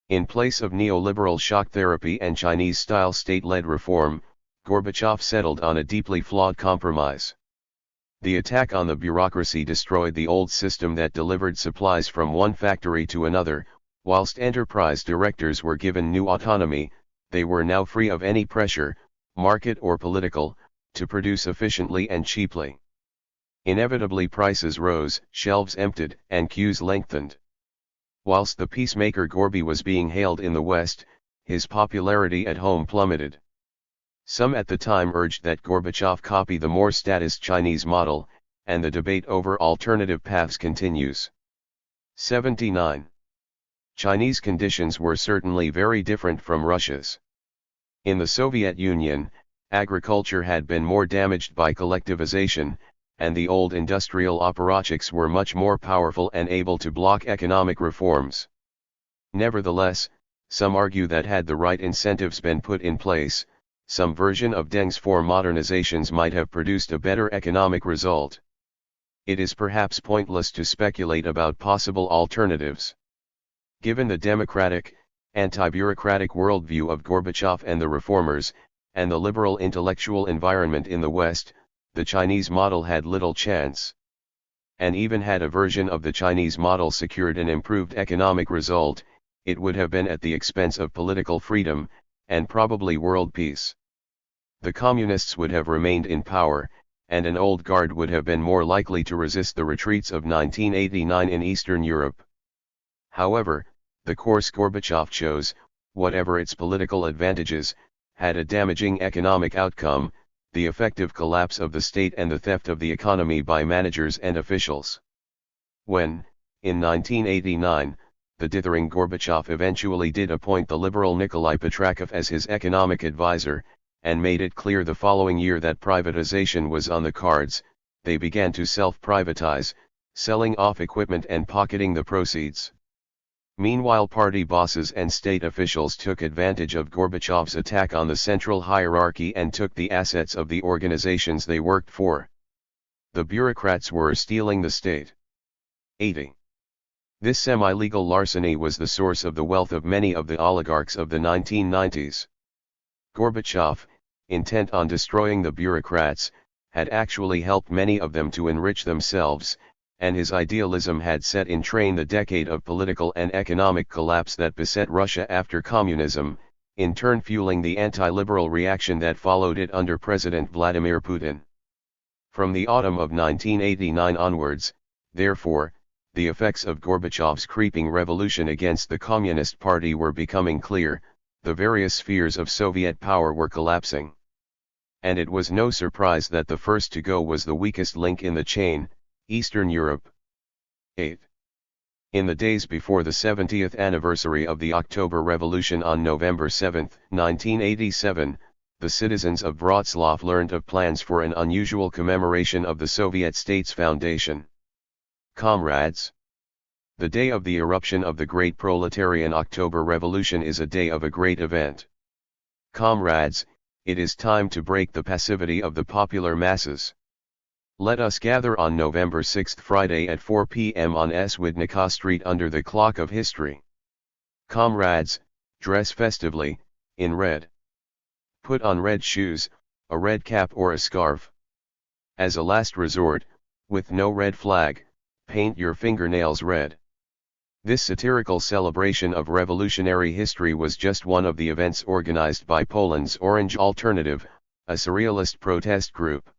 In place of neoliberal shock therapy and Chinese-style state-led reform, Gorbachev settled on a deeply flawed compromise. The attack on the bureaucracy destroyed the old system that delivered supplies from one factory to another. Whilst enterprise directors were given new autonomy, they were now free of any pressure, market or political, to produce efficiently and cheaply. Inevitably prices rose, shelves emptied, and queues lengthened. Whilst the peacemaker Gorby was being hailed in the West, his popularity at home plummeted. Some at the time urged that Gorbachev copy the more statist Chinese model, and the debate over alternative paths continues. 79. Chinese conditions were certainly very different from Russia's. In the Soviet Union, agriculture had been more damaged by collectivization, and the old industrial apparatchiks were much more powerful and able to block economic reforms. Nevertheless, some argue that had the right incentives been put in place, some version of Deng's four modernizations might have produced a better economic result. It is perhaps pointless to speculate about possible alternatives. Given the democratic, anti-bureaucratic worldview of Gorbachev and the reformers, and the liberal intellectual environment in the West, the Chinese model had little chance. And even had a version of the Chinese model secured an improved economic result, it would have been at the expense of political freedom, and probably world peace. The communists would have remained in power, and an old guard would have been more likely to resist the retreats of 1989 in Eastern Europe. However, the course Gorbachev chose, whatever its political advantages, had a damaging economic outcome: the effective collapse of the state and the theft of the economy by managers and officials. When, in 1989, the dithering Gorbachev eventually did appoint the liberal Nikolai Petrakov as his economic advisor, and made it clear the following year that privatization was on the cards, they began to self-privatize, selling off equipment and pocketing the proceeds. Meanwhile, party bosses and state officials took advantage of Gorbachev's attack on the central hierarchy and took the assets of the organizations they worked for. The bureaucrats were stealing the state. 80. This semi-legal larceny was the source of the wealth of many of the oligarchs of the 1990s. Gorbachev, intent on destroying the bureaucrats, had actually helped many of them to enrich themselves, and his idealism had set in train the decade of political and economic collapse that beset Russia after communism, in turn fueling the anti-liberal reaction that followed it under President Vladimir Putin. From the autumn of 1989 onwards, therefore, the effects of Gorbachev's creeping revolution against the Communist Party were becoming clear. The various spheres of Soviet power were collapsing. And it was no surprise that the first to go was the weakest link in the chain, Eastern Europe. 8. In the days before the 70th anniversary of the October Revolution on November 7, 1987, the citizens of Wroclaw learned of plans for an unusual commemoration of the Soviet state's foundation. Comrades, the day of the eruption of the Great Proletarian October Revolution is a day of a great event. Comrades, it is time to break the passivity of the popular masses. Let us gather on November 6, Friday at 4 p.m. on Swidnica Street under the clock of history. Comrades, dress festively, in red. Put on red shoes, a red cap or a scarf. As a last resort, with no red flag, paint your fingernails red. This satirical celebration of revolutionary history was just one of the events organized by Poland's Orange Alternative, a surrealist protest group.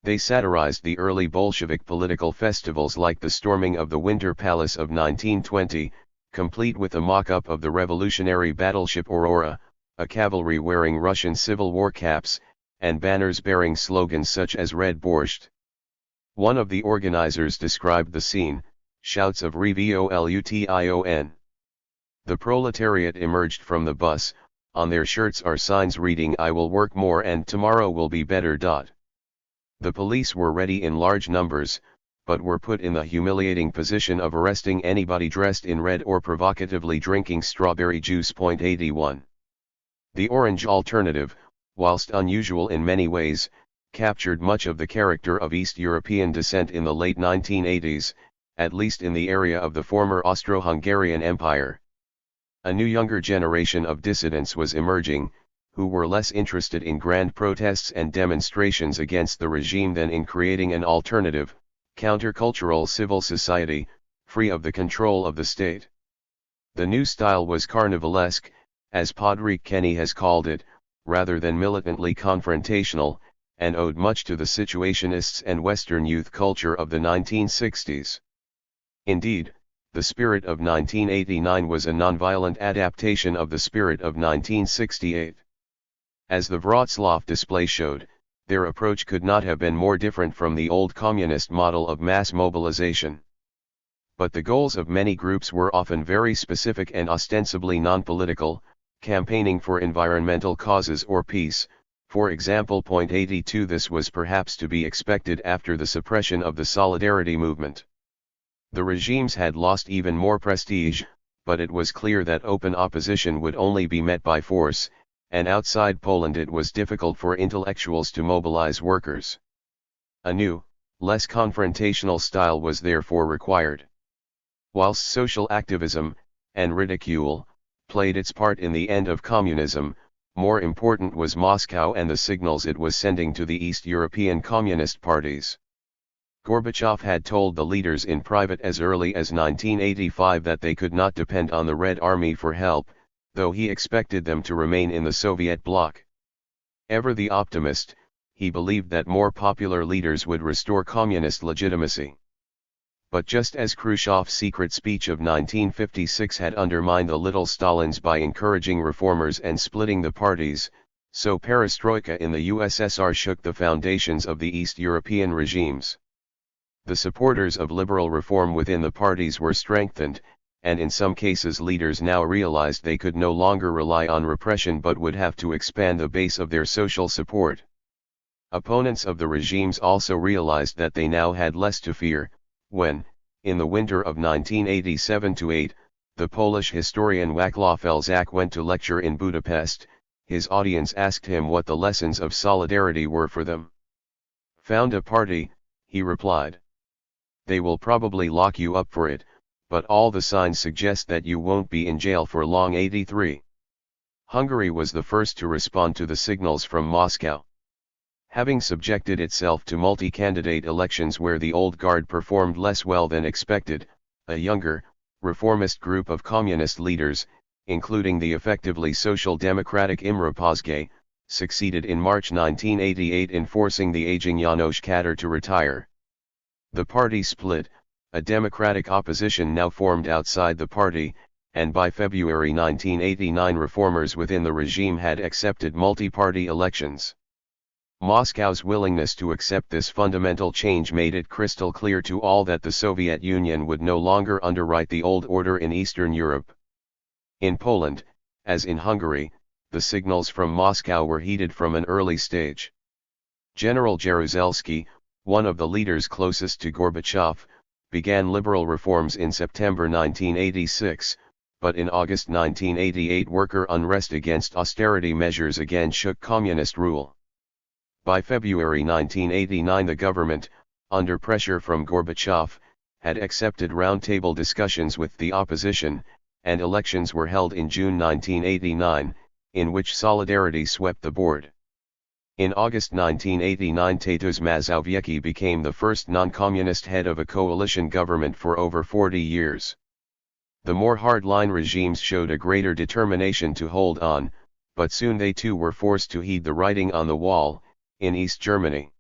They satirized the early Bolshevik political festivals like the storming of the Winter Palace of 1920, complete with a mock-up of the revolutionary battleship Aurora, a cavalry wearing Russian Civil War caps, and banners bearing slogans such as Red Borscht. One of the organizers described the scene, shouts of Revolution. The proletariat emerged from the bus, on their shirts are signs reading I will work more and tomorrow will be better. The police were ready in large numbers, but were put in the humiliating position of arresting anybody dressed in red or provocatively drinking strawberry juice. 81. The orange alternative, whilst unusual in many ways, captured much of the character of East European descent in the late 1980s, at least in the area of the former Austro-Hungarian Empire. A new younger generation of dissidents was emerging, who were less interested in grand protests and demonstrations against the regime than in creating an alternative, countercultural civil society, free of the control of the state. The new style was carnivalesque, as Padraig Kenny has called it, rather than militantly confrontational, and owed much to the situationists and Western youth culture of the 1960s. Indeed, the spirit of 1989 was a nonviolent adaptation of the spirit of 1968. As the Wroclaw display showed, their approach could not have been more different from the old communist model of mass mobilization. But the goals of many groups were often very specific and ostensibly non-political, campaigning for environmental causes or peace, for example. 82. This was perhaps to be expected after the suppression of the Solidarity movement. The regimes had lost even more prestige, but it was clear that open opposition would only be met by force, and outside Poland it was difficult for intellectuals to mobilize workers. A new, less confrontational style was therefore required. Whilst social activism, and ridicule, played its part in the end of communism, more important was Moscow and the signals it was sending to the East European communist parties. Gorbachev had told the leaders in private as early as 1985 that they could not depend on the Red Army for help, though he expected them to remain in the Soviet bloc. Ever the optimist, he believed that more popular leaders would restore communist legitimacy. But just as Khrushchev's secret speech of 1956 had undermined the little Stalins by encouraging reformers and splitting the parties, so perestroika in the USSR shook the foundations of the East European regimes. The supporters of liberal reform within the parties were strengthened, and in some cases leaders now realized they could no longer rely on repression but would have to expand the base of their social support. Opponents of the regimes also realized that they now had less to fear, when, in the winter of 1987-8, the Polish historian Wacław Felczak went to lecture in Budapest. His audience asked him what the lessons of solidarity were for them. "Found a party," he replied. "They will probably lock you up for it, but all the signs suggest that you won't be in jail for long." 83. Hungary was the first to respond to the signals from Moscow. Having subjected itself to multi-candidate elections where the old guard performed less well than expected, a younger, reformist group of communist leaders, including the effectively social democratic Imre Pozsgai, succeeded in March 1988 in forcing the aging János Kadar to retire. The party split, a democratic opposition now formed outside the party, and by February 1989 reformers within the regime had accepted multi-party elections. Moscow's willingness to accept this fundamental change made it crystal clear to all that the Soviet Union would no longer underwrite the old order in Eastern Europe. In Poland, as in Hungary, the signals from Moscow were heeded from an early stage. General Jaruzelski, one of the leaders closest to Gorbachev, began liberal reforms in September 1986, but in August 1988 worker unrest against austerity measures again shook communist rule. By February 1989 the government, under pressure from Gorbachev, had accepted roundtable discussions with the opposition, and elections were held in June 1989, in which Solidarity swept the board. In August 1989 Tadeusz Mazowiecki became the first non-communist head of a coalition government for over 40 years. The more hardline regimes showed a greater determination to hold on, but soon they too were forced to heed the writing on the wall, in East Germany.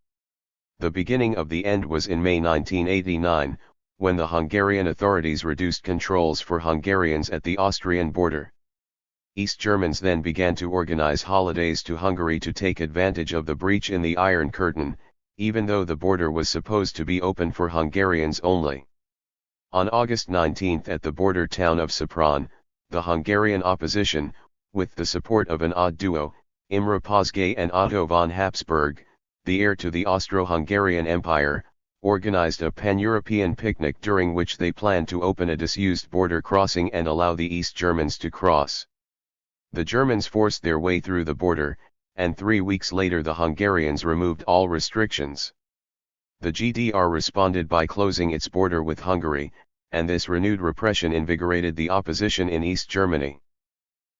The beginning of the end was in May 1989, when the Hungarian authorities reduced controls for Hungarians at the Austrian border. East Germans then began to organize holidays to Hungary to take advantage of the breach in the Iron Curtain, even though the border was supposed to be open for Hungarians only. On August 19 at the border town of Sopron, the Hungarian opposition, with the support of an odd duo, Imre Pozsgay and Otto von Habsburg, the heir to the Austro-Hungarian Empire, organized a pan-European picnic during which they planned to open a disused border crossing and allow the East Germans to cross. The Germans forced their way through the border, and 3 weeks later the Hungarians removed all restrictions. The GDR responded by closing its border with Hungary, and this renewed repression invigorated the opposition in East Germany.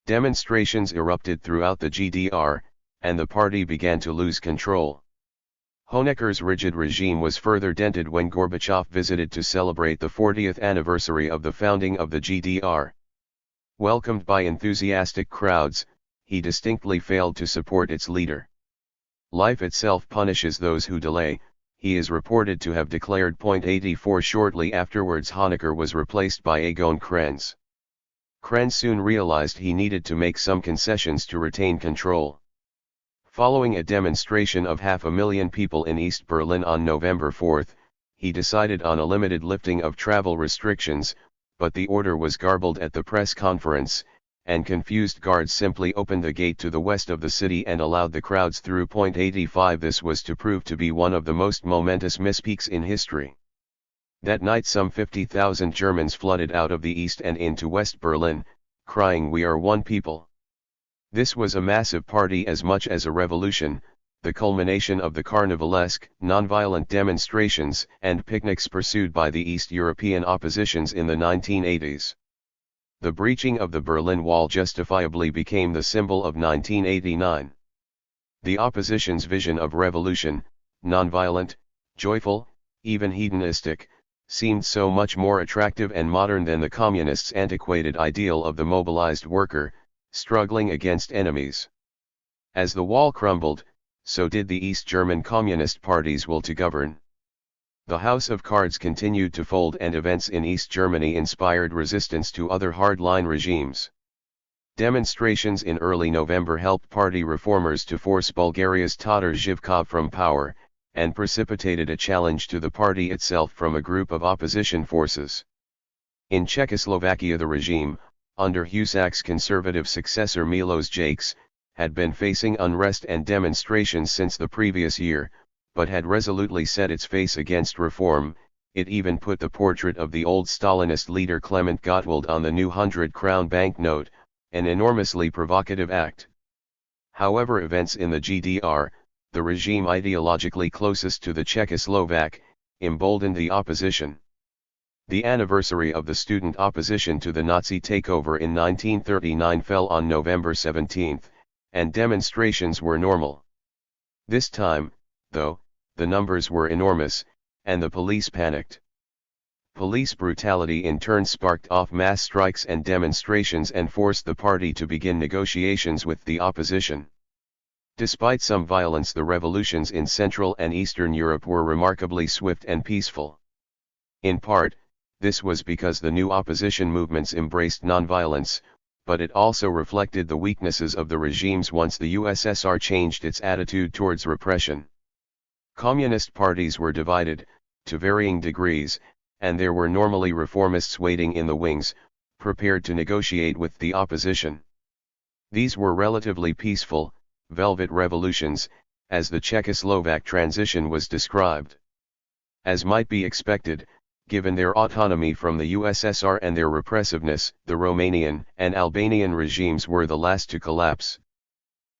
Demonstrations erupted throughout the GDR, and the party began to lose control. Honecker's rigid regime was further dented when Gorbachev visited to celebrate the 40th anniversary of the founding of the GDR. Welcomed by enthusiastic crowds, he distinctly failed to support its leader. Life itself punishes those who delay, he is reported to have declared. 84 Shortly afterwards Honecker was replaced by Egon Krenz. Krenz soon realized he needed to make some concessions to retain control. Following a demonstration of 500,000 people in East Berlin on November 4, he decided on a limited lifting of travel restrictions, but the order was garbled at the press conference, and confused guards simply opened the gate to the west of the city and allowed the crowds through. 85 This was to prove to be one of the most momentous misspeaks in history. That night some 50,000 Germans flooded out of the east and into West Berlin, crying "We are one people." This was a massive party as much as a revolution, the culmination of the carnivalesque, nonviolent demonstrations and picnics pursued by the East European oppositions in the 1980s. The breaching of the Berlin Wall justifiably became the symbol of 1989. The opposition's vision of revolution, nonviolent, joyful, even hedonistic, seemed so much more attractive and modern than the communists' antiquated ideal of the mobilized worker, struggling against enemies. As the wall crumbled, so did the East German Communist Party's will to govern. The house of cards continued to fold and events in East Germany inspired resistance to other hardline regimes. Demonstrations in early November helped party reformers to force Bulgaria's Todor Zhivkov from power, and precipitated a challenge to the party itself from a group of opposition forces. In Czechoslovakia the regime, under Husak's conservative successor Miloš Jakeš, had been facing unrest and demonstrations since the previous year, but had resolutely set its face against reform. It even put the portrait of the old Stalinist leader Klement Gottwald on the new 100-crown banknote, an enormously provocative act. However, events in the GDR, the regime ideologically closest to the Czechoslovak, emboldened the opposition. The anniversary of the student opposition to the Nazi takeover in 1939 fell on November 17, and demonstrations were normal. This time, though, the numbers were enormous, and the police panicked. Police brutality in turn sparked off mass strikes and demonstrations and forced the party to begin negotiations with the opposition. Despite some violence, the revolutions in Central and Eastern Europe were remarkably swift and peaceful. In part, this was because the new opposition movements embraced nonviolence, but it also reflected the weaknesses of the regimes once the USSR changed its attitude towards repression. Communist parties were divided, to varying degrees, and there were normally reformists waiting in the wings, prepared to negotiate with the opposition. These were relatively peaceful, velvet revolutions, as the Czechoslovak transition was described. As might be expected, given their autonomy from the USSR and their repressiveness, the Romanian and Albanian regimes were the last to collapse.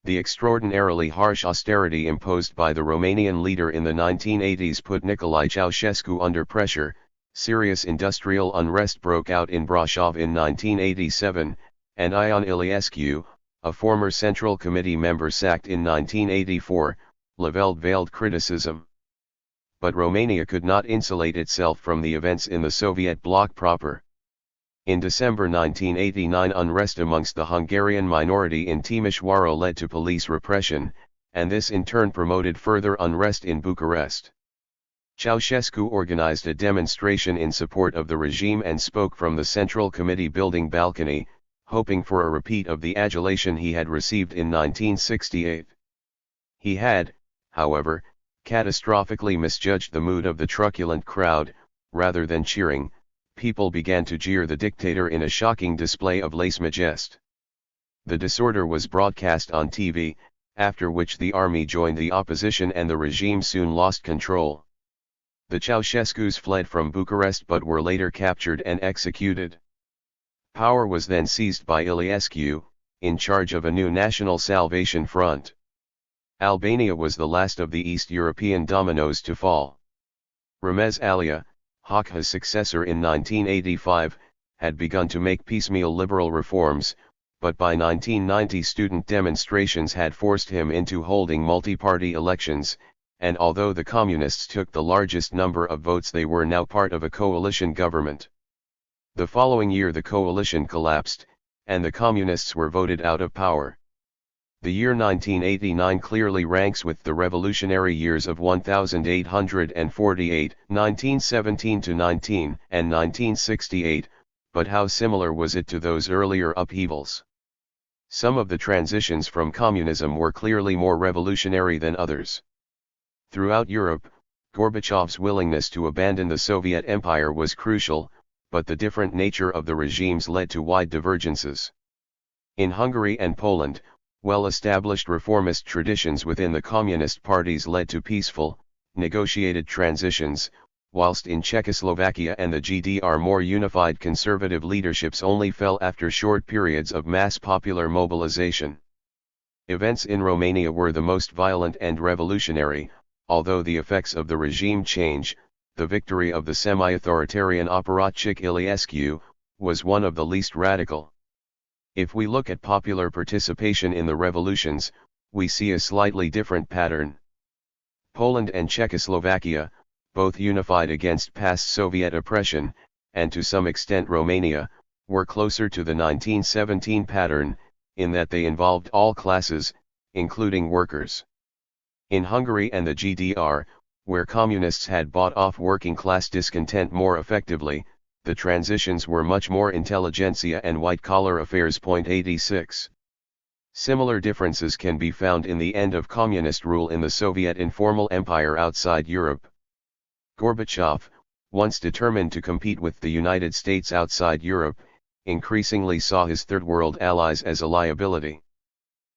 The extraordinarily harsh austerity imposed by the Romanian leader in the 1980s put Nicolae Ceausescu under pressure. Serious industrial unrest broke out in Brașov in 1987, and Ion Iliescu, a former Central Committee member sacked in 1984, leveled veiled criticism. But Romania could not insulate itself from the events in the Soviet bloc proper. In December 1989, unrest amongst the Hungarian minority in Timișoara led to police repression, and this in turn promoted further unrest in Bucharest. Ceausescu organized a demonstration in support of the regime and spoke from the Central Committee building balcony, hoping for a repeat of the adulation he had received in 1968. He had, however, catastrophically misjudged the mood of the truculent crowd. Rather than cheering, people began to jeer the dictator in a shocking display of lèse-majesté. The disorder was broadcast on TV, after which the army joined the opposition and the regime soon lost control. The Ceausescus fled from Bucharest but were later captured and executed. Power was then seized by Iliescu, in charge of a new National Salvation Front. Albania was the last of the East European dominoes to fall. Ramez Alia, Hacha's successor in 1985, had begun to make piecemeal liberal reforms, but by 1990 student demonstrations had forced him into holding multi-party elections, and although the Communists took the largest number of votes, they were now part of a coalition government. The following year the coalition collapsed, and the Communists were voted out of power. The year 1989 clearly ranks with the revolutionary years of 1848, 1917-19, and 1968, but how similar was it to those earlier upheavals? Some of the transitions from communism were clearly more revolutionary than others. Throughout Europe, Gorbachev's willingness to abandon the Soviet Empire was crucial, but the different nature of the regimes led to wide divergences. In Hungary and Poland, well-established reformist traditions within the communist parties led to peaceful, negotiated transitions, whilst in Czechoslovakia and the GDR more unified conservative leaderships only fell after short periods of mass popular mobilization. Events in Romania were the most violent and revolutionary, although the effects of the regime change, the victory of the semi-authoritarian Apparatchik Iliescu, was one of the least radical. If we look at popular participation in the revolutions, we see a slightly different pattern. Poland and Czechoslovakia, both unified against past Soviet oppression, and to some extent Romania, were closer to the 1917 pattern, in that they involved all classes, including workers. In Hungary and the GDR, where communists had bought off working-class discontent more effectively, the transitions were much more intelligentsia and white-collar affairs. 86. Similar differences can be found in the end of communist rule in the Soviet informal empire outside Europe. Gorbachev, once determined to compete with the United States outside Europe, increasingly saw his Third World allies as a liability.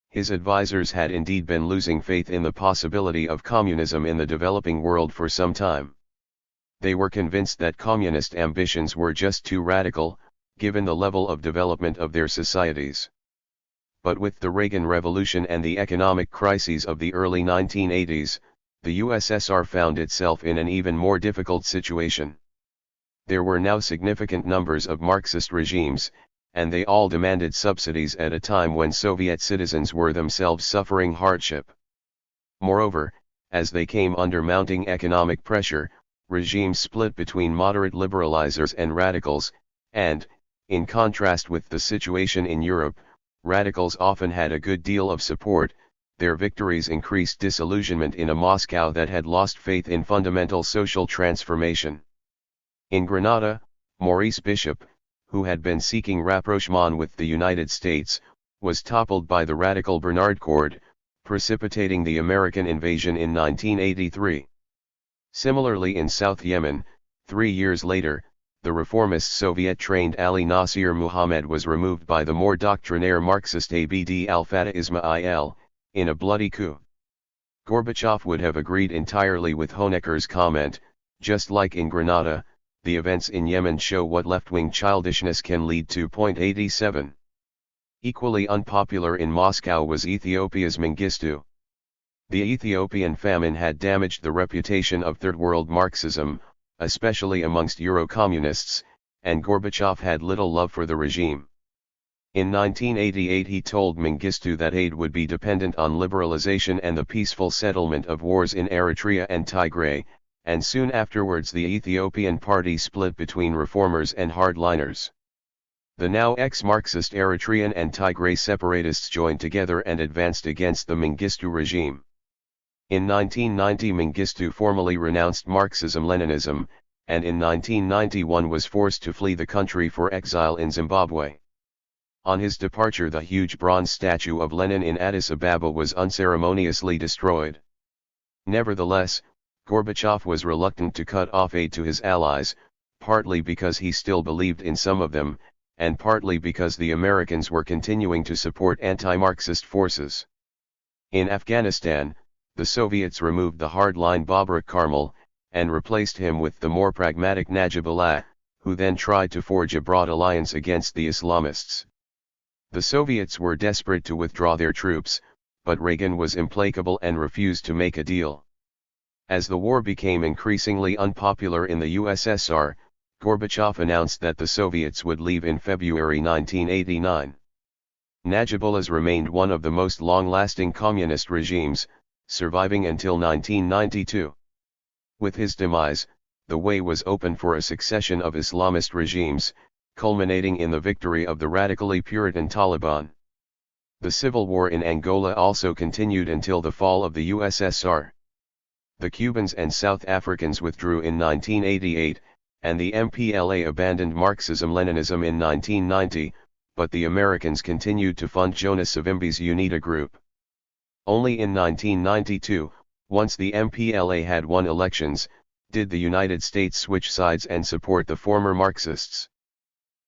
His advisors had indeed been losing faith in the possibility of communism in the developing world for some time. They were convinced that communist ambitions were just too radical, given the level of development of their societies. But with the Reagan Revolution and the economic crises of the early 1980s, the USSR found itself in an even more difficult situation. There were now significant numbers of Marxist regimes, and they all demanded subsidies at a time when Soviet citizens were themselves suffering hardship. Moreover, as they came under mounting economic pressure, regimes split between moderate liberalizers and radicals, and, in contrast with the situation in Europe, radicals often had a good deal of support. Their victories increased disillusionment in a Moscow that had lost faith in fundamental social transformation. In Grenada, Maurice Bishop, who had been seeking rapprochement with the United States, was toppled by the radical Bernard Coard, precipitating the American invasion in 1983. Similarly in South Yemen, 3 years later, the reformist Soviet-trained Ali Nasir Muhammad was removed by the more doctrinaire Marxist Abd al-Fattah Ismail, in a bloody coup. Gorbachev would have agreed entirely with Honecker's comment: just like in Grenada, the events in Yemen show what left-wing childishness can lead to. 87. Equally unpopular in Moscow was Ethiopia's Mengistu. The Ethiopian famine had damaged the reputation of Third World Marxism, especially amongst Euro-communists, and Gorbachev had little love for the regime. In 1988 he told Mengistu that aid would be dependent on liberalization and the peaceful settlement of wars in Eritrea and Tigray, and soon afterwards the Ethiopian party split between reformers and hardliners. The now ex-Marxist Eritrean and Tigray separatists joined together and advanced against the Mengistu regime. In 1990 Mengistu formally renounced Marxism-Leninism, and in 1991 was forced to flee the country for exile in Zimbabwe. On his departure the huge bronze statue of Lenin in Addis Ababa was unceremoniously destroyed. Nevertheless, Gorbachev was reluctant to cut off aid to his allies, partly because he still believed in some of them, and partly because the Americans were continuing to support anti-Marxist forces. In Afghanistan, the Soviets removed the hardline Babur Karmal, and replaced him with the more pragmatic Najibullah, who then tried to forge a broad alliance against the Islamists. The Soviets were desperate to withdraw their troops, but Reagan was implacable and refused to make a deal. As the war became increasingly unpopular in the USSR, Gorbachev announced that the Soviets would leave in February 1989. Najibullah's remained one of the most long-lasting communist regimes, surviving until 1992. With his demise, the way was open for a succession of Islamist regimes, culminating in the victory of the radically Puritan Taliban. The civil war in Angola also continued until the fall of the USSR. The Cubans and South Africans withdrew in 1988, and the MPLA abandoned Marxism-Leninism in 1990, but the Americans continued to fund Jonas Savimbi's UNITA group. Only in 1992, once the MPLA had won elections, did the United States switch sides and support the former Marxists.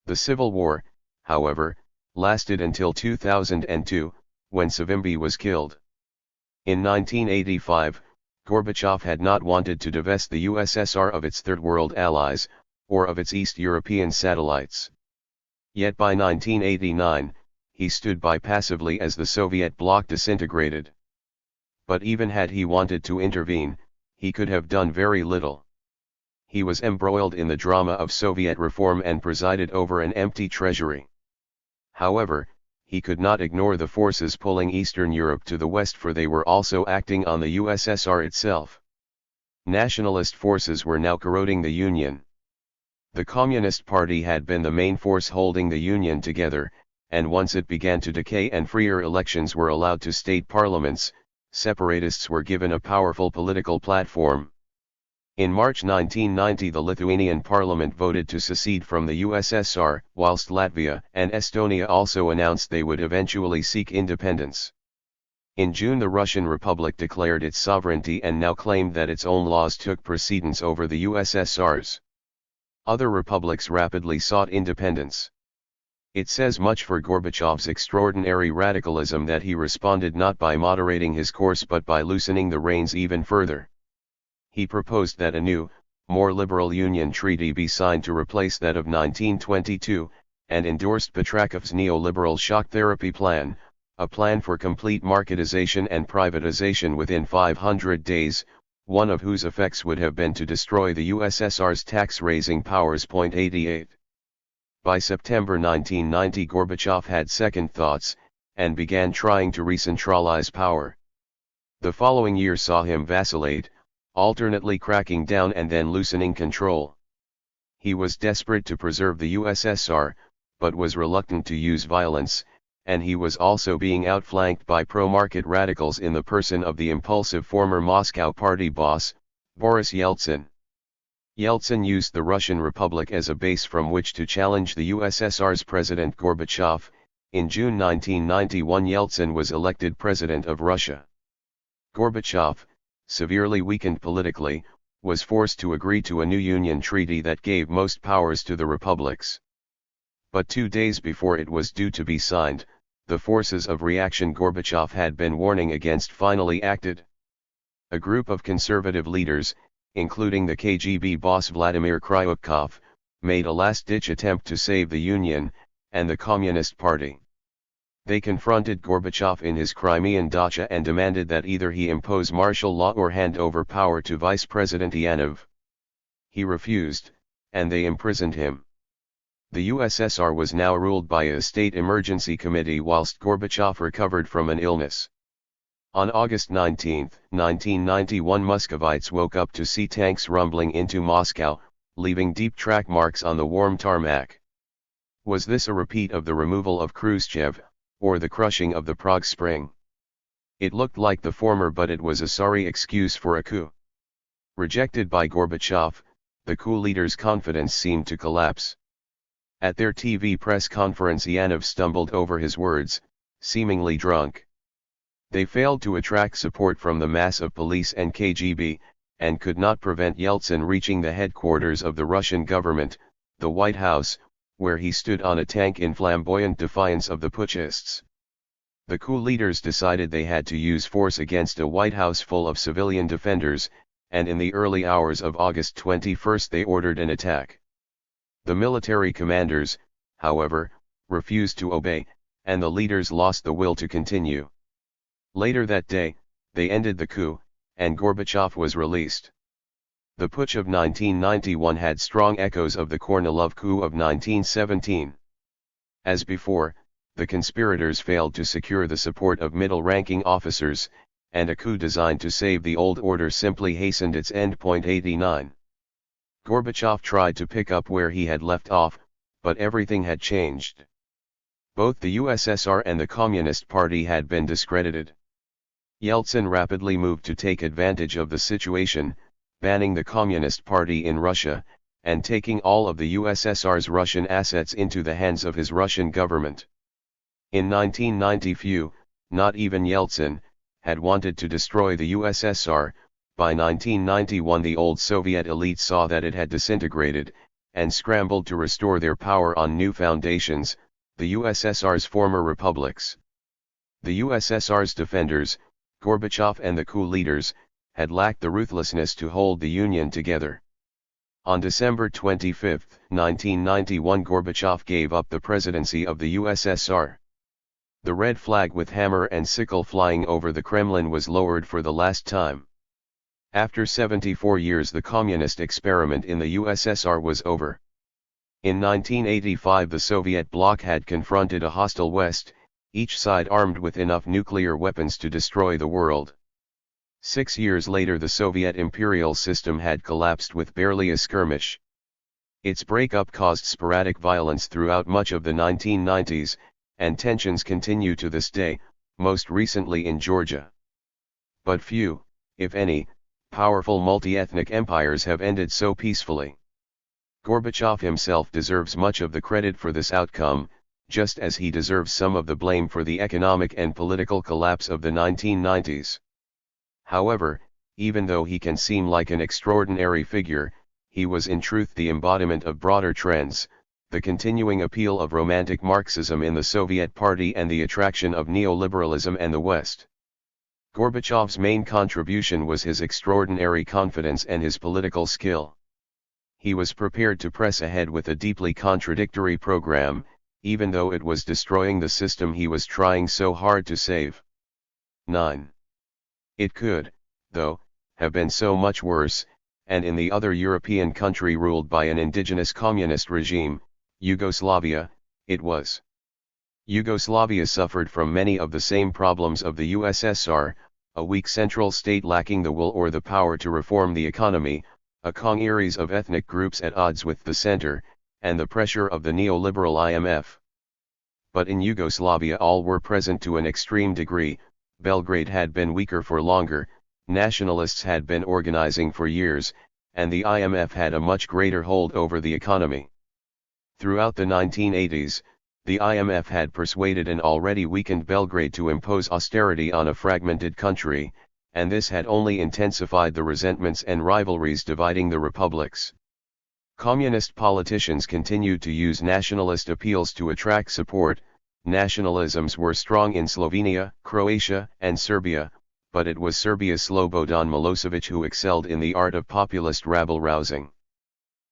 The Civil War, however, lasted until 2002, when Savimbi was killed. In 1985, Gorbachev had not wanted to divest the USSR of its Third World allies, or of its East European satellites. Yet by 1989, he stood by passively as the Soviet bloc disintegrated. But even had he wanted to intervene, he could have done very little. He was embroiled in the drama of Soviet reform and presided over an empty treasury. However, he could not ignore the forces pulling Eastern Europe to the west, for they were also acting on the USSR itself. Nationalist forces were now corroding the Union. The Communist Party had been the main force holding the Union together, and once it began to decay and freer elections were allowed to state parliaments, separatists were given a powerful political platform. In March 1990 the Lithuanian parliament voted to secede from the USSR, whilst Latvia and Estonia also announced they would eventually seek independence. In June the Russian Republic declared its sovereignty and now claimed that its own laws took precedence over the USSR's. Other republics rapidly sought independence. It says much for Gorbachev's extraordinary radicalism that he responded not by moderating his course but by loosening the reins even further. He proposed that a new, more liberal Union treaty be signed to replace that of 1922, and endorsed Petrakov's neoliberal shock therapy plan, a plan for complete marketization and privatization within 500 days, one of whose effects would have been to destroy the USSR's tax-raising powers. 88. By September 1990 Gorbachev had second thoughts, and began trying to re-centralize power. The following year saw him vacillate, alternately cracking down and then loosening control. He was desperate to preserve the USSR, but was reluctant to use violence, and he was also being outflanked by pro-market radicals in the person of the impulsive former Moscow party boss, Boris Yeltsin. Yeltsin used the Russian Republic as a base from which to challenge the USSR's President Gorbachev. In June 1991 Yeltsin was elected President of Russia. Gorbachev, severely weakened politically, was forced to agree to a new Union treaty that gave most powers to the republics. But 2 days before it was due to be signed, the forces of reaction Gorbachev had been warning against finally acted. A group of conservative leaders, including the KGB boss Vladimir Kryukov, made a last-ditch attempt to save the Union, and the Communist Party. They confronted Gorbachev in his Crimean dacha and demanded that either he impose martial law or hand over power to Vice President Yanov. He refused, and they imprisoned him. The USSR was now ruled by a state emergency committee whilst Gorbachev recovered from an illness. On August 19, 1991 Muscovites woke up to see tanks rumbling into Moscow, leaving deep track marks on the warm tarmac. Was this a repeat of the removal of Khrushchev, or the crushing of the Prague Spring? It looked like the former, but it was a sorry excuse for a coup. Rejected by Gorbachev, the coup leader's confidence seemed to collapse. At their TV press conference, Yanov stumbled over his words, seemingly drunk. They failed to attract support from the mass of police and KGB, and could not prevent Yeltsin reaching the headquarters of the Russian government, the White House, where he stood on a tank in flamboyant defiance of the putschists. The coup leaders decided they had to use force against a White House full of civilian defenders, and in the early hours of August 21 they ordered an attack. The military commanders, however, refused to obey, and the leaders lost the will to continue. Later that day, they ended the coup, and Gorbachev was released. The putsch of 1991 had strong echoes of the Kornilov coup of 1917. As before, the conspirators failed to secure the support of middle-ranking officers, and a coup designed to save the old order simply hastened its end. 89. Gorbachev tried to pick up where he had left off, but everything had changed. Both the USSR and the Communist Party had been discredited. Yeltsin rapidly moved to take advantage of the situation, banning the Communist Party in Russia, and taking all of the USSR's Russian assets into the hands of his Russian government. In 1990 few, not even Yeltsin, had wanted to destroy the USSR. By 1991 the old Soviet elite saw that it had disintegrated, and scrambled to restore their power on new foundations, the USSR's former republics. The USSR's defenders, Gorbachev and the coup leaders, had lacked the ruthlessness to hold the Union together. On December 25, 1991 Gorbachev gave up the presidency of the USSR. The red flag with hammer and sickle flying over the Kremlin was lowered for the last time. After 74 years the communist experiment in the USSR was over. In 1985 the Soviet bloc had confronted a hostile West, each side armed with enough nuclear weapons to destroy the world. 6 years later the Soviet imperial system had collapsed with barely a skirmish. Its breakup caused sporadic violence throughout much of the 1990s, and tensions continue to this day, most recently in Georgia. But few, if any, powerful multi-ethnic empires have ended so peacefully. Gorbachev himself deserves much of the credit for this outcome, just as he deserves some of the blame for the economic and political collapse of the 1990s. However, even though he can seem like an extraordinary figure, he was in truth the embodiment of broader trends, the continuing appeal of romantic Marxism in the Soviet Party and the attraction of neoliberalism and the West. Gorbachev's main contribution was his extraordinary confidence and his political skill. He was prepared to press ahead with a deeply contradictory program, even though it was destroying the system he was trying so hard to save. 9. It could, though, have been so much worse, and in the other European country ruled by an indigenous communist regime, Yugoslavia, it was. Yugoslavia suffered from many of the same problems of the USSR, a weak central state lacking the will or the power to reform the economy, a congeries of ethnic groups at odds with the center, and the pressure of the neoliberal IMF. But in Yugoslavia all were present to an extreme degree. Belgrade had been weaker for longer, nationalists had been organizing for years, and the IMF had a much greater hold over the economy. Throughout the 1980s, the IMF had persuaded an already weakened Belgrade to impose austerity on a fragmented country, and this had only intensified the resentments and rivalries dividing the republics. Communist politicians continued to use nationalist appeals to attract support. Nationalisms were strong in Slovenia, Croatia, and Serbia, but it was Serbia's Slobodan Milosevic who excelled in the art of populist rabble-rousing.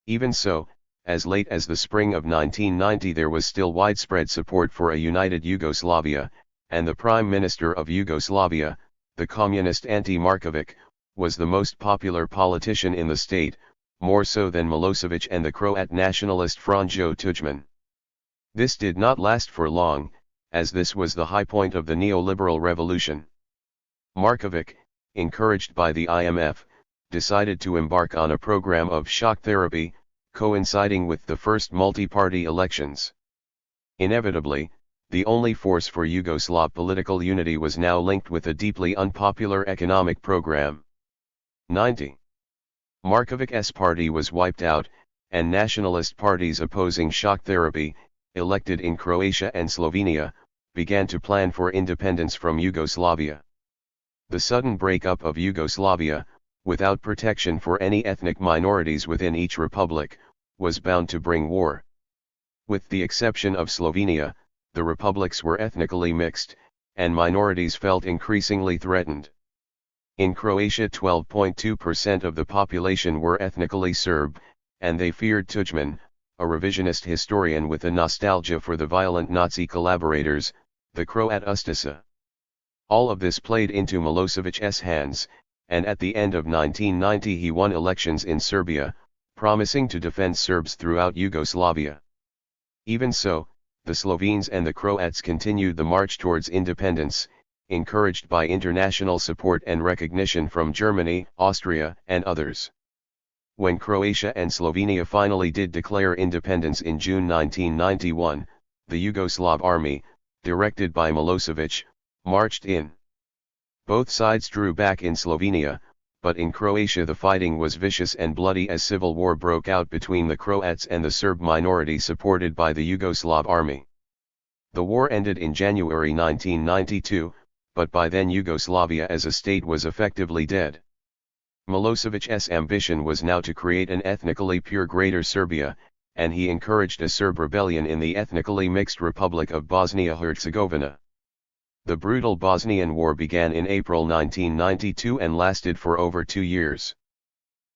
Even so, as late as the spring of 1990 there was still widespread support for a united Yugoslavia, and the Prime Minister of Yugoslavia, the communist Ante Markovic, was the most popular politician in the state, more so than Milosevic and the Croat nationalist Franjo Tudjman. This did not last for long, as this was the high point of the neoliberal revolution. Markovic, encouraged by the IMF, decided to embark on a program of shock therapy, coinciding with the first multi-party elections. Inevitably, the only force for Yugoslav political unity was now linked with a deeply unpopular economic program. 90. Markovic's party was wiped out, and nationalist parties opposing shock therapy, elected in Croatia and Slovenia, began to plan for independence from Yugoslavia. The sudden breakup of Yugoslavia, without protection for any ethnic minorities within each republic, was bound to bring war. With the exception of Slovenia, the republics were ethnically mixed, and minorities felt increasingly threatened. In Croatia 12.2% of the population were ethnically Serb, and they feared Tudjman, a revisionist historian with a nostalgia for the violent Nazi collaborators, the Croat Ustaša. All of this played into Milosevic's hands, and at the end of 1990 he won elections in Serbia, promising to defend Serbs throughout Yugoslavia. Even so, the Slovenes and the Croats continued the march towards independence, encouraged by international support and recognition from Germany, Austria, and others. When Croatia and Slovenia finally did declare independence in June 1991, the Yugoslav army, directed by Milosevic, marched in. Both sides drew back in Slovenia, but in Croatia the fighting was vicious and bloody as civil war broke out between the Croats and the Serb minority supported by the Yugoslav army. The war ended in January 1992, but by then Yugoslavia as a state was effectively dead. Milosevic's ambition was now to create an ethnically pure Greater Serbia, and he encouraged a Serb rebellion in the ethnically mixed Republic of Bosnia-Herzegovina. The brutal Bosnian War began in April 1992 and lasted for over 2 years.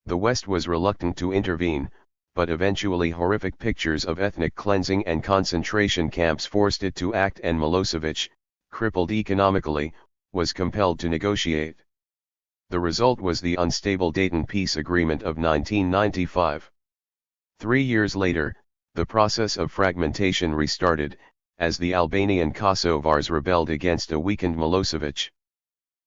The West was reluctant to intervene, but eventually horrific pictures of ethnic cleansing and concentration camps forced it to act, and Milosevic, crippled economically, was compelled to negotiate. The result was the unstable Dayton Peace Agreement of 1995. 3 years later, the process of fragmentation restarted, as the Albanian Kosovars rebelled against a weakened Milosevic.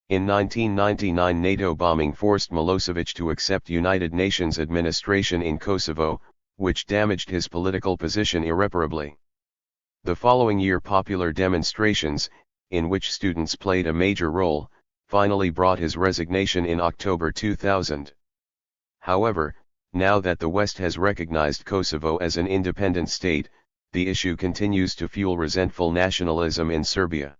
In 1999 NATO bombing forced Milosevic to accept United Nations administration in Kosovo, which damaged his political position irreparably. The following year popular demonstrations, in which students played a major role, finally brought his resignation in October 2000. However, now that the West has recognized Kosovo as an independent state, the issue continues to fuel resentful nationalism in Serbia.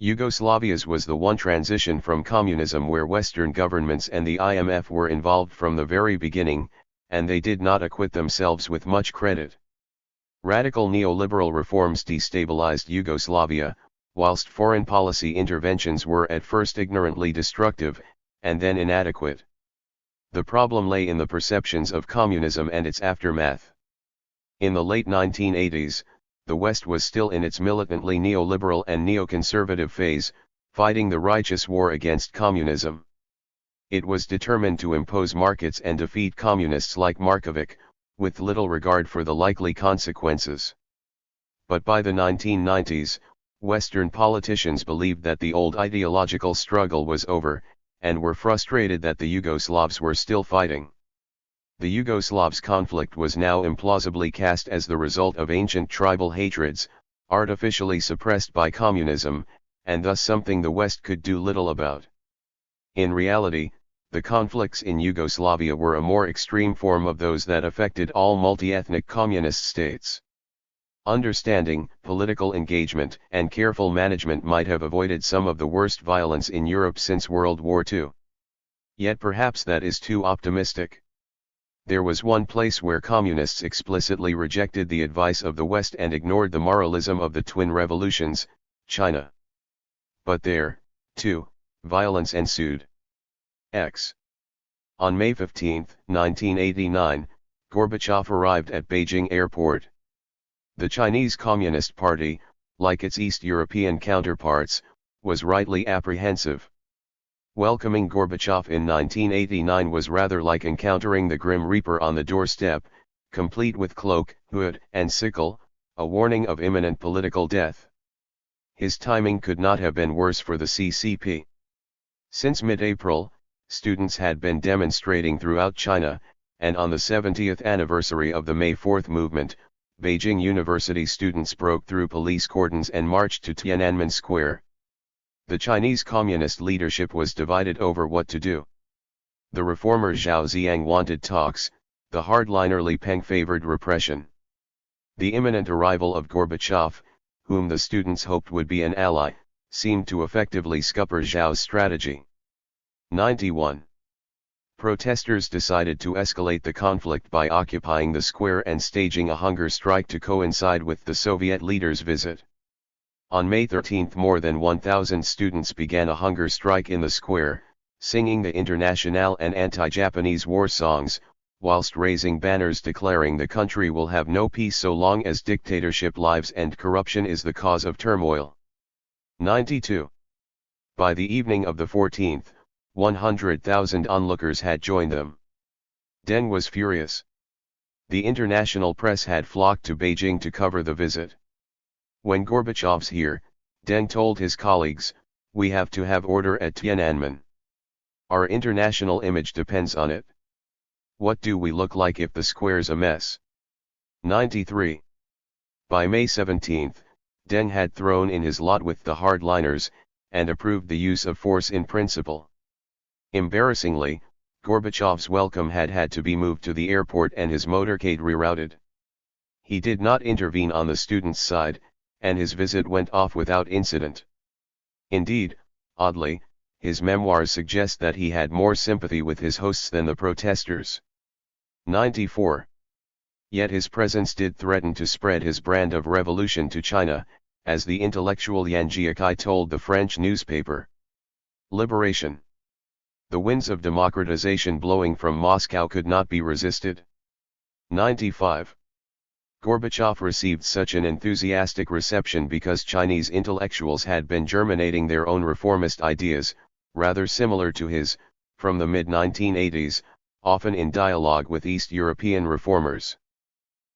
Yugoslavia's was the one transition from communism where Western governments and the IMF were involved from the very beginning, and they did not acquit themselves with much credit. Radical neoliberal reforms destabilized Yugoslavia, whilst foreign policy interventions were at first ignorantly destructive, and then inadequate. The problem lay in the perceptions of communism and its aftermath. In the late 1980s, the West was still in its militantly neoliberal and neoconservative phase, fighting the righteous war against communism. It was determined to impose markets and defeat communists like Markovic, with little regard for the likely consequences. But by the 1990s, Western politicians believed that the old ideological struggle was over, and were frustrated that the Yugoslavs were still fighting. The Yugoslavs' conflict was now implausibly cast as the result of ancient tribal hatreds, artificially suppressed by communism, and thus something the West could do little about. In reality, the conflicts in Yugoslavia were a more extreme form of those that affected all multi-ethnic communist states. Understanding, political engagement, and careful management might have avoided some of the worst violence in Europe since World War II. Yet perhaps that is too optimistic. There was one place where communists explicitly rejected the advice of the West and ignored the moralism of the twin revolutions, China. But there, too, violence ensued. On May 15, 1989, Gorbachev arrived at Beijing airport. The Chinese Communist Party, like its East European counterparts, was rightly apprehensive. Welcoming Gorbachev in 1989 was rather like encountering the Grim Reaper on the doorstep, complete with cloak, hood, and sickle, a warning of imminent political death. His timing could not have been worse for the CCP. Since mid-April, students had been demonstrating throughout China, and on the 70th anniversary of the May 4th movement, Beijing University students broke through police cordons and marched to Tiananmen Square. The Chinese Communist leadership was divided over what to do. The reformer Zhao Ziyang wanted talks, the hardliner Li Peng favored repression. The imminent arrival of Gorbachev, whom the students hoped would be an ally, seemed to effectively scupper Zhao's strategy. 91. Protesters decided to escalate the conflict by occupying the square and staging a hunger strike to coincide with the Soviet leader's visit. On May 13 more than 1,000 students began a hunger strike in the square, singing the Internationale and anti-Japanese war songs, whilst raising banners declaring the country will have no peace so long as dictatorship lives and corruption is the cause of turmoil. 92. By the evening of the 14th, 100,000 onlookers had joined them. Deng was furious. The international press had flocked to Beijing to cover the visit. When Gorbachev's here, Deng told his colleagues, we have to have order at Tiananmen. Our international image depends on it. What do we look like if the square's a mess? 93. By May 17, Deng had thrown in his lot with the hardliners, and approved the use of force in principle. Embarrassingly, Gorbachev's welcome had to be moved to the airport and his motorcade rerouted. He did not intervene on the students' side, and his visit went off without incident. Indeed, oddly, his memoirs suggest that he had more sympathy with his hosts than the protesters. 94. Yet his presence did threaten to spread his brand of revolution to China, as the intellectual Yan Jiakai told the French newspaper. Liberation. The winds of democratization blowing from Moscow could not be resisted. 95. Gorbachev received such an enthusiastic reception because Chinese intellectuals had been germinating their own reformist ideas, rather similar to his, from the mid-1980s, often in dialogue with East European reformers.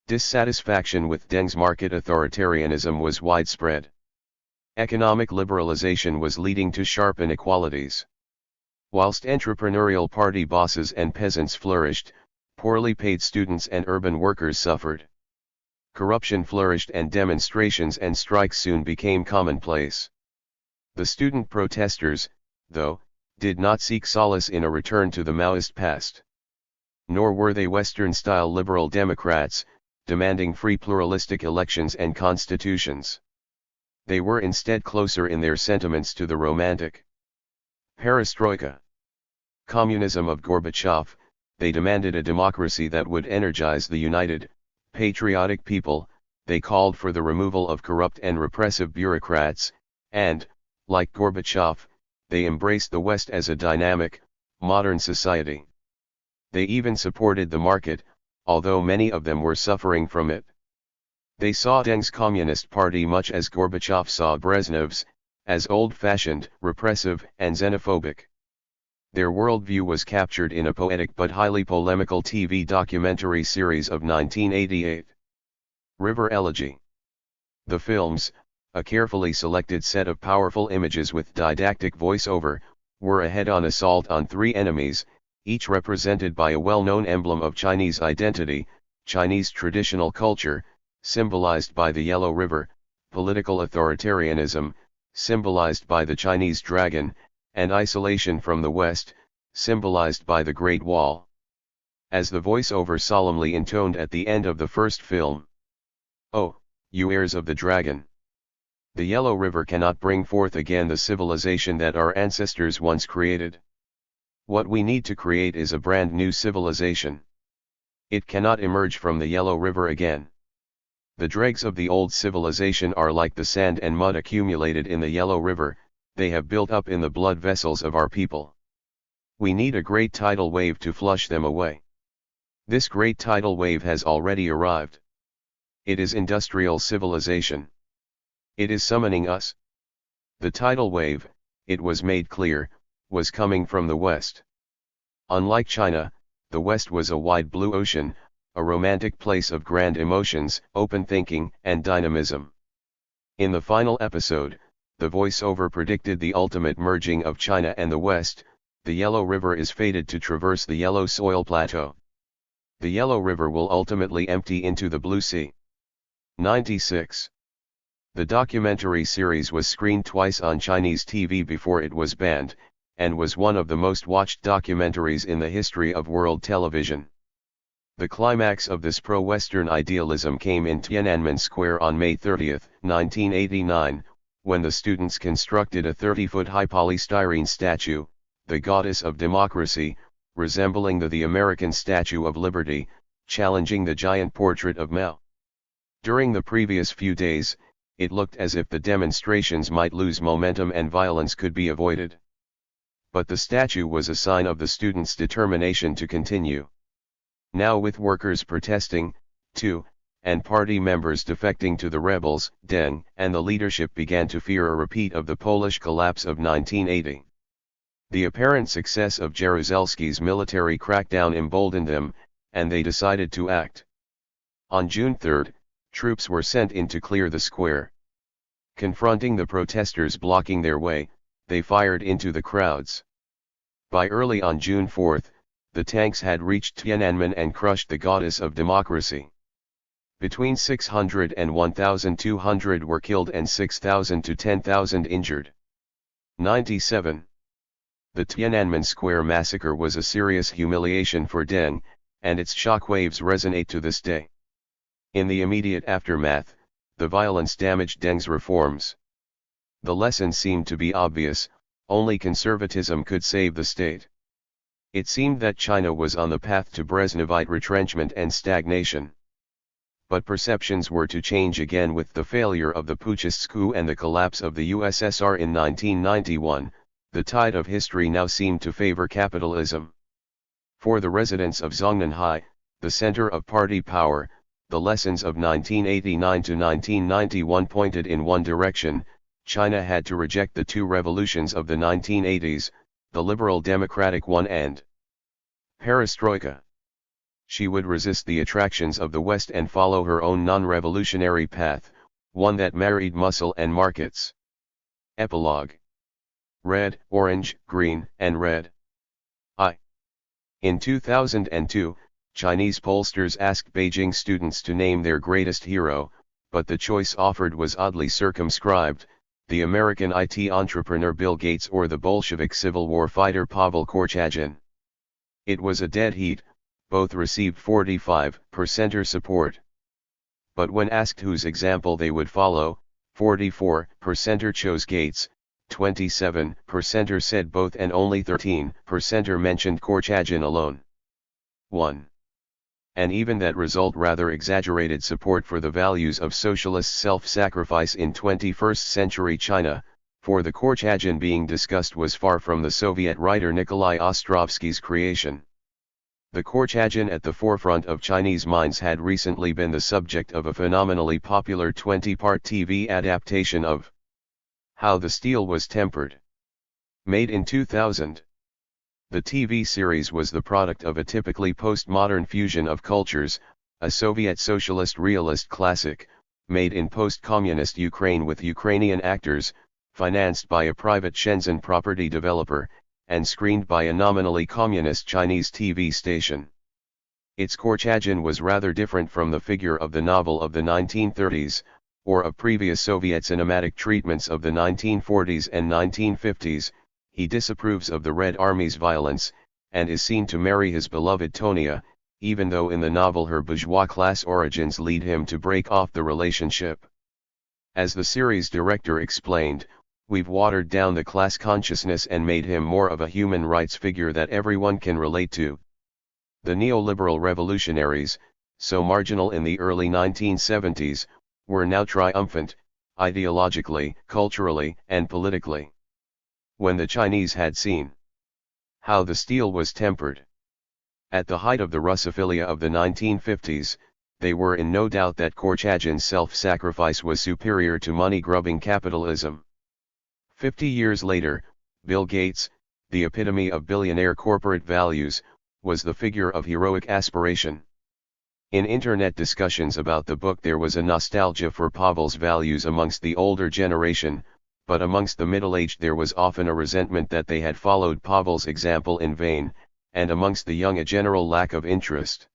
Dissatisfaction with Deng's market authoritarianism was widespread. Economic liberalization was leading to sharp inequalities. Whilst entrepreneurial party bosses and peasants flourished, poorly paid students and urban workers suffered. Corruption flourished and demonstrations and strikes soon became commonplace. The student protesters, though, did not seek solace in a return to the Maoist past. Nor were they Western-style liberal Democrats, demanding free pluralistic elections and constitutions. They were instead closer in their sentiments to the Romantic Perestroika. Communism of Gorbachev, they demanded a democracy that would energize the united, patriotic people, they called for the removal of corrupt and repressive bureaucrats, and, like Gorbachev, they embraced the West as a dynamic, modern society. They even supported the market, although many of them were suffering from it. They saw Deng's Communist Party much as Gorbachev saw Brezhnev's, as old-fashioned, repressive, and xenophobic. Their worldview was captured in a poetic but highly polemical TV documentary series of 1988. River Elegy. The films, a carefully selected set of powerful images with didactic voiceover, were a head-on assault on three enemies, each represented by a well-known emblem of Chinese identity, Chinese traditional culture, symbolized by the Yellow River, political authoritarianism, symbolized by the Chinese dragon, and isolation from the West, symbolized by the Great Wall. As the voiceover solemnly intoned at the end of the first film, "Oh, you heirs of the dragon! The Yellow River cannot bring forth again the civilization that our ancestors once created. What we need to create is a brand new civilization. It cannot emerge from the Yellow River again. The dregs of the old civilization are like the sand and mud accumulated in the Yellow River, they have built up in the blood vessels of our people. We need a great tidal wave to flush them away. This great tidal wave has already arrived. It is industrial civilization. It is summoning us. The tidal wave, it was made clear, was coming from the West. Unlike China, the West was a wide blue ocean, a romantic place of grand emotions, open thinking, and dynamism. In the final episode, the voiceover predicted the ultimate merging of China and the West. The Yellow River is fated to traverse the Yellow Soil Plateau. The Yellow River will ultimately empty into the Blue Sea. 96. The documentary series was screened twice on Chinese TV before it was banned, and was one of the most watched documentaries in the history of world television. The climax of this pro-Western idealism came in Tiananmen Square on May 30, 1989, when the students constructed a 30-foot-high polystyrene statue, the Goddess of Democracy, resembling the American Statue of Liberty, challenging the giant portrait of Mao. During the previous few days, it looked as if the demonstrations might lose momentum and violence could be avoided. But the statue was a sign of the students' determination to continue. Now, with workers protesting, too, and party members defecting to the rebels, Deng and the leadership began to fear a repeat of the Polish collapse of 1980. The apparent success of Jaruzelski's military crackdown emboldened them, and they decided to act. On June 3, troops were sent in to clear the square. Confronting the protesters blocking their way, they fired into the crowds. By early on June 4, the tanks had reached Tiananmen and crushed the Goddess of Democracy. Between 600 and 1,200 were killed and 6,000 to 10,000 injured. 97. The Tiananmen Square massacre was a serious humiliation for Deng, and its shockwaves resonate to this day. In the immediate aftermath, the violence damaged Deng's reforms. The lesson seemed to be obvious: only conservatism could save the state. It seemed that China was on the path to Brezhnevite retrenchment and stagnation. But perceptions were to change again with the failure of the Puchists' coup and the collapse of the USSR in 1991. The tide of history now seemed to favor capitalism. For the residents of Zhongnanhai, the center of party power, the lessons of 1989 to 1991 pointed in one direction: China had to reject the two revolutions of the 1980s, the liberal democratic one and perestroika. She would resist the attractions of the West and follow her own non-revolutionary path, one that married muscle and markets. Epilogue. Red, orange, green, and red. In 2002, Chinese pollsters asked Beijing students to name their greatest hero, but the choice offered was oddly circumscribed: the American IT entrepreneur Bill Gates or the Bolshevik Civil War fighter Pavel Korchagin. It was a dead heat, both received 45% support. But when asked whose example they would follow, 44% chose Gates, 27% said both, and only 13% mentioned Korchagin alone. 1. And even that result rather exaggerated support for the values of socialist self-sacrifice in 21st century China, for the Korchagin being discussed was far from the Soviet writer Nikolai Ostrovsky's creation. The Korchagin at the forefront of Chinese minds had recently been the subject of a phenomenally popular 20-part TV adaptation of How the Steel Was Tempered. Made in 2000. The TV series was the product of a typically postmodern fusion of cultures, a Soviet socialist realist classic, made in post-communist Ukraine with Ukrainian actors, financed by a private Shenzhen property developer, and screened by a nominally communist Chinese TV station. Its Korchagin was rather different from the figure of the novel of the 1930s, or of previous Soviet cinematic treatments of the 1940s and 1950s. He disapproves of the Red Army's violence, and is seen to marry his beloved Tonia, even though in the novel her bourgeois class origins lead him to break off the relationship. As the series director explained, "We've watered down the class consciousness and made him more of a human rights figure that everyone can relate to." The neoliberal revolutionaries, so marginal in the early 1970s, were now triumphant, ideologically, culturally, and politically. When the Chinese had seen How the Steel Was Tempered at the height of the Russophilia of the 1950s, they were in no doubt that Korchagin's self-sacrifice was superior to money-grubbing capitalism. 50 years later, Bill Gates, the epitome of billionaire corporate values, was the figure of heroic aspiration. In internet discussions about the book there was a nostalgia for Pavel's values amongst the older generation, but amongst the middle-aged there was often a resentment that they had followed Pavel's example in vain, and amongst the young a general lack of interest.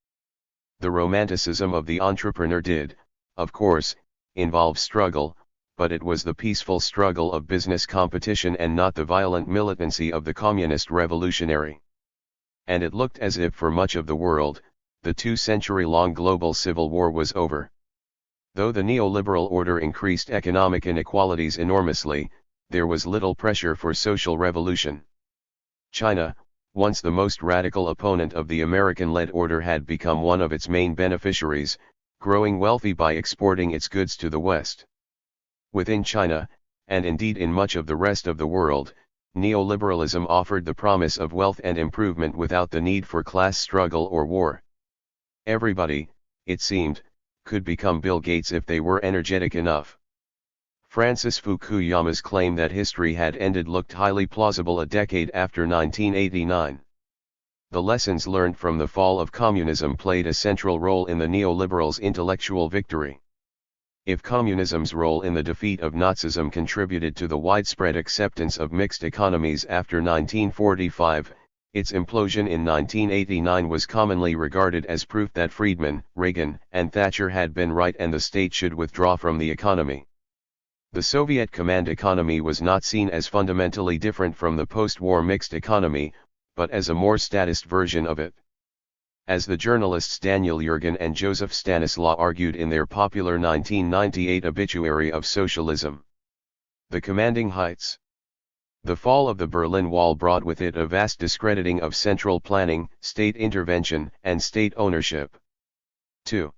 The romanticism of the entrepreneur did, of course, involves struggle, but it was the peaceful struggle of business competition and not the violent militancy of the communist revolutionary. And it looked as if for much of the world, the 2-century-long global civil war was over. Though the neoliberal order increased economic inequalities enormously, there was little pressure for social revolution. China, once the most radical opponent of the American-led order, had become one of its main beneficiaries, growing wealthy by exporting its goods to the West. Within China, and indeed in much of the rest of the world, neoliberalism offered the promise of wealth and improvement without the need for class struggle or war. Everybody, it seemed, could become Bill Gates if they were energetic enough. Francis Fukuyama's claim that history had ended looked highly plausible a decade after 1989. The lessons learned from the fall of communism played a central role in the neoliberals' intellectual victory. If communism's role in the defeat of Nazism contributed to the widespread acceptance of mixed economies after 1945, its implosion in 1989 was commonly regarded as proof that Friedman, Reagan, and Thatcher had been right and the state should withdraw from the economy. The Soviet command economy was not seen as fundamentally different from the post-war mixed economy, but as a more statist version of it. As the journalists Daniel Yergin and Joseph Stanislaw argued in their popular 1998 obituary of socialism, the commanding heights. The fall of the Berlin Wall brought with it a vast discrediting of central planning, state intervention, and state ownership. 2.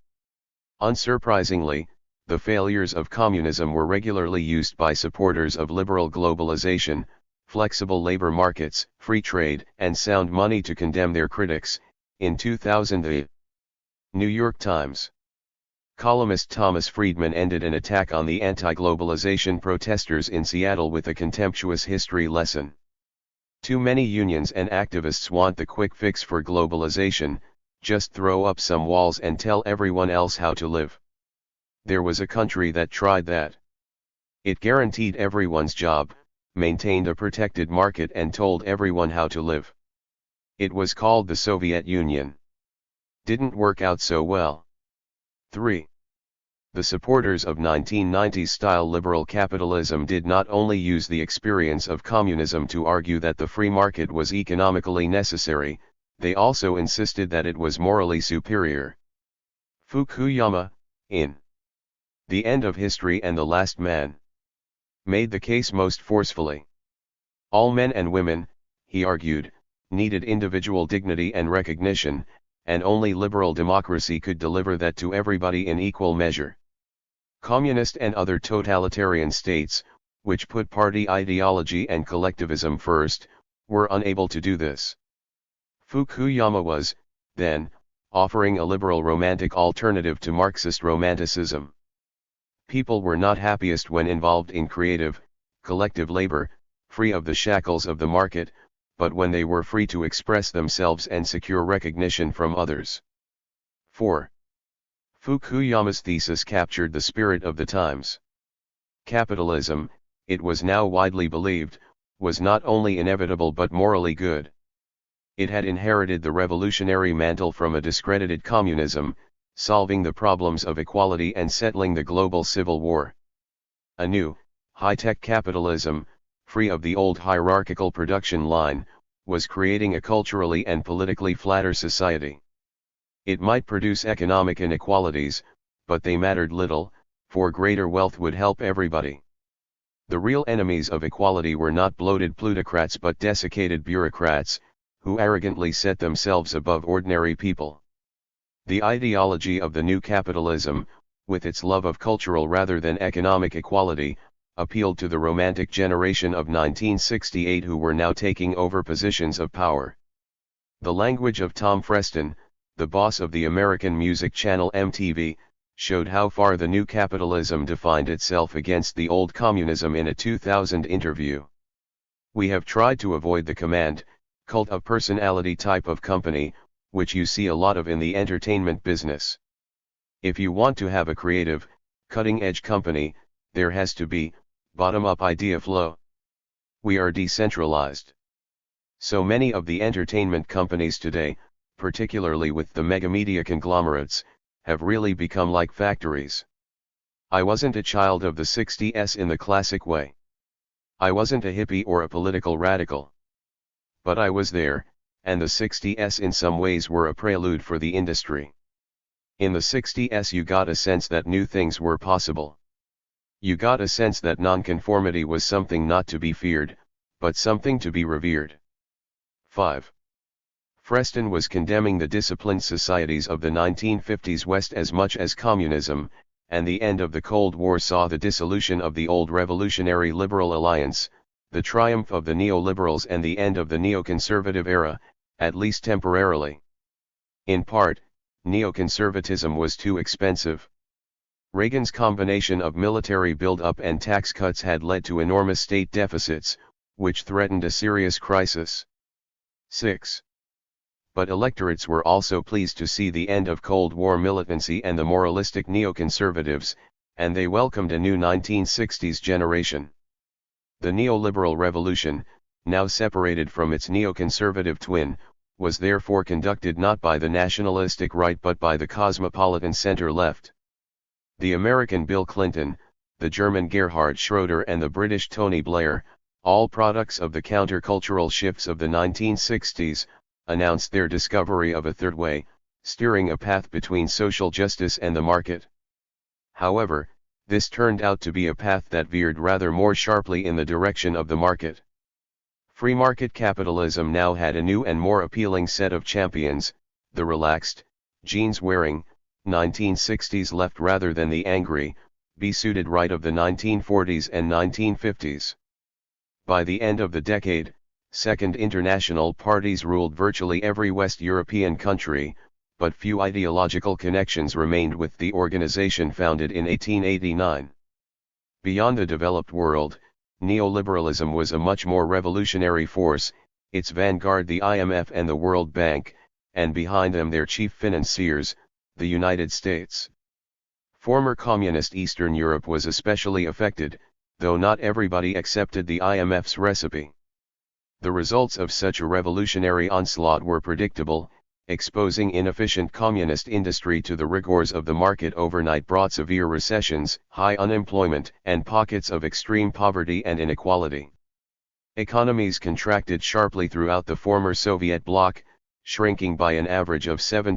Unsurprisingly, the failures of communism were regularly used by supporters of liberal globalization, flexible labor markets, free trade, and sound money to condemn their critics. In 2008, New York Times columnist Thomas Friedman ended an attack on the anti-globalization protesters in Seattle with a contemptuous history lesson. Too many unions and activists want the quick fix for globalization, just throw up some walls and tell everyone else how to live. There was a country that tried that. It guaranteed everyone's job, maintained a protected market and told everyone how to live. It was called the Soviet Union. Didn't work out so well. 3. The supporters of 1990s-style liberal capitalism did not only use the experience of communism to argue that the free market was economically necessary, they also insisted that it was morally superior. Fukuyama, in The End of History and the Last Man, made the case most forcefully. All men and women, he argued, needed individual dignity and recognition, and only liberal democracy could deliver that to everybody in equal measure. Communist and other totalitarian states, which put party ideology and collectivism first, were unable to do this. Fukuyama was, then, offering a liberal romantic alternative to Marxist romanticism. People were not happiest when involved in creative, collective labor, free of the shackles of the market, but when they were free to express themselves and secure recognition from others. 4. Fukuyama's thesis captured the spirit of the times. Capitalism, it was now widely believed, was not only inevitable but morally good. It had inherited the revolutionary mantle from a discredited communism, solving the problems of equality and settling the global civil war. A new, high-tech capitalism, free of the old hierarchical production line, was creating a culturally and politically flatter society. It might produce economic inequalities, but they mattered little, for greater wealth would help everybody. The real enemies of equality were not bloated plutocrats but desiccated bureaucrats, who arrogantly set themselves above ordinary people. The ideology of the new capitalism, with its love of cultural rather than economic equality, appealed to the romantic generation of 1968 who were now taking over positions of power. The language of Tom Freston, the boss of the American music channel MTV, showed how far the new capitalism defined itself against the old communism in a 2000 interview. We have tried to avoid the command, cult of personality type of company, which you see a lot of in the entertainment business. If you want to have a creative, cutting-edge company, there has to be bottom-up idea flow. We are decentralized. So many of the entertainment companies today, particularly with the megamedia conglomerates, have really become like factories. I wasn't a child of the 60s in the classic way. I wasn't a hippie or a political radical. But I was there, and the 60s in some ways were a prelude for the industry. In the 60s you got a sense that new things were possible. You got a sense that nonconformity was something not to be feared, but something to be revered. 5. Freston was condemning the disciplined societies of the 1950s West as much as communism, and the end of the Cold War saw the dissolution of the old revolutionary liberal alliance, the triumph of the neoliberals and the end of the neoconservative era, at least temporarily. In part, neoconservatism was too expensive. Reagan's combination of military build-up and tax cuts had led to enormous state deficits, which threatened a serious crisis. 6. But electorates were also pleased to see the end of Cold War militancy and the moralistic neoconservatives, and they welcomed a new 1960s generation. The neoliberal revolution, now separated from its neoconservative twin, was therefore conducted not by the nationalistic right but by the cosmopolitan center-left. The American Bill Clinton, the German Gerhard Schroeder and the British Tony Blair, all products of the countercultural shifts of the 1960s, announced their discovery of a third way, steering a path between social justice and the market. However, this turned out to be a path that veered rather more sharply in the direction of the market. Free market capitalism now had a new and more appealing set of champions, the relaxed, jeans-wearing, 1960s left rather than the angry, besuited right of the 1940s and 1950s. By the end of the decade, Second International parties ruled virtually every West European country, but few ideological connections remained with the organization founded in 1889. Beyond the developed world, neoliberalism was a much more revolutionary force, its vanguard the IMF and the World Bank, and behind them their chief financiers, the United States. Former communist Eastern Europe was especially affected, though not everybody accepted the IMF's recipe. The results of such a revolutionary onslaught were predictable. Exposing inefficient communist industry to the rigors of the market overnight brought severe recessions, high unemployment, and pockets of extreme poverty and inequality. Economies contracted sharply throughout the former Soviet bloc, shrinking by an average of 17%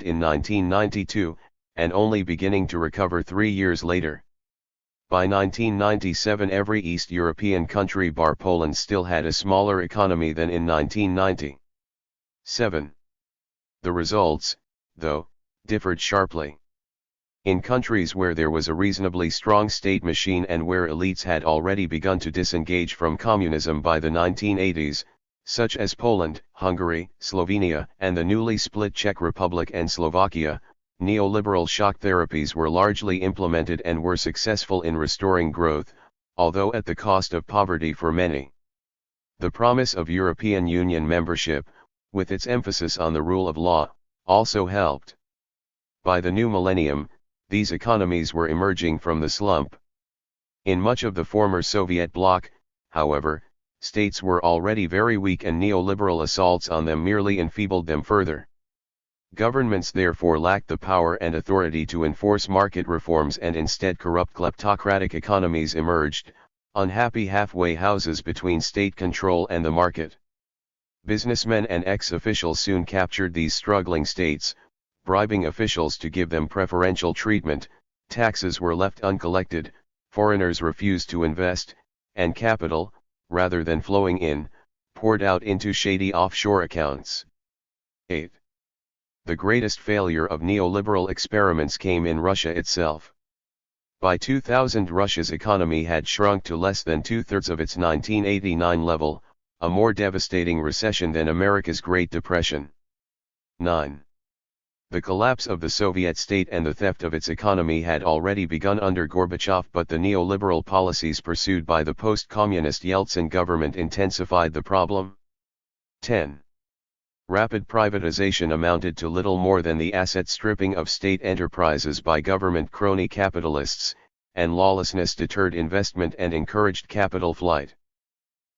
in 1992, and only beginning to recover 3 years later. By 1997 every East European country bar Poland still had a smaller economy than in 1990. 7. The results, though, differed sharply. In countries where there was a reasonably strong state machine and where elites had already begun to disengage from communism by the 1980s, such as Poland, Hungary, Slovenia, and the newly split Czech Republic and Slovakia, neoliberal shock therapies were largely implemented and were successful in restoring growth, although at the cost of poverty for many. The promise of European Union membership, with its emphasis on the rule of law, also helped. By the new millennium, these economies were emerging from the slump. In much of the former Soviet bloc, however, states were already very weak and neoliberal assaults on them merely enfeebled them further. Governments therefore lacked the power and authority to enforce market reforms and instead corrupt kleptocratic economies emerged, unhappy halfway houses between state control and the market. Businessmen and ex-officials soon captured these struggling states, bribing officials to give them preferential treatment, taxes were left uncollected, foreigners refused to invest, and capital, rather than flowing in, poured out into shady offshore accounts. 8. The greatest failure of neoliberal experiments came in Russia itself. By 2000 Russia's economy had shrunk to less than two-thirds of its 1989 level, a more devastating recession than America's Great Depression. 9. The collapse of the Soviet state and the theft of its economy had already begun under Gorbachev, but the neoliberal policies pursued by the post-communist Yeltsin government intensified the problem. 10. Rapid privatization amounted to little more than the asset stripping of state enterprises by government crony capitalists, and lawlessness deterred investment and encouraged capital flight.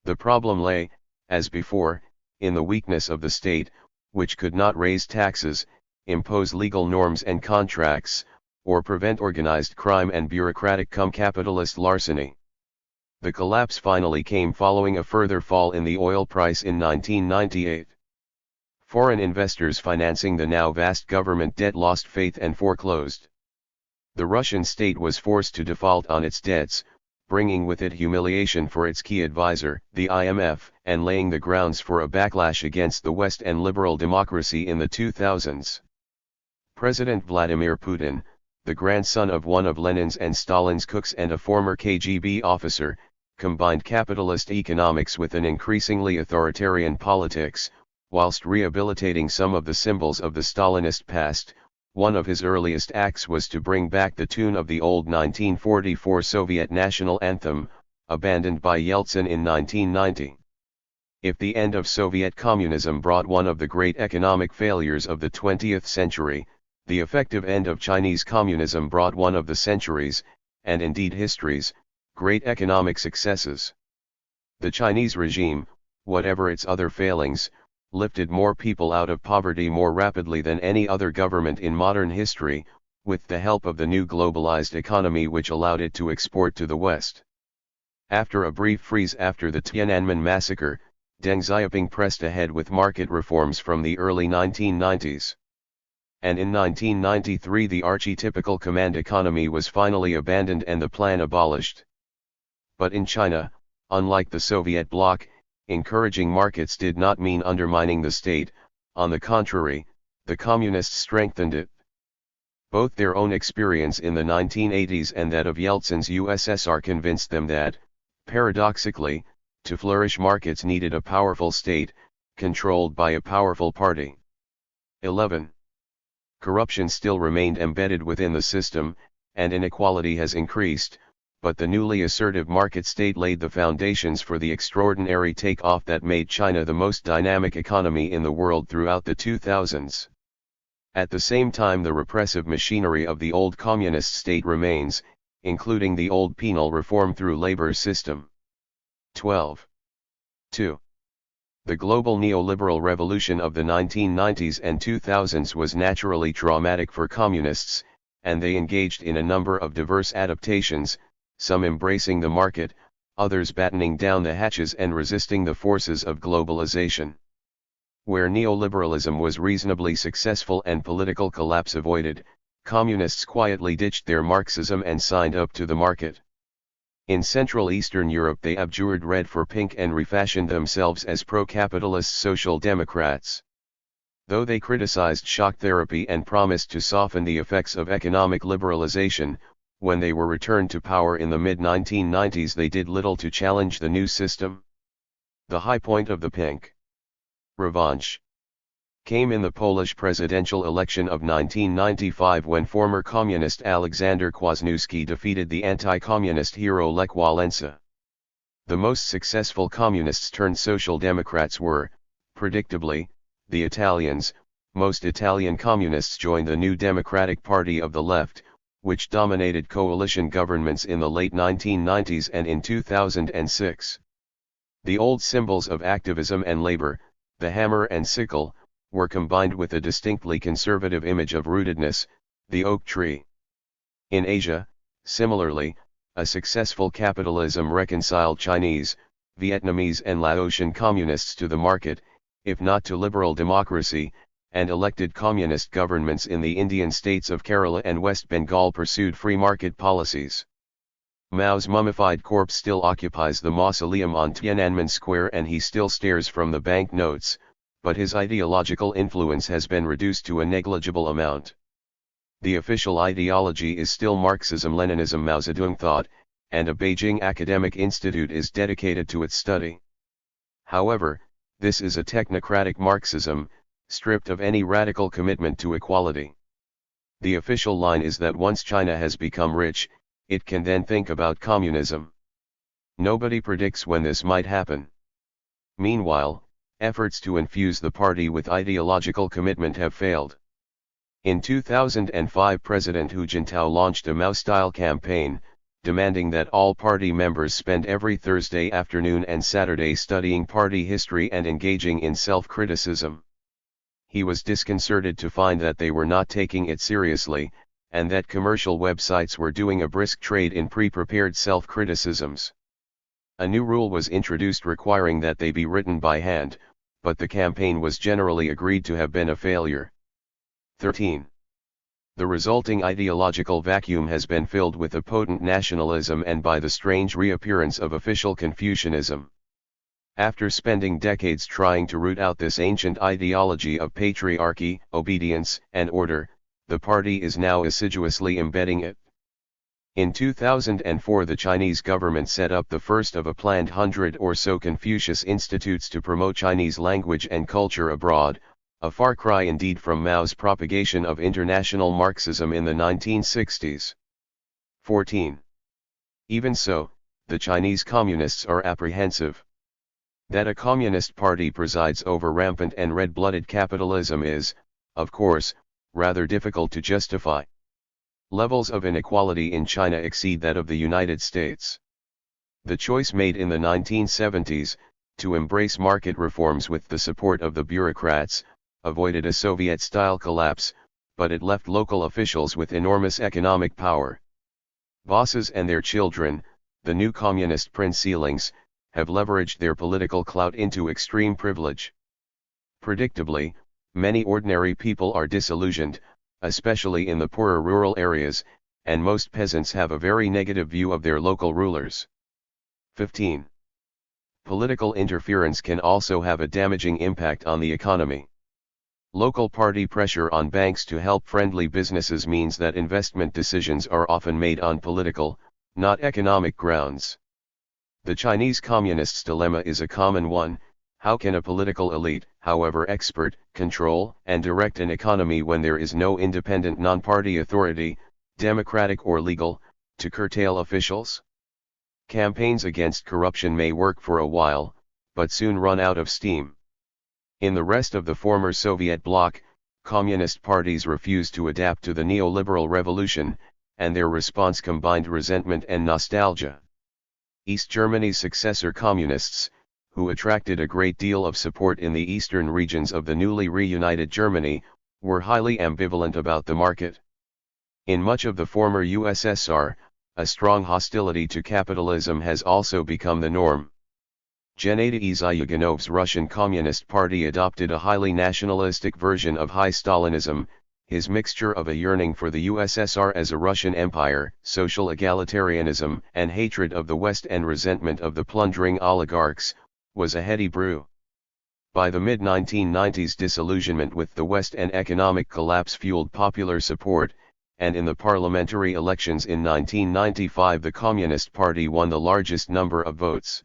The problem lay, as before, in the weakness of the state, which could not raise taxes, impose legal norms and contracts, or prevent organized crime and bureaucratic capitalist larceny. The collapse finally came following a further fall in the oil price in 1998. Foreign investors financing the now vast government debt lost faith and foreclosed. The Russian state was forced to default on its debts, bringing with it humiliation for its key advisor, the IMF, and laying the grounds for a backlash against the West and liberal democracy in the 2000s. President Vladimir Putin, the grandson of one of Lenin's and Stalin's cooks and a former KGB officer, combined capitalist economics with an increasingly authoritarian politics, whilst rehabilitating some of the symbols of the Stalinist past. One of his earliest acts was to bring back the tune of the old 1944 Soviet national anthem, abandoned by Yeltsin in 1990. If the end of Soviet communism brought one of the great economic failures of the 20th century, the effective end of Chinese communism brought one of the centuries, and indeed history's, great economic successes. The Chinese regime, whatever its other failings, lifted more people out of poverty more rapidly than any other government in modern history, with the help of the new globalized economy which allowed it to export to the West. After a brief freeze after the Tiananmen massacre, Deng Xiaoping pressed ahead with market reforms from the early 1990s. And in 1993 the archetypical command economy was finally abandoned and the plan abolished. But in China, unlike the Soviet bloc, encouraging markets did not mean undermining the state. On the contrary, the communists strengthened it. Both their own experience in the 1980s and that of Yeltsin's USSR convinced them that, paradoxically, to flourish markets needed a powerful state, controlled by a powerful party. 11. Corruption still remained embedded within the system, and inequality has increased, but the newly assertive market state laid the foundations for the extraordinary take-off that made China the most dynamic economy in the world throughout the 2000s. At the same time, the repressive machinery of the old communist state remains, including the old penal reform through labor system. 12. 2. The global neoliberal revolution of the 1990s and 2000s was naturally traumatic for communists, and they engaged in a number of diverse adaptations, some embracing the market, others battening down the hatches and resisting the forces of globalization. Where neoliberalism was reasonably successful and political collapse avoided, communists quietly ditched their Marxism and signed up to the market. In Central Eastern Europe they abjured red for pink and refashioned themselves as pro-capitalist social democrats. Though they criticized shock therapy and promised to soften the effects of economic liberalization, when they were returned to power in the mid-1990s they did little to challenge the new system. The high point of the pink revanche came in the Polish presidential election of 1995 when former communist Aleksander Kwasniewski defeated the anti-communist hero Lech Wałęsa. The most successful communists turned social democrats were, predictably, the Italians. Most Italian communists joined the new Democratic Party of the left, which dominated coalition governments in the late 1990s and in 2006. The old symbols of activism and labor, the hammer and sickle, were combined with a distinctly conservative image of rootedness, the oak tree. In Asia, similarly, a successful capitalism reconciled Chinese, Vietnamese and Laotian communists to the market, if not to liberal democracy, and elected communist governments in the Indian states of Kerala and West Bengal pursued free market policies. Mao's mummified corpse still occupies the mausoleum on Tiananmen Square and he still stares from the bank notes, but his ideological influence has been reduced to a negligible amount. The official ideology is still Marxism-Leninism Mao Zedong thought, and a Beijing academic institute is dedicated to its study. However, this is a technocratic Marxism, stripped of any radical commitment to equality. The official line is that once China has become rich, it can then think about communism. Nobody predicts when this might happen. Meanwhile, efforts to infuse the party with ideological commitment have failed. In 2005 President Hu Jintao launched a Mao-style campaign, demanding that all party members spend every Thursday afternoon and Saturday studying party history and engaging in self-criticism. He was disconcerted to find that they were not taking it seriously, and that commercial websites were doing a brisk trade in pre-prepared self-criticisms. A new rule was introduced requiring that they be written by hand, but the campaign was generally agreed to have been a failure. 13. The resulting ideological vacuum has been filled with a potent nationalism and by the strange reappearance of official Confucianism. After spending decades trying to root out this ancient ideology of patriarchy, obedience, and order, the party is now assiduously embedding it. In 2004 the Chinese government set up the first of a planned 100 or so Confucius institutes to promote Chinese language and culture abroad, a far cry indeed from Mao's propagation of international Marxism in the 1960s. 14. Even so, the Chinese communists are apprehensive. That a communist party presides over rampant and red-blooded capitalism is, of course, rather difficult to justify. Levels of inequality in China exceed that of the United States. The choice made in the 1970s, to embrace market reforms with the support of the bureaucrats, avoided a Soviet-style collapse, but it left local officials with enormous economic power. Bosses and their children, the new communist prince-sealings, have leveraged their political clout into extreme privilege. Predictably, many ordinary people are disillusioned, especially in the poorer rural areas, and most peasants have a very negative view of their local rulers. 15. Political interference can also have a damaging impact on the economy. Local party pressure on banks to help friendly businesses means that investment decisions are often made on political, not economic grounds. The Chinese communists' dilemma is a common one: how can a political elite, however expert, control and direct an economy when there is no independent non-party authority, democratic or legal, to curtail officials? Campaigns against corruption may work for a while, but soon run out of steam. In the rest of the former Soviet bloc, communist parties refused to adapt to the neoliberal revolution, and their response combined resentment and nostalgia. East Germany's successor communists, who attracted a great deal of support in the eastern regions of the newly reunited Germany, were highly ambivalent about the market. In much of the former USSR, a strong hostility to capitalism has also become the norm. Gennady Zyuganov's Russian Communist Party adopted a highly nationalistic version of high Stalinism, his mixture of a yearning for the USSR as a Russian empire, social egalitarianism, and hatred of the West and resentment of the plundering oligarchs, was a heady brew. By the mid-1990s, disillusionment with the West and economic collapse fueled popular support, and in the parliamentary elections in 1995 the Communist Party won the largest number of votes.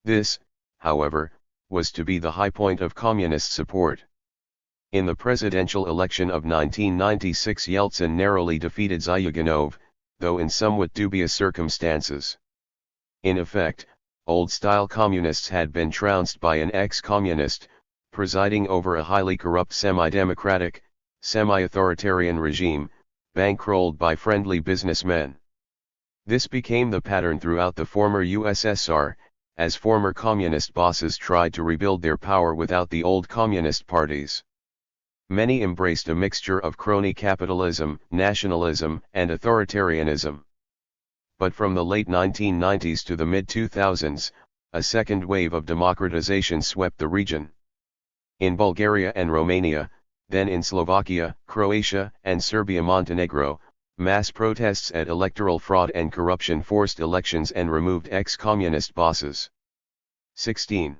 This, however, was to be the high point of communist support. In the presidential election of 1996 Yeltsin narrowly defeated Zyuganov, though in somewhat dubious circumstances. In effect, old-style communists had been trounced by an ex-communist, presiding over a highly corrupt semi-democratic, semi-authoritarian regime, bankrolled by friendly businessmen. This became the pattern throughout the former USSR, as former communist bosses tried to rebuild their power without the old communist parties. Many embraced a mixture of crony capitalism, nationalism, and authoritarianism. But from the late 1990s to the mid-2000s, a second wave of democratization swept the region. In Bulgaria and Romania, then in Slovakia, Croatia, and Serbia-Montenegro, mass protests at electoral fraud and corruption forced elections and removed ex-communist bosses. 16.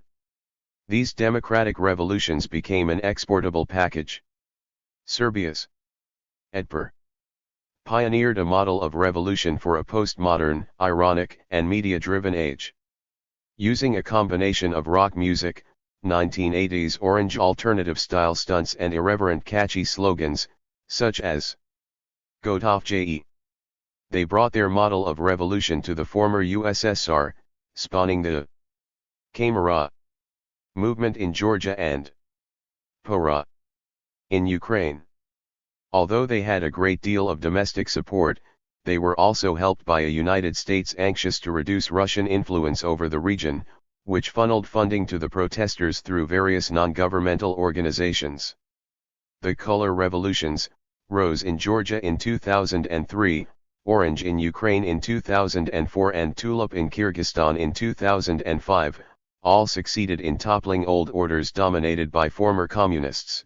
These democratic revolutions became an exportable package. Serbia's EDPR pioneered a model of revolution for a postmodern, ironic, and media-driven age. Using a combination of rock music, 1980s orange alternative-style stunts and irreverent catchy slogans, such as Gotov Je. They brought their model of revolution to the former USSR, spawning the Kamara movement in Georgia and Pora in Ukraine. Although they had a great deal of domestic support, they were also helped by a United States anxious to reduce Russian influence over the region, which funneled funding to the protesters through various non-governmental organizations. The color revolutions, Rose in Georgia in 2003, Orange in Ukraine in 2004 and Tulip in Kyrgyzstan in 2005, all succeeded in toppling old orders dominated by former communists.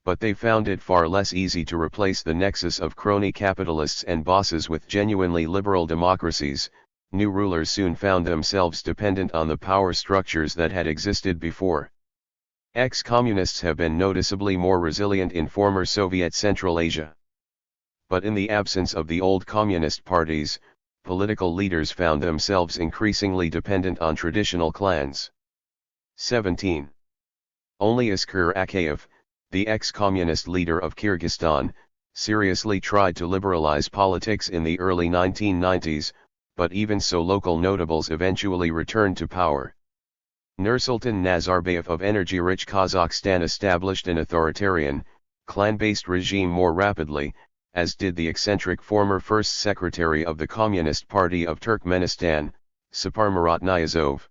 But they found it far less easy to replace the nexus of crony capitalists and bosses with genuinely liberal democracies. New rulers soon found themselves dependent on the power structures that had existed before. Ex-communists have been noticeably more resilient in former Soviet Central Asia. But in the absence of the old communist parties, political leaders found themselves increasingly dependent on traditional clans. 17. Only Askar Akayev, the ex-communist leader of Kyrgyzstan, seriously tried to liberalize politics in the early 1990s, but even so local notables eventually returned to power. Nursultan Nazarbayev of energy-rich Kazakhstan established an authoritarian, clan-based regime more rapidly, as did the eccentric former first secretary of the Communist Party of Turkmenistan, Saparmurat Niyazov.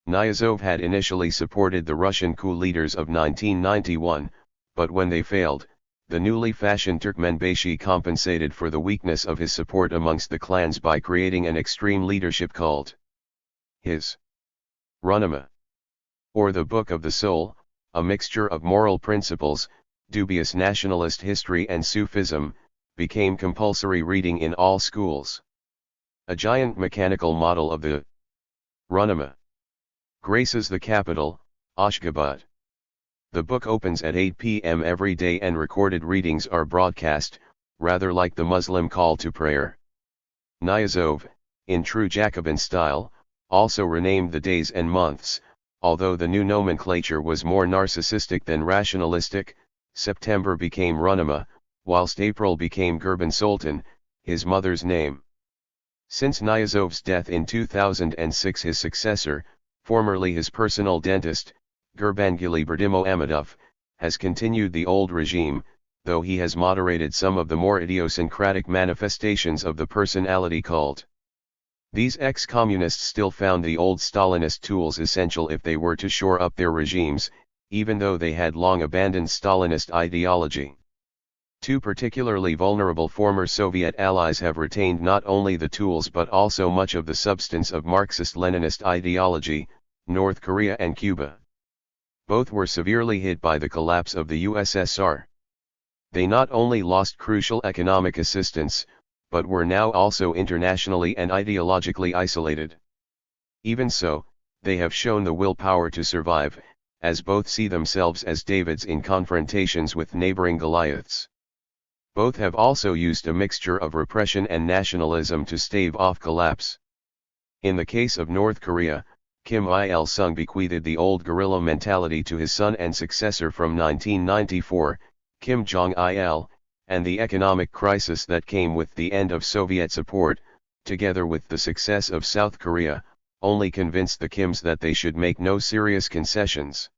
Niyazov had initially supported the Russian coup leaders of 1991, but when they failed, the newly fashioned Turkmenbashi compensated for the weakness of his support amongst the clans by creating an extreme leadership cult. His Runama, or the Book of the Soul, a mixture of moral principles, dubious nationalist history and Sufism, became compulsory reading in all schools. A giant mechanical model of the Runama graces the capital, Ashgabat. The book opens at 8 p.m. every day and recorded readings are broadcast, rather like the Muslim call to prayer. Niyazov, in true Jacobin style, also renamed the days and months, although the new nomenclature was more narcissistic than rationalistic. September became Runama, whilst April became Gurban Sultan, his mother's name. Since Niyazov's death in 2006, his successor, formerly his personal dentist, Gurbanguly Berdimuhamedov, has continued the old regime, though he has moderated some of the more idiosyncratic manifestations of the personality cult. These ex-communists still found the old Stalinist tools essential if they were to shore up their regimes, even though they had long abandoned Stalinist ideology. Two particularly vulnerable former Soviet allies have retained not only the tools but also much of the substance of Marxist-Leninist ideology, North Korea and Cuba. Both were severely hit by the collapse of the USSR. They not only lost crucial economic assistance, but were now also internationally and ideologically isolated. Even so, they have shown the willpower to survive, as both see themselves as Davids in confrontations with neighboring Goliaths. Both have also used a mixture of repression and nationalism to stave off collapse. In the case of North Korea, Kim Il-sung bequeathed the old guerrilla mentality to his son and successor from 1994, Kim Jong-il, and the economic crisis that came with the end of Soviet support, together with the success of South Korea, only convinced the Kims that they should make no serious concessions.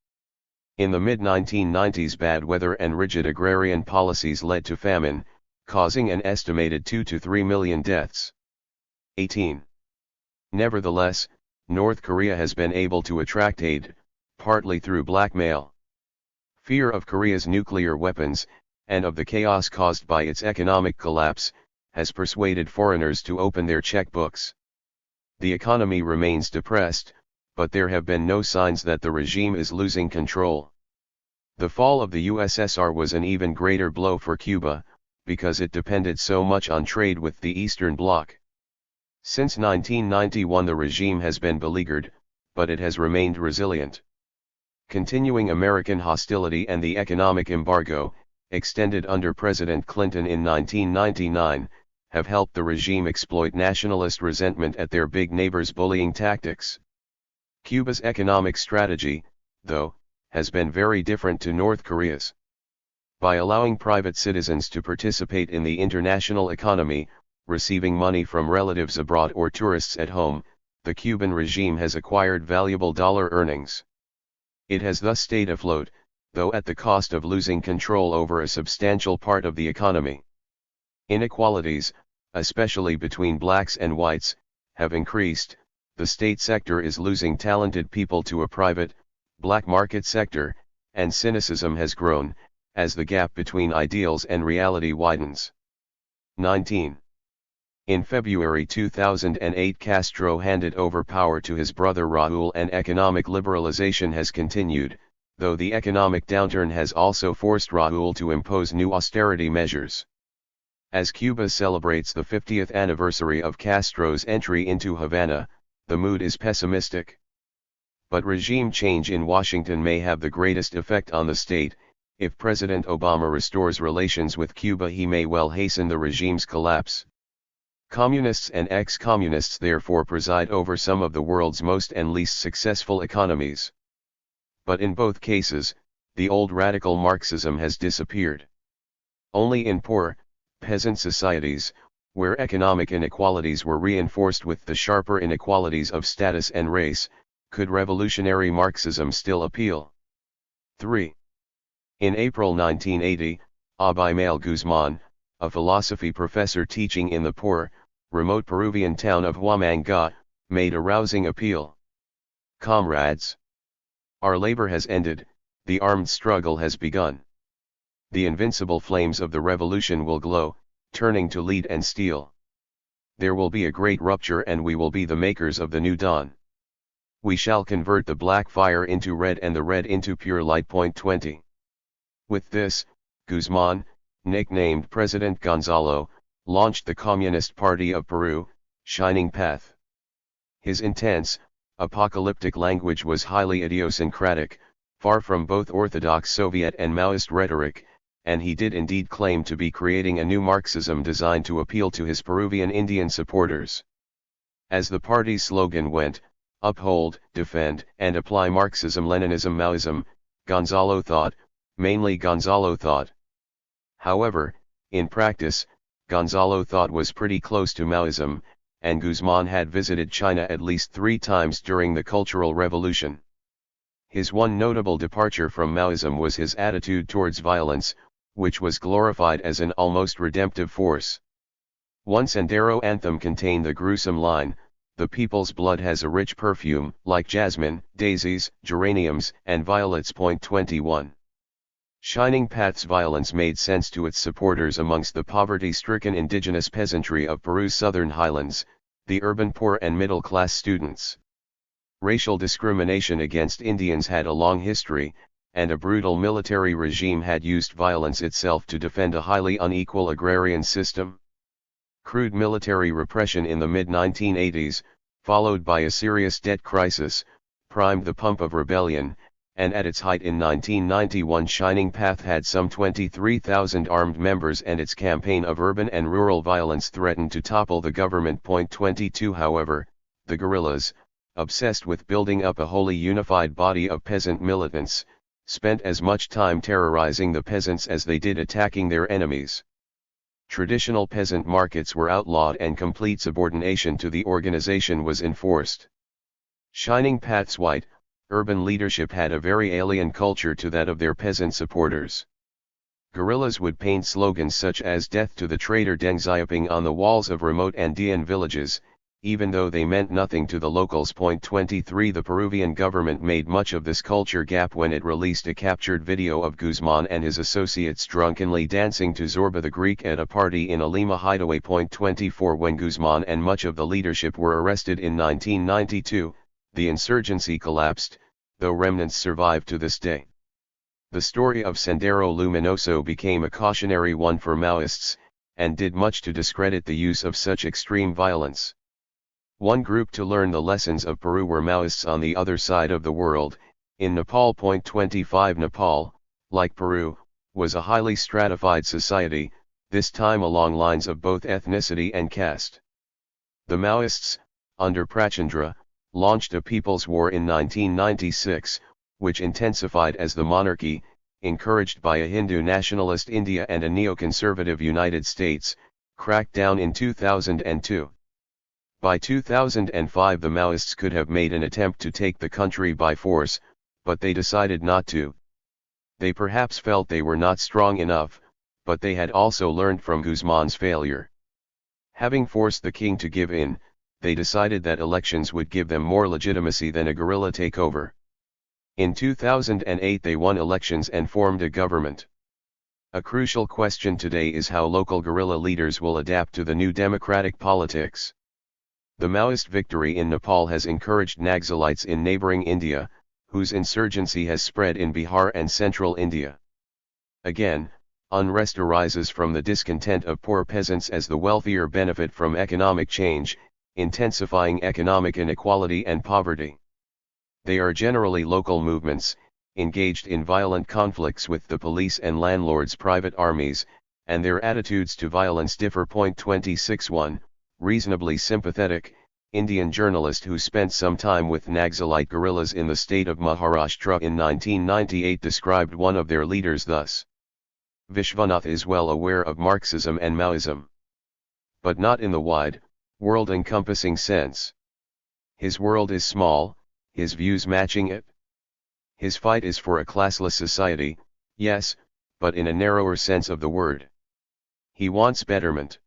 In the mid-1990s, bad weather and rigid agrarian policies led to famine, causing an estimated 2 to 3 million deaths. 18. Nevertheless, North Korea has been able to attract aid, partly through blackmail. Fear of Korea's nuclear weapons, and of the chaos caused by its economic collapse, has persuaded foreigners to open their checkbooks. The economy remains depressed, but there have been no signs that the regime is losing control. The fall of the USSR was an even greater blow for Cuba, because it depended so much on trade with the Eastern Bloc. Since 1991 the regime has been beleaguered, but it has remained resilient. Continuing American hostility and the economic embargo, extended under President Clinton in 1999, have helped the regime exploit nationalist resentment at their big neighbors' bullying tactics. Cuba's economic strategy, though, has been very different to North Korea's. By allowing private citizens to participate in the international economy, receiving money from relatives abroad or tourists at home, the Cuban regime has acquired valuable dollar earnings. It has thus stayed afloat, though at the cost of losing control over a substantial part of the economy. Inequalities, especially between blacks and whites, have increased, the state sector is losing talented people to a private, black market sector, and cynicism has grown, as the gap between ideals and reality widens. 19. In February 2008, Castro handed over power to his brother Raúl, and economic liberalization has continued, though the economic downturn has also forced Raúl to impose new austerity measures. As Cuba celebrates the 50th anniversary of Castro's entry into Havana, the mood is pessimistic. But regime change in Washington may have the greatest effect on the state. If President Obama restores relations with Cuba, he may well hasten the regime's collapse. Communists and ex-communists therefore preside over some of the world's most and least successful economies. But in both cases, the old radical Marxism has disappeared. Only in poor, peasant societies, where economic inequalities were reinforced with the sharper inequalities of status and race, could revolutionary Marxism still appeal. 3. In April 1980, Abimael Guzman, a philosophy professor teaching in the poor, remote Peruvian town of Huamanga, made a rousing appeal. Comrades! Our labor has ended, the armed struggle has begun. The invincible flames of the revolution will glow, turning to lead and steel. There will be a great rupture, and we will be the makers of the new dawn. We shall convert the black fire into red and the red into pure light. 20. With this, Guzman, nicknamed President Gonzalo, launched the Communist Party of Peru, Shining Path. His intense, apocalyptic language was highly idiosyncratic, far from both orthodox Soviet and Maoist rhetoric, and he did indeed claim to be creating a new Marxism designed to appeal to his Peruvian Indian supporters. As the party's slogan went, uphold, defend, and apply Marxism-Leninism Maoism, Gonzalo thought, mainly Gonzalo thought. However, in practice, Gonzalo thought was pretty close to Maoism, and Guzman had visited China at least 3 times during the Cultural Revolution. His one notable departure from Maoism was his attitude towards violence, which was glorified as an almost redemptive force. One Sendero anthem contained the gruesome line, "The people's blood has a rich perfume, like jasmine, daisies, geraniums, and violets." 21. Shining Path's violence made sense to its supporters amongst the poverty-stricken indigenous peasantry of Peru's southern highlands, the urban poor and middle-class students. Racial discrimination against Indians had a long history, and a brutal military regime had used violence itself to defend a highly unequal agrarian system. Crude military repression in the mid-1980s, followed by a serious debt crisis, primed the pump of rebellion, and at its height in 1991 Shining Path had some 23,000 armed members, and its campaign of urban and rural violence threatened to topple the government. 22. However, the guerrillas, obsessed with building up a wholly unified body of peasant militants, spent as much time terrorizing the peasants as they did attacking their enemies. Traditional peasant markets were outlawed and complete subordination to the organization was enforced. Shining Path's white, urban leadership had a very alien culture to that of their peasant supporters. Guerrillas would paint slogans such as "Death to the traitor Deng Xiaoping" on the walls of remote Andean villages, even though they meant nothing to the locals. 23. The Peruvian government made much of this culture gap when it released a captured video of Guzman and his associates drunkenly dancing to Zorba the Greek at a party in a Lima hideaway. 24. When Guzman and much of the leadership were arrested in 1992, the insurgency collapsed, though remnants survive to this day. The story of Sendero Luminoso became a cautionary one for Maoists, and did much to discredit the use of such extreme violence. One group to learn the lessons of Peru were Maoists on the other side of the world, in Nepal. 25. Nepal, like Peru, was a highly stratified society, this time along lines of both ethnicity and caste. The Maoists, under Prachandra, launched a people's war in 1996, which intensified as the monarchy, encouraged by a Hindu nationalist India and a neoconservative United States, cracked down in 2002. By 2005 the Maoists could have made an attempt to take the country by force, but they decided not to. They perhaps felt they were not strong enough, but they had also learned from Guzman's failure. Having forced the king to give in, they decided that elections would give them more legitimacy than a guerrilla takeover. In 2008 they won elections and formed a government. A crucial question today is how local guerrilla leaders will adapt to the new democratic politics. The Maoist victory in Nepal has encouraged Naxalites in neighboring India, whose insurgency has spread in Bihar and central India. Again, unrest arises from the discontent of poor peasants as the wealthier benefit from economic change, intensifying economic inequality and poverty. They are generally local movements, engaged in violent conflicts with the police and landlords' private armies, and their attitudes to violence differ. 26.1 Reasonably sympathetic, Indian journalist who spent some time with Naxalite guerrillas in the state of Maharashtra in 1998 described one of their leaders thus. Vishwanath is well aware of Marxism and Maoism, but not in the wide, world-encompassing sense. His world is small, his views matching it. His fight is for a classless society, yes, but in a narrower sense of the word. He wants betterment.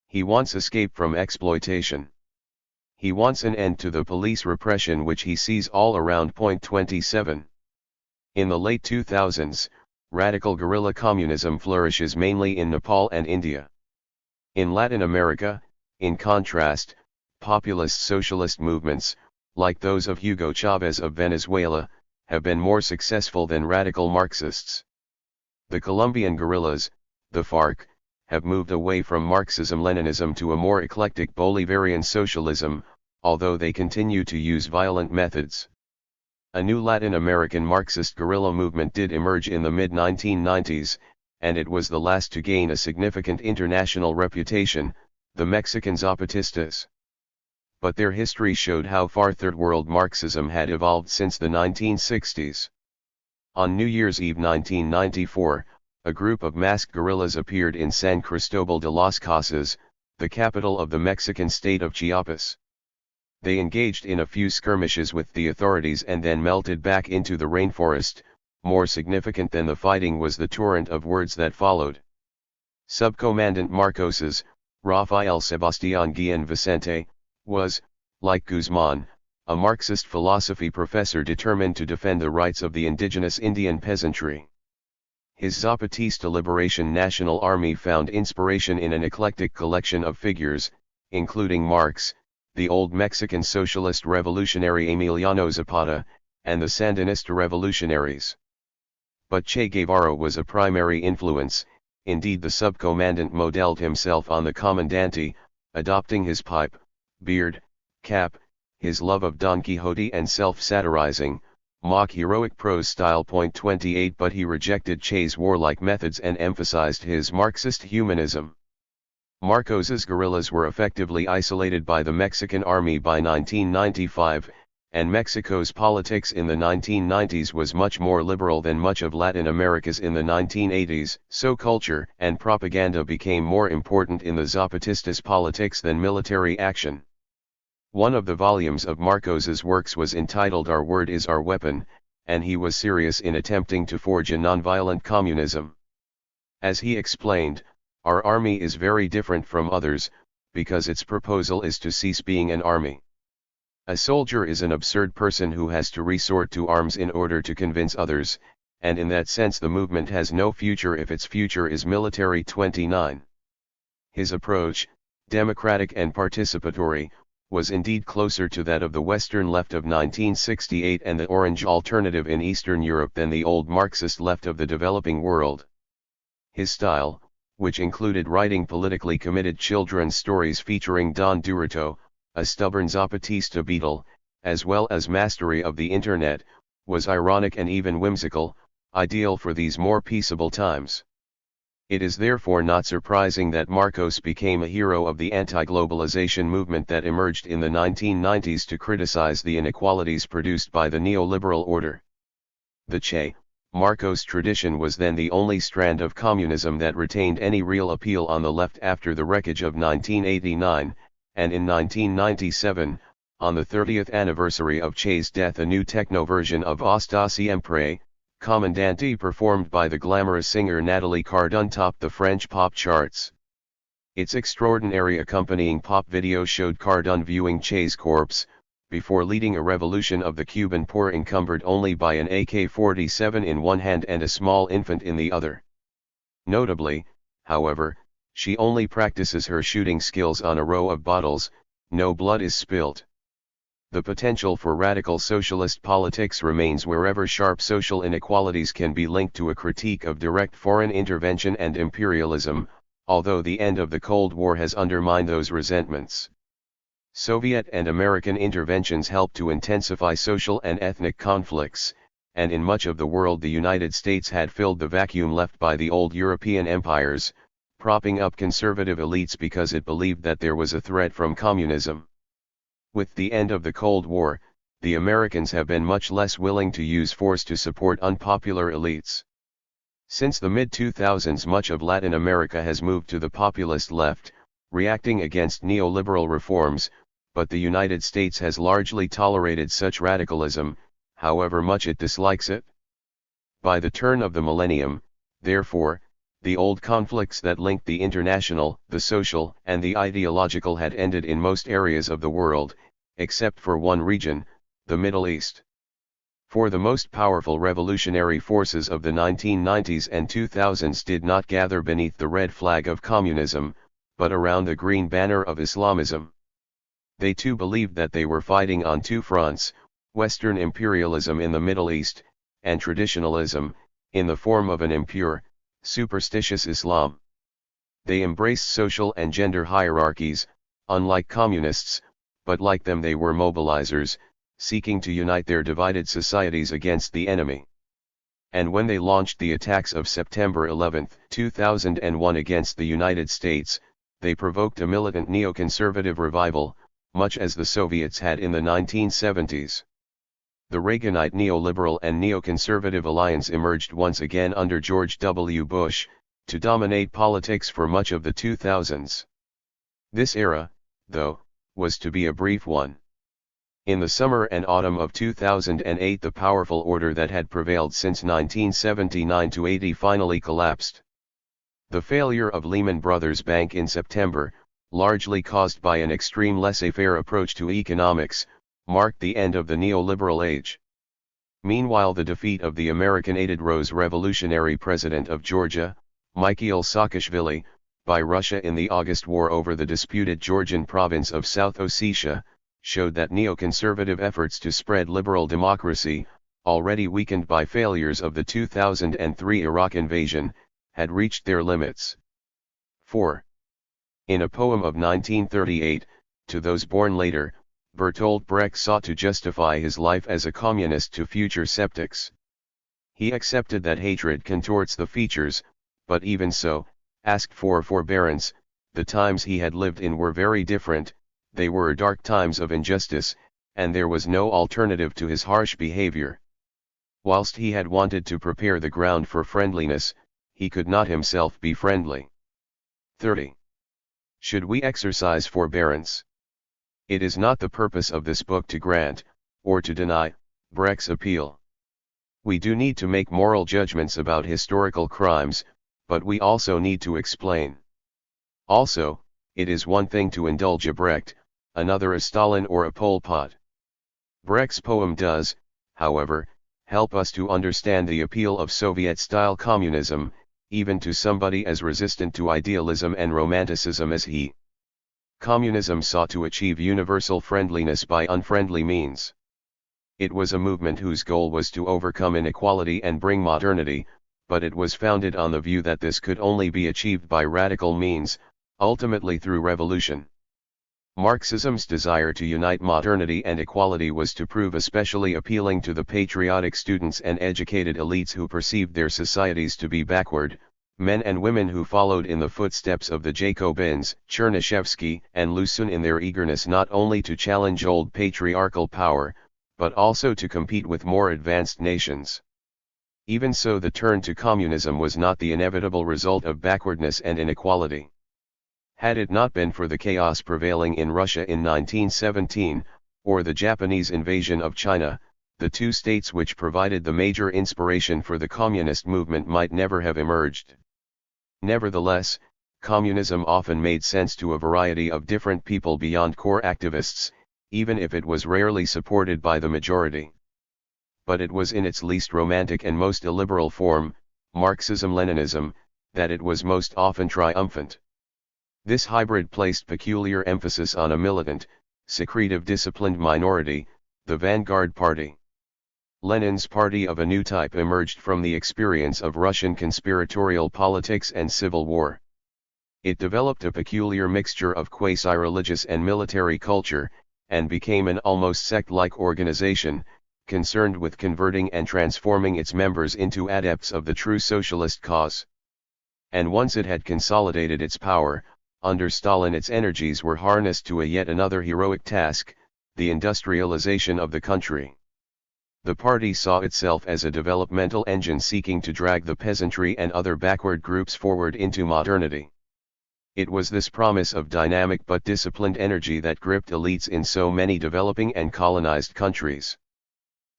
He wants escape from exploitation. He wants an end to the police repression which he sees all around. 27. In the late 2000s, radical guerrilla communism flourishes mainly in Nepal and India. In Latin America, in contrast, populist socialist movements, like those of Hugo Chavez of Venezuela, have been more successful than radical Marxists. The Colombian guerrillas, the FARC, have moved away from Marxism-Leninism to a more eclectic Bolivarian socialism, although they continue to use violent methods. A new Latin American Marxist guerrilla movement did emerge in the mid-1990s, and it was the last to gain a significant international reputation, the Mexican Zapatistas. But their history showed how far Third World Marxism had evolved since the 1960s. On New Year's Eve 1994, a group of masked guerrillas appeared in San Cristobal de las Casas, the capital of the Mexican state of Chiapas. They engaged in a few skirmishes with the authorities and then melted back into the rainforest. More significant than the fighting was the torrent of words that followed. Subcommandant Marcos's, Rafael Sebastián Guillén Vicente, was, like Guzman, a Marxist philosophy professor determined to defend the rights of the indigenous Indian peasantry. His Zapatista Liberation National Army found inspiration in an eclectic collection of figures, including Marx, the old Mexican socialist revolutionary Emiliano Zapata, and the Sandinista revolutionaries. But Che Guevara was a primary influence. Indeed, the subcommandant modeled himself on the commandante, adopting his pipe, beard, cap, his love of Don Quixote and self-satirizing, mock heroic prose style. 28 But he rejected Che's warlike methods and emphasized his Marxist humanism. Marcos's guerrillas were effectively isolated by the Mexican army by 1995, and Mexico's politics in the 1990s was much more liberal than much of Latin America's in the 1980s, so culture and propaganda became more important in the Zapatistas' politics than military action. One of the volumes of Marcos's works was entitled Our Word is Our Weapon, and he was serious in attempting to forge a nonviolent communism. As he explained, our army is very different from others, because its proposal is to cease being an army. A soldier is an absurd person who has to resort to arms in order to convince others, and in that sense the movement has no future if its future is military. 29. His approach, democratic and participatory, was indeed closer to that of the Western left of 1968 and the Orange Alternative in Eastern Europe than the old Marxist left of the developing world. His style, which included writing politically committed children's stories featuring Don Durito, a stubborn Zapatista beetle, as well as mastery of the Internet, was ironic and even whimsical, ideal for these more peaceable times. It is therefore not surprising that Marcos became a hero of the anti-globalization movement that emerged in the 1990s to criticize the inequalities produced by the neoliberal order. The Che Marcos tradition was then the only strand of communism that retained any real appeal on the left after the wreckage of 1989, and in 1997, on the 30th anniversary of Che's death, a new techno version of Hasta Siempre, Commandante performed by the glamorous singer Nathalie Cardin topped the French pop charts. Its extraordinary accompanying pop video showed Cardin viewing Che's corpse, before leading a revolution of the Cuban poor encumbered only by an AK-47 in one hand and a small infant in the other. Notably, however, she only practices her shooting skills on a row of bottles, no blood is spilled. The potential for radical socialist politics remains wherever sharp social inequalities can be linked to a critique of direct foreign intervention and imperialism, although the end of the Cold War has undermined those resentments. Soviet and American interventions helped to intensify social and ethnic conflicts, and in much of the world the United States had filled the vacuum left by the old European empires, propping up conservative elites because it believed that there was a threat from communism. With the end of the Cold War, the Americans have been much less willing to use force to support unpopular elites. Since the mid-2000s, much of Latin America has moved to the populist left, reacting against neoliberal reforms, but the United States has largely tolerated such radicalism, however much it dislikes it. By the turn of the millennium, therefore, the old conflicts that linked the international, the social, and the ideological had ended in most areas of the world, except for one region, the Middle East. For the most powerful revolutionary forces of the 1990s and 2000s did not gather beneath the red flag of communism, but around the green banner of Islamism. They too believed that they were fighting on two fronts, Western imperialism in the Middle East, and traditionalism, in the form of an impure, superstitious Islam. They embraced social and gender hierarchies, unlike communists, but like them they were mobilizers, seeking to unite their divided societies against the enemy. And when they launched the attacks of September 11, 2001 against the United States, they provoked a militant neoconservative revival, much as the Soviets had in the 1970s. The Reaganite neoliberal and neoconservative alliance emerged once again under George W. Bush, to dominate politics for much of the 2000s. This era, though, was to be a brief one. In the summer and autumn of 2008 the powerful order that had prevailed since 1979-80 finally collapsed. The failure of Lehman Brothers Bank in September, largely caused by an extreme laissez-faire approach to economics, marked the end of the neoliberal age. Meanwhile, the defeat of the American-aided Rose Revolutionary President of Georgia, Mikhail Saakashvili, by Russia in the August War over the disputed Georgian province of South Ossetia, showed that neoconservative efforts to spread liberal democracy, already weakened by failures of the 2003 Iraq invasion, had reached their limits. 4. In a poem of 1938, To Those Born Later, Bertolt Brecht sought to justify his life as a communist to future skeptics. He accepted that hatred contorts the features, but even so, asked for forbearance. The times he had lived in were very different, they were dark times of injustice, and there was no alternative to his harsh behavior. Whilst he had wanted to prepare the ground for friendliness, he could not himself be friendly. 30. Should we exercise forbearance? It is not the purpose of this book to grant, or to deny, Brecht's appeal. We do need to make moral judgments about historical crimes, but we also need to explain. Also, it is one thing to indulge a Brecht, another a Stalin or a Pol Pot. Brecht's poem does, however, help us to understand the appeal of Soviet-style communism, even to somebody as resistant to idealism and romanticism as he. Communism sought to achieve universal friendliness by unfriendly means. It was a movement whose goal was to overcome inequality and bring modernity, but it was founded on the view that this could only be achieved by radical means, ultimately through revolution. Marxism's desire to unite modernity and equality was to prove especially appealing to the patriotic students and educated elites who perceived their societies to be backward, men and women who followed in the footsteps of the Jacobins, Chernyshevsky and Lusin in their eagerness not only to challenge old patriarchal power, but also to compete with more advanced nations. Even so, the turn to communism was not the inevitable result of backwardness and inequality. Had it not been for the chaos prevailing in Russia in 1917, or the Japanese invasion of China, the two states which provided the major inspiration for the communist movement might never have emerged. Nevertheless, communism often made sense to a variety of different people beyond core activists, even if it was rarely supported by the majority. But it was in its least romantic and most illiberal form, Marxism-Leninism, that it was most often triumphant. This hybrid placed peculiar emphasis on a militant, secretive disciplined minority, the vanguard party. Lenin's party of a new type emerged from the experience of Russian conspiratorial politics and civil war. It developed a peculiar mixture of quasi-religious and military culture, and became an almost sect-like organization, concerned with converting and transforming its members into adepts of the true socialist cause. And once it had consolidated its power, under Stalin its energies were harnessed to a yet another heroic task, the industrialization of the country. The party saw itself as a developmental engine seeking to drag the peasantry and other backward groups forward into modernity. It was this promise of dynamic but disciplined energy that gripped elites in so many developing and colonized countries.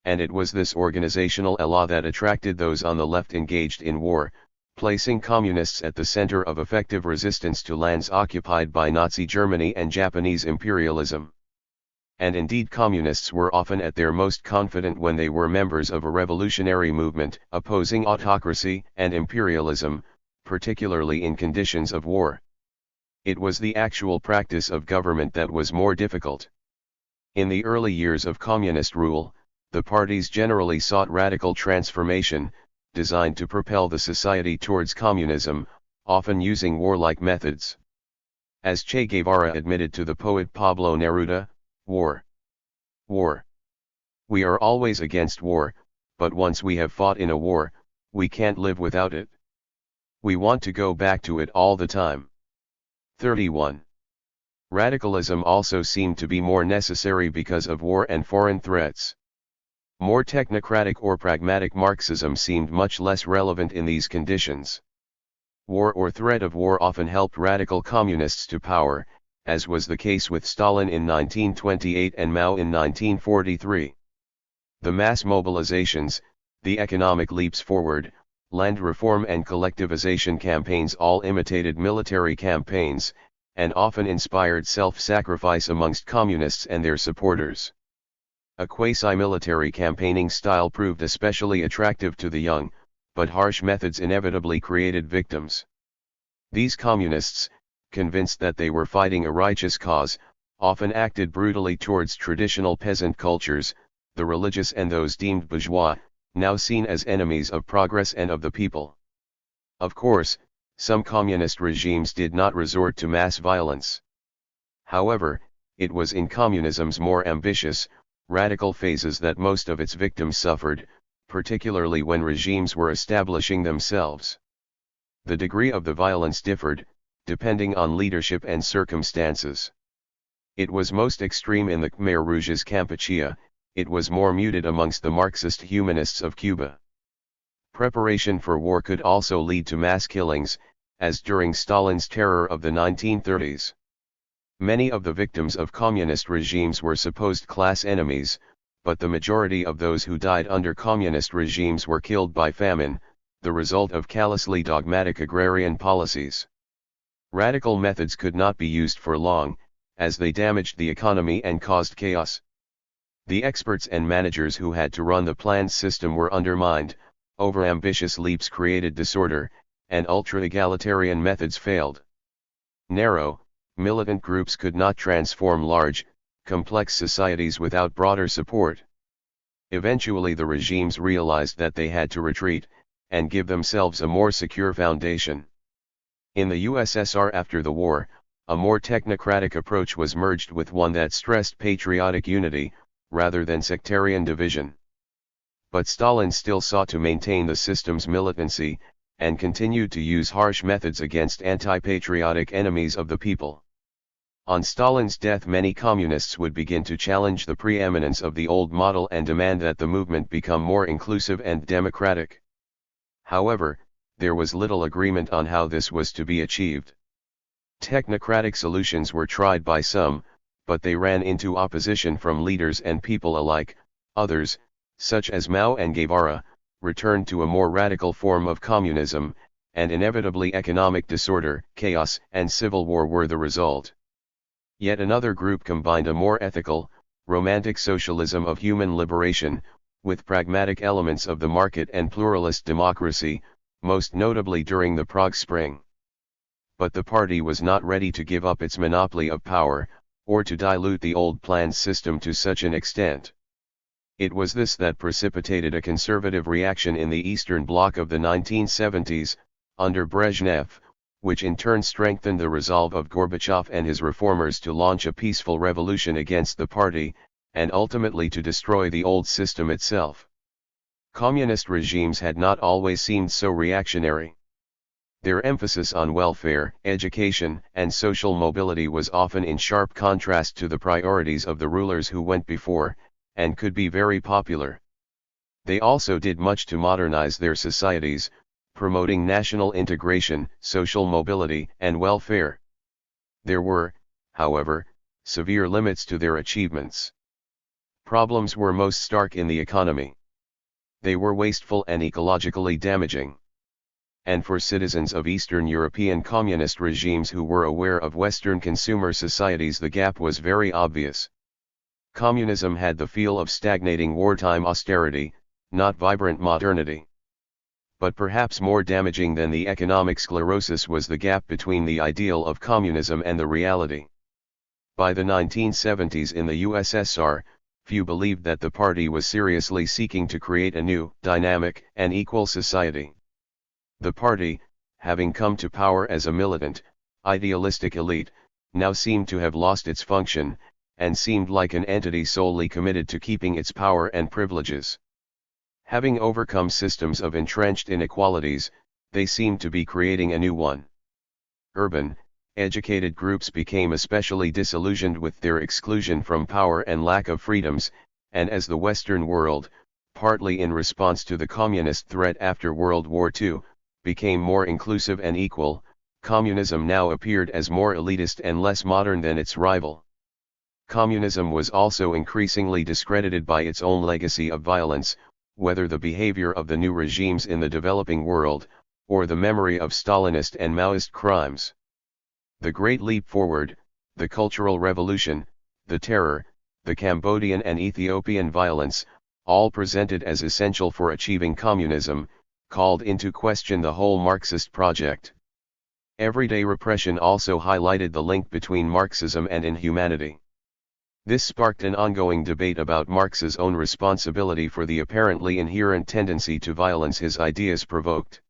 And it was this organizational elan that attracted those on the left engaged in war, placing communists at the center of effective resistance to lands occupied by Nazi Germany and Japanese imperialism. And indeed communists were often at their most confident when they were members of a revolutionary movement opposing autocracy and imperialism, particularly in conditions of war. It was the actual practice of government that was more difficult. In the early years of communist rule, the parties generally sought radical transformation, designed to propel the society towards communism, often using warlike methods. As Che Guevara admitted to the poet Pablo Neruda, war. War. We are always against war, but once we have fought in a war, we can't live without it. We want to go back to it all the time. 31. Radicalism also seemed to be more necessary because of war and foreign threats. More technocratic or pragmatic Marxism seemed much less relevant in these conditions. War or threat of war often helped radical communists to power, as was the case with Stalin in 1928 and Mao in 1943. The mass mobilizations, the economic leaps forward, land reform and collectivization campaigns all imitated military campaigns, and often inspired self-sacrifice amongst communists and their supporters. A quasi-military campaigning style proved especially attractive to the young, but harsh methods inevitably created victims. These communists, convinced that they were fighting a righteous cause, often acted brutally towards traditional peasant cultures, the religious and those deemed bourgeois, now seen as enemies of progress and of the people. Of course, some communist regimes did not resort to mass violence. However, it was in communism's more ambitious, radical phases that most of its victims suffered, particularly when regimes were establishing themselves. The degree of the violence differed, depending on leadership and circumstances. It was most extreme in the Khmer Rouge's Kampuchea, it was more muted amongst the Marxist humanists of Cuba. Preparation for war could also lead to mass killings, as during Stalin's terror of the 1930s. Many of the victims of communist regimes were supposed class enemies, but the majority of those who died under communist regimes were killed by famine, the result of callously dogmatic agrarian policies. Radical methods could not be used for long, as they damaged the economy and caused chaos. The experts and managers who had to run the planned system were undermined, overambitious leaps created disorder, and ultra-egalitarian methods failed. Narrow, militant groups could not transform large, complex societies without broader support. Eventually the regimes realized that they had to retreat, and give themselves a more secure foundation. In the USSR after the war, a more technocratic approach was merged with one that stressed patriotic unity, rather than sectarian division. But Stalin still sought to maintain the system's militancy, and continued to use harsh methods against anti-patriotic enemies of the people. On Stalin's death many communists would begin to challenge the preeminence of the old model and demand that the movement become more inclusive and democratic. However, there was little agreement on how this was to be achieved. Technocratic solutions were tried by some, but they ran into opposition from leaders and people alike. Others, such as Mao and Guevara, returned to a more radical form of communism, and inevitably economic disorder, chaos, and civil war were the result. Yet another group combined a more ethical, romantic socialism of human liberation, with pragmatic elements of the market and pluralist democracy, most notably during the Prague Spring. But the party was not ready to give up its monopoly of power, or to dilute the old planned system to such an extent. It was this that precipitated a conservative reaction in the Eastern Bloc of the 1970s, under Brezhnev, which in turn strengthened the resolve of Gorbachev and his reformers to launch a peaceful revolution against the party, and ultimately to destroy the old system itself. Communist regimes had not always seemed so reactionary. Their emphasis on welfare, education, and social mobility was often in sharp contrast to the priorities of the rulers who went before, and could be very popular. They also did much to modernize their societies, promoting national integration, social mobility, and welfare. There were, however, severe limits to their achievements. Problems were most stark in the economy. They were wasteful and ecologically damaging. And for citizens of Eastern European communist regimes who were aware of Western consumer societies, the gap was very obvious. Communism had the feel of stagnating wartime austerity, not vibrant modernity. But perhaps more damaging than the economic sclerosis was the gap between the ideal of communism and the reality. By the 1970s in the USSR, few believed that the party was seriously seeking to create a new, dynamic, and equal society. The party, having come to power as a militant, idealistic elite, now seemed to have lost its function, and seemed like an entity solely committed to keeping its power and privileges. Having overcome systems of entrenched inequalities, they seemed to be creating a new one. Urban, educated groups became especially disillusioned with their exclusion from power and lack of freedoms, and as the Western world, partly in response to the communist threat after World War II, became more inclusive and equal, communism now appeared as more elitist and less modern than its rival. Communism was also increasingly discredited by its own legacy of violence, whether the behavior of the new regimes in the developing world, or the memory of Stalinist and Maoist crimes. The Great Leap Forward, the Cultural Revolution, the Terror, the Cambodian and Ethiopian violence, all presented as essential for achieving communism, called into question the whole Marxist project. Everyday repression also highlighted the link between Marxism and inhumanity. This sparked an ongoing debate about Marx's own responsibility for the apparently inherent tendency to violence his ideas provoked.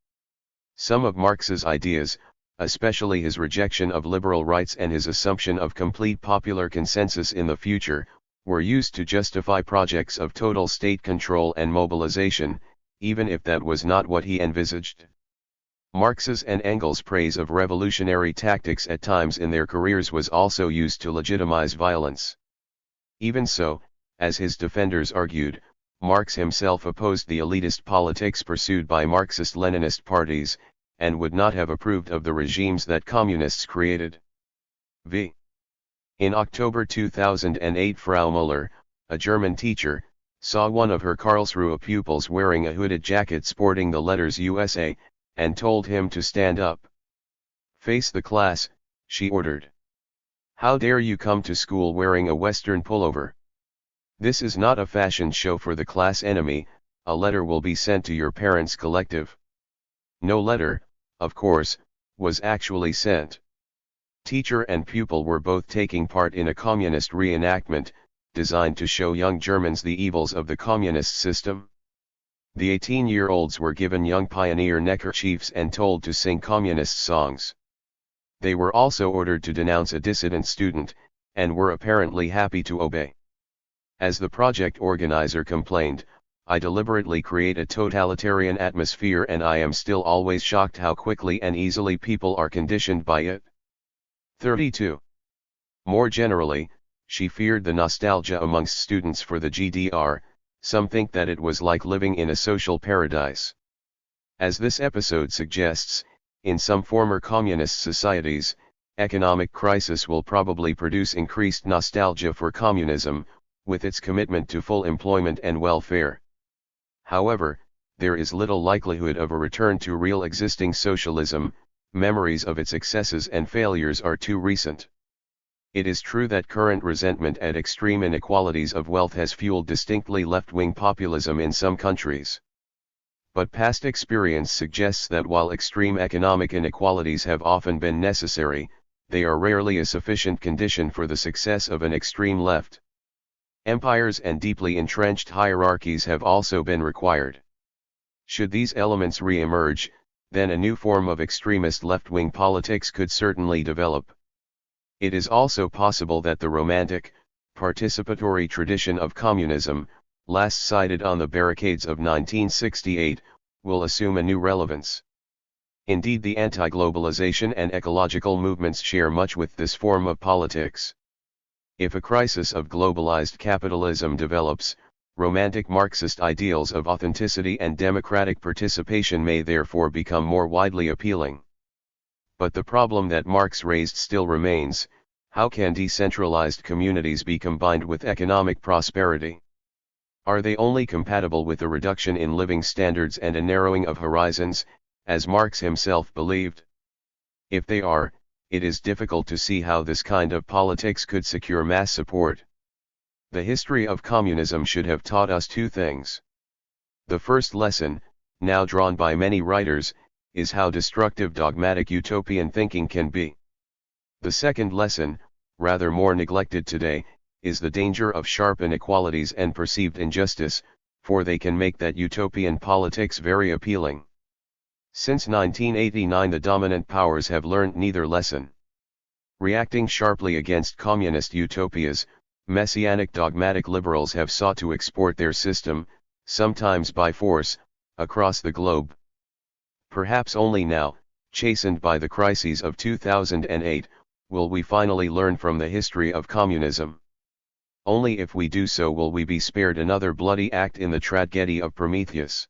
Some of Marx's ideas, especially his rejection of liberal rights and his assumption of complete popular consensus in the future, were used to justify projects of total state control and mobilization, even if that was not what he envisaged. Marx's and Engels' praise of revolutionary tactics at times in their careers was also used to legitimize violence. Even so, as his defenders argued, Marx himself opposed the elitist politics pursued by Marxist-Leninist parties, and would not have approved of the regimes that communists created. V. In October 2008, Frau Müller, a German teacher, saw one of her Karlsruhe pupils wearing a hooded jacket sporting the letters USA, and told him to stand up. "Face the class," she ordered. "How dare you come to school wearing a Western pullover? This is not a fashion show for the class enemy. A letter will be sent to your parents' collective." No letter, of course, was actually sent. Teacher and pupil were both taking part in a communist reenactment, designed to show young Germans the evils of the communist system. The 18-year-olds were given young pioneer neckerchiefs and told to sing communist songs. They were also ordered to denounce a dissident student, and were apparently happy to obey. As the project organizer complained, "I deliberately create a totalitarian atmosphere and I am still always shocked how quickly and easily people are conditioned by it." 32. More generally, she feared the nostalgia amongst students for the GDR. Some think that it was like living in a social paradise. As this episode suggests, in some former communist societies, economic crisis will probably produce increased nostalgia for communism, with its commitment to full employment and welfare. However, there is little likelihood of a return to real existing socialism. Memories of its excesses and failures are too recent. It is true that current resentment at extreme inequalities of wealth has fueled distinctly left-wing populism in some countries. But past experience suggests that while extreme economic inequalities have often been necessary, they are rarely a sufficient condition for the success of an extreme left. Empires and deeply entrenched hierarchies have also been required. Should these elements re-emerge, then a new form of extremist left-wing politics could certainly develop. It is also possible that the romantic, participatory tradition of communism, last cited on the barricades of 1968, will assume a new relevance. Indeed, the anti-globalization and ecological movements share much with this form of politics. If a crisis of globalized capitalism develops, romantic Marxist ideals of authenticity and democratic participation may therefore become more widely appealing. But the problem that Marx raised still remains: how can decentralized communities be combined with economic prosperity? Are they only compatible with a reduction in living standards and a narrowing of horizons, as Marx himself believed? If they are, it is difficult to see how this kind of politics could secure mass support. The history of communism should have taught us two things. The first lesson, now drawn by many writers, is how destructive dogmatic utopian thinking can be. The second lesson, rather more neglected today, is the danger of sharp inequalities and perceived injustice, for they can make that utopian politics very appealing. Since 1989, the dominant powers have learned neither lesson. Reacting sharply against communist utopias, messianic dogmatic liberals have sought to export their system, sometimes by force, across the globe. Perhaps only now, chastened by the crises of 2008, will we finally learn from the history of communism. Only if we do so will we be spared another bloody act in the tragedy of Prometheus.